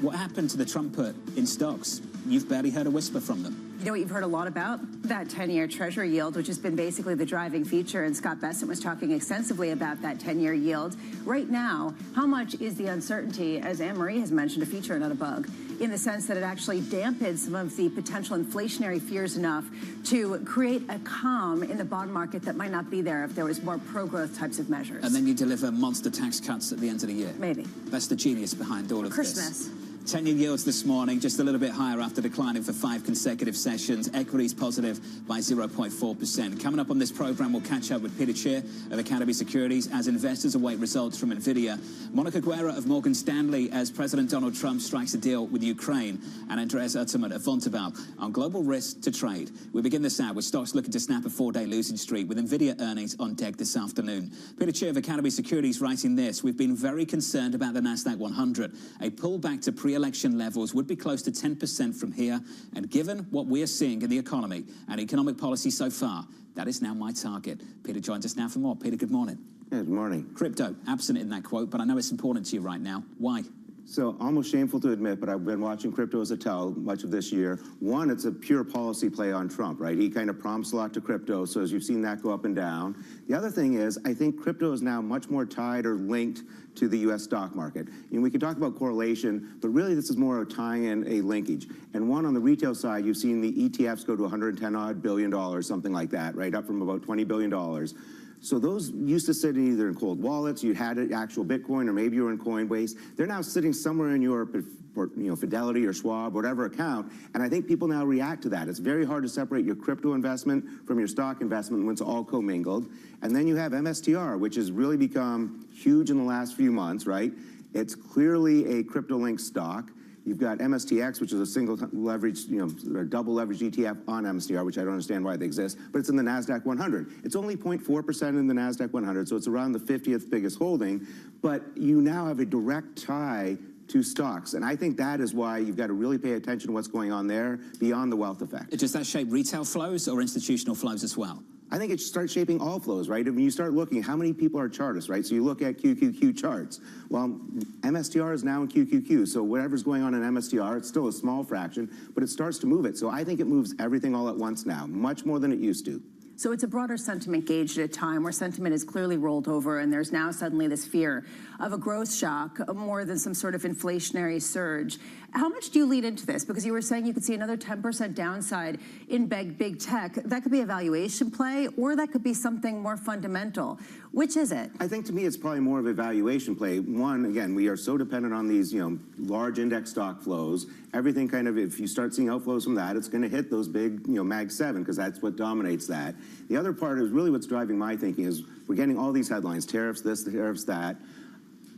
What happened to the Trump put in stocks? You've barely heard a whisper from them. You know what you've heard a lot about? That 10-year Treasury yield, which has been basically the driving feature, and Scott Bessent was talking extensively about that 10-year yield. Right now, how much is the uncertainty, as Anne-Marie has mentioned, a feature, not a bug, in the sense that it actually dampens some of the potential inflationary fears enough to create a calm in the bond market that might not be there if there was more pro-growth types of measures? And then you deliver monster tax cuts at the end of the year. Maybe. That's the genius behind all of Christmas. this. 10-year yields this morning, just a little bit higher after declining for 5 consecutive sessions. Equities positive by 0.4%. Coming up on this program, we'll catch up with Peter Cheer of Academy Securities as investors await results from NVIDIA. Monica Guerra of Morgan Stanley as President Donald Trump strikes a deal with Ukraine. And Andreas Utterman of Vontobel on global risk to trade. We begin this hour with stocks looking to snap a 4-day losing streak with NVIDIA earnings on deck this afternoon. Peter Cheer of Academy Securities writing this: we've been very concerned about the NASDAQ 100. A pullback to pre-election levels would be close to 10% from here, and given what we are seeing in the economy and economic policy so far, that is now my target. Peter joins us now for more. Peter, good morning. Good morning. Crypto, absent in that quote, but I know it's important to you right now. Why? So almost shameful to admit, but I've been watching crypto as a tell much of this year. One, it's a pure policy play on Trump, right? He kind of promised a lot to crypto, so as you've seen that go up and down. The other thing is, I think crypto is now much more tied or linked to the U.S. stock market. And we can talk about correlation, but really this is more of tying in a linkage. And one, on the retail side, you've seen the ETFs go to $110-odd billion, something like that, right? Up from about $20 billion. So those used to sit either in cold wallets, you had an actual Bitcoin, or maybe you were in Coinbase. They're now sitting somewhere in your Fidelity or Schwab, whatever account, and I think people now react to that. It's very hard to separate your crypto investment from your stock investment when it's all commingled. And then you have MSTR, which has really become huge in the last few months, right? It's clearly a crypto-linked stock. You've got MSTX, which is a single leverage, or double leveraged ETF on MSTR, which I don't understand why they exist, but it's in the NASDAQ 100. It's only 0.4% in the NASDAQ 100, so it's around the 50th biggest holding, but you now have a direct tie to stocks. And I think that is why you've got to really pay attention to what's going on there beyond the wealth effect. Does that shape retail flows or institutional flows as well? I think it starts shaping all flows, right? When you start looking, how many people are chartists, right? So you look at QQQ charts. Well, MSTR is now in QQQ, so whatever's going on in MSTR, it's still a small fraction, but it starts to move it. So I think it moves everything all at once now, much more than it used to. So it's a broader sentiment gauge at a time where sentiment is clearly rolled over, and there's now suddenly this fear of a growth shock more than some sort of inflationary surge. How much do you lead into this? Because you were saying you could see another 10% downside in big tech. That could be a valuation play, or that could be something more fundamental. Which is it? I think to me it's probably more of a valuation play. One, again, we are so dependent on these, large index stock flows. Everything kind of, if you start seeing outflows from that, it's going to hit those big, Mag 7, because that's what dominates that. The other part is really what's driving my thinking is we're getting all these headlines, tariffs this, tariffs that.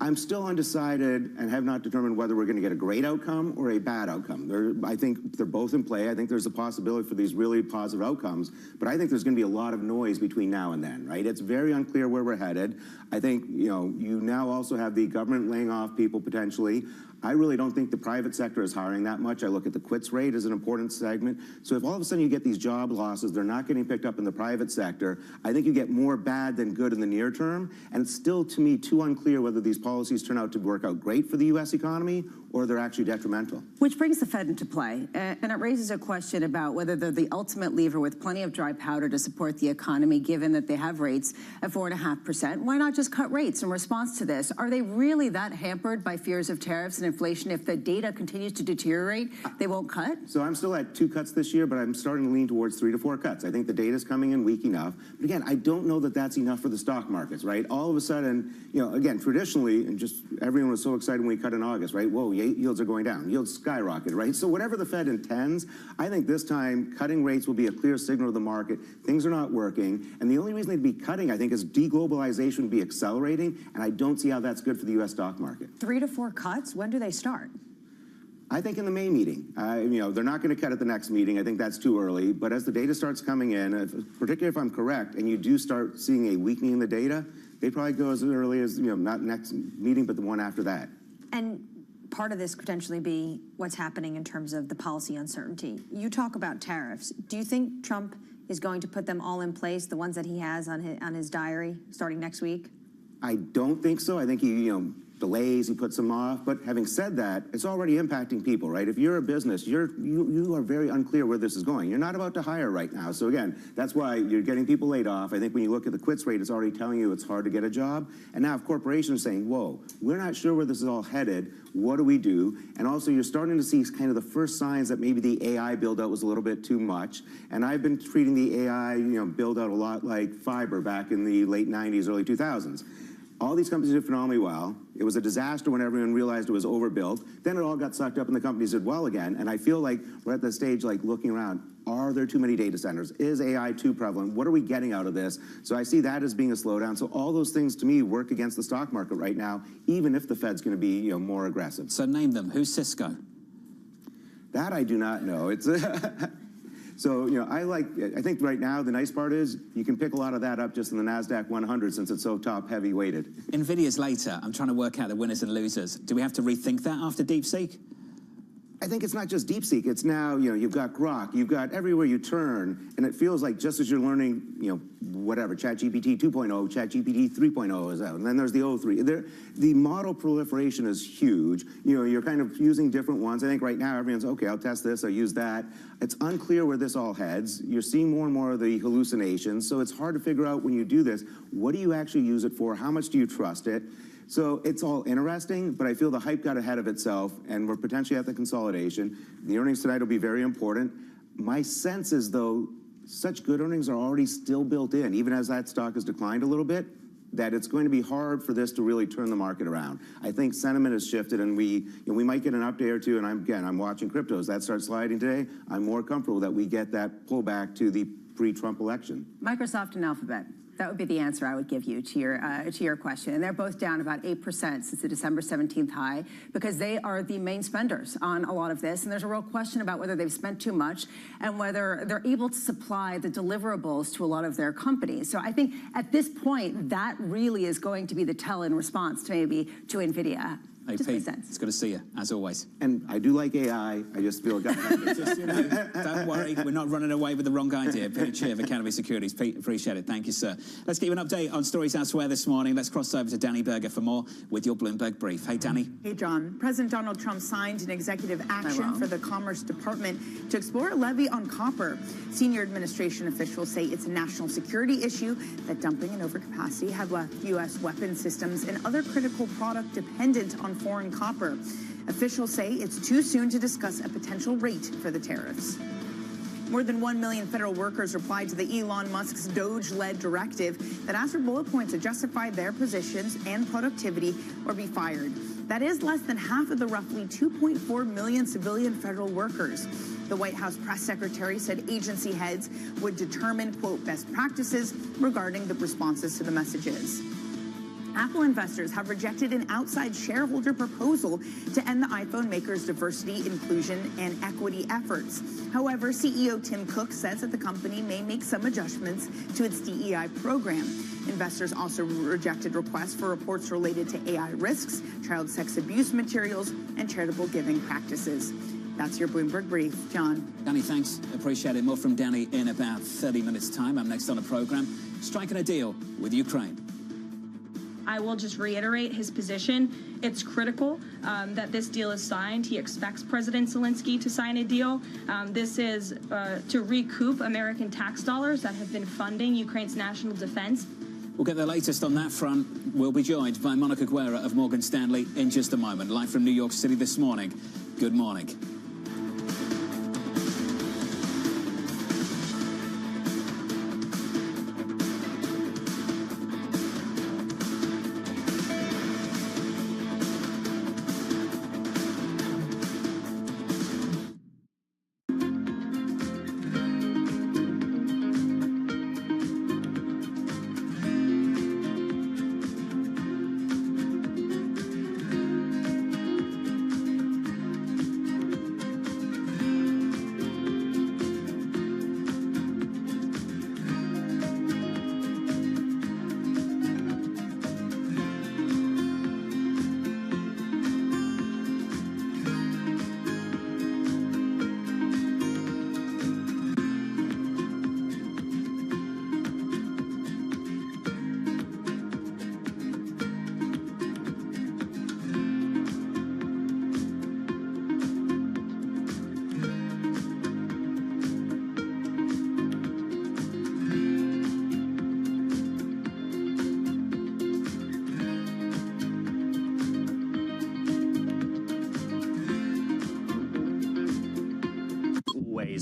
I'm still undecided and have not determined whether we're going to get a great outcome or a bad outcome. I think they're both in play. I think there's a possibility for these really positive outcomes, but I think there's going to be a lot of noise between now and then, right? It's very unclear where we're headed. I think, you now also have the government laying off people potentially. I really don't think the private sector is hiring that much. I look at the quits rate as an important segment. So if all of a sudden you get these job losses, they're not getting picked up in the private sector, I think you get more bad than good in the near term. And it's still, to me, too unclear whether these policies turn out to work out great for the U.S. economy or they're actually detrimental. Which brings the Fed into play, and it raises a question about whether they're the ultimate lever with plenty of dry powder to support the economy, given that they have rates at 4.5%. Why not just cut rates in response to this? Are they really that hampered by fears of tariffs and inflation? If the data continues to deteriorate, they won't cut? So I'm still at 2 cuts this year, but I'm starting to lean towards 3 to 4 cuts. I think the data's coming in weak enough. But again, I don't know that that's enough for the stock markets, right? All of a sudden, again, traditionally, and just everyone was so excited when we cut in August, right? Whoa, yields are going down. Yields skyrocketed, right? So whatever the Fed intends, I think this time cutting rates will be a clear signal to the market. Things are not working. And the only reason they'd be cutting, I think, is deglobalization would be accelerating. And I don't see how that's good for the U.S. stock market. 3 to 4 cuts? When do they start? I think in the May meeting. They're not going to cut at the next meeting. I think that's too early. But as the data starts coming in, particularly if I'm correct, and you do start seeing a weakening in the data, They'd probably go as early as, not next meeting, but the one after that. And part of this could potentially be what's happening in terms of the policy uncertainty. You talk about tariffs. Do you think Trump is going to put them all in place, the ones that he has on his diary, starting next week? I don't think so. I think he, delays, he puts them off. But having said that, it's already impacting people, right? If you're a business, you are very unclear where this is going. You're not about to hire right now. So again, that's why you're getting people laid off. I think when you look at the quits rate, it's already telling you it's hard to get a job. And now if corporations are saying, whoa, we're not sure where this is all headed, what do we do? And also you're starting to see kind of the first signs that maybe the AI build out was a little bit too much. And I've been treating the AI, build out a lot like fiber back in the late 90s, early 2000s. All these companies did phenomenally well. It was a disaster when everyone realized it was overbuilt. Then it all got sucked up and the companies did well again. And I feel like we're at the stage like looking around, are there too many data centers? Is AI too prevalent? What are we getting out of this? So I see that as being a slowdown. So all those things to me work against the stock market right now, even if the Fed's going to be more aggressive. So name them. Who's Cisco? That I do not know. It's So, I think right now the nice part is you can pick a lot of that up just in the NASDAQ 100 since it's so top heavy weighted. NVIDIA's later. I'm trying to work out the winners and losers. Do we have to rethink that after DeepSeek? I think it's not just DeepSeek. It's now, you've got Grok, you've got everywhere you turn, and it feels like just as you're learning, whatever, ChatGPT 2.0, ChatGPT 3.0 is out, and then there's the O3. The model proliferation is huge. You're kind of using different ones. I think right now everyone's, okay, I'll test this, I'll use that. It's unclear where this all heads. You're seeing more and more of the hallucinations, so it's hard to figure out when you do this, what do you actually use it for? How much do you trust it? So it's all interesting, but I feel the hype got ahead of itself, and we're potentially at the consolidation. The earnings tonight will be very important. My sense is, though, such good earnings are already still built in, even as that stock has declined a little bit, that it's going to be hard for this to really turn the market around. I think sentiment has shifted, and we might get an update or two, and I'm watching cryptos. That starts sliding today. I'm more comfortable that we get that pullback to the pre-Trump election. Microsoft and Alphabet. That would be the answer I would give you to your question. And they're both down about 8% since the December 17th high because they are the main spenders on a lot of this. And there's a real question about whether they've spent too much and whether they're able to supply the deliverables to a lot of their companies. So I think at this point, that really is going to be the tell in response to maybe to NVIDIA. Hey, Pete, it's good to see you, as always. And I do like AI. I just feel don't worry, we're not running away with the wrong idea. Pete Cheer of Academy Securities. Pete, appreciate it. Thank you, sir. Let's give you an update on stories elsewhere this morning. Let's cross over to Danny Berger for more with your Bloomberg Brief. Hey, Danny. Hey, John. President Donald Trump signed an executive action for the Commerce Department to explore a levy on copper. Senior administration officials say it's a national security issue that dumping and overcapacity have left U.S. weapon systems and other critical product dependent on foreign copper. Officials say it's too soon to discuss a potential rate for the tariffs. More than 1 million federal workers replied to the Elon Musk's DOGE-led directive that asks for bullet points to justify their positions and productivity or be fired. That is less than half of the roughly 2.4 million civilian federal workers. The White House press secretary said agency heads would determine, quote, best practices regarding the responses to the messages. Apple investors have rejected an outside shareholder proposal to end the iPhone maker's diversity, inclusion, and equity efforts. However, CEO Tim Cook says that the company may make some adjustments to its DEI program. Investors also rejected requests for reports related to AI risks, child sex abuse materials, and charitable giving practices. That's your Bloomberg Brief. John. Danny, thanks. Appreciate it. More from Danny in about 30 minutes' time. I'm next on the program. Striking a deal with Ukraine. I will just reiterate his position. It's critical that this deal is signed. He expects President Zelensky to sign a deal. This is to recoup American tax dollars that have been funding Ukraine's national defense. We'll get the latest on that front. We'll be joined by Monica Guerra of Morgan Stanley in just a moment. Live from New York City this morning. Good morning.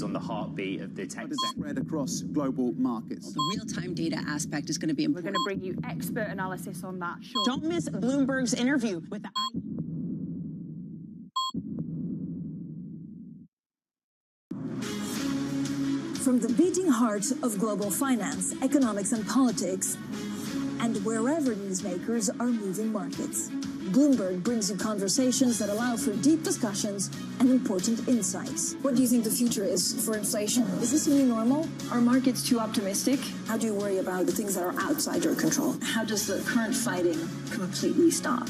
is on the heartbeat of the tech sector. Spread across global markets. The real-time data aspect is going to be important. We're going to bring you expert analysis on that. Sure. Don't miss Bloomberg's interview with the From the beating heart of global finance, economics and politics, and wherever newsmakers are moving markets, Bloomberg brings you conversations that allow for deep discussions and important insights. What do you think the future is for inflation? Is this a new normal? Are markets too optimistic? How do you worry about the things that are outside your control? How does the current fighting completely stop?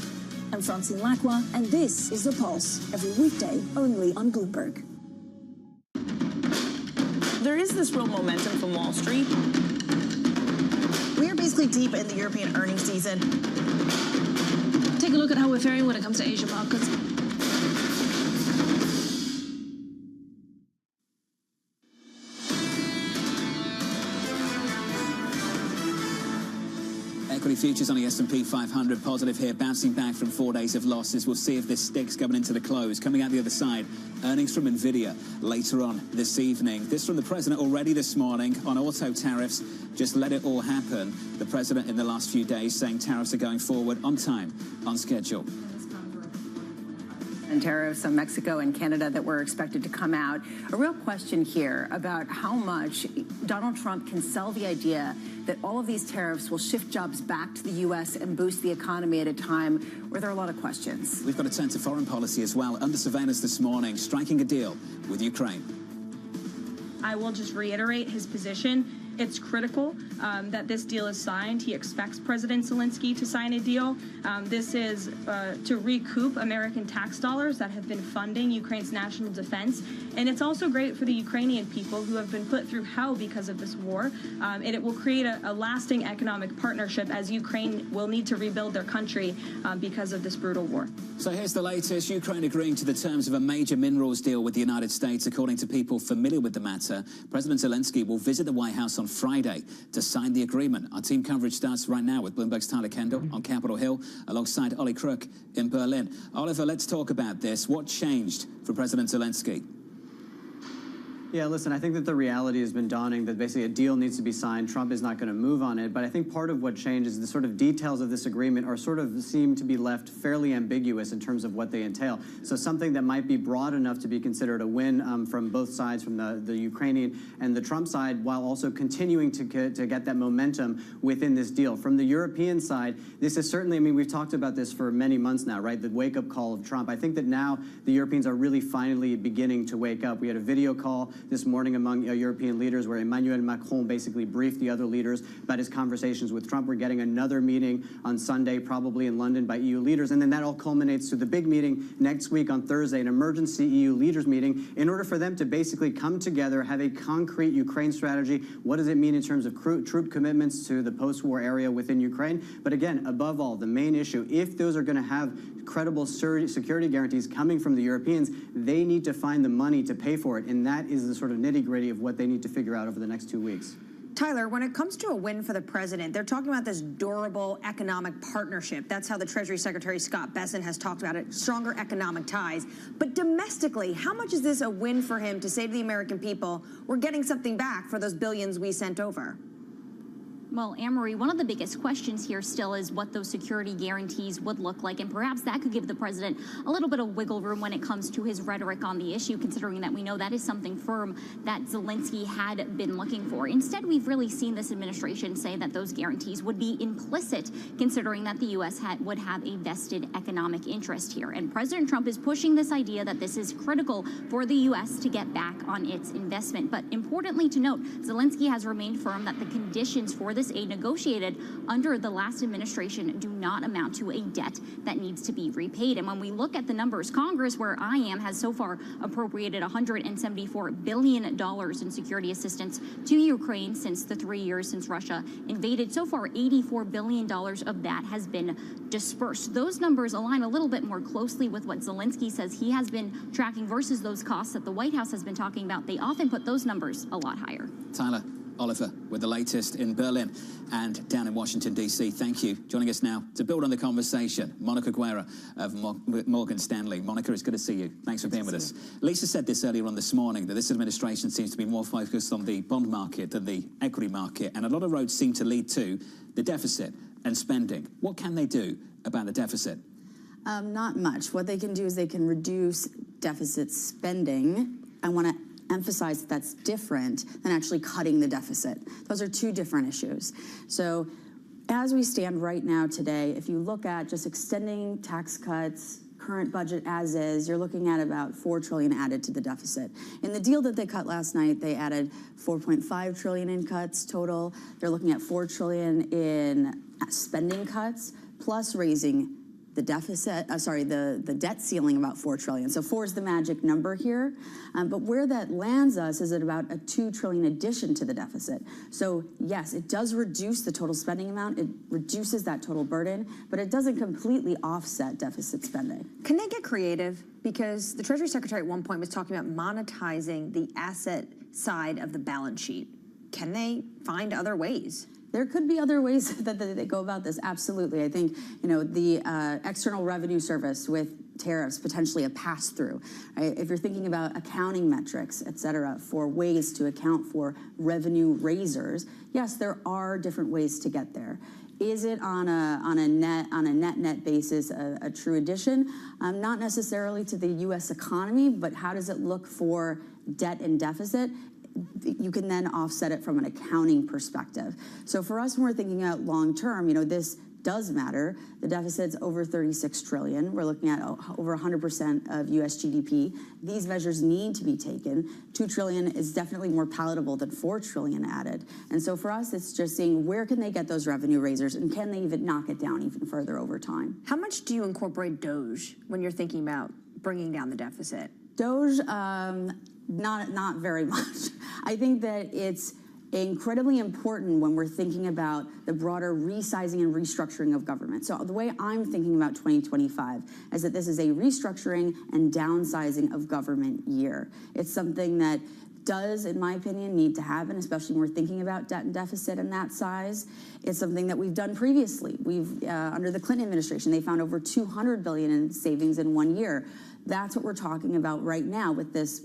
I'm Francine Lacroix, and this is The Pulse, every weekday only on Bloomberg. There is this real momentum from Wall Street. We are basically deep in the European earnings season. Take a look at how we're faring when it comes to Asian markets. Equity futures on the S&P 500 positive here, bouncing back from 4 days of losses. We'll see if this sticks going into the close. Coming out the other side, earnings from Nvidia later on this evening. This from the president already this morning on auto tariffs. Just let it all happen. The president in the last few days saying tariffs are going forward on time, on schedule. And tariffs on Mexico and Canada that were expected to come out. A real question here about how much Donald Trump can sell the idea that all of these tariffs will shift jobs back to the U.S. and boost the economy at a time where there are a lot of questions. We've got to turn to foreign policy as well. Under surveillance this morning, striking a deal with Ukraine. I will just reiterate his position. It's critical that this deal is signed. He expects President Zelensky to sign a deal. This is to recoup American tax dollars that have been funding Ukraine's national defense. And it's also great for the Ukrainian people who have been put through hell because of this war. And it will create a lasting economic partnership as Ukraine will need to rebuild their country because of this brutal war. So here's the latest. Ukraine agreeing to the terms of a major minerals deal with the United States. According to people familiar with the matter, President Zelensky will visit the White House on Friday to sign the agreement. Our team coverage starts right now with Bloomberg's Tyler Kendall on Capitol Hill alongside Ollie Crook in Berlin. Oliver, let's talk about this. What changed for President Zelensky? Yeah, listen, I think that the reality has been dawning that basically a deal needs to be signed. Trump is not going to move on it. But I think part of what changed is the sort of details of this agreement are sort of seem to be left fairly ambiguous in terms of what they entail. So something that might be broad enough to be considered a win from both sides, from the Ukrainian and the Trump side, while also continuing to get that momentum within this deal. From the European side, this is certainly, I mean, we've talked about this for many months now, right? The wake-up call of Trump. I think that now the Europeans are really finally beginning to wake up. We had a video call this morning among European leaders where Emmanuel Macron basically briefed the other leaders about his conversations with Trump. We're getting another meeting on Sunday, probably in London, by EU leaders. And then that all culminates to the big meeting next week on Thursday, an emergency EU leaders meeting, in order for them to basically come together, have a concrete Ukraine strategy. What does it mean in terms of troop commitments to the post-war area within Ukraine? But again, above all, the main issue, if those are going to have credible security guarantees coming from the Europeans, they need to find the money to pay for it. And that is the sort of nitty-gritty of what they need to figure out over the next 2 weeks. Tyler, when it comes to a win for the president, they're talking about this durable economic partnership. That's how the Treasury Secretary Scott Bessent has talked about it, stronger economic ties. But domestically, how much is this a win for him to say to the American people, we're getting something back for those billions we sent over? Well, Anne-Marie, one of the biggest questions here still is what those security guarantees would look like, and perhaps that could give the president a little bit of wiggle room when it comes to his rhetoric on the issue, considering that we know that is something firm that Zelensky had been looking for. Instead, we've really seen this administration say that those guarantees would be implicit, considering that the U.S. would have a vested economic interest here. And President Trump is pushing this idea that this is critical for the U.S. to get back on its investment. But importantly to note, Zelensky has remained firm that the conditions for this aid negotiated under the last administration do not amount to a debt that needs to be repaid. And when we look at the numbers, Congress, where I am, has so far appropriated $174 billion in security assistance to Ukraine since the 3 years since Russia invaded. So far, $84 billion of that has been dispersed. Those numbers align a little bit more closely with what Zelensky says he has been tracking versus those costs that the White House has been talking about. They often put those numbers a lot higher. Tyler, Oliver with the latest in Berlin and down in Washington, D.C. Thank you. Joining us now to build on the conversation, Monica Guerra of Morgan Stanley. Monica, it's good to see you. Thanks for being with us. Lisa said this earlier on this morning, that this administration seems to be more focused on the bond market than the equity market, and a lot of roads seem to lead to the deficit and spending. What can they do about the deficit? Not much. What they can do is they can reduce deficit spending. I want to emphasize that's different than actually cutting the deficit. Those are two different issues. So as we stand right now today, if you look at just extending tax cuts, current budget as is, you're looking at about $4 trillion added to the deficit. In the deal that they cut last night, they added $4.5 trillion in cuts total. They're looking at $4 trillion in spending cuts, plus raising the deficit, the debt ceiling about $4 trillion. So 4 is the magic number here. But where that lands us is at about a $2 trillion addition to the deficit. So yes, it does reduce the total spending amount. It reduces that total burden, but it doesn't completely offset deficit spending. Can they get creative? Because the Treasury Secretary at one point was talking about monetizing the asset side of the balance sheet. Can they find other ways? There could be other ways that they go about this, absolutely. I think, the External Revenue Service with tariffs, potentially a pass-through. Right? If you're thinking about accounting metrics, et cetera, for ways to account for revenue raisers, yes, there are different ways to get there. Is it on a net basis a true addition? Not necessarily to the U.S. economy, but how does it look for debt and deficit? You can then offset it from an accounting perspective. So for us, when we're thinking out long term, this does matter. The deficit's over $36 trillion. We're looking at over 100% of U.S. GDP. These measures need to be taken. $2 trillion is definitely more palatable than $4 trillion added. And so for us, it's just seeing where can they get those revenue raisers, and can they even knock it down even further over time? How much do you incorporate DOGE when you're thinking about bringing down the deficit? DOGE, not very much. I think that it's incredibly important when we're thinking about the broader resizing and restructuring of government. So the way I'm thinking about 2025 is that this is a restructuring and downsizing of government year. It's something that does, in my opinion, need to happen, especially when we're thinking about debt and deficit and that size. It's something that we've done previously. We've, under the Clinton administration, they found over $200 billion in savings in 1 year. That's what we're talking about right now with this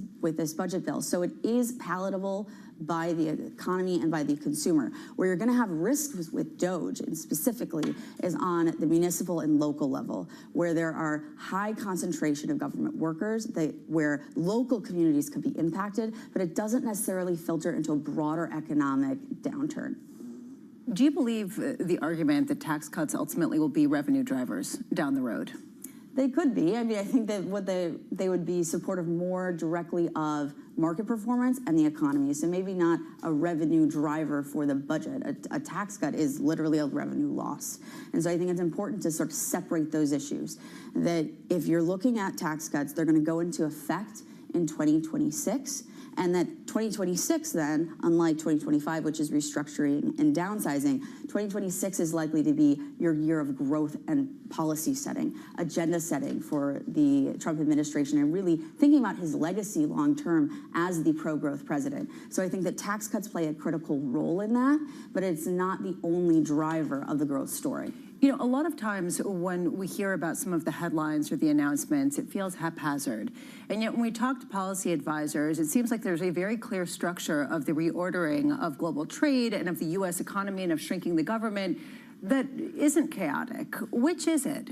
budget bill. So it is palatable by the economy and by the consumer. Where you're going to have risks with DOGE, and specifically, is on the municipal and local level, where there are high concentration of government workers, where local communities could be impacted, but it doesn't necessarily filter into a broader economic downturn. Do you believe the argument that tax cuts ultimately will be revenue drivers down the road? They could be. I mean, I think that what they would be supportive more directly of market performance and the economy. So maybe not a revenue driver for the budget. A tax cut is literally a revenue loss. And so I think it's important to sort of separate those issues. That if you're looking at tax cuts, they're going to go into effect in 2026. And that 2026 then, unlike 2025, which is restructuring and downsizing, 2026 is likely to be your year of growth and policy setting, agenda setting for the Trump administration, and really thinking about his legacy long term as the pro-growth president. So I think that tax cuts play a critical role in that, but it's not the only driver of the growth story. A lot of times when we hear about some of the headlines or the announcements, it feels haphazard. And yet when we talk to policy advisors, it seems like there's a very clear structure of the reordering of global trade and of the U.S. economy and of shrinking the government that isn't chaotic. Which is it?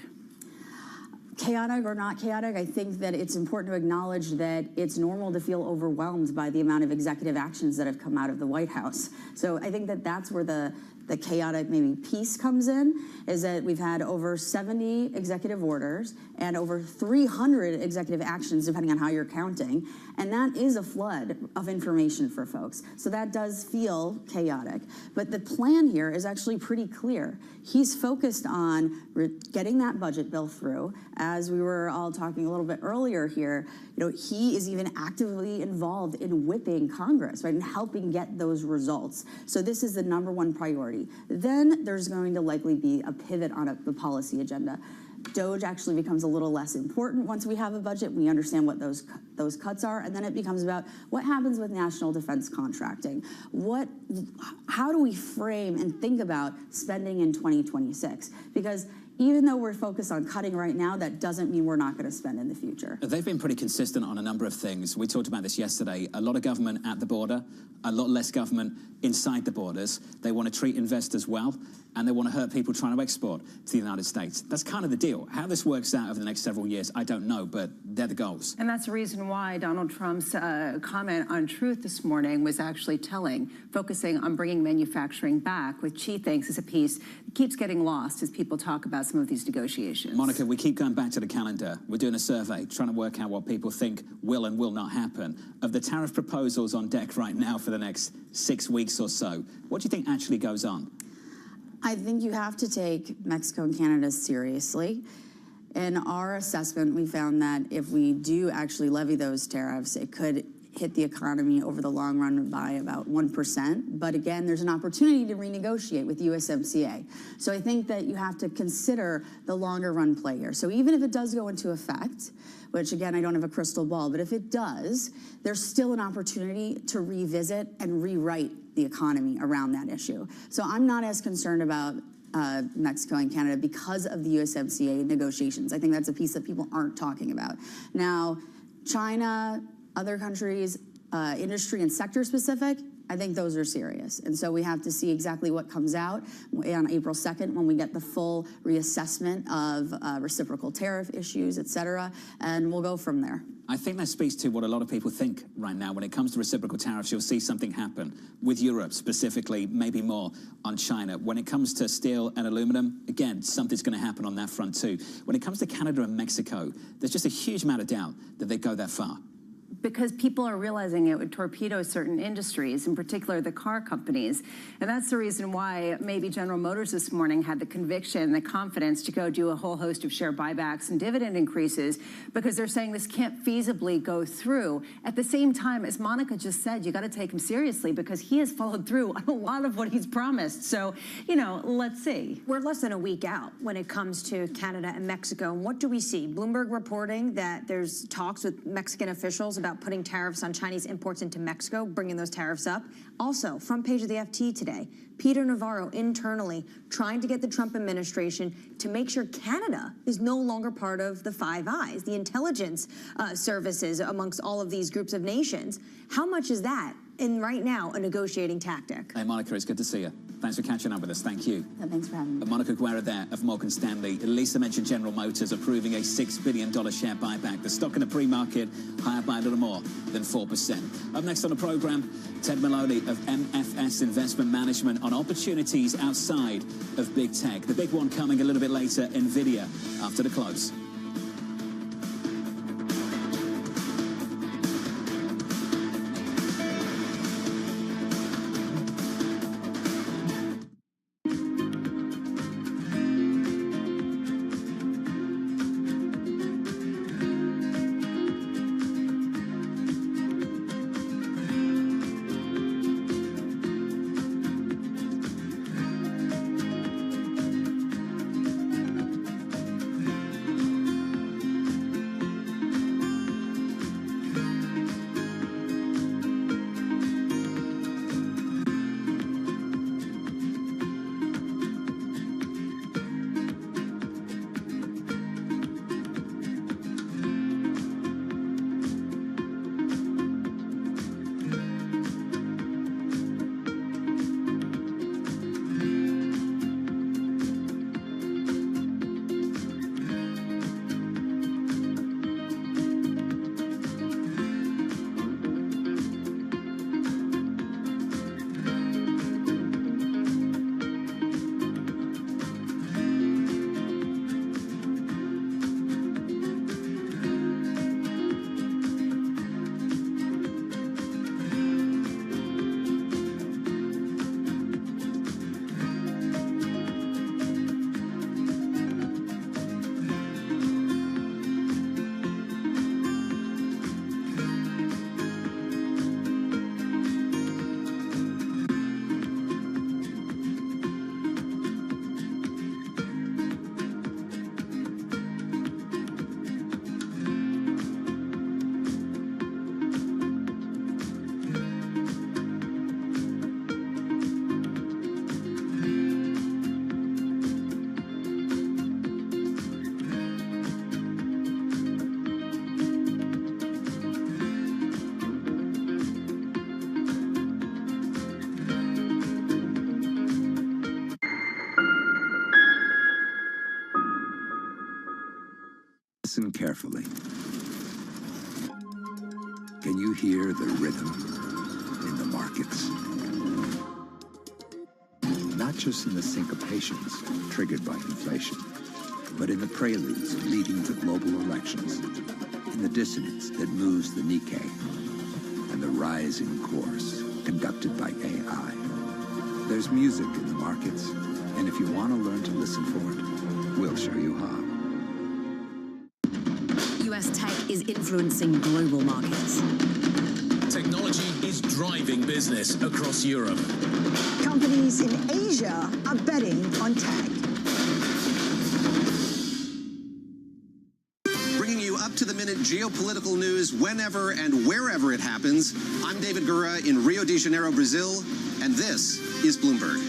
Chaotic or not chaotic, I think that it's important to acknowledge that it's normal to feel overwhelmed by the amount of executive actions that have come out of the White House. So I think that that's where the chaotic maybe piece comes in, is that we've had over 70 executive orders and over 300 executive actions, depending on how you're counting. And that is a flood of information for folks. So that does feel chaotic. But the plan here is actually pretty clear. He's focused on getting that budget bill through. As we were all talking a little bit earlier here, he is even actively involved in whipping Congress, right, and helping get those results. So this is the #1 priority. Then there's going to likely be a pivot on the policy agenda. DOGE actually becomes a little less important once we have a budget. We understand what those cuts are, and then it becomes about what happens with national defense contracting. How do we frame and think about spending in 2026? Because even though we're focused on cutting right now, that doesn't mean we're not going to spend in the future. They've been pretty consistent on a number of things. We talked about this yesterday. A lot of government at the border, a lot less government inside the borders. They want to treat investors well, and they want to hurt people trying to export to the United States. That's kind of the deal. How this works out over the next several years, I don't know, but they're the goals. And that's the reason why Donald Trump's comment on Truth this morning was actually telling, focusing on bringing manufacturing back, which he thinks is a piece that keeps getting lost as people talk about some of these negotiations. Monica, we keep going back to the calendar. We're doing a survey, trying to work out what people think will and will not happen. Of the tariff proposals on deck right now for the next 6 weeks or so, what do you think actually goes on? I think you have to take Mexico and Canada seriously. In our assessment, we found that if we do actually levy those tariffs, it could hit the economy over the long run by about 1%. But again, there's an opportunity to renegotiate with USMCA. So I think that you have to consider the longer run play here. So even if it does go into effect, which again, I don't have a crystal ball, but if it does, there's still an opportunity to revisit and rewrite the economy around that issue. So I'm not as concerned about Mexico and Canada because of the USMCA negotiations. I think that's a piece that people aren't talking about. Now, China, other countries, industry and sector specific, I think those are serious. And so we have to see exactly what comes out on April 2nd when we get the full reassessment of reciprocal tariff issues, et cetera, and we'll go from there. I think that speaks to what a lot of people think right now. When it comes to reciprocal tariffs, you'll see something happen with Europe specifically, maybe more on China. When it comes to steel and aluminum, again, something's going to happen on that front too. When it comes to Canada and Mexico, there's just a huge amount of doubt that they go that far. Because people are realizing it would torpedo certain industries, in particular the car companies. And that's the reason why maybe General Motors this morning had the conviction, the confidence to go do a whole host of share buybacks and dividend increases, because they're saying this can't feasibly go through. At the same time, as Monica just said, you got to take him seriously because he has followed through on a lot of what he's promised. So, you know, let's see. We're less than a week out when it comes to Canada and Mexico. And what do we see? Bloomberg reporting that there's talks with Mexican officials about putting tariffs on Chinese imports into Mexico, bringing those tariffs up. Also, front page of the FT today, Peter Navarro internally trying to get the Trump administration to make sure Canada is no longer part of the Five Eyes, the intelligence services amongst all of these groups of nations. How much is that in right now a negotiating tactic? Hey, Monica, it's good to see you. Thanks for catching up with us. Thank you. Thanks for having me. Monica Guerra there of Morgan Stanley. Lisa mentioned General Motors approving a $6 billion share buyback. The stock in the pre-market higher by a little more than 4%. Up next on the program, Ted Maloney of MFS Investment Management on opportunities outside of big tech. The big one coming a little bit later, NVIDIA, after the close. Listen carefully. Can you hear the rhythm in the markets? Not just in the syncopations triggered by inflation, but in the preludes leading to global elections, in the dissonance that moves the Nikkei, and the rising course conducted by AI. There's music in the markets, and if you want to learn to listen for it, we'll show you how. U.S. tech is influencing global markets. Technology is driving business across Europe. Companies in Asia are betting on tech. Bringing you up-to-the-minute geopolitical news whenever and wherever it happens. I'm David Gura in Rio de Janeiro, Brazil, and this is Bloomberg.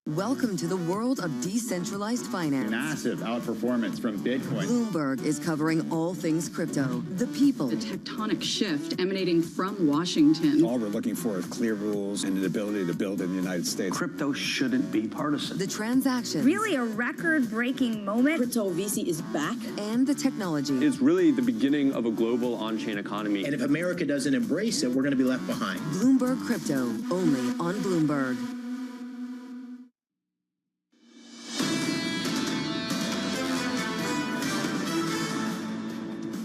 Welcome to the world of decentralized finance. Massive outperformance from Bitcoin. Bloomberg is covering all things crypto, the people. The tectonic shift emanating from Washington. All we're looking for is clear rules and the ability to build in the United States. Crypto shouldn't be partisan. The transactions. Really a record-breaking moment. Crypto VC is back. And the technology. It's really the beginning of a global on-chain economy. And if America doesn't embrace it, we're going to be left behind. Bloomberg Crypto, only on Bloomberg.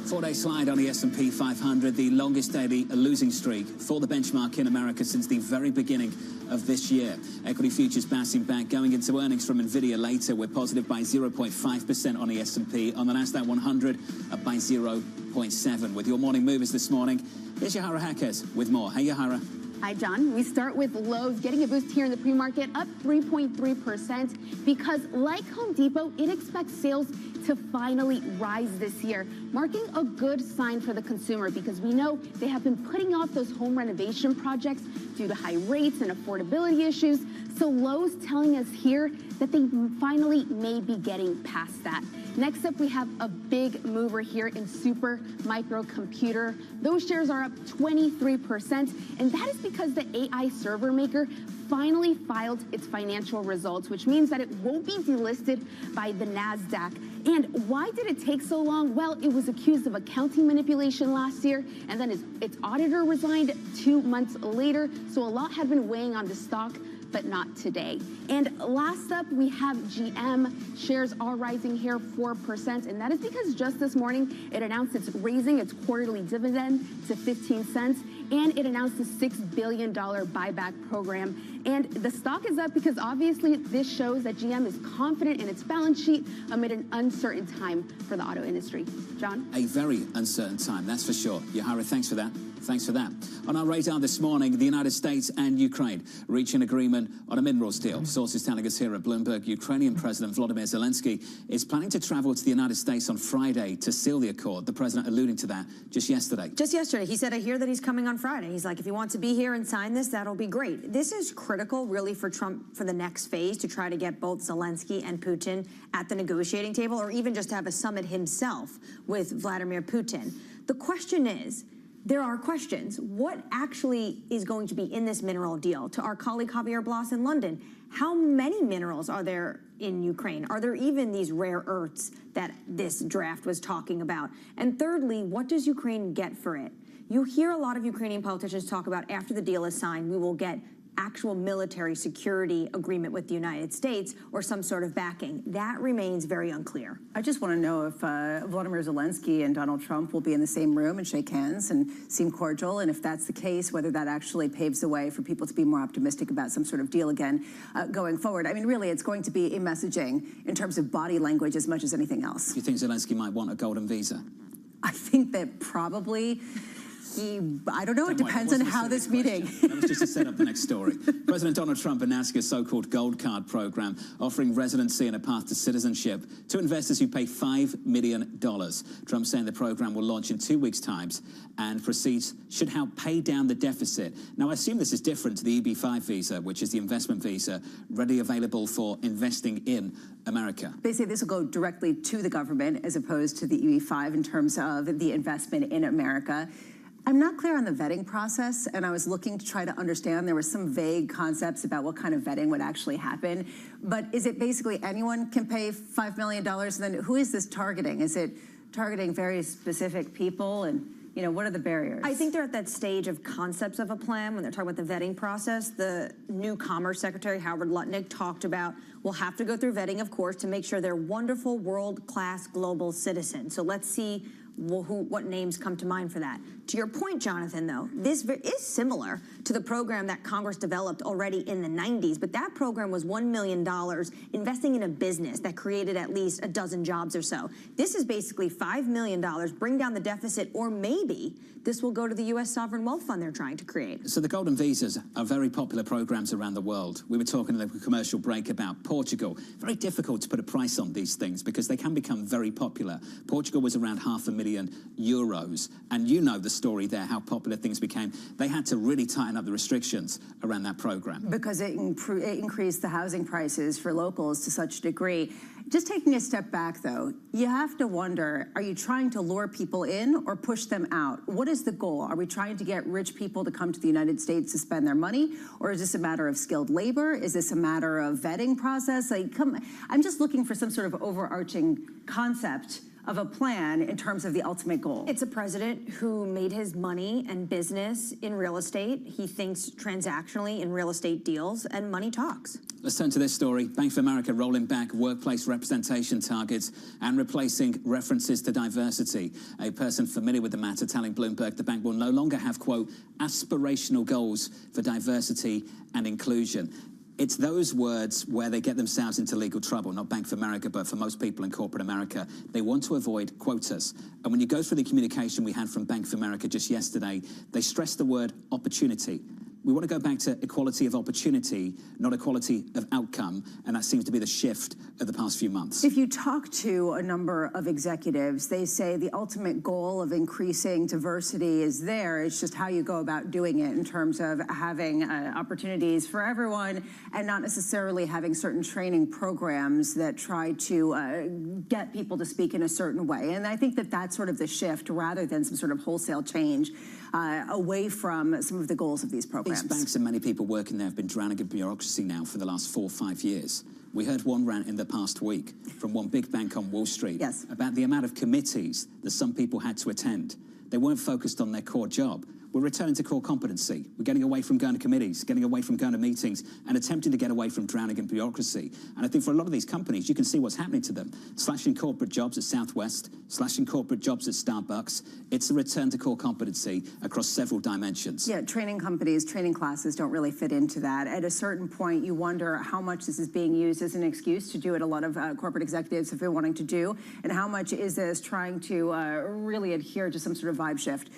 Four-day slide on the S&P 500, the longest daily losing streak for the benchmark in America since the very beginning of this year. Equity futures bouncing back, going into earnings from Nvidia later. We're positive by 0.5% on the S&P. On the Nasdaq 100, up by 0.7%. With your morning movers this morning, here's Yahara Hackers with more. Hey, Yahara. Hi, John. We start with Lowe's getting a boost here in the pre-market, up 3.3%, because like Home Depot, it expects sales to finally rise this year, marking a good sign for the consumer because we know they have been putting off those home renovation projects due to high rates and affordability issues. So Lowe's telling us here that they finally may be getting past that. Next up, we have a big mover here in Super Microcomputer. Those shares are up 23%, and that is because the AI server maker finally filed its financial results, which means that it won't be delisted by the NASDAQ. And why did it take so long? Well, it was accused of accounting manipulation last year, and then its auditor resigned 2 months later, so a lot had been weighing on the stock, but not today. And last up, we have GM. Shares are rising here 4%, and that is because just this morning, it announced it's raising its quarterly dividend to 15 cents, and it announced a $6 billion buyback program. And the stock is up because obviously this shows that GM is confident in its balance sheet amid an uncertain time for the auto industry. John? A very uncertain time, that's for sure. Yahara, thanks for that. Thanks for that. On our radar this morning, the United States and Ukraine reach an agreement on a minerals deal. Sources telling us here at Bloomberg, Ukrainian President Volodymyr Zelensky is planning to travel to the United States on Friday to seal the accord. The president alluding to that just yesterday. Just yesterday, he said, I hear that he's coming on Friday. He's like, if you want to be here and sign this, that'll be great. This is critical, really, for Trump for the next phase to try to get both Zelensky and Putin at the negotiating table, or even just to have a summit himself with Vladimir Putin. The question is, there are questions. What actually is going to be in this mineral deal? To our colleague Javier Blas in London, how many minerals are there in Ukraine? Are there even these rare earths that this draft was talking about? And thirdly, what does Ukraine get for it? You hear a lot of Ukrainian politicians talk about after the deal is signed, we will get actual military security agreement with the United States or some sort of backing. That remains very unclear. I just want to know if Volodymyr Zelensky and Donald Trump will be in the same room and shake hands and seem cordial, and if that's the case, whether that actually paves the way for people to be more optimistic about some sort of deal again going forward. I mean, really, it's going to be a messaging in terms of body language as much as anything else. Do you think Zelensky might want a golden visa? I think that probably... I don't know, it depends on how this meeting... That was just to set up the next story. President Donald Trump announced a so-called gold card program offering residency and a path to citizenship to investors who pay $5 million. Trump saying the program will launch in 2 weeks' time and proceeds should help pay down the deficit. Now, I assume this is different to the EB-5 visa, which is the investment visa readily available for investing in America. They say this will go directly to the government as opposed to the EB-5 in terms of the investment in America. I'm not clear on the vetting process, and I was looking to try to understand. There were some vague concepts about what kind of vetting would actually happen. But is it basically anyone can pay $5 million? And then who is this targeting? Is it targeting very specific people? And, you know, what are the barriers? I think they're at that stage of concepts of a plan when they're talking about the vetting process. The new Commerce Secretary, Howard Lutnick, talked about we'll have to go through vetting, of course, to make sure they're wonderful, world-class global citizens. So let's see what names come to mind for that. To your point, Jonathan, though, this is similar to the program that Congress developed already in the 90s, but that program was $1 million investing in a business that created at least a dozen jobs or so. This is basically $5 million, bring down the deficit, or maybe this will go to the U.S. Sovereign Wealth Fund they're trying to create. So the Golden Visas are very popular programs around the world. We were talking in the commercial break about Portugal. Very difficult to put a price on these things because they can become very popular. Portugal was around €500,000, and you know the story there, how popular things became. They had to really tighten up the restrictions around that program. Because it increased the housing prices for locals to such a degree. Just taking a step back, though, you have to wonder, are you trying to lure people in or push them out? What is the goal? Are we trying to get rich people to come to the United States to spend their money? Or is this a matter of skilled labor? Is this a matter of vetting process? Like, I'm just looking for some sort of overarching concept of a plan in terms of the ultimate goal. It's a president who made his money and business in real estate. He thinks transactionally in real estate deals, and money talks. Let's turn to this story. Bank of America rolling back workplace representation targets and replacing references to diversity. A person familiar with the matter telling Bloomberg the bank will no longer have, quote, aspirational goals for diversity and inclusion. It's those words where they get themselves into legal trouble, not Bank of America, but for most people in corporate America. They want to avoid quotas. And when you go through the communication we had from Bank of America just yesterday, they stressed the word opportunity. We want to go back to equality of opportunity, not equality of outcome, and that seems to be the shift of the past few months. If you talk to a number of executives, they say the ultimate goal of increasing diversity is there. It's just how you go about doing it in terms of having opportunities for everyone and not necessarily having certain training programs that try to get people to speak in a certain way. And I think that that's sort of the shift rather than some sort of wholesale change away from some of the goals of these programs. These banks and many people working there have been drowning in bureaucracy now for the last 4 or 5 years. We heard one rant in the past week from one big bank on Wall Street about the amount of committees that some people had to attend. They weren't focused on their core job. We're returning to core competency. We're getting away from going to committees, getting away from going to meetings, and attempting to get away from drowning in bureaucracy. And I think for a lot of these companies, you can see what's happening to them. Slashing corporate jobs at Southwest, slashing corporate jobs at Starbucks. It's a return to core competency across several dimensions. Yeah, training companies, training classes don't really fit into that. At a certain point, you wonder how much this is being used as an excuse to do what a lot of corporate executives have been wanting to do, and how much is this trying to really adhere to some sort of vibe shift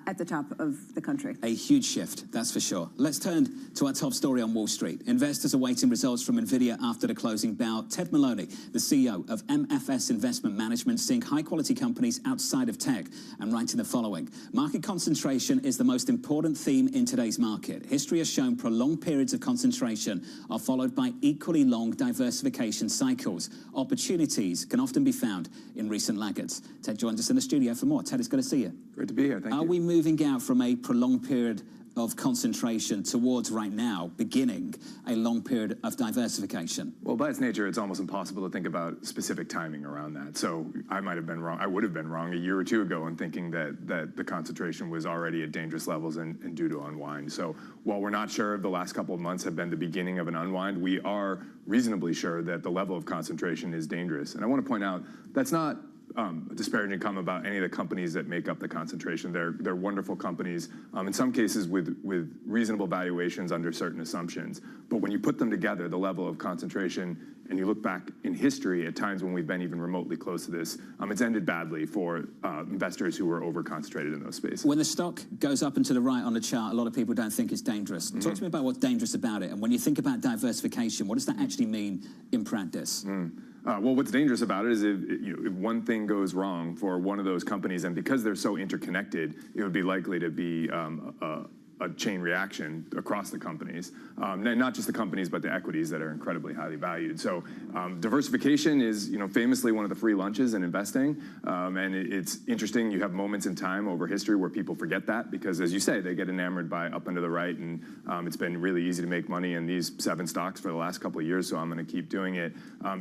at the top of the country. A huge shift, that's for sure. Let's turn to our top story on Wall Street. Investors are waiting results from NVIDIA after the closing bell. Ted Maloney, the CEO of MFS Investment Management, seeing high-quality companies outside of tech and writing the following. Market concentration is the most important theme in today's market. History has shown prolonged periods of concentration are followed by equally long diversification cycles. Opportunities can often be found in recent laggards. Ted joins us in the studio for more. Ted, it's good to see you. Great to be here, thank you. Are we moving out from a prolonged period of concentration towards right now beginning a long period of diversification? Well, by its nature, it's almost impossible to think about specific timing around that. So I might have been wrong. I would have been wrong a year or two ago in thinking that the concentration was already at dangerous levels and due to unwind. So while we're not sure if the last couple of months have been the beginning of an unwind, we are reasonably sure that the level of concentration is dangerous. And I want to point out that's not a disparaging comment about any of the companies that make up the concentration. They're wonderful companies, in some cases with reasonable valuations under certain assumptions. But when you put them together, the level of concentration, and you look back in history at times when we've been even remotely close to this, it's ended badly for investors who were over-concentrated in those spaces. When the stock goes up and to the right on the chart, a lot of people don't think it's dangerous. Talk to me about what's dangerous about it. And when you think about diversification, what does that actually mean in practice? Well, what's dangerous about it is if one thing goes wrong for one of those companies, and because they're so interconnected, it would be likely to be a chain reaction across the companies, not just the companies, but the equities that are incredibly highly valued. So diversification is, famously one of the free lunches in investing, and it's interesting. You have moments in time over history where people forget that because, as you say, they get enamored by up and to the right, and it's been really easy to make money in these 7 stocks for the last couple of years, so I'm going to keep doing it.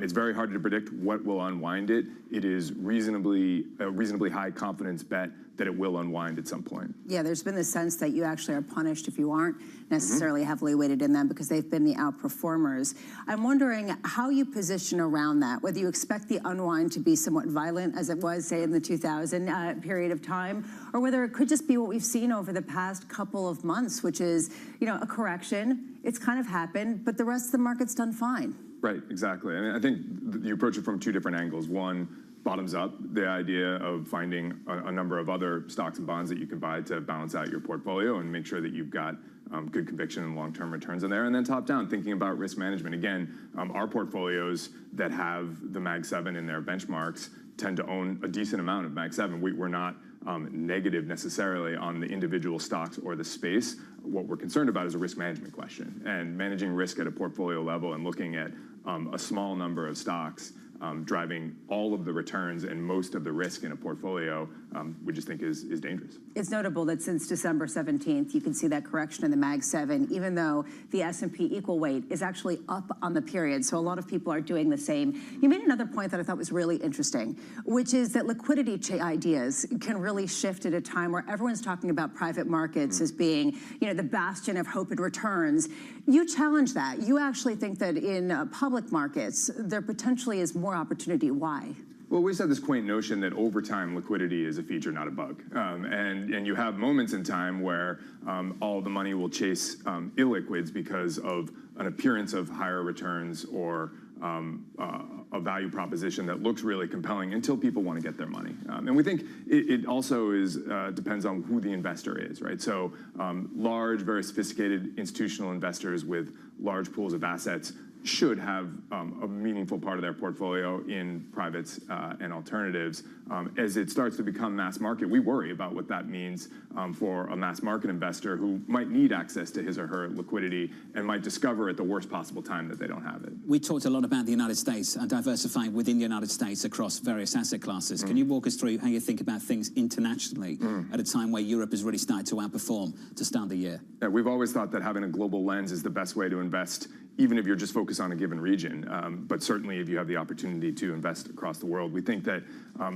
It's very hard to predict what will unwind it. It is a reasonably high confidence bet that it will unwind at some point. Yeah, there's been the sense that you actually are punished if you aren't necessarily heavily weighted in them because they've been the outperformers. I'm wondering how you position around that, whether you expect the unwind to be somewhat violent as it was, say, in the 2000 period of time, or whether it could just be what we've seen over the past couple of months, which is, a correction. It's kind of happened, but the rest of the market's done fine. Right, exactly. I mean, I think you approach it from 2 different angles. One, bottoms up, the idea of finding a number of other stocks and bonds that you can buy to balance out your portfolio and make sure that you've got good conviction and long-term returns in there. And then top down, thinking about risk management. Again, our portfolios that have the Mag 7 in their benchmarks tend to own a decent amount of Mag 7. We're not negative necessarily on the individual stocks or the space. What we're concerned about is a risk management question, and managing risk at a portfolio level and looking at a small number of stocks driving all of the returns and most of the risk in a portfolio, we just think is dangerous. It's notable that since December 17th, you can see that correction in the Mag 7, even though the S&P equal weight is actually up on the period. So a lot of people are doing the same. You made another point that I thought was really interesting, which is that liquidity ideas can really shift at a time where everyone's talking about private markets as being, the bastion of hope and returns. You challenge that. You actually think that in public markets, there potentially is more opportunity. Why? Well, we just have this quaint notion that over time, liquidity is a feature, not a bug. And you have moments in time where all the money will chase illiquids because of an appearance of higher returns or a value proposition that looks really compelling until people want to get their money. And we think it also depends on who the investor is, right? So large, very sophisticated institutional investors with large pools of assets should have a meaningful part of their portfolio in privates and alternatives. As it starts to become mass market, we worry about what that means for a mass market investor who might need access to his or her liquidity and might discover at the worst possible time that they don't have it. We talked a lot about the United States and diversifying within the United States across various asset classes. Can you walk us through how you think about things internationally at a time where Europe has really started to outperform to start the year? Yeah, we've always thought that having a global lens is the best way to invest, even if you're just focused on a given region, but certainly if you have the opportunity to invest across the world. We think that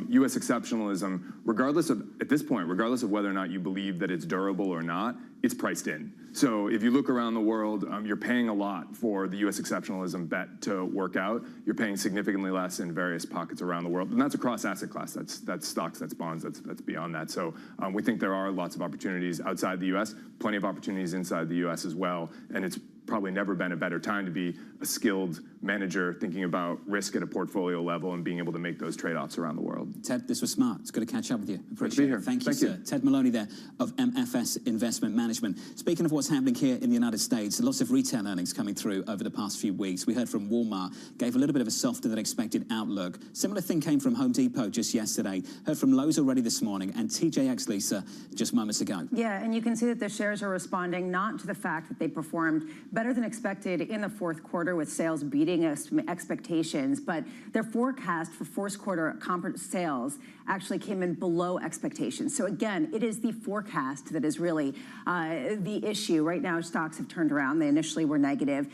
U.S. exceptionalism, at this point, regardless of whether or not you believe that it's durable or not, it's priced in. So if you look around the world, you're paying a lot for the U.S. exceptionalism bet to work out. You're paying significantly less in various pockets around the world, and that's across asset class. That's stocks, that's bonds, that's beyond that. So we think there are lots of opportunities outside the U.S., plenty of opportunities inside the U.S. as well, and it's probably never been a better time to be a skilled manager thinking about risk at a portfolio level and being able to make those trade-offs around the world. Ted, this was smart. It's good to catch up with you. Appreciate it. Here. Thank you, sir. Ted Maloney there of MFS Investment Management. Speaking of what's happening here in the United States, lots of retail earnings coming through over the past few weeks. We heard from Walmart, gave a little bit of a softer than expected outlook. Similar thing came from Home Depot just yesterday. Heard from Lowe's already this morning, and TJX, Lisa, just moments ago. Yeah, and you can see that the shares are responding not to the fact that they performed better than expected in the fourth quarter with sales beating expectations, but their forecast for fourth quarter sales actually came in below expectations. So again, it is the forecast that is really the issue. Right now, stocks have turned around. They initially were negative.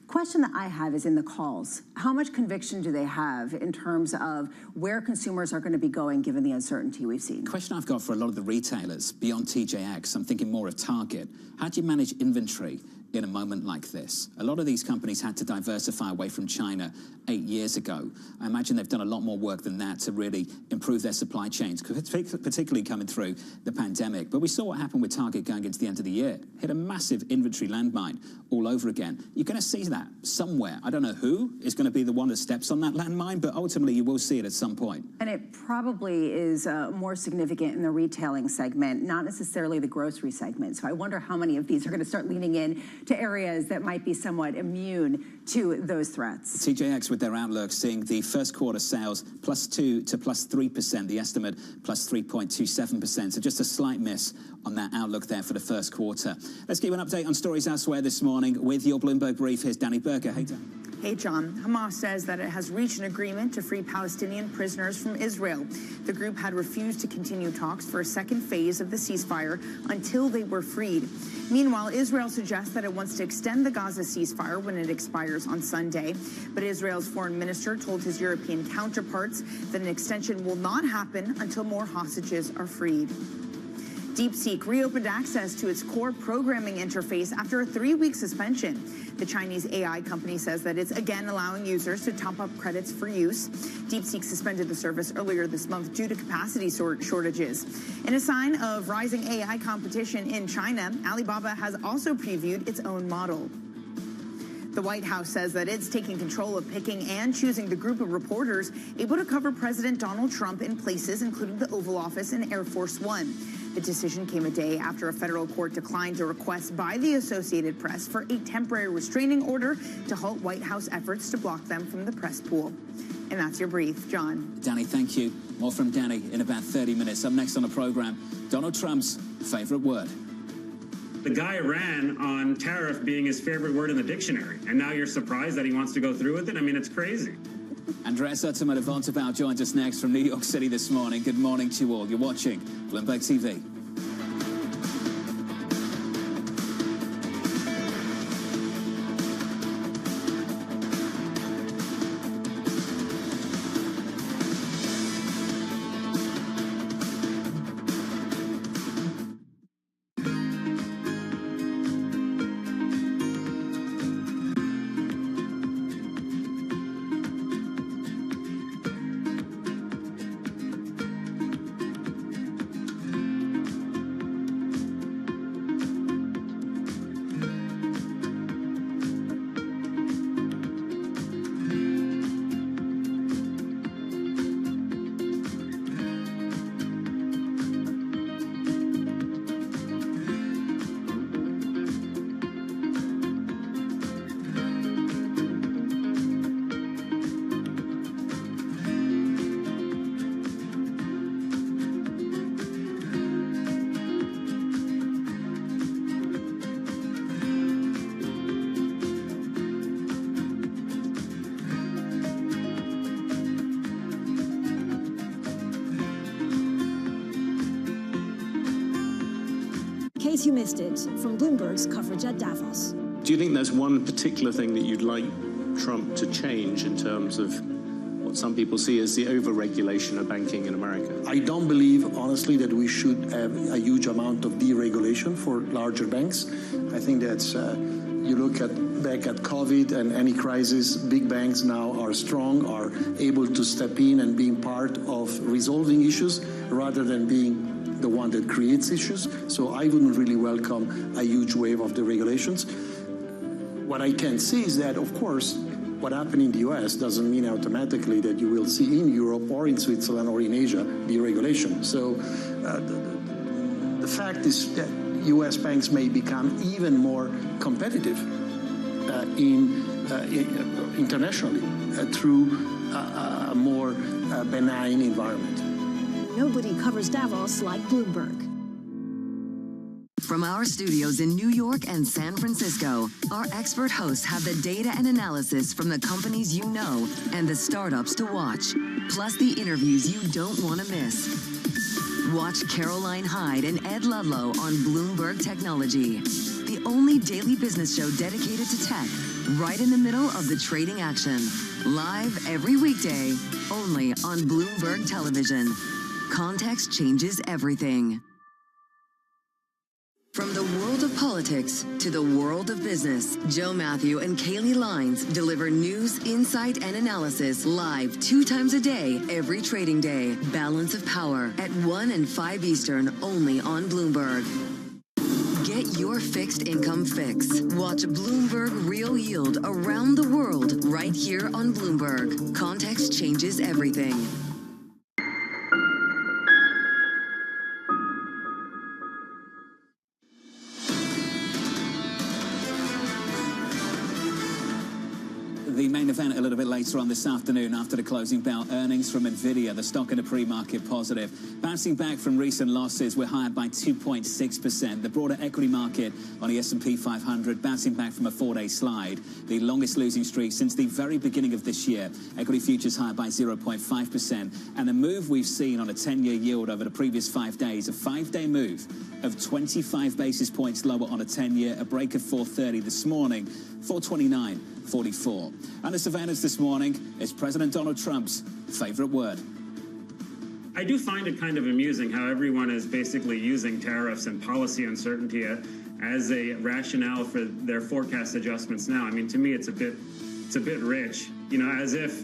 Question that I have is in the calls. How much conviction do they have in terms of where consumers are going to be going given the uncertainty we've seen? Question I've got for a lot of the retailers beyond TJX, I'm thinking more of Target. How do you manage inventory in a moment like this? A lot of these companies had to diversify away from China 8 years ago. I imagine they've done a lot more work than that to really improve their supply chains, particularly coming through the pandemic. But we saw what happened with Target going into the end of the year. Hit a massive inventory landmine all over again. You're going to see that somewhere. I don't know who is going to be the one that steps on that landmine, but ultimately you will see it at some point. And it probably is more significant in the retailing segment, not necessarily the grocery segment. So I wonder how many of these are going to start leaning in to areas that might be somewhat immune to those threats. TJX with their outlook seeing the first quarter sales +2 to +3%, the estimate +3.27%. So just a slight miss on that outlook there for the first quarter. Let's give you an update on stories elsewhere this morning with your Bloomberg Brief. Here's Danny Berger. Hey, Dan. Hey, John. Hamas says that it has reached an agreement to free Palestinian prisoners from Israel. The group had refused to continue talks for a second phase of the ceasefire until they were freed. Meanwhile, Israel suggests that it wants to extend the Gaza ceasefire when it expires on Sunday. But Israel's foreign minister told his European counterparts that an extension will not happen until more hostages are freed. DeepSeek reopened access to its core programming interface after a 3-week suspension. The Chinese AI company says that it's again allowing users to top up credits for use. DeepSeek suspended the service earlier this month due to capacity shortages. In a sign of rising AI competition in China, Alibaba has also previewed its own model. The White House says that it's taking control of picking and choosing the group of reporters able to cover President Donald Trump in places including the Oval Office and Air Force One. The decision came a day after a federal court declined a request by the Associated Press for a temporary restraining order to halt White House efforts to block them from the press pool. And that's your brief, John. Danny, thank you. More from Danny in about 30 minutes. Up next on the program, Donald Trump's favorite word. The guy ran on tariff being his favorite word in the dictionary, and now you're surprised that he wants to go through with it? I mean, it's crazy. Andrea Suttman of Vontobel joins us next from New York City this morning. Good morning to you all. You're watching Bloomberg TV. In case you missed it, from Bloomberg's coverage at Davos. Do you think there's one particular thing that you'd like Trump to change in terms of what some people see as the over-regulation of banking in America? I don't believe, honestly, that we should have a huge amount of deregulation for larger banks. I think that's, you look back at COVID and any crisis, big banks now are strong, are able to step in and being part of resolving issues rather than being the one that creates issues. So I wouldn't really welcome a huge wave of deregulations. What I can see is that, of course, what happened in the US doesn't mean automatically that you will see in Europe or in Switzerland or in Asia deregulation. So the fact is that US banks may become even more competitive internationally through a more benign environment. Nobody covers Davos like Bloomberg. From our studios in New York and San Francisco, our expert hosts have the data and analysis from the companies you know and the startups to watch, plus the interviews you don't want to miss. Watch Caroline Hyde and Ed Ludlow on Bloomberg Technology, the only daily business show dedicated to tech, right in the middle of the trading action. Live every weekday, only on Bloomberg Television. Context changes everything. From the world of politics to the world of business, Joe Matthew and Kaylee Lines deliver news, insight, and analysis live 2 times a day, every trading day. Balance of Power at 1 and 5 Eastern, only on Bloomberg. Get your fixed income fix. Watch Bloomberg Real Yield around the world right here on Bloomberg. Context changes everything. the main event a little bit later on this afternoon after the closing bell. Earnings from Nvidia, the stock in the pre-market positive. Bouncing back from recent losses, we're higher by 2.6%. The broader equity market on the S&P 500 bouncing back from a 4-day slide. The longest losing streak since the very beginning of this year. Equity futures higher by 0.5%. And the move we've seen on a 10-year yield over the previous 5 days, a 5-day move of 25 basis points lower on a 10-year, a break of 430 this morning, 429.44. And the surveillance this morning is President Donald Trump's favorite word. I do find it kind of amusing how everyone is basically using tariffs and policy uncertainty as a rationale for their forecast adjustments now. I mean, to me, it's a bit rich, you know, as if,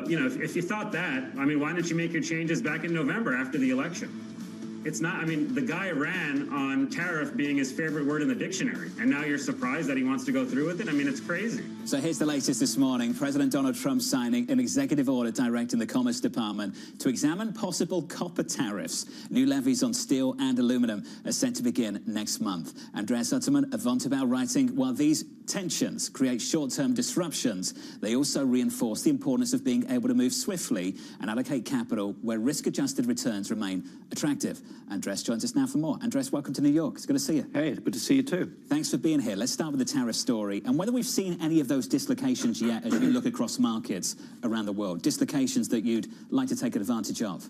you know, if you thought that, I mean, why didn't you make your changes back in November after the election? It's not, I mean, the guy ran on tariff being his favorite word in the dictionary, and now you're surprised that he wants to go through with it? I mean, it's crazy. So here's the latest this morning. President Donald Trump signing an executive order directing the Commerce Department to examine possible copper tariffs. New levies on steel and aluminum are set to begin next month. Andreas Utterman of Vontobel writing, while these tensions create short-term disruptions, they also reinforce the importance of being able to move swiftly and allocate capital where risk-adjusted returns remain attractive. Andres joins us now for more. Andres, welcome to New York. It's good to see you. Hey, good to see you too. Thanks for being here. Let's start with the tariff story and whether we've seen any of those dislocations yet as you look across markets around the world, dislocations that you'd like to take advantage of.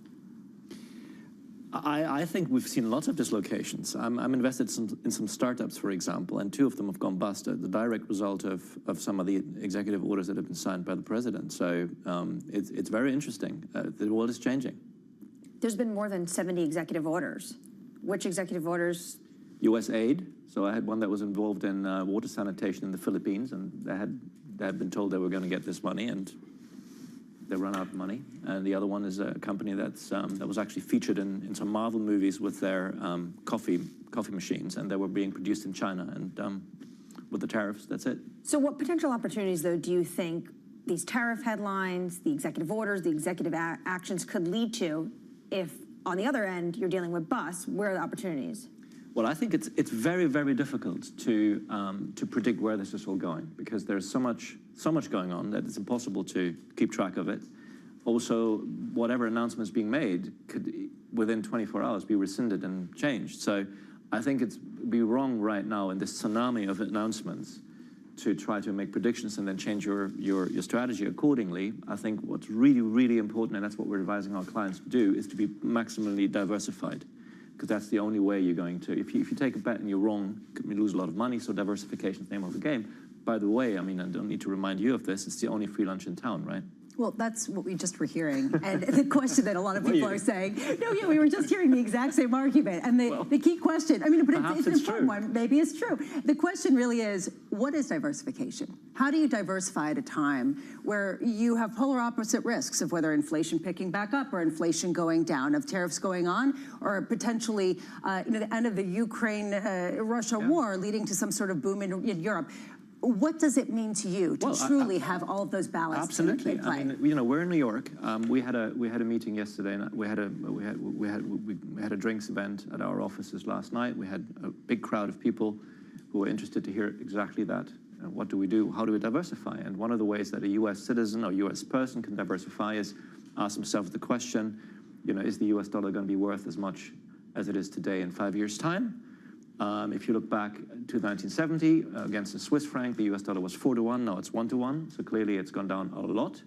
I think we've seen lots of dislocations. I'm invested in some startups, for example, and 2 of them have gone bust, the direct result of some of the executive orders that have been signed by the president. So it's very interesting. The world is changing. There's been more than 70 executive orders. Which executive orders? U.S. aid. So I had one that was involved in water sanitation in the Philippines, and they had been told they were going to get this money, and they run out of money. And the other one is a company that's that was actually featured in some Marvel movies with their coffee machines, and they were being produced in China. And with the tariffs, that's it. So what potential opportunities, though, do you think these tariff headlines, the executive orders, the executive actions could lead to if, on the other end, you're dealing with busts? Where are the opportunities? Well, I think it's very, very difficult to predict where this is all going, because there's so much going on that it's impossible to keep track of it. Also, whatever announcement is being made could, within 24 hours, be rescinded and changed. So I think it'd be wrong right now in this tsunami of announcements to try to make predictions and then change your strategy accordingly. I think what's really, really important, and that's what we're advising our clients to do, is to be maximally diversified, because that's the only way you're going to. If you take a bet and you're wrong, you lose a lot of money, so diversification is the name of the game. By the way, I mean, I don't need to remind you of this, it's the only free lunch in town, right? Well, that's what we just were hearing. And the question that a lot of people are saying, no, yeah, we were just hearing the exact same argument. And the key question, I mean, but it's an important one. Maybe it's true. The question really is, what is diversification? How do you diversify at a time where you have polar opposite risks of whether inflation picking back up or inflation going down, of tariffs going on, or potentially the end of the Ukraine-Russia war leading to some sort of boom in Europe? What does it mean to you to truly have all of those ballasts? Absolutely. In play? I mean, you know, we're in New York. We had a meeting yesterday, and we had a drinks event at our offices last night. We had a big crowd of people who were interested to hear exactly that. What do we do? How do we diversify? And one of the ways that a U.S. citizen or U.S. person can diversify is ask themselves the question, you know, is the U.S. dollar going to be worth as much as it is today in 5 years' time? If you look back to 1970, against the Swiss franc, the US dollar was 4-to-1, now it's 1-to-1, so clearly it's gone down a lot.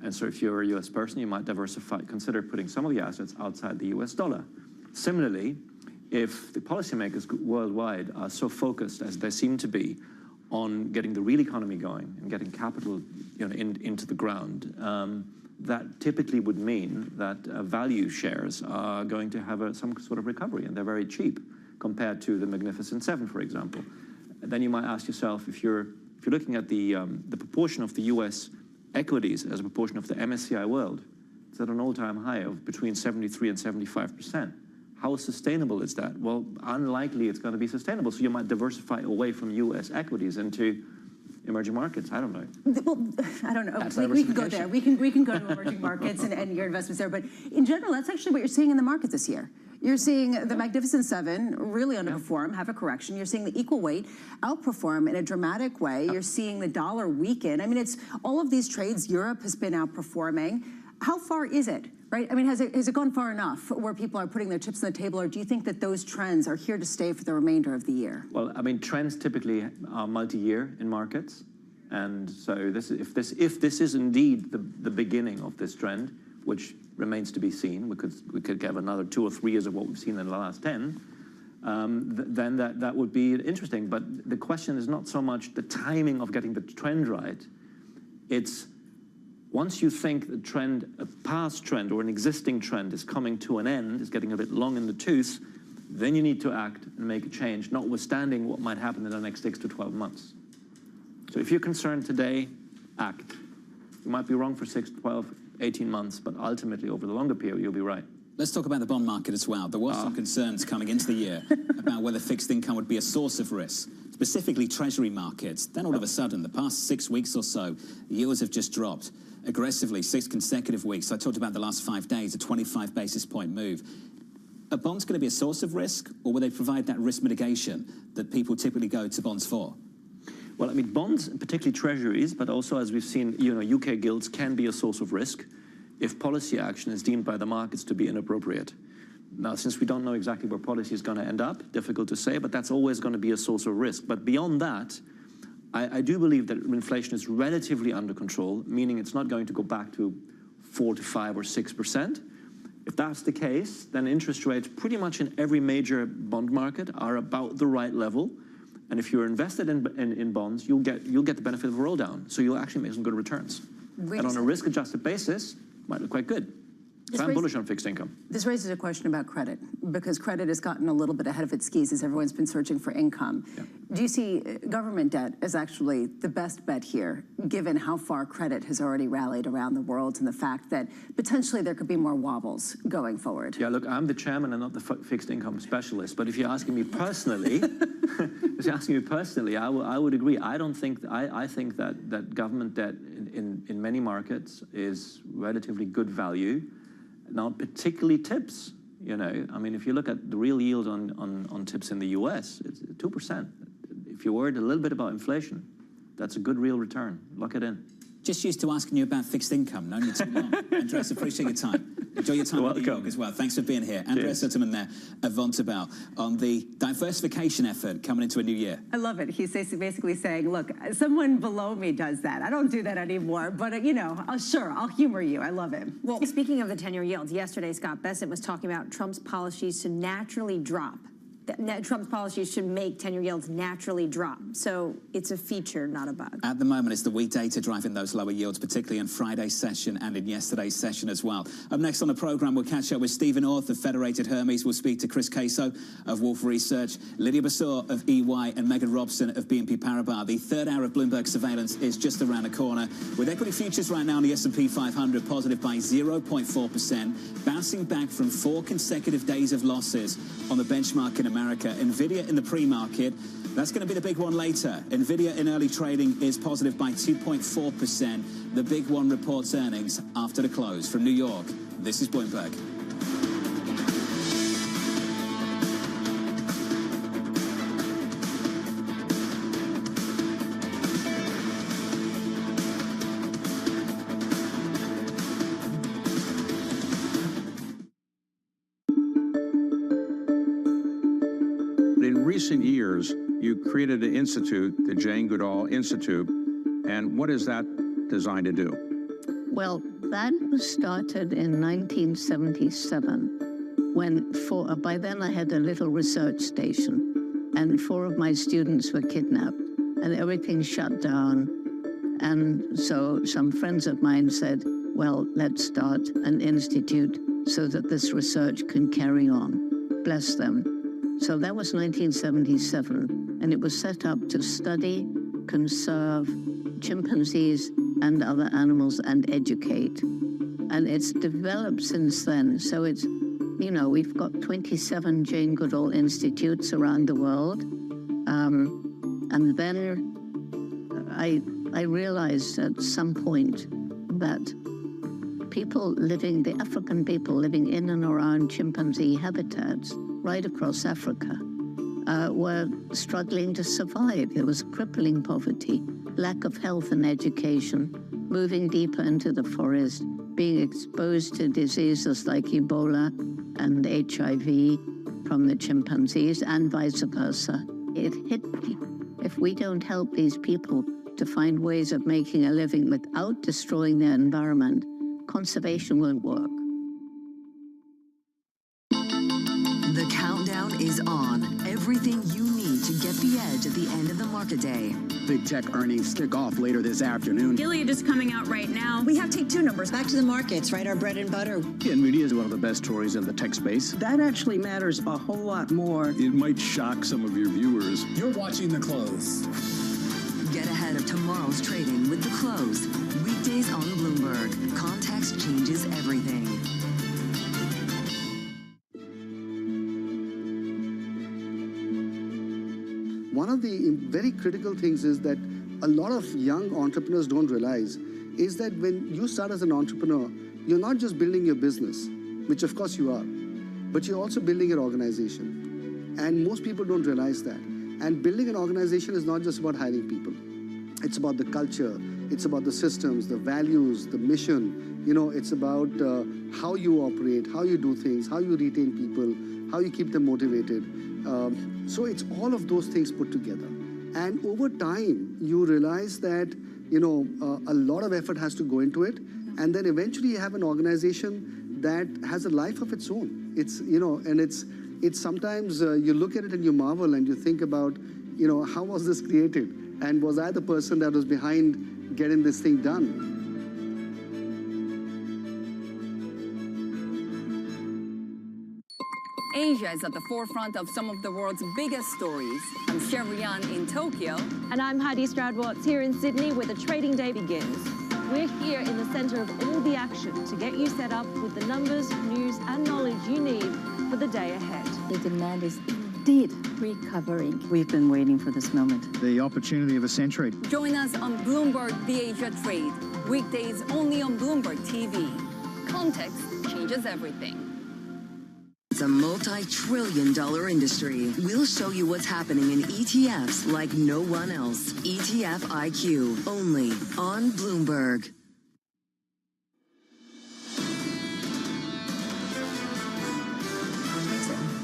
And so if you're a US person, you might consider putting some of the assets outside the US dollar. Similarly, if the policymakers worldwide are so focused, as they seem to be, on getting the real economy going and getting capital, you know, into the ground, that typically would mean that value shares are going to have some sort of recovery, and they're very cheap compared to the Magnificent Seven, for example. And then you might ask yourself, if you're looking at the proportion of the U.S. equities as a proportion of the MSCI world, it's at an all-time high of between 73 and 75%. How sustainable is that? Well, unlikely it's going to be sustainable. So you might diversify away from U.S. equities into emerging markets. I don't know. Well, I don't know. We can go there. We can go to emerging markets and your investments there. But in general, that's actually what you're seeing in the market this year. You're seeing the Magnificent Seven really underperform, have a correction. You're seeing the equal weight outperform in a dramatic way. You're seeing the dollar weaken. I mean, it's all of these trades. Europe has been outperforming. How far is it, right? I mean, has it gone far enough where people are putting their chips on the table, or do you think that those trends are here to stay for the remainder of the year? Well, I mean, trends typically are multi-year in markets. And so if this is indeed the beginning of this trend, which remains to be seen, we could have another 2 or 3 years of what we've seen in the last 10, then that would be interesting. But the question is not so much the timing of getting the trend right. It's once you think the trend, a past trend or an existing trend is coming to an end, is getting a bit long in the tooth, then you need to act and make a change, notwithstanding what might happen in the next 6 to 12 months. So if you're concerned today, act. You might be wrong for 6, 12, 18 months, but ultimately over the longer period, you'll be right. Let's talk about the bond market as well. There were some concerns coming into the year about whether fixed income would be a source of risk, specifically treasury markets. Then all of a sudden, the past 6 weeks or so, yields have just dropped aggressively, 6 consecutive weeks. I talked about the last 5 days, a 25 basis point move. Are bonds going to be a source of risk, or will they provide that risk mitigation that people typically go to bonds for? Well, I mean, bonds, particularly treasuries, but also as we've seen, UK gilts can be a source of risk if policy action is deemed by the markets to be inappropriate. Now, since we don't know exactly where policy is going to end up, difficult to say, but that's always going to be a source of risk. But beyond that, I do believe that inflation is relatively under control, meaning it's not going to go back to 4 to 5 or 6%. If that's the case, then interest rates pretty much in every major bond market are about the right level. And if you're invested in bonds, you'll get the benefit of a roll down. So you'll actually make some good returns. And on a risk-adjusted basis, might look quite good. So I'm bullish on fixed income. This raises a question about credit, because credit has gotten a little bit ahead of its skis as everyone's been searching for income. Yeah. Do you see government debt as actually the best bet here, given how far credit has already rallied around the world and the fact that potentially there could be more wobbles going forward? Yeah, look, I'm the chairman and not the fixed income specialist, but if you're asking me personally, I would agree. I think that government debt in many markets is relatively good value. Not particularly TIPS, I mean, if you look at the real yield on TIPS in the US, it's 2%. If you're worried a little bit about inflation, that's a good real return. Lock it in. Just used to asking you about fixed income. Known you too long. Andreas, appreciate your time. Enjoy your time in New York as well. Thanks for being here. Andreas Sutterman there at Vontobel on the diversification effort coming into a new year. I love it. He's basically saying, look, someone below me does that. I don't do that anymore, but, I'll humor you. I love it. Well, speaking of the 10-year yields, yesterday Scott Bessent was talking about Trump's policies to naturally drop. Trump's policies should make 10-year yields naturally drop. So it's a feature, not a bug. At the moment, it's the weak data driving those lower yields, particularly in Friday's session and in yesterday's session as well. Up next on the programme, we'll catch up with Stephen Orth of Federated Hermes. We'll speak to Chris Caso of Wolfe Research, Lydia Bassor of EY, and Megan Robson of BNP Paribas. The third hour of Bloomberg Surveillance is just around the corner, with equity futures right now on the S&P 500 positive by 0.4%, bouncing back from 4 consecutive days of losses on the benchmark in America. Nvidia in the pre-market, that's going to be the big one later. Nvidia in early trading is positive by 2.4%. The big one reports earnings after the close. From New York, this is Bloomberg. In recent years, you created an institute, the Jane Goodall Institute, and what is that designed to do? Well, that was started in 1977, when by then I had a little research station, and 4 of my students were kidnapped, and everything shut down. And so some friends of mine said, well, let's start an institute so that this research can carry on. Bless them. So that was 1977, and it was set up to study, conserve chimpanzees and other animals and educate. And it's developed since then. So it's, we've got 27 Jane Goodall Institutes around the world. And then I realized at some point that the African people living in and around chimpanzee habitats right across Africa were struggling to survive. There was crippling poverty, lack of health and education, moving deeper into the forest, being exposed to diseases like Ebola and HIV from the chimpanzees and vice versa. It hit me. If we don't help these people to find ways of making a living without destroying their environment, conservation won't work. The countdown is on. Everything you need to get the edge at the end of the market day. Big tech earnings kick off later this afternoon. Gilead is coming out right now. We have take two numbers. Back to the markets, right? Our bread and butter. NVIDIA is one of the best stories in the tech space. That actually matters a whole lot more. It might shock some of your viewers. You're watching The Close. Get ahead of tomorrow's trading with The Close. Weekdays on Bloomberg. Context changes everything. One of the very critical things is that a lot of young entrepreneurs don't realize is that when you start as an entrepreneur, you're not just building your business, which of course you are, but you're also building your organization. And most people don't realize that. And building an organization is not just about hiring people. It's about the culture, it's about the systems, the values, the mission. You know, it's about how you operate, how you do things, how you retain people, how you keep them motivated. So it's all of those things put together. And over time, you realize that, you know, a lot of effort has to go into it. And then eventually you have an organization that has a life of its own. It's, you know, and it's sometimes you look at it and you marvel and you think about, you know, how was this created? And was I the person that was behind getting this thing done? Asia is at the forefront of some of the world's biggest stories. I'm Sherrian in Tokyo. And I'm Heidi Stroud-Watts here in Sydney, where the trading day begins. We're here in the center of all the action to get you set up with the numbers, news, and knowledge you need for the day ahead. The demand is indeed recovering. We've been waiting for this moment. The opportunity of a century. Join us on Bloomberg The Asia Trade. Weekdays only on Bloomberg TV. Context changes everything. It's a multi-trillion-dollar industry. We'll show you what's happening in ETFs like no one else. ETF IQ, only on Bloomberg.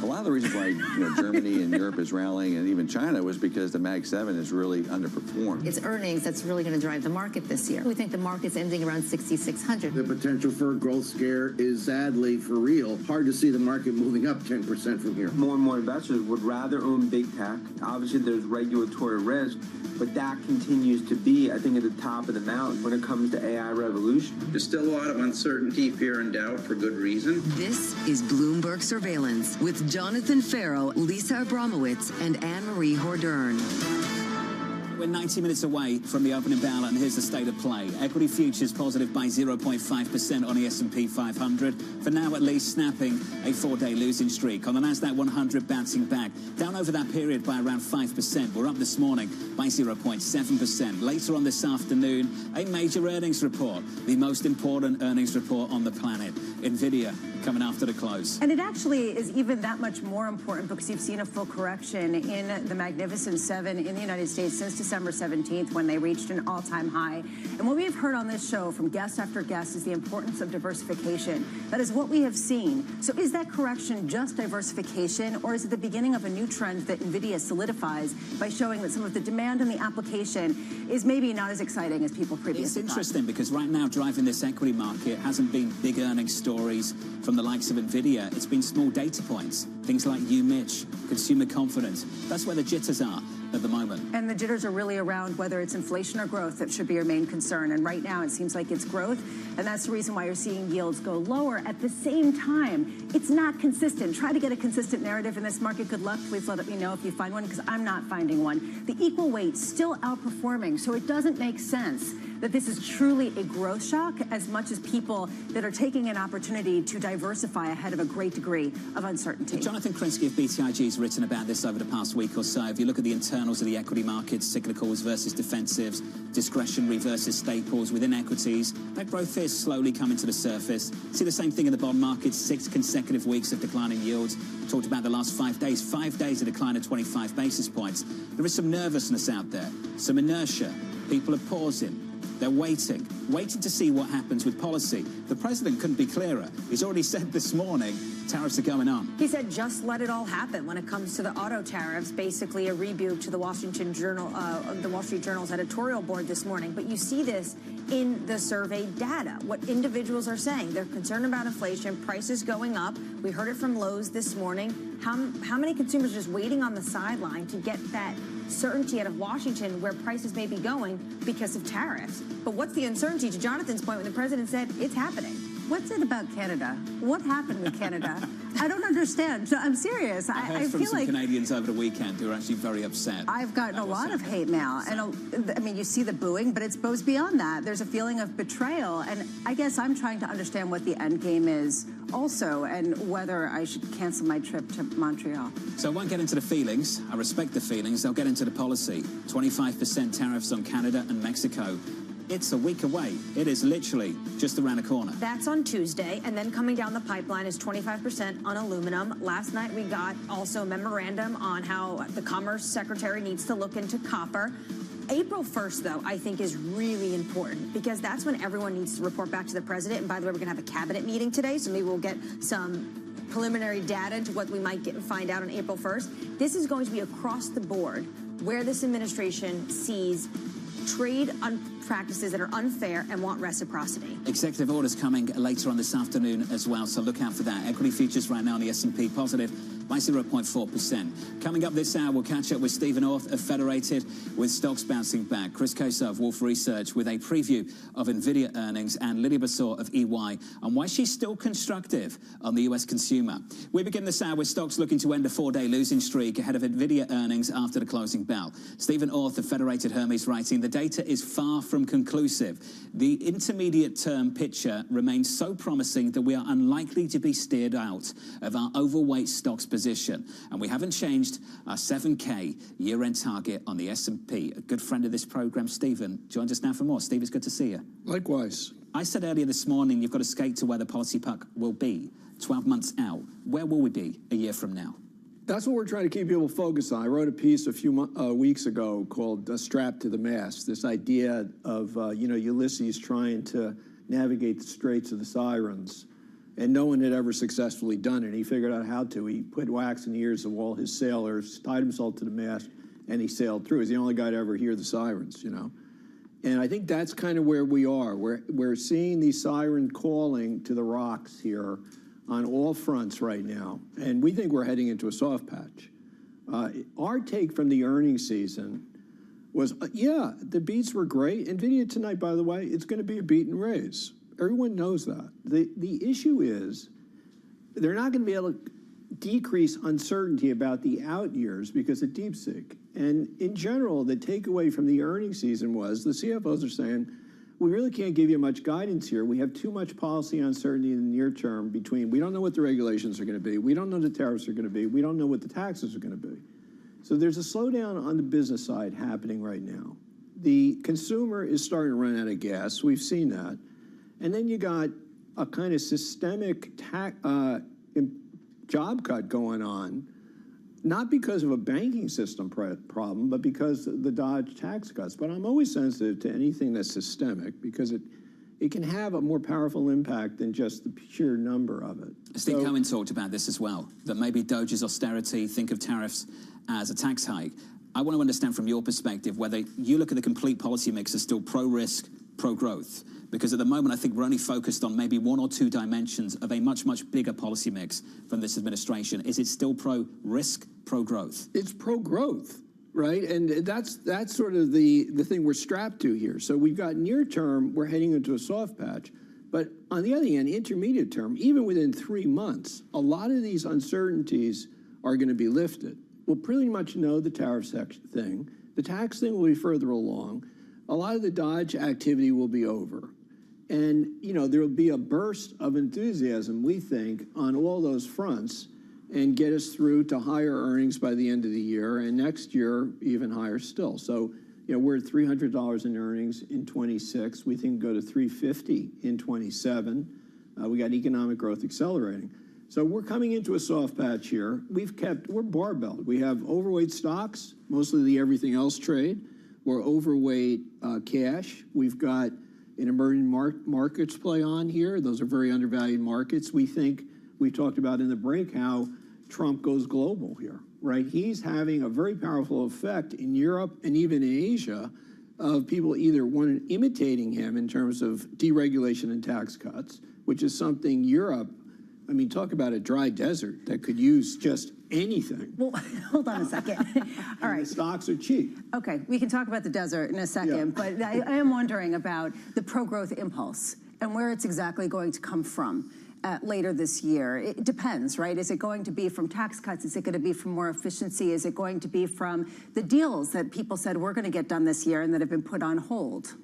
A lot of the reasons why Germany and Europe is rallying, and even China, was because the Mag 7 has really underperformed. It's earnings that's really going to drive the market this year. We think the market's ending around 6,600. The potential for a growth scare is sadly for real. Hard to see the market moving up 10% from here. More and more investors would rather own big tech. Obviously, there's regulatory risk, but that continues to be, I think, at the top of the mountain when it comes to AI revolution. There's still a lot of uncertainty, fear, and doubt for good reason. This is Bloomberg Surveillance with Jonathan Farrow, Lisa Abramowitz, and Anne-Marie Hordern. We're 90 minutes away from the opening bell, and here's the state of play. Equity futures positive by 0.5% on the S&P 500. For now, at least, snapping a four-day losing streak. On the Nasdaq 100, bouncing back. Down over that period by around 5%. We're up this morning by 0.7%. Later on this afternoon, a major earnings report. The most important earnings report on the planet. NVIDIA coming after the close. And it actually is even that much more important because you've seen a full correction in the Magnificent Seven in the United States since December 17th, when they reached an all-time high. And what we have heard on this show from guest after guest is the importance of diversification. That is what we have seen. So is that correction just diversification, or is it the beginning of a new trend that NVIDIA solidifies by showing that some of the demand in the application is maybe not as exciting as people previously It's interesting because right now driving this equity market hasn't been big earnings stories from the likes of NVIDIA. It's been small data points, things like UMich, consumer confidence. That's where the jitters are at the moment. And the jitters are really around whether it's inflation or growth that should be your main concern. And right now it seems like it's growth. And that's the reason why you're seeing yields go lower. At the same time, it's not consistent. Try to get a consistent narrative in this market. Good luck. Please let me know if you find one, because I'm not finding one. The equal weight still outperforming. So it doesn't make sense that this is truly a growth shock as much as people that are taking an opportunity to diversify ahead of a great degree of uncertainty. Jonathan Krinsky of BTIG has written about this over the past week or so. If you look at the internals of the equity markets, cyclicals versus defensives, discretionary versus staples within equities, that growth is slowly coming to the surface. See the same thing in the bond markets, 6 consecutive weeks of declining yields. Talked about the last 5 days. 5 days of decline of 25 basis points. There is some nervousness out there, some inertia. People are pausing. They're waiting to see what happens with policy. The president couldn't be clearer. He's already said this morning tariffs are going on. He said just let it all happen when it comes to the auto tariffs, basically a rebuke to the Washington Journal, the Wall Street Journal's editorial board this morning. But you see this in the survey data, what individuals are saying. They're concerned about inflation, prices going up. We heard it from Lowe's this morning. How many consumers are just waiting on the sideline to get that certainty out of Washington where prices may be going because of tariffs? But what's the uncertainty, to Jonathan's point, when the president said it's happening? What's it about Canada? What happened with Canada? I don't understand. So I'm serious. I heard from some Canadians over the weekend who are actually very upset. I've gotten a lot of hate mail. And I mean, you see the booing, but it goes beyond that. There's a feeling of betrayal. And I guess I'm trying to understand what the end game is also, and whether I should cancel my trip to Montreal. So I won't get into the feelings. I respect the feelings. I'll get into the policy. 25% tariffs on Canada and Mexico. It's a week away. It is literally just around the corner. That's on Tuesday, and then coming down the pipeline is 25% on aluminum. Last night we got also a memorandum on how the Commerce Secretary needs to look into copper. April 1st, though, I think is really important because that's when everyone needs to report back to the president. And by the way, we're going to have a cabinet meeting today, so maybe we'll get some preliminary data into what we might find out on April 1st. This is going to be across the board where this administration sees trade practices that are unfair and want reciprocity. Executive orders coming later on this afternoon as well, so look out for that. Equity futures right now on the S&P positive by 0.4%. Coming up this hour, we'll catch up with Stephen Orth of Federated with stocks bouncing back. Chris Kosa of Wolf Research with a preview of NVIDIA earnings, and Lydia Bassor of EY on why she's still constructive on the US consumer. We begin this hour with stocks looking to end a 4-day losing streak ahead of NVIDIA earnings after the closing bell. Stephen Orth of Federated Hermes writing, the data is far from conclusive. The intermediate term picture remains so promising that we are unlikely to be steered out of our overweight stocks position, and we haven't changed our 7K year-end target on the S&P. A good friend of this program, Stephen, joins us now for more. Steve, it's good to see you. Likewise. I said earlier this morning you've got to skate to where the policy puck will be 12 months out. Where will we be a year from now? That's what we're trying to keep people focused on. I wrote a piece a few weeks ago called Strapped to the Mast, this idea of, Ulysses trying to navigate the Straits of the Sirens, and no one had ever successfully done it. He figured out how to. He put wax in the ears of all his sailors, tied himself to the mast, and he sailed through. He's the only guy to ever hear the sirens, And I think that's kind of where we are. We're seeing the siren calling to the rocks here on all fronts right now, and we think we're heading into a soft patch. Our take from the earnings season was, the beats were great. NVIDIA tonight, by the way, it's going to be a beat and raise. Everyone knows that. The issue is they're not going to be able to decrease uncertainty about the out years because of DeepSeek. And in general, the takeaway from the earnings season was the CFOs are saying, we really can't give you much guidance here. We have too much policy uncertainty in the near term between, we don't know what the regulations are going to be. We don't know the tariffs are going to be. We don't know what the taxes are going to be. So there's a slowdown on the business side happening right now. The consumer is starting to run out of gas. We've seen that. And then you got a kind of systemic job cut going on, not because of a banking system problem, but because of the Dodge tax cuts. But I'm always sensitive to anything that's systemic because it can have a more powerful impact than just the sheer number of it. Steve Cohen talked about this as well, that maybe Doge's austerity, think of tariffs as a tax hike. I want to understand from your perspective whether you look at the complete policy mix as still pro-risk, pro-growth. Because at the moment, I think we're only focused on maybe 1 or 2 dimensions of a much, much bigger policy mix from this administration. Is it still pro-risk, pro-growth? It's pro-growth, right? And that's sort of the thing we're strapped to here. So we've got near term, we're heading into a soft patch. But on the other hand, intermediate term, even within 3 months, a lot of these uncertainties are going to be lifted. We'll pretty much know the tariff thing. The tax thing will be further along. a lot of the Dodge activity will be over. And, you know, there will be a burst of enthusiasm, we think, on all those fronts and get us through to higher earnings by the end of the year, and next year, even higher still. So, you know, we're at $300 in earnings in 26. We think go to $350 in 27. We got economic growth accelerating. So we're coming into a soft patch here. We're barbelled. We have overweight stocks, mostly the everything else trade. We're overweight cash. We've got an emerging markets play on here. Those are very undervalued markets. We think, we talked about in the break how Trump goes global here, right? He's having a very powerful effect in Europe and even in Asia of people either imitating him in terms of deregulation and tax cuts, which is something Europe, I mean, talk about a dry desert that could use just anything. Well, hold on a second. All right. The stocks are cheap. Okay, we can talk about the desert in a second, but I am wondering about the pro-growth impulse and where it's exactly going to come from later this year. It depends, right? Is it going to be from tax cuts? Is it going to be from more efficiency? Is it going to be from the deals that people said we're going to get done this year and that have been put on hold?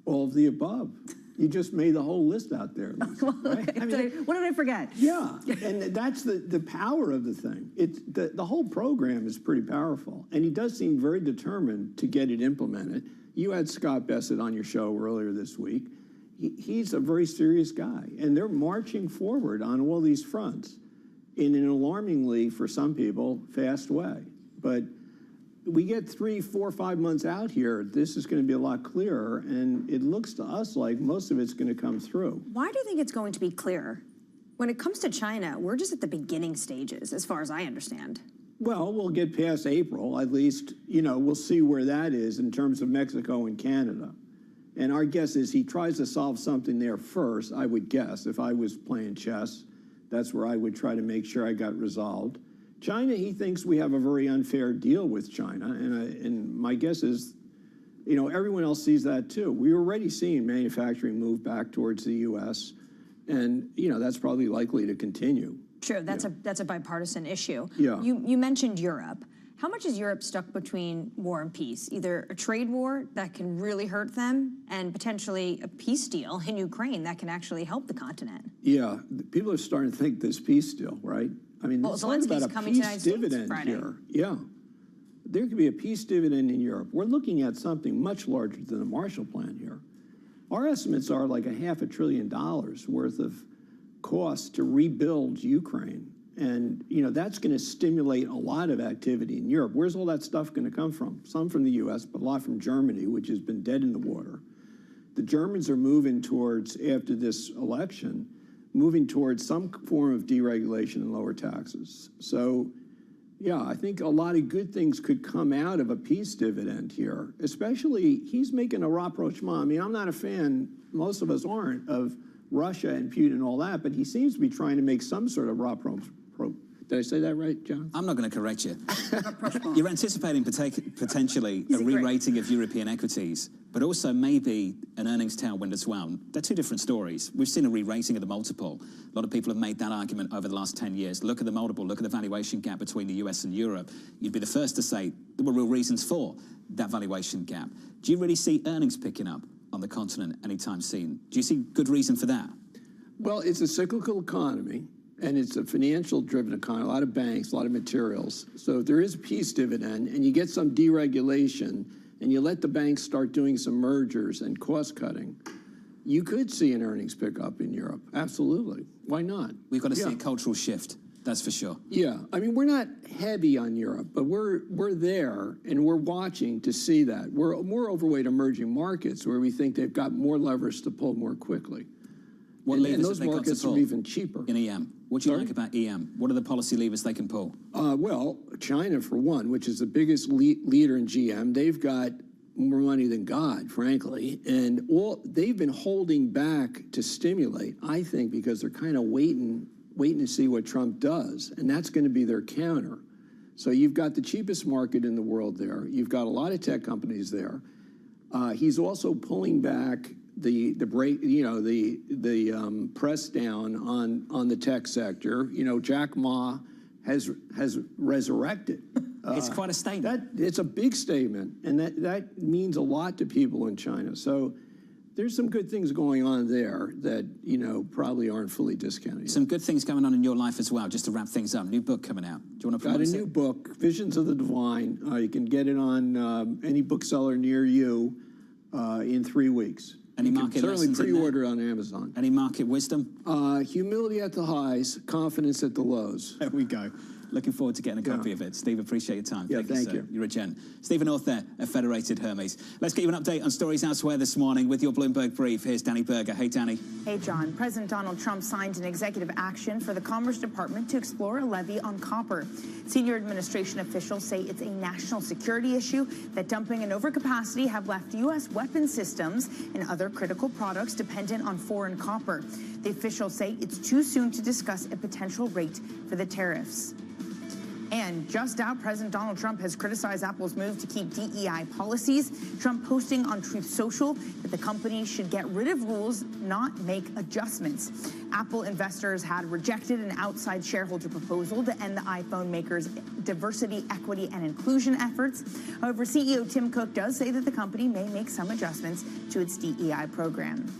All of the above. You just made the whole list out there, Lisa, right? I mean, what did I forget? Yeah, and that's the power of the thing. The whole program is pretty powerful, and he does seem very determined to get it implemented. You had Scott Bessett on your show earlier this week. He's a very serious guy, and they're marching forward on all these fronts in an alarmingly, for some people, fast way. But we get 3, 4, 5 months out here, this is going to be a lot clearer, and it looks to us like most of it's going to come through. Why do you think it's going to be clearer? When it comes to China, we're just at the beginning stages, as far as I understand. Well, we'll get past April, at least, you know, we'll see where that is in terms of Mexico and Canada. And our guess is he tries to solve something there first, I would guess. If I was playing chess, that's where I would try to make sure I got resolved. China, he thinks we have a very unfair deal with China, and my guess is, you know, everyone else sees that too. We're already seeing manufacturing move back towards the U.S., and, you know, that's probably likely to continue. True, that's a bipartisan issue. Yeah. You mentioned Europe. How much is Europe stuck between war and peace? Either a trade war that can really hurt them and potentially a peace deal in Ukraine that can actually help the continent? Yeah, people are starting to think this peace deal, right? I mean, well, it's not about a peace dividend here. Yeah, there could be a peace dividend in Europe. We're looking at something much larger than the Marshall Plan here. Our estimates are like $500 billion worth of costs to rebuild Ukraine. And, you know, that's going to stimulate a lot of activity in Europe. Where's all that stuff going to come from? Some from the U.S., but a lot from Germany, which has been dead in the water. The Germans are moving towards, after this election, moving towards some form of deregulation and lower taxes. So, yeah, I think a lot of good things could come out of a peace dividend here, especially he's making a rapprochement. I mean, I'm not a fan, most of us aren't, of Russia and Putin and all that, but he seems to be trying to make some sort of rapprochement. Did I say that right, John? I'm not going to correct you. You're anticipating potentially a re-rating of European equities, but also maybe an earnings tailwind as well. They're two different stories. We've seen a re-rating of the multiple. A lot of people have made that argument over the last 10 years. Look at the multiple, look at the valuation gap between the US and Europe. You'd be the first to say there were real reasons for that valuation gap. Do you really see earnings picking up on the continent anytime soon? Do you see good reason for that? Well, it's a cyclical economy. And it's a financial-driven economy, a lot of banks, a lot of materials. So if there is a peace dividend and you get some deregulation and you let the banks start doing some mergers and cost-cutting, you could see an earnings pickup in Europe. Absolutely. Why not? We've got to see a cultural shift. That's for sure. Yeah. I mean, we're not heavy on Europe, but we're there, and we're watching to see that. We're more overweight emerging markets where we think they've got more levers to pull more quickly. And those markets are even cheaper. In EM. What do you like about EM? What are the policy levers they can pull? Well, China, for one, which is the biggest leader in GM, they've got more money than God, frankly. And they've been holding back to stimulate, I think, because they're kind of waiting to see what Trump does. And that's going to be their counter. So you've got the cheapest market in the world there. You've got a lot of tech companies there. He's also pulling back the press down on the tech sector. You know, Jack Ma has resurrected. It's quite a statement. It's a big statement, and that means a lot to people in China. So there's some good things going on there that, you know, probably aren't fully discounted yet. Some good things going on in your life as well, just to wrap things up. New book coming out. Do you want to promote it? Got a new book, Visions of the Divine. You can get it on any bookseller near you in 3 weeks. Any market lessons in there? Certainly pre-order on Amazon. Any market wisdom? Humility at the highs, confidence at the lows. There we go. Looking forward to getting a copy of it. Steve, appreciate your time. Yeah, thank you. You're a gent. Stephen North there at Federated Hermes. Let's get you an update on stories elsewhere this morning with your Bloomberg Brief. Here's Danny Berger. Hey, Danny. Hey, John. President Donald Trump signed an executive action for the Commerce Department to explore a levy on copper. Senior administration officials say it's a national security issue, that dumping and overcapacity have left U.S. weapon systems and other critical products dependent on foreign copper. The officials say it's too soon to discuss a potential rate for the tariffs. And just out, President Donald Trump has criticized Apple's move to keep DEI policies. Trump posting on Truth Social that the company should get rid of rules, not make adjustments. Apple investors had rejected an outside shareholder proposal to end the iPhone maker's diversity, equity, and inclusion efforts. However, CEO Tim Cook does say that the company may make some adjustments to its DEI program.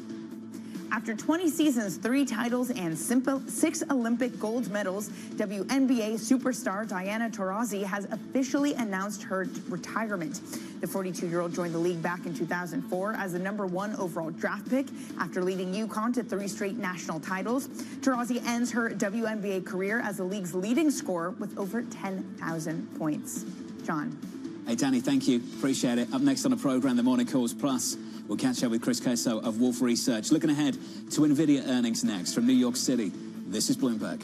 After 20 seasons, 3 titles, and 6 Olympic gold medals, WNBA superstar Diana Taurasi has officially announced her retirement. The 42-year-old joined the league back in 2004 as the #1 overall draft pick after leading UConn to 3 straight national titles. Taurasi ends her WNBA career as the league's leading scorer with over 10,000 points. John. Hey, Danny, thank you. Appreciate it. Up next on the program, the Morning Calls Plus. We'll catch up with Chris Queso of Wolf Research. Looking ahead to NVIDIA earnings next from New York City. This is Bloomberg.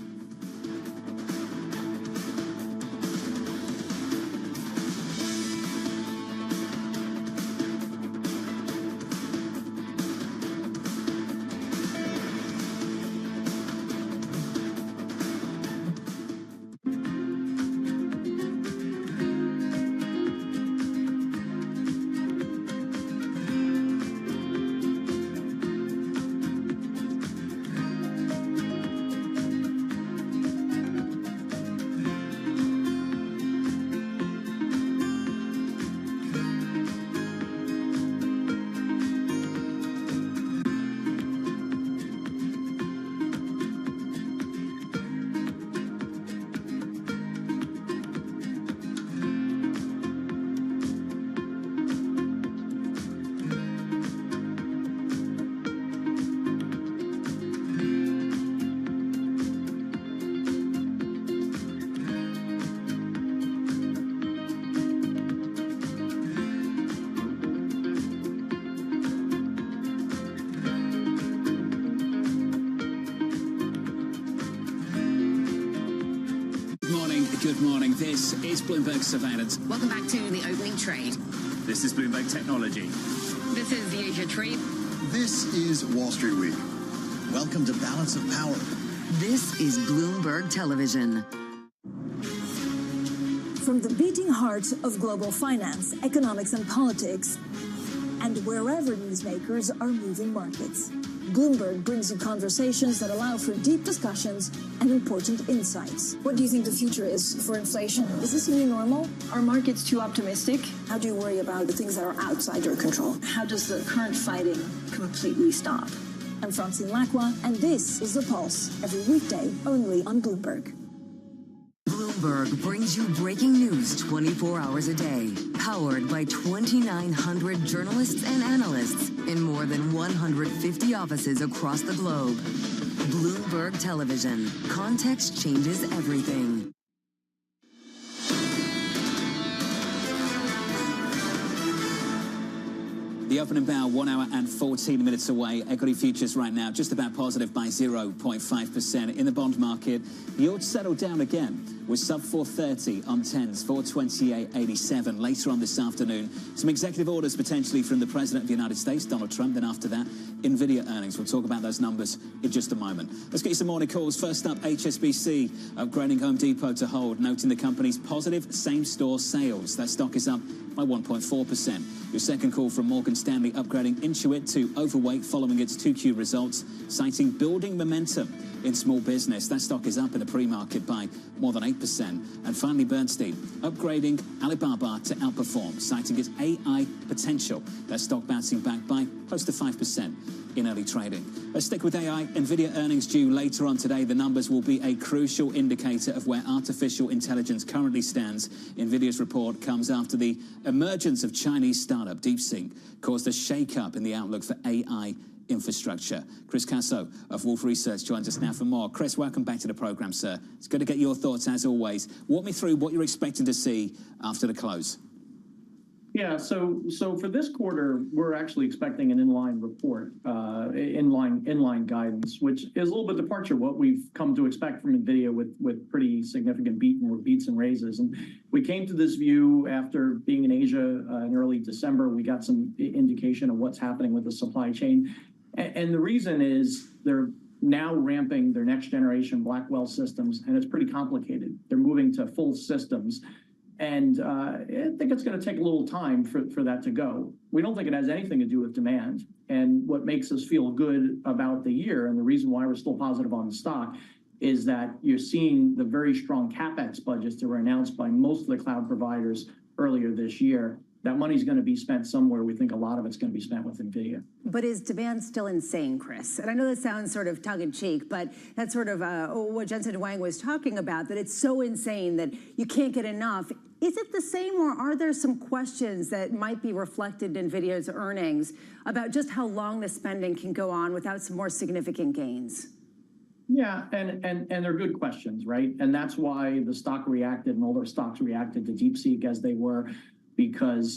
Good morning. This is Bloomberg Surveillance. Welcome back to the opening trade. This is Bloomberg Technology. This is the Asia Trade. This is Wall Street Week. Welcome to Balance of Power. This is Bloomberg Television. From the beating heart of global finance, economics, and politics, and wherever newsmakers are moving markets, Bloomberg brings you conversations that allow for deep discussions and important insights. What do you think the future is for inflation? Is this a new normal? Are markets too optimistic? How do you worry about the things that are outside your control? How does the current fighting completely stop? I'm Francine Lacqua, and this is The Pulse, every weekday only on Bloomberg. Bloomberg brings you breaking news 24 hours a day, powered by 2,900 journalists and analysts in more than 150 offices across the globe. Bloomberg Television. Context changes everything. The opening bell, 1 hour and 14 minutes away. Equity futures right now just about positive by 0.5%. In the bond market, yields settled down again with sub 430 on 10s, 428.87. Later on this afternoon, some executive orders potentially from the President of the United States, Donald Trump. Then after that, NVIDIA earnings. We'll talk about those numbers in just a moment. Let's get you some morning calls. First up, HSBC upgrading Home Depot to hold, noting the company's positive same-store sales. That stock is up by 1.4%. Your second call from Morgan Stanley upgrading Intuit to overweight following its 2Q results, citing building momentum in small business. That stock is up in the pre-market by more than 8%. 8%. And finally, Bernstein upgrading Alibaba to outperform, citing its AI potential. Their stock bouncing back by close to 5% in early trading. Let's stick with AI. NVIDIA earnings due later on today. The numbers will be a crucial indicator of where artificial intelligence currently stands. NVIDIA's report comes after the emergence of Chinese startup DeepSeek caused a shake-up in the outlook for AI infrastructure. Chris Casso of Wolf Research joins us now for more. Chris, welcome back to the program, sir. It's good to get your thoughts as always. Walk me through what you're expecting to see after the close. Yeah, so for this quarter, we're actually expecting an inline report, inline guidance, which is a little bit departure what we've come to expect from NVIDIA with pretty significant beats and raises. And we came to this view after being in Asia in early December. We got some indication of what's happening with the supply chain. And the reason is they're now ramping their next generation Blackwell systems, and it's pretty complicated. They're moving to full systems. And I think it's going to take a little time for that to go. We don't think it has anything to do with demand. And what makes us feel good about the year, and the reason why we're still positive on the stock, is that you're seeing the very strong CapEx budgets that were announced by most of the cloud providers earlier this year. That money's going to be spent somewhere. We think a lot of it's going to be spent with NVIDIA. But is demand still insane, Chris? And I know that sounds sort of tongue-in-cheek, but that's sort of what Jensen Huang was talking about, that it's so insane that you can't get enough. Is it the same, or are there some questions that might be reflected in NVIDIA's earnings about just how long the spending can go on without some more significant gains? Yeah, and they're good questions, right? And that's why the stock reacted, and all their stocks reacted to DeepSeek as they were, because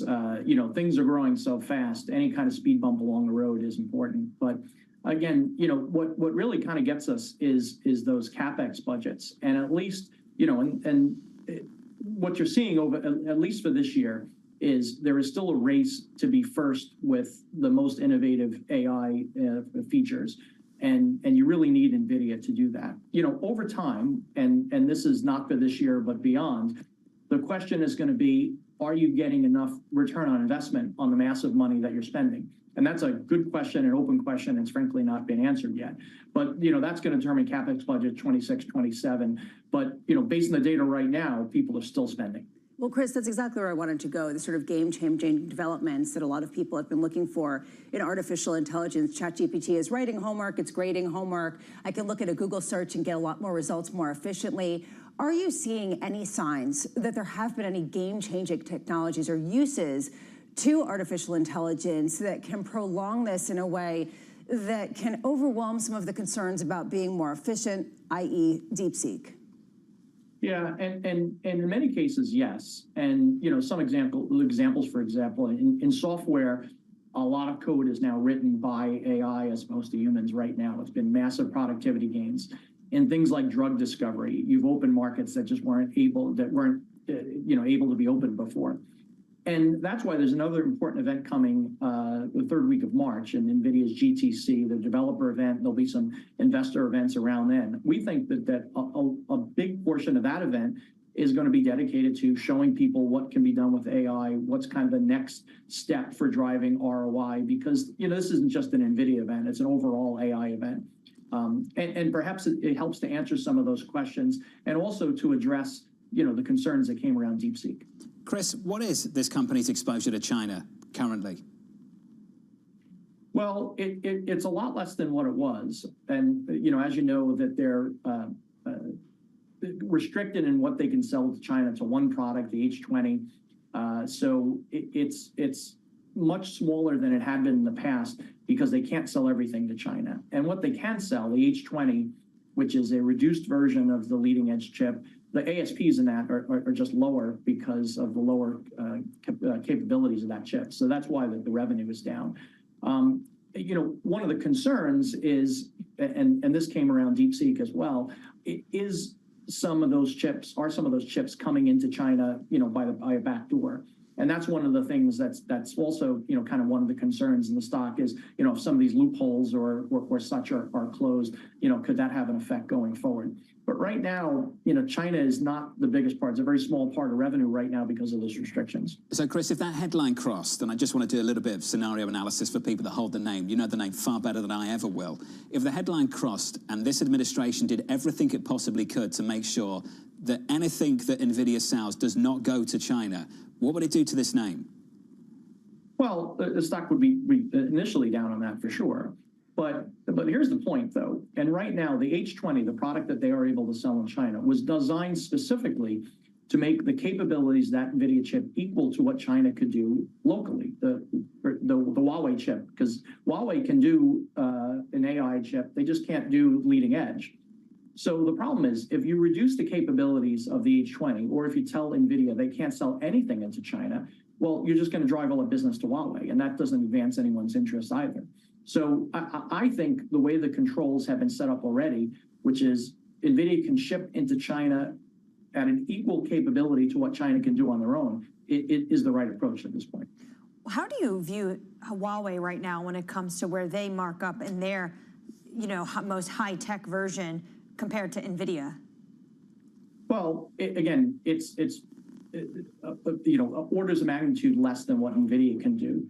things are growing so fast. Any kind of speed bump along the road is important. But again, what really kind of gets us is those CapEx budgets, and at least what you're seeing over at least for this year is there is still a race to be first with the most innovative AI features. And you really need NVIDIA to do that. Over time, and this is not for this year, but beyond, the question is going to be, are you getting enough return on investment on the massive money that you're spending? And that's a good question, an open question. It's frankly not been answered yet. But, that's going to determine CapEx budget 26, 27. But, based on the data right now, people are still spending. Well, Chris, that's exactly where I wanted to go, the sort of game-changing developments that a lot of people have been looking for in artificial intelligence. ChatGPT is writing homework, it's grading homework. I can look at a Google search and get a lot more results more efficiently. Are you seeing any signs that there have been any game-changing technologies or uses to artificial intelligence that can prolong this in a way that can overwhelm some of the concerns about being more efficient, i.e. DeepSeek? Yeah, and in many cases, yes. And, some examples, for example, in software, a lot of code is now written by AI as opposed to humans right now. It's been massive productivity gains. In things like drug discovery, you've opened markets that just weren't able to be opened before. And that's why there's another important event coming the third week of March in NVIDIA's GTC, the developer event. There'll be some investor events around then. We think that a big portion of that event is going to be dedicated to showing people what can be done with AI, what's kind of the next step for driving ROI, because this isn't just an NVIDIA event, it's an overall AI event. And perhaps it helps to answer some of those questions and also to address the concerns that came around DeepSeek. Chris, what is this company's exposure to China currently? Well, it's a lot less than what it was. And, as you know, that they're restricted in what they can sell to China to one product, the H20. So it's much smaller than it had been in the past because they can't sell everything to China. And what they can sell, the H20, which is a reduced version of the leading edge chip, the ASPs in that are just lower because of the lower capabilities of that chip. So that's why the revenue is down. One of the concerns is, and this came around DeepSeek as well, are some of those chips coming into China, by a back door? And that's one of the things that's also, kind of one of the concerns in the stock is, if some of these loopholes or such are closed, could that have an effect going forward? But right now, China is not the biggest part. It's a very small part of revenue right now because of those restrictions. So, Chris, if that headline crossed, and I just want to do a little bit of scenario analysis for people that hold the name, you know the name far better than I ever will. If the headline crossed and this administration did everything it possibly could to make sure that anything that NVIDIA sells does not go to China, what would it do to this name? Well, the stock would be initially down on that for sure. But here's the point, though. And right now, the H20, the product that they are able to sell in China, was designed specifically to make the capabilities that NVIDIA chip equal to what China could do locally, the Huawei chip, because Huawei can do an AI chip, they just can't do leading edge. So the problem is, if you reduce the capabilities of the H20, or if you tell NVIDIA they can't sell anything into China, well, you're just going to drive all the business to Huawei, and that doesn't advance anyone's interest either. So I think the way the controls have been set up already, which is NVIDIA can ship into China at an equal capability to what China can do on their own, it is the right approach at this point. How do you view Huawei right now when it comes to where they mark up in their, most high-tech version compared to NVIDIA? Well, again, it's orders of magnitude less than what NVIDIA can do.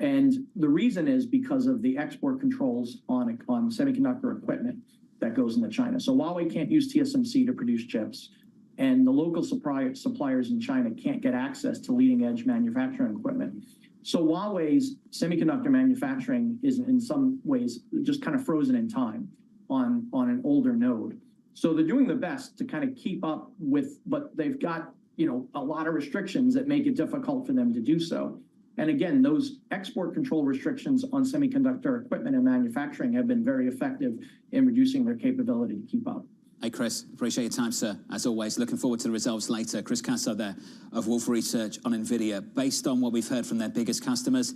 And the reason is because of the export controls on semiconductor equipment that goes into China. So Huawei can't use TSMC to produce chips, and the local suppliers in China can't get access to leading-edge manufacturing equipment. So Huawei's semiconductor manufacturing is in some ways just kind of frozen in time on an older node. So they're doing the best to kind of keep up with, but they've got a lot of restrictions that make it difficult for them to do so. And again, those export control restrictions on semiconductor equipment and manufacturing have been very effective in reducing their capability to keep up. Hey, Chris, appreciate your time, sir. As always, looking forward to the results later. Chris Casso there of Wolf Research on NVIDIA. Based on what we've heard from their biggest customers,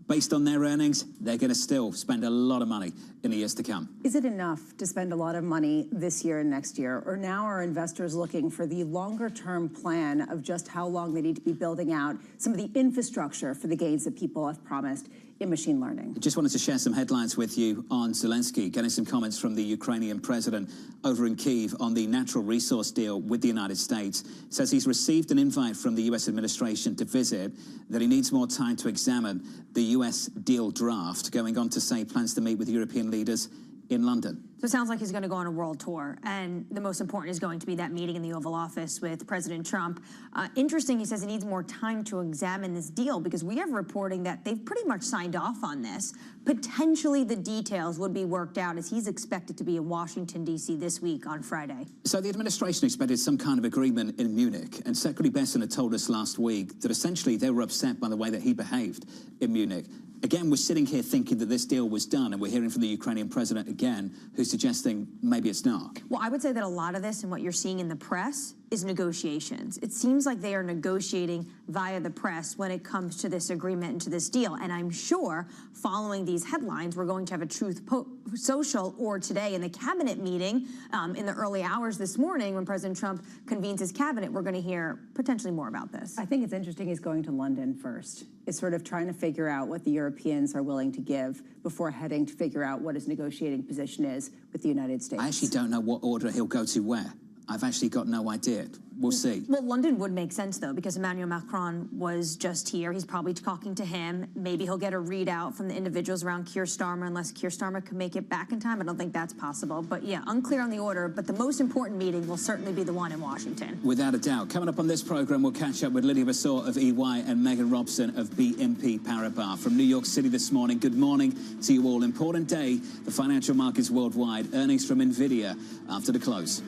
based on their earnings, they're going to still spend a lot of money in the years to come. Is it enough to spend a lot of money this year and next year? Or now are investors looking for the longer-term plan of just how long they need to be building out some of the infrastructure for the gains that people have promised in machine learning? Just wanted to share some headlines with you on Zelensky, getting some comments from the Ukrainian president over in Kyiv on the natural resource deal with the United States. Says he's received an invite from the U.S. administration to visit, that he needs more time to examine the U.S. deal draft, going on to say plans to meet with European leaders in London. So it sounds like he's going to go on a world tour, and the most important is going to be that meeting in the Oval Office with President Trump. Interesting, he says he needs more time to examine this deal, because we have reporting that they've pretty much signed off on this. Potentially the details would be worked out, as he's expected to be in Washington, D.C. this week on Friday. So the administration expected some kind of agreement in Munich, and Secretary Besson had told us last week that essentially they were upset by the way that he behaved in Munich. Again, we're sitting here thinking that this deal was done, and we're hearing from the Ukrainian president again, who's suggesting maybe it's not. Well, I would say that a lot of this and what you're seeing in the press is negotiations. It seems like they are negotiating via the press when it comes to this agreement and to this deal. And I'm sure following these headlines, we're going to have a Truth Social, or today in the cabinet meeting in the early hours this morning when President Trump convenes his cabinet, we're going to hear potentially more about this. I think it's interesting he's going to London first. It's sort of trying to figure out what the Europeans are willing to give before heading to figure out what his negotiating position is with the United States. I actually don't know what order he'll go to where. I've actually got no idea. We'll see. Well, London would make sense, though, because Emmanuel Macron was just here. He's probably talking to him. Maybe he'll get a readout from the individuals around Keir Starmer, unless Keir Starmer can make it back in time. I don't think that's possible. But yeah, unclear on the order. But the most important meeting will certainly be the one in Washington. Without a doubt. Coming up on this program, we'll catch up with Lydia Vasseur of EY and Megan Robson of BNP Paribas. From New York City this morning, good morning to you all. Important day, the financial markets worldwide. Earnings from NVIDIA after the close.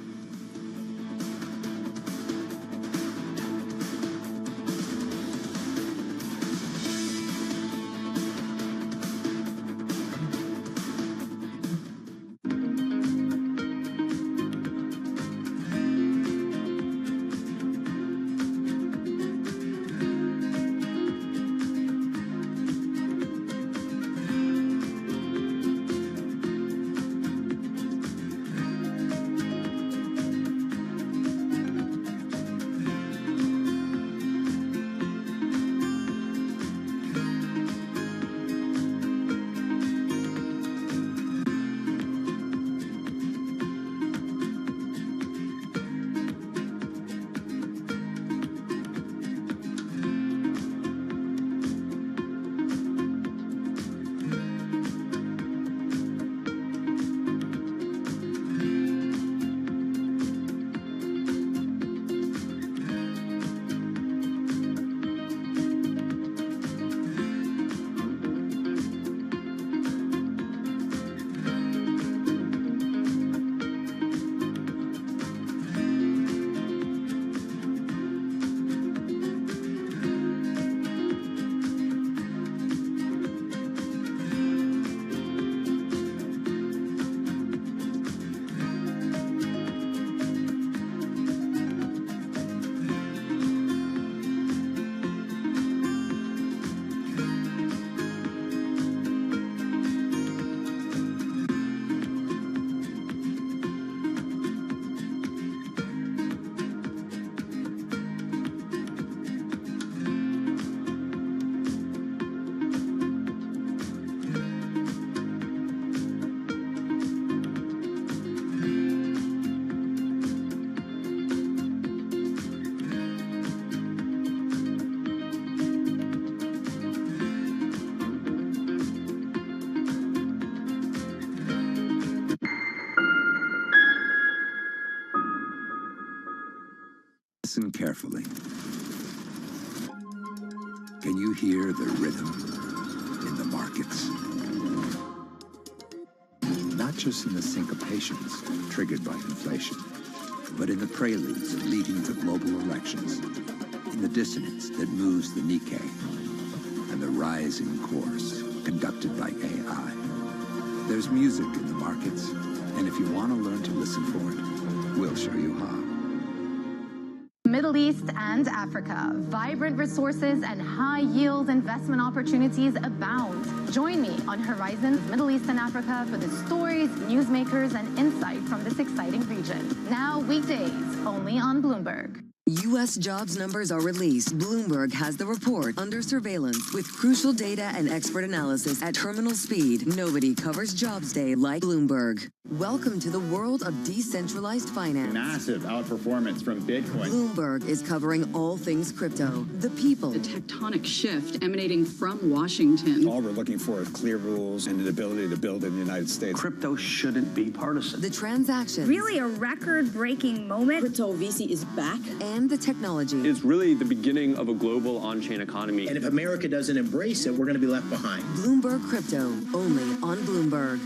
Listen carefully. Can you hear the rhythm in the markets? Not just in the syncopations triggered by inflation, but in the preludes leading to global elections, in the dissonance that moves the Nikkei, and the rising course conducted by AI. There's music in the markets, and if you want to learn to listen for it, we'll show you how. Middle East and Africa, vibrant resources and high-yield investment opportunities abound. Join me on Horizons Middle East and Africa for the stories, newsmakers, and insight from this exciting region. Now weekdays, only on Bloomberg. U.S. jobs numbers are released. Bloomberg has the report under surveillance with crucial data and expert analysis at terminal speed. Nobody covers Jobs Day like Bloomberg. Welcome to the world of decentralized finance. Massive outperformance from Bitcoin. Bloomberg is covering all things crypto, the people. The tectonic shift emanating from Washington. All we're looking for is clear rules and an ability to build in the United States. Crypto shouldn't be partisan. The transactions. Really a record-breaking moment. Crypto VC is back. And the technology. It's really the beginning of a global on-chain economy. And if America doesn't embrace it, we're going to be left behind. Bloomberg Crypto, only on Bloomberg.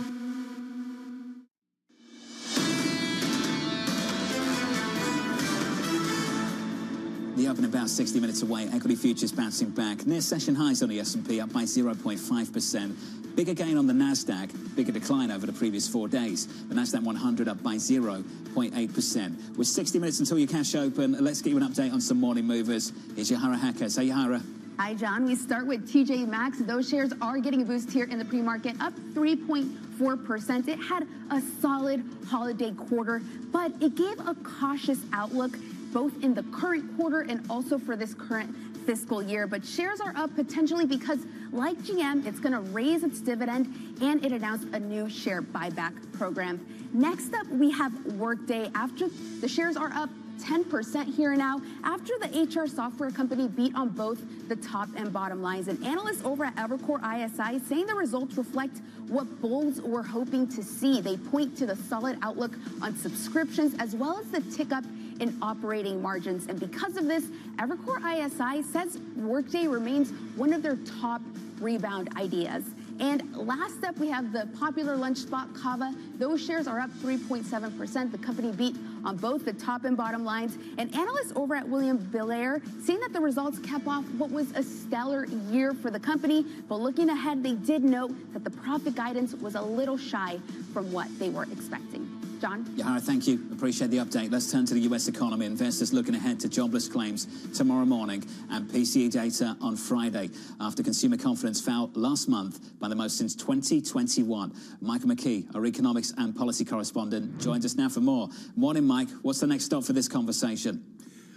The open about 60 minutes away. Equity futures bouncing back. Near session highs on the S&P, up by 0.5%. Bigger gain on the Nasdaq, bigger decline over the previous 4 days. The Nasdaq 100 up by 0.8%. With 60 minutes until your cash open, let's get you an update on some morning movers. Here's Yahara Hackers. Hey, Yahara. Hi, John. We start with TJ Maxx. Those shares are getting a boost here in the pre-market, up 3.4%. It had a solid holiday quarter, but it gave a cautious outlook both in the current quarter and also for this current fiscal year. But shares are up potentially because, like GM, it's going to raise its dividend, and it announced a new share buyback program. Next up, we have Workday. After the shares are up 10% here now after the HR software company beat on both the top and bottom lines. And analysts over at Evercore ISI saying the results reflect what bulls were hoping to see. They point to the solid outlook on subscriptions as well as the tick up in operating margins. And because of this, Evercore ISI says Workday remains one of their top rebound ideas. And last up, we have the popular lunch spot, Kava. Those shares are up 3.7%. The company beat on both the top and bottom lines. And analysts over at William Blair saying that the results kept off what was a stellar year for the company. But looking ahead, they did note that the profit guidance was a little shy from what they were expecting. John? Yahara, thank you. Appreciate the update. Let's turn to the U.S. economy. Investors looking ahead to jobless claims tomorrow morning and PCE data on Friday after consumer confidence fell last month by the most since 2021. Michael McKee, our economics and policy correspondent, joins us now for more. Morning, Mike. What's the next stop for this conversation?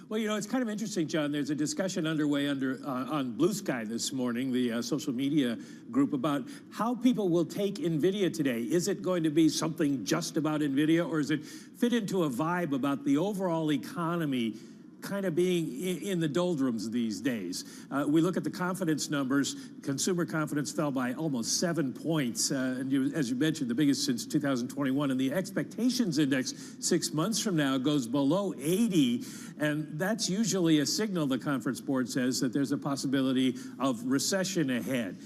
Well, you know, it's kind of interesting, John. There's a discussion underway on Blue Sky this morning, the social media group, about how people will take NVIDIA today. Is it going to be something just about NVIDIA, or is it fit into a vibe about the overall economy kind of being in the doldrums these days? We look at the confidence numbers. Consumer confidence fell by almost 7 points, and as you mentioned, the biggest since 2021. And the expectations index 6 months from now goes below 80, and that's usually a signal, the conference board says, that there's a possibility of recession ahead.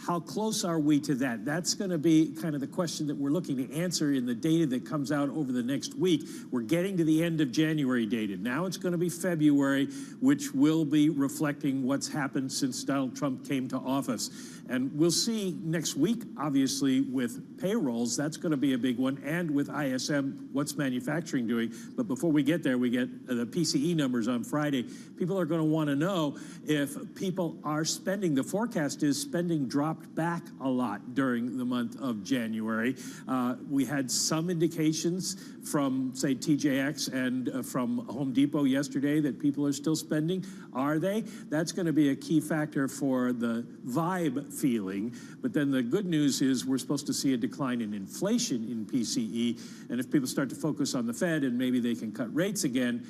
How close are we to that? That's going to be kind of the question that we're looking to answer in the data that comes out over the next week. We're getting to the end of January data. Now it's going to be February, which will be reflecting what's happened since Donald Trump came to office. And we'll see next week, obviously, with payrolls. That's going to be a big one. And with ISM, what's manufacturing doing? But before we get there, we get the PCE numbers on Friday. People are going to want to know if people are spending. The forecast is spending dropped back a lot during the month of January. We had some indications from, say, TJX and from Home Depot yesterday that people are still spending. Are they? That's going to be a key factor for the vibe feeling. But then the good news is we're supposed to see a decline in inflation in PCE. And if people start to focus on the Fed and maybe they can cut rates again,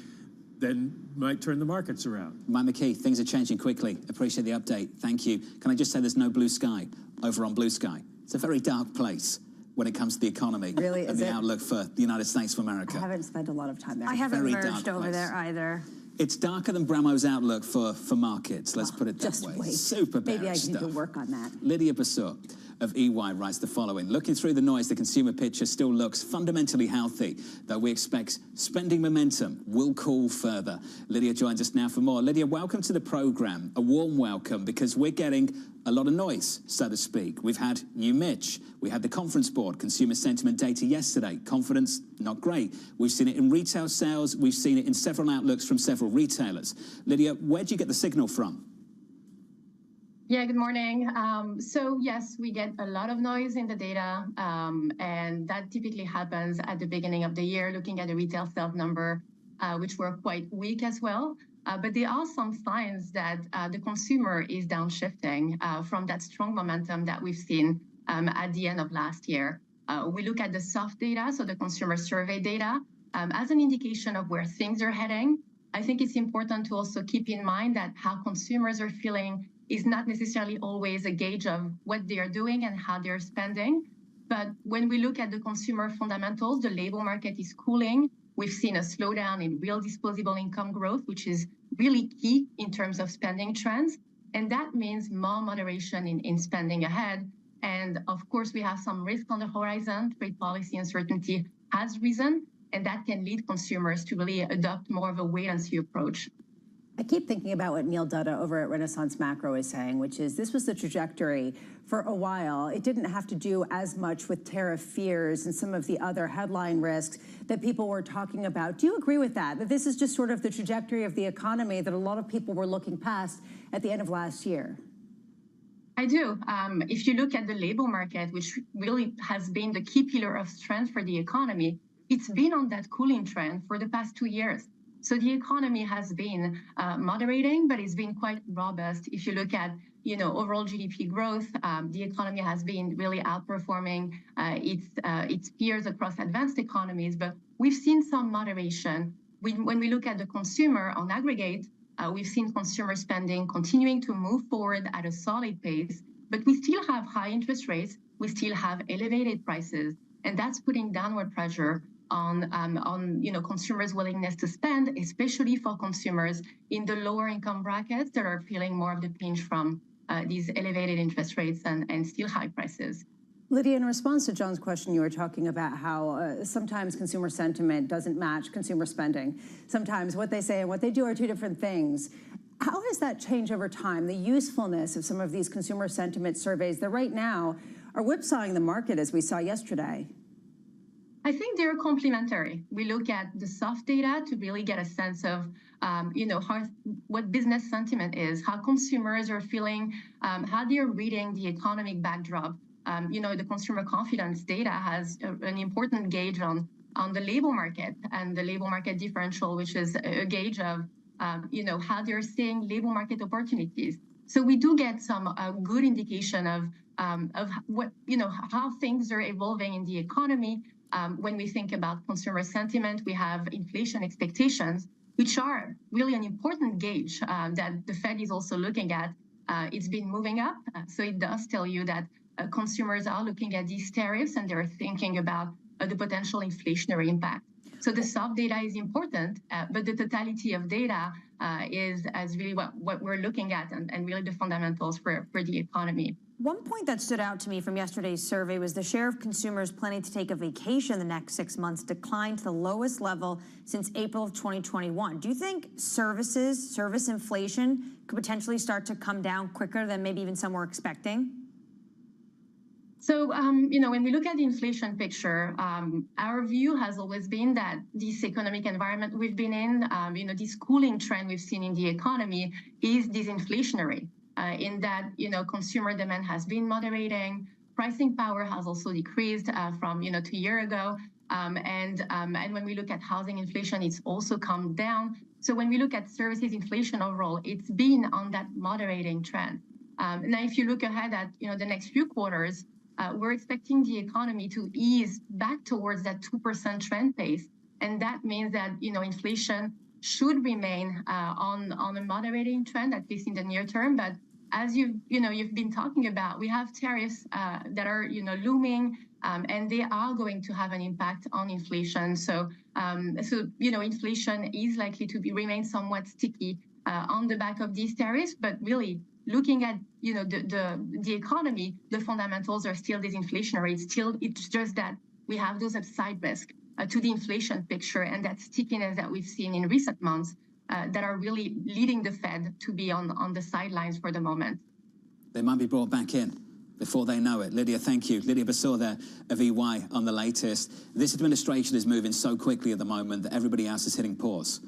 then might turn the markets around. Mike McKee, things are changing quickly. Appreciate the update. Thank you. Can I just say there's no blue sky over on Blue Sky? It's a very dark place when it comes to the economy and the outlook for the United States of America. I haven't spent a lot of time there. I haven't Very merged dark over place. there either. It's darker than Bramo's outlook for markets, let's put it that way. Wait. Super bearish Maybe I stuff. need to work on that. Lydia Bassot of EY writes the following. Looking through the noise, the consumer picture still looks fundamentally healthy, though we expect spending momentum will cool further. Lydia joins us now for more. Lydia, welcome to the program. A warm welcome, because we're getting a lot of noise, so to speak. We've had New Mitch. We had the Conference Board consumer sentiment data yesterday. Confidence, not great. We've seen it in retail sales. We've seen it in several outlooks from several retailers. Lydia, where do you get the signal from? Yeah, good morning. So yes, we get a lot of noise in the data, and that typically happens at the beginning of the year, looking at the retail sales number, which were quite weak as well. But there are some signs that the consumer is downshifting from that strong momentum that we've seen at the end of last year. We look at the soft data, so the consumer survey data, as an indication of where things are heading. I think it's important to also keep in mind that how consumers are feeling is not necessarily always a gauge of what they are doing and how they're spending. But when we look at the consumer fundamentals, the labor market is cooling. We've seen a slowdown in real disposable income growth, which is really key in terms of spending trends. And that means more moderation in spending ahead. And of course, we have some risk on the horizon. Trade policy uncertainty has risen, and that can lead consumers to really adopt more of a wait-and-see approach. I keep thinking about what Neil Dutta over at Renaissance Macro is saying, which is this was the trajectory for a while. It didn't have to do as much with tariff fears and some of the other headline risks that people were talking about. Do you agree with that? That this is just sort of the trajectory of the economy that a lot of people were looking past at the end of last year? I do. If you look at the labor market, which really has been the key pillar of strength for the economy, it's been on that cooling trend for the past 2 years. So the economy has been moderating, but it's been quite robust. If you look at, overall GDP growth, the economy has been really outperforming its peers across advanced economies. But we've seen some moderation. When we look at the consumer on aggregate, we've seen consumer spending continuing to move forward at a solid pace. But we still have high interest rates. We still have elevated prices, and that's putting downward pressure on consumers' willingness to spend, especially for consumers in the lower income brackets that are feeling more of the pinch from these elevated interest rates and still high prices. Lydia, in response to John's question, you were talking about how sometimes consumer sentiment doesn't match consumer spending. Sometimes what they say and what they do are two different things. How has that changed over time, the usefulness of some of these consumer sentiment surveys that right now are whipsawing the market, as we saw yesterday? I think they're complementary. We look at the soft data to really get a sense of, what business sentiment is, how consumers are feeling, how they're reading the economic backdrop. The consumer confidence data has an important gauge on the labor market and the labor market differential, which is a gauge of, how they're seeing labor market opportunities. So we do get some good indication of what, how things are evolving in the economy. When we think about consumer sentiment, we have inflation expectations, which are really an important gauge that the Fed is also looking at. It's been moving up, so it does tell you that consumers are looking at these tariffs and they're thinking about the potential inflationary impact. So the soft data is important, but the totality of data is really what we're looking at and really the fundamentals for the economy. One point that stood out to me from yesterday's survey was the share of consumers planning to take a vacation the next 6 months declined to the lowest level since April of 2021. Do you think service inflation could potentially start to come down quicker than maybe even some were expecting? So, when we look at the inflation picture, our view has always been that this economic environment we've been in, this cooling trend we've seen in the economy is disinflationary. In that, consumer demand has been moderating, pricing power has also decreased from, 2 years ago. And when we look at housing inflation, it's also come down. So when we look at services inflation overall, it's been on that moderating trend. Now, if you look ahead at, the next few quarters, we're expecting the economy to ease back towards that 2% trend pace. And that means that, inflation should remain on a moderating trend, at least in the near term. But as you've been talking about, we have tariffs that are looming, and they are going to have an impact on inflation. So inflation is likely to remain somewhat sticky on the back of these tariffs. But really, looking at the economy, the fundamentals are still disinflationary. It's just that we have those upside risk to the inflation picture and that stickiness that we've seen in recent months that are really leading the Fed to be on the sidelines for the moment. They might be brought back in before they know it. Lydia, thank you. Lydia Bassor there of EY on the latest. This administration is moving so quickly at the moment that everybody else is hitting pause.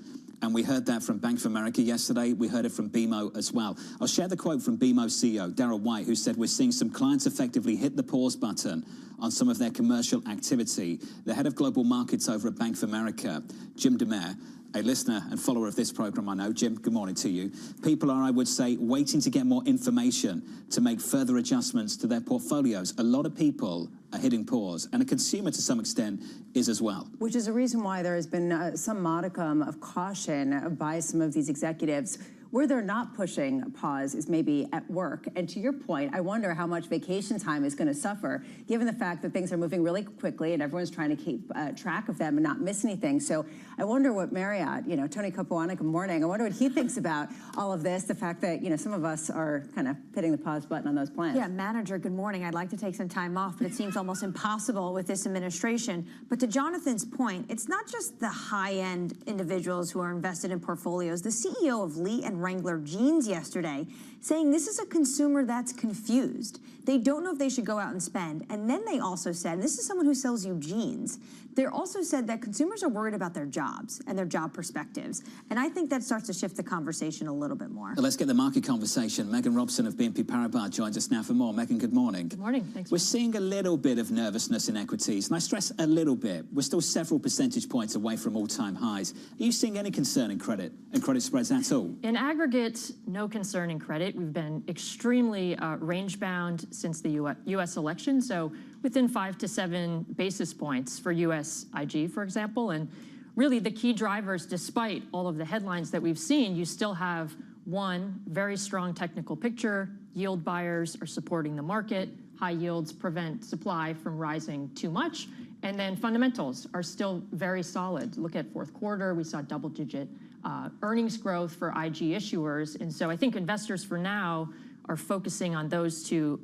And we heard that from Bank of America yesterday. We heard it from BMO as well. I'll share the quote from BMO CEO, Darryl White, who said, we're seeing some clients effectively hit the pause button on some of their commercial activity. The head of global markets over at Bank of America, Jim DeMare, a listener and follower of this program, I know. Jim, good morning to you. People are, I would say, waiting to get more information to make further adjustments to their portfolios. A lot of people are hitting pause, and a consumer to some extent is as well. Which is a reason why there has been some modicum of caution by some of these executives. Where they're not pushing pause is maybe at work. And to your point, I wonder how much vacation time is going to suffer, given the fact that things are moving really quickly and everyone's trying to keep track of them and not miss anything. So I wonder what Marriott, Tony Capuano, good morning. I wonder what he thinks about all of this, the fact that, some of us are kind of hitting the pause button on those plans. Yeah, manager, good morning. I'd like to take some time off, but it seems almost impossible with this administration. But to Jonathan's point, it's not just the high-end individuals who are invested in portfolios. The CEO of Lee and Wrangler Jeans yesterday saying this is a consumer that's confused. They don't know if they should go out and spend. And then they also said, and this is someone who sells you jeans, they also said that consumers are worried about their jobs and their job perspectives. And I think that starts to shift the conversation a little bit more. Let's get the market conversation. Megan Robson of BNP Paribas joins us now for more. Megan, good morning. Good morning. Thanks. We're seeing a little bit of nervousness in equities, and I stress a little bit. We're still several percentage points away from all-time highs. Are you seeing any concern in credit and credit spreads at all? In aggregate, no concern in credit. We've been extremely range-bound since the U.S. election, so within 5 to 7 basis points for U.S. IG, for example. And really the key drivers, despite all of the headlines that we've seen, you still have one very strong technical picture. Yield buyers are supporting the market. High yields prevent supply from rising too much. And then fundamentals are still very solid. Look at fourth quarter, we saw double-digit earnings growth for IG issuers. And so I think investors for now are focusing on those two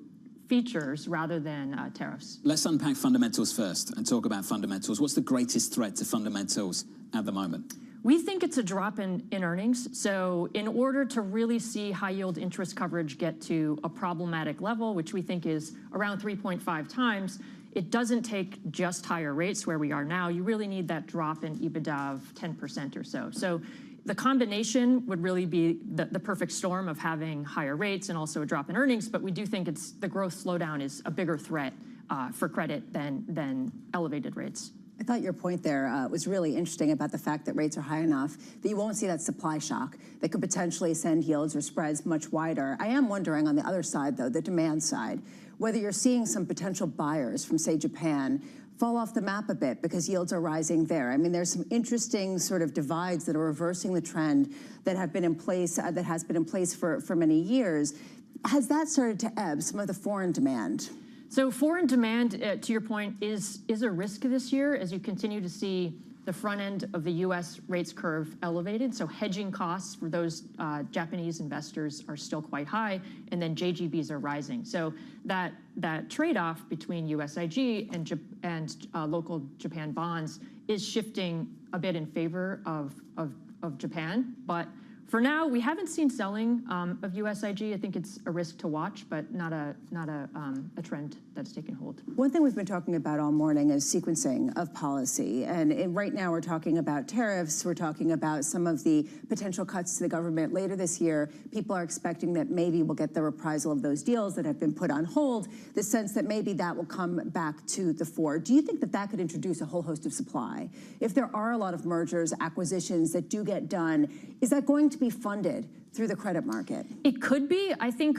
features rather than tariffs. Let's unpack fundamentals first and talk about fundamentals. What's the greatest threat to fundamentals at the moment? We think it's a drop in earnings. So in order to really see high yield interest coverage get to a problematic level, which we think is around 3.5 times, it doesn't take just higher rates where we are now. You really need that drop in EBITDA of 10% or so. So the combination would really be the perfect storm of having higher rates and also a drop in earnings, but we do think the growth slowdown is a bigger threat for credit than elevated rates. I thought your point there was really interesting about the fact that rates are high enough that you won't see that supply shock that could potentially send yields or spreads much wider. I am wondering on the other side, though, the demand side, whether you're seeing some potential buyers from, say, Japan fall off the map a bit because yields are rising there. I mean, there's some interesting sort of divides that are reversing the trend that have been in place, that has been in place for many years. Has that started to ebb, some of the foreign demand? So foreign demand, to your point, is a risk this year as you continue to see the front end of the U.S. rates curve elevated. So hedging costs for those Japanese investors are still quite high, and then JGBs are rising. So that trade-off between U.S. IG and local Japan bonds is shifting a bit in favor of Japan. But for now, we haven't seen selling of U.S. IG. I think it's a risk to watch, but not a trend that's taking hold. One thing we've been talking about all morning is sequencing of policy. And right now we're talking about tariffs. We're talking about some of the potential cuts to the government later this year. People are expecting that maybe we'll get the reprisal of those deals that have been put on hold, the sense that maybe that will come back to the fore. Do you think that that could introduce a whole host of supply? If there are a lot of mergers, acquisitions that do get done, is that going to be funded through the credit market? It could be. I think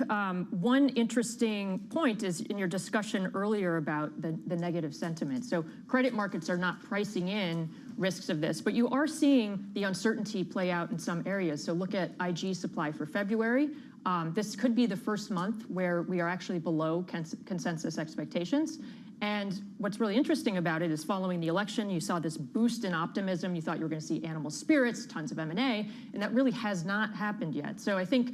one interesting point is in your discussion earlier about the negative sentiment. So credit markets are not pricing in risks of this, but you are seeing the uncertainty play out in some areas. So look at IG supply for February. This could be the first month where we are actually below consensus expectations. And what's really interesting about it is following the election, you saw this boost in optimism. You thought you were going to see animal spirits, tons of M&A, and that really has not happened yet. So I think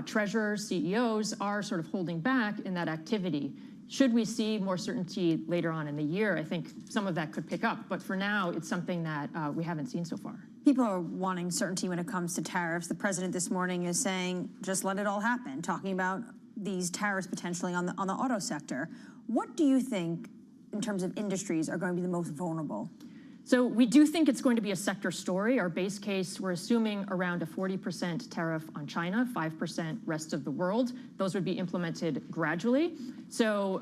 treasurers, CEOs are sort of holding back in that activity. Should we see more certainty later on in the year, I think some of that could pick up. But for now, it's something that we haven't seen so far. People are wanting certainty when it comes to tariffs. The president this morning is saying, just let it all happen, talking about these tariffs potentially on the auto sector. What do you think, in terms of industries, are going to be the most vulnerable? So we do think it's going to be a sector story. Our base case, we're assuming around a 40% tariff on China, 5% rest of the world. Those would be implemented gradually. So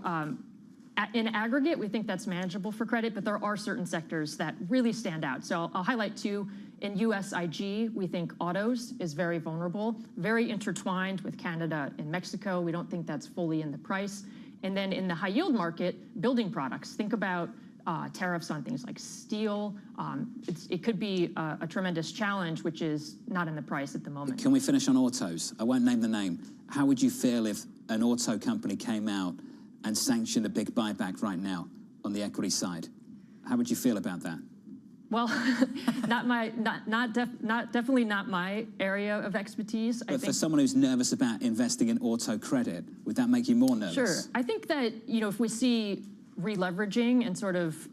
in aggregate, we think that's manageable for credit, but there are certain sectors that really stand out. So I'll highlight two. In US IG, we think autos is very vulnerable, very intertwined with Canada and Mexico. We don't think that's fully in the price. And then in the high yield market, building products. Think about tariffs on things like steel. It could be a tremendous challenge, which is not in the price at the moment. Can we finish on autos? I won't name the name. How would you feel if an auto company came out and sanctioned a big buyback right now on the equity side? How would you feel about that? Well, definitely not my area of expertise. But for someone who's nervous about investing in auto credit, would that make you more nervous? Sure. I think that, if we see re-leveraging and sort of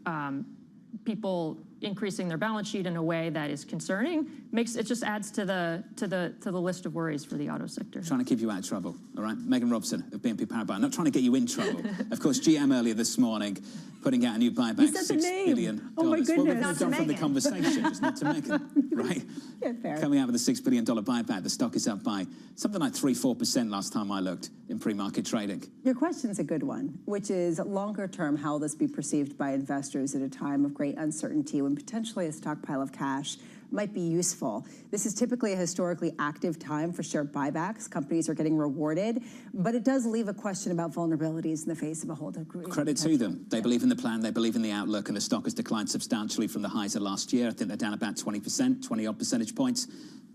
people increasing their balance sheet in a way that is concerning, it just adds to the list of worries for the auto sector. Trying to keep you out of trouble, all right? Megan Robson of BNP Paribas. I'm not trying to get you in trouble. Of course, GM earlier this morning putting out a new buyback, $6 billion. Oh my goodness. Well, we've moved on from the conversation, just not to Megan, right? Yeah, fair. Coming out with a $6 billion buyback, the stock is up by something like 3-4% last time I looked in pre-market trading. Your question's a good one, which is longer term, how will this be perceived by investors at a time of great uncertainty when potentially a stockpile of cash might be useful? This is typically a historically active time for share buybacks. Companies are getting rewarded, but it does leave a question about vulnerabilities in the face of a whole degree. Credit to them. They believe in the plan, they believe in the outlook, and the stock has declined substantially from the highs of last year. I think they're down about 20%, 20-odd percentage points.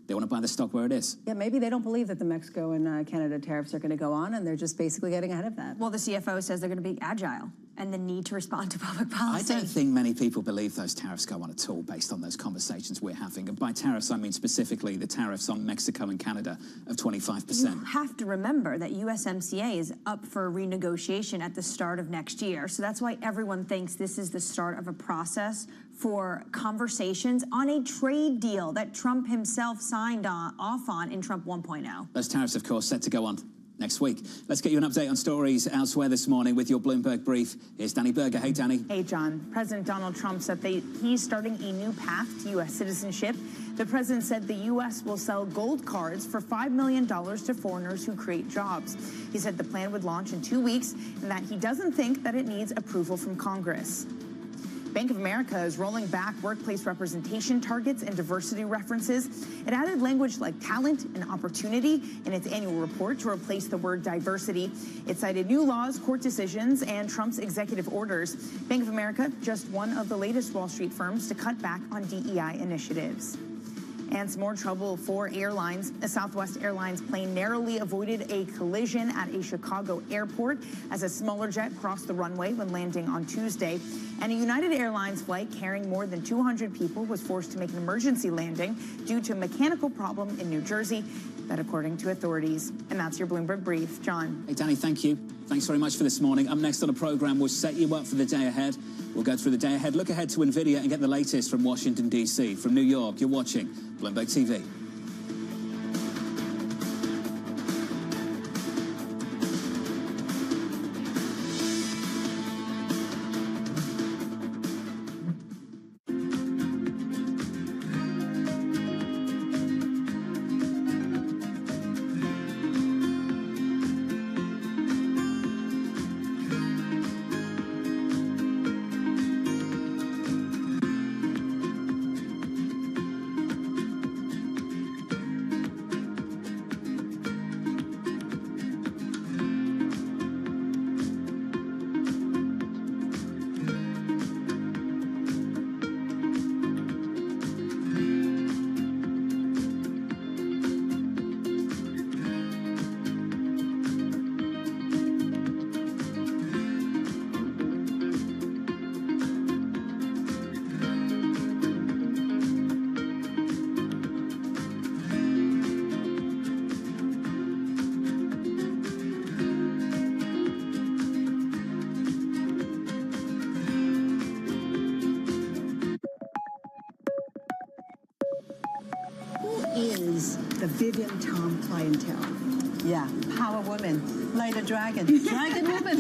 They want to buy the stock where it is. Yeah, maybe they don't believe that the Mexico and Canada tariffs are going to go on, and they're just basically getting ahead of that. Well, the CFO says they're going to be agile and the need to respond to public policy. I don't think many people believe those tariffs go on at all based on those conversations we're having. And by tariffs, I mean specifically the tariffs on Mexico and Canada of 25%. You have to remember that USMCA is up for renegotiation at the start of next year. So that's why everyone thinks this is the start of a process for conversations on a trade deal that Trump himself signed off on in Trump 1.0. Those tariffs, of course, set to go on next week. Let's get you an update on stories elsewhere this morning with your Bloomberg brief. Here's Danny Berger. Hey, Danny. Hey, John. President Donald Trump said he's starting a new path to U.S. citizenship. The president said the U.S. will sell gold cards for $5 million to foreigners who create jobs. He said the plan would launch in 2 weeks and that he doesn't think that it needs approval from Congress. Bank of America is rolling back workplace representation targets and diversity references. It added language like talent and opportunity in its annual report to replace the word diversity. It cited new laws, court decisions, and Trump's executive orders. Bank of America, just one of the latest Wall Street firms to cut back on DEI initiatives. And some more trouble for airlines. A Southwest Airlines plane narrowly avoided a collision at a Chicago airport as a smaller jet crossed the runway when landing on Tuesday. And a United Airlines flight carrying more than 200 people was forced to make an emergency landing due to a mechanical problem in New Jersey, that according to authorities. And that's your Bloomberg Brief. John. Hey, Danny, thank you. Thanks very much for this morning. Up next on the program, we'll set you up for the day ahead. We'll go through the day ahead, look ahead to NVIDIA and get the latest from Washington, D.C. From New York, you're watching Bloomberg TV. the Vivian Tom clientele. Yeah, power women, like the dragon women.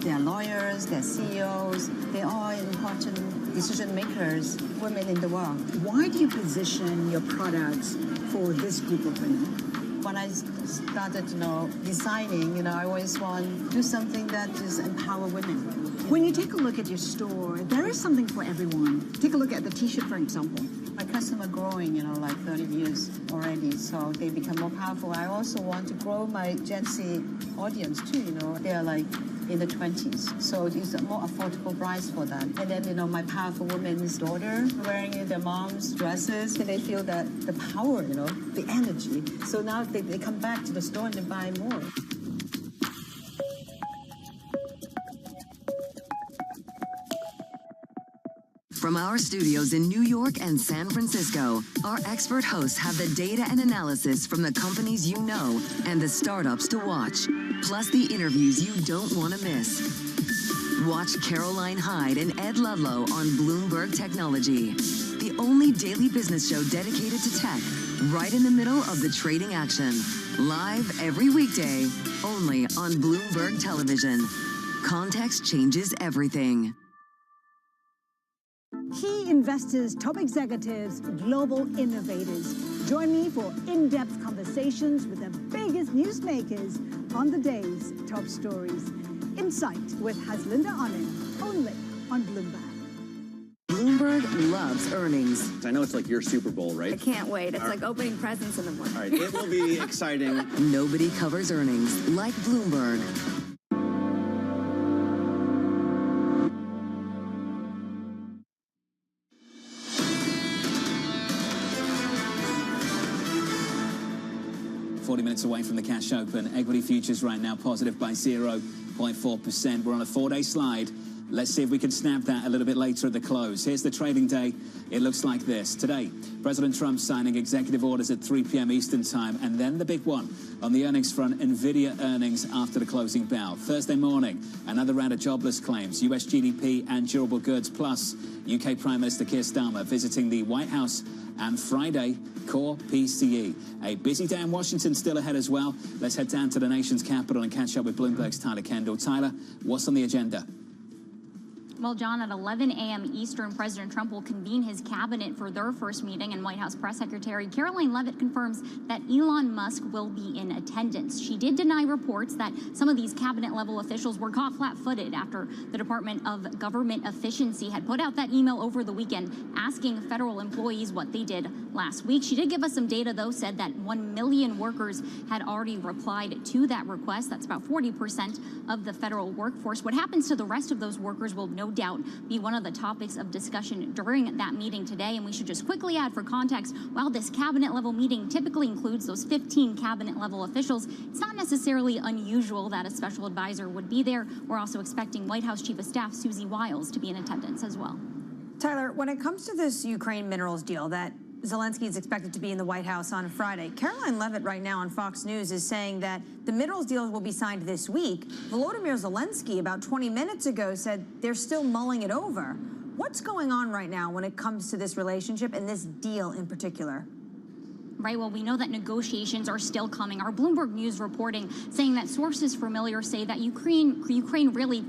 They're lawyers, they're CEOs, they're all important decision makers, women in the world. Why do you position your products for this group of women? When I started, designing, I always want to do something that is empower women. When you take a look at your store, there is something for everyone. Take a look at the T-shirt, for example. My customer growing, like 30 years already, so they become more powerful. I also want to grow my Gen Z audience too, they're like in the 20s, so it's a more affordable price for them. And then, my powerful woman's daughter wearing their mom's dresses, and they feel that the power, the energy. So now they come back to the store and they buy more. From our studios in New York and San Francisco, our expert hosts have the data and analysis from the companies you know and the startups to watch, plus the interviews you don't want to miss. Watch Caroline Hyde and Ed Ludlow on Bloomberg Technology, the only daily business show dedicated to tech, right in the middle of the trading action. Live every weekday, only on Bloomberg Television. Context changes everything. Key investors, top executives, global innovators. Join me for in-depth conversations with the biggest newsmakers on the day's top stories. Insight with Haslinda Anand, only on Bloomberg. Bloomberg loves earnings. I know it's like your Super Bowl, right? I can't wait. It's like opening presents in the morning. All right, it will be exciting. Nobody covers earnings like Bloomberg. Minutes away from the cash open. Equity futures right now positive by 0.4%. We're on a 4-day slide. Let's see if we can snap that a little bit later at the close. Here's the trading day. It looks like this. Today, President Trump signing executive orders at 3 p.m. Eastern time, and then the big one on the earnings front, NVIDIA earnings after the closing bell. Thursday morning, another round of jobless claims, US GDP and durable goods, plus UK Prime Minister Keir Starmer visiting the White House, and Friday, core PCE. A busy day in Washington still ahead as well. Let's head down to the nation's capital and catch up with Bloomberg's Tyler Kendall. Tyler, what's on the agenda? Well, John, at 11 a.m. Eastern, President Trump will convene his cabinet for their first meeting, and White House Press Secretary Caroline Leavitt confirms that Elon Musk will be in attendance. She did deny reports that some of these cabinet-level officials were caught flat-footed after the Department of Government Efficiency had put out that email over the weekend asking federal employees what they did last week. She did give us some data, though, said that 1 million workers had already replied to that request. That's about 40% of the federal workforce. What happens to the rest of those workers will no doubt be one of the topics of discussion during that meeting today. And we should just quickly add for context, while this cabinet level meeting typically includes those 15 cabinet level officials, it's not necessarily unusual that a special advisor would be there. We're also expecting White House Chief of Staff Susie Wiles to be in attendance as well. Tyler, when it comes to this Ukraine minerals deal that Zelensky is expected to be in the White House on Friday, Caroline Leavitt right now on Fox News is saying that the minerals deal will be signed this week. Volodymyr Zelensky about 20 minutes ago said they're still mulling it over. What's going on right now when it comes to this relationship and this deal in particular? Right, well, we know that negotiations are still coming. Our Bloomberg News reporting saying that sources familiar say that Ukraine really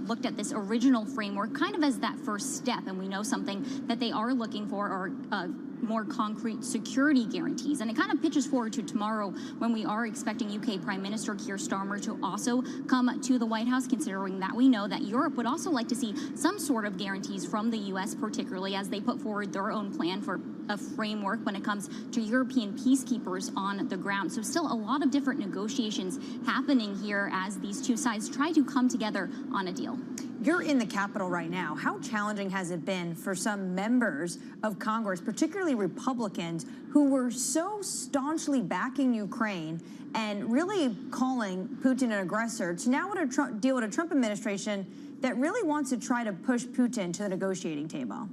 looked at this original framework kind of as that first step, and we know something that they are looking for are more concrete security guarantees. And it kind of pitches forward to tomorrow when we are expecting UK Prime Minister Keir Starmer to also come to the White House, considering that we know that Europe would also like to see some sort of guarantees from the US, particularly as they put forward their own plan for a framework when it comes to European peacekeepers on the ground. So still a lot of different negotiations happening here as these two sides try to come together on a deal. You're in the Capitol right now. How challenging has it been for some members of Congress, particularly Republicans, who were so staunchly backing Ukraine and really calling Putin an aggressor, to now deal with a Trump administration that really wants to try to push Putin to the negotiating table?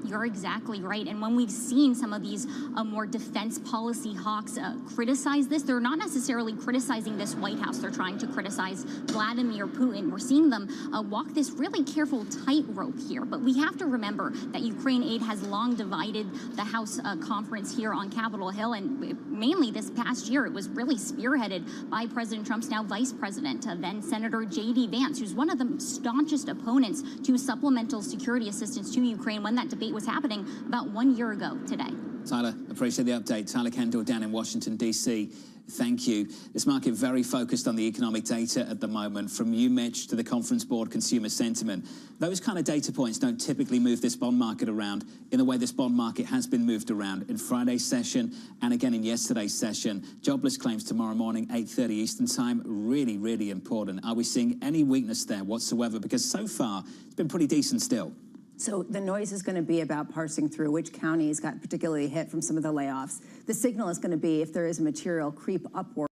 You're exactly right. And when we've seen some of these more defense policy hawks criticize this, they're not necessarily criticizing this White House. They're trying to criticize Vladimir Putin. We're seeing them walk this really careful tightrope here. But we have to remember that Ukraine aid has long divided the House conference here on Capitol Hill. And mainly this past year, it was really spearheaded by President Trump's now vice president, then Senator J.D. Vance, who's one of the staunchest opponents to supplemental security assistance to Ukraine when that debate was happening about 1 year ago today. Tyler, appreciate the update. Tyler Kendall down in Washington, D.C. Thank you. This market very focused on the economic data at the moment, from you, Mitch, to the Conference Board consumer sentiment. Those kind of data points don't typically move this bond market around in the way this bond market has been moved around in Friday's session and again in yesterday's session. Jobless claims tomorrow morning, 8:30 Eastern time, really, really important. Are we seeing any weakness there whatsoever? Because so far, it's been pretty decent still. So the noise is going to be about parsing through which counties got particularly hit from some of the layoffs. The signal is going to be if there is a material creep upward.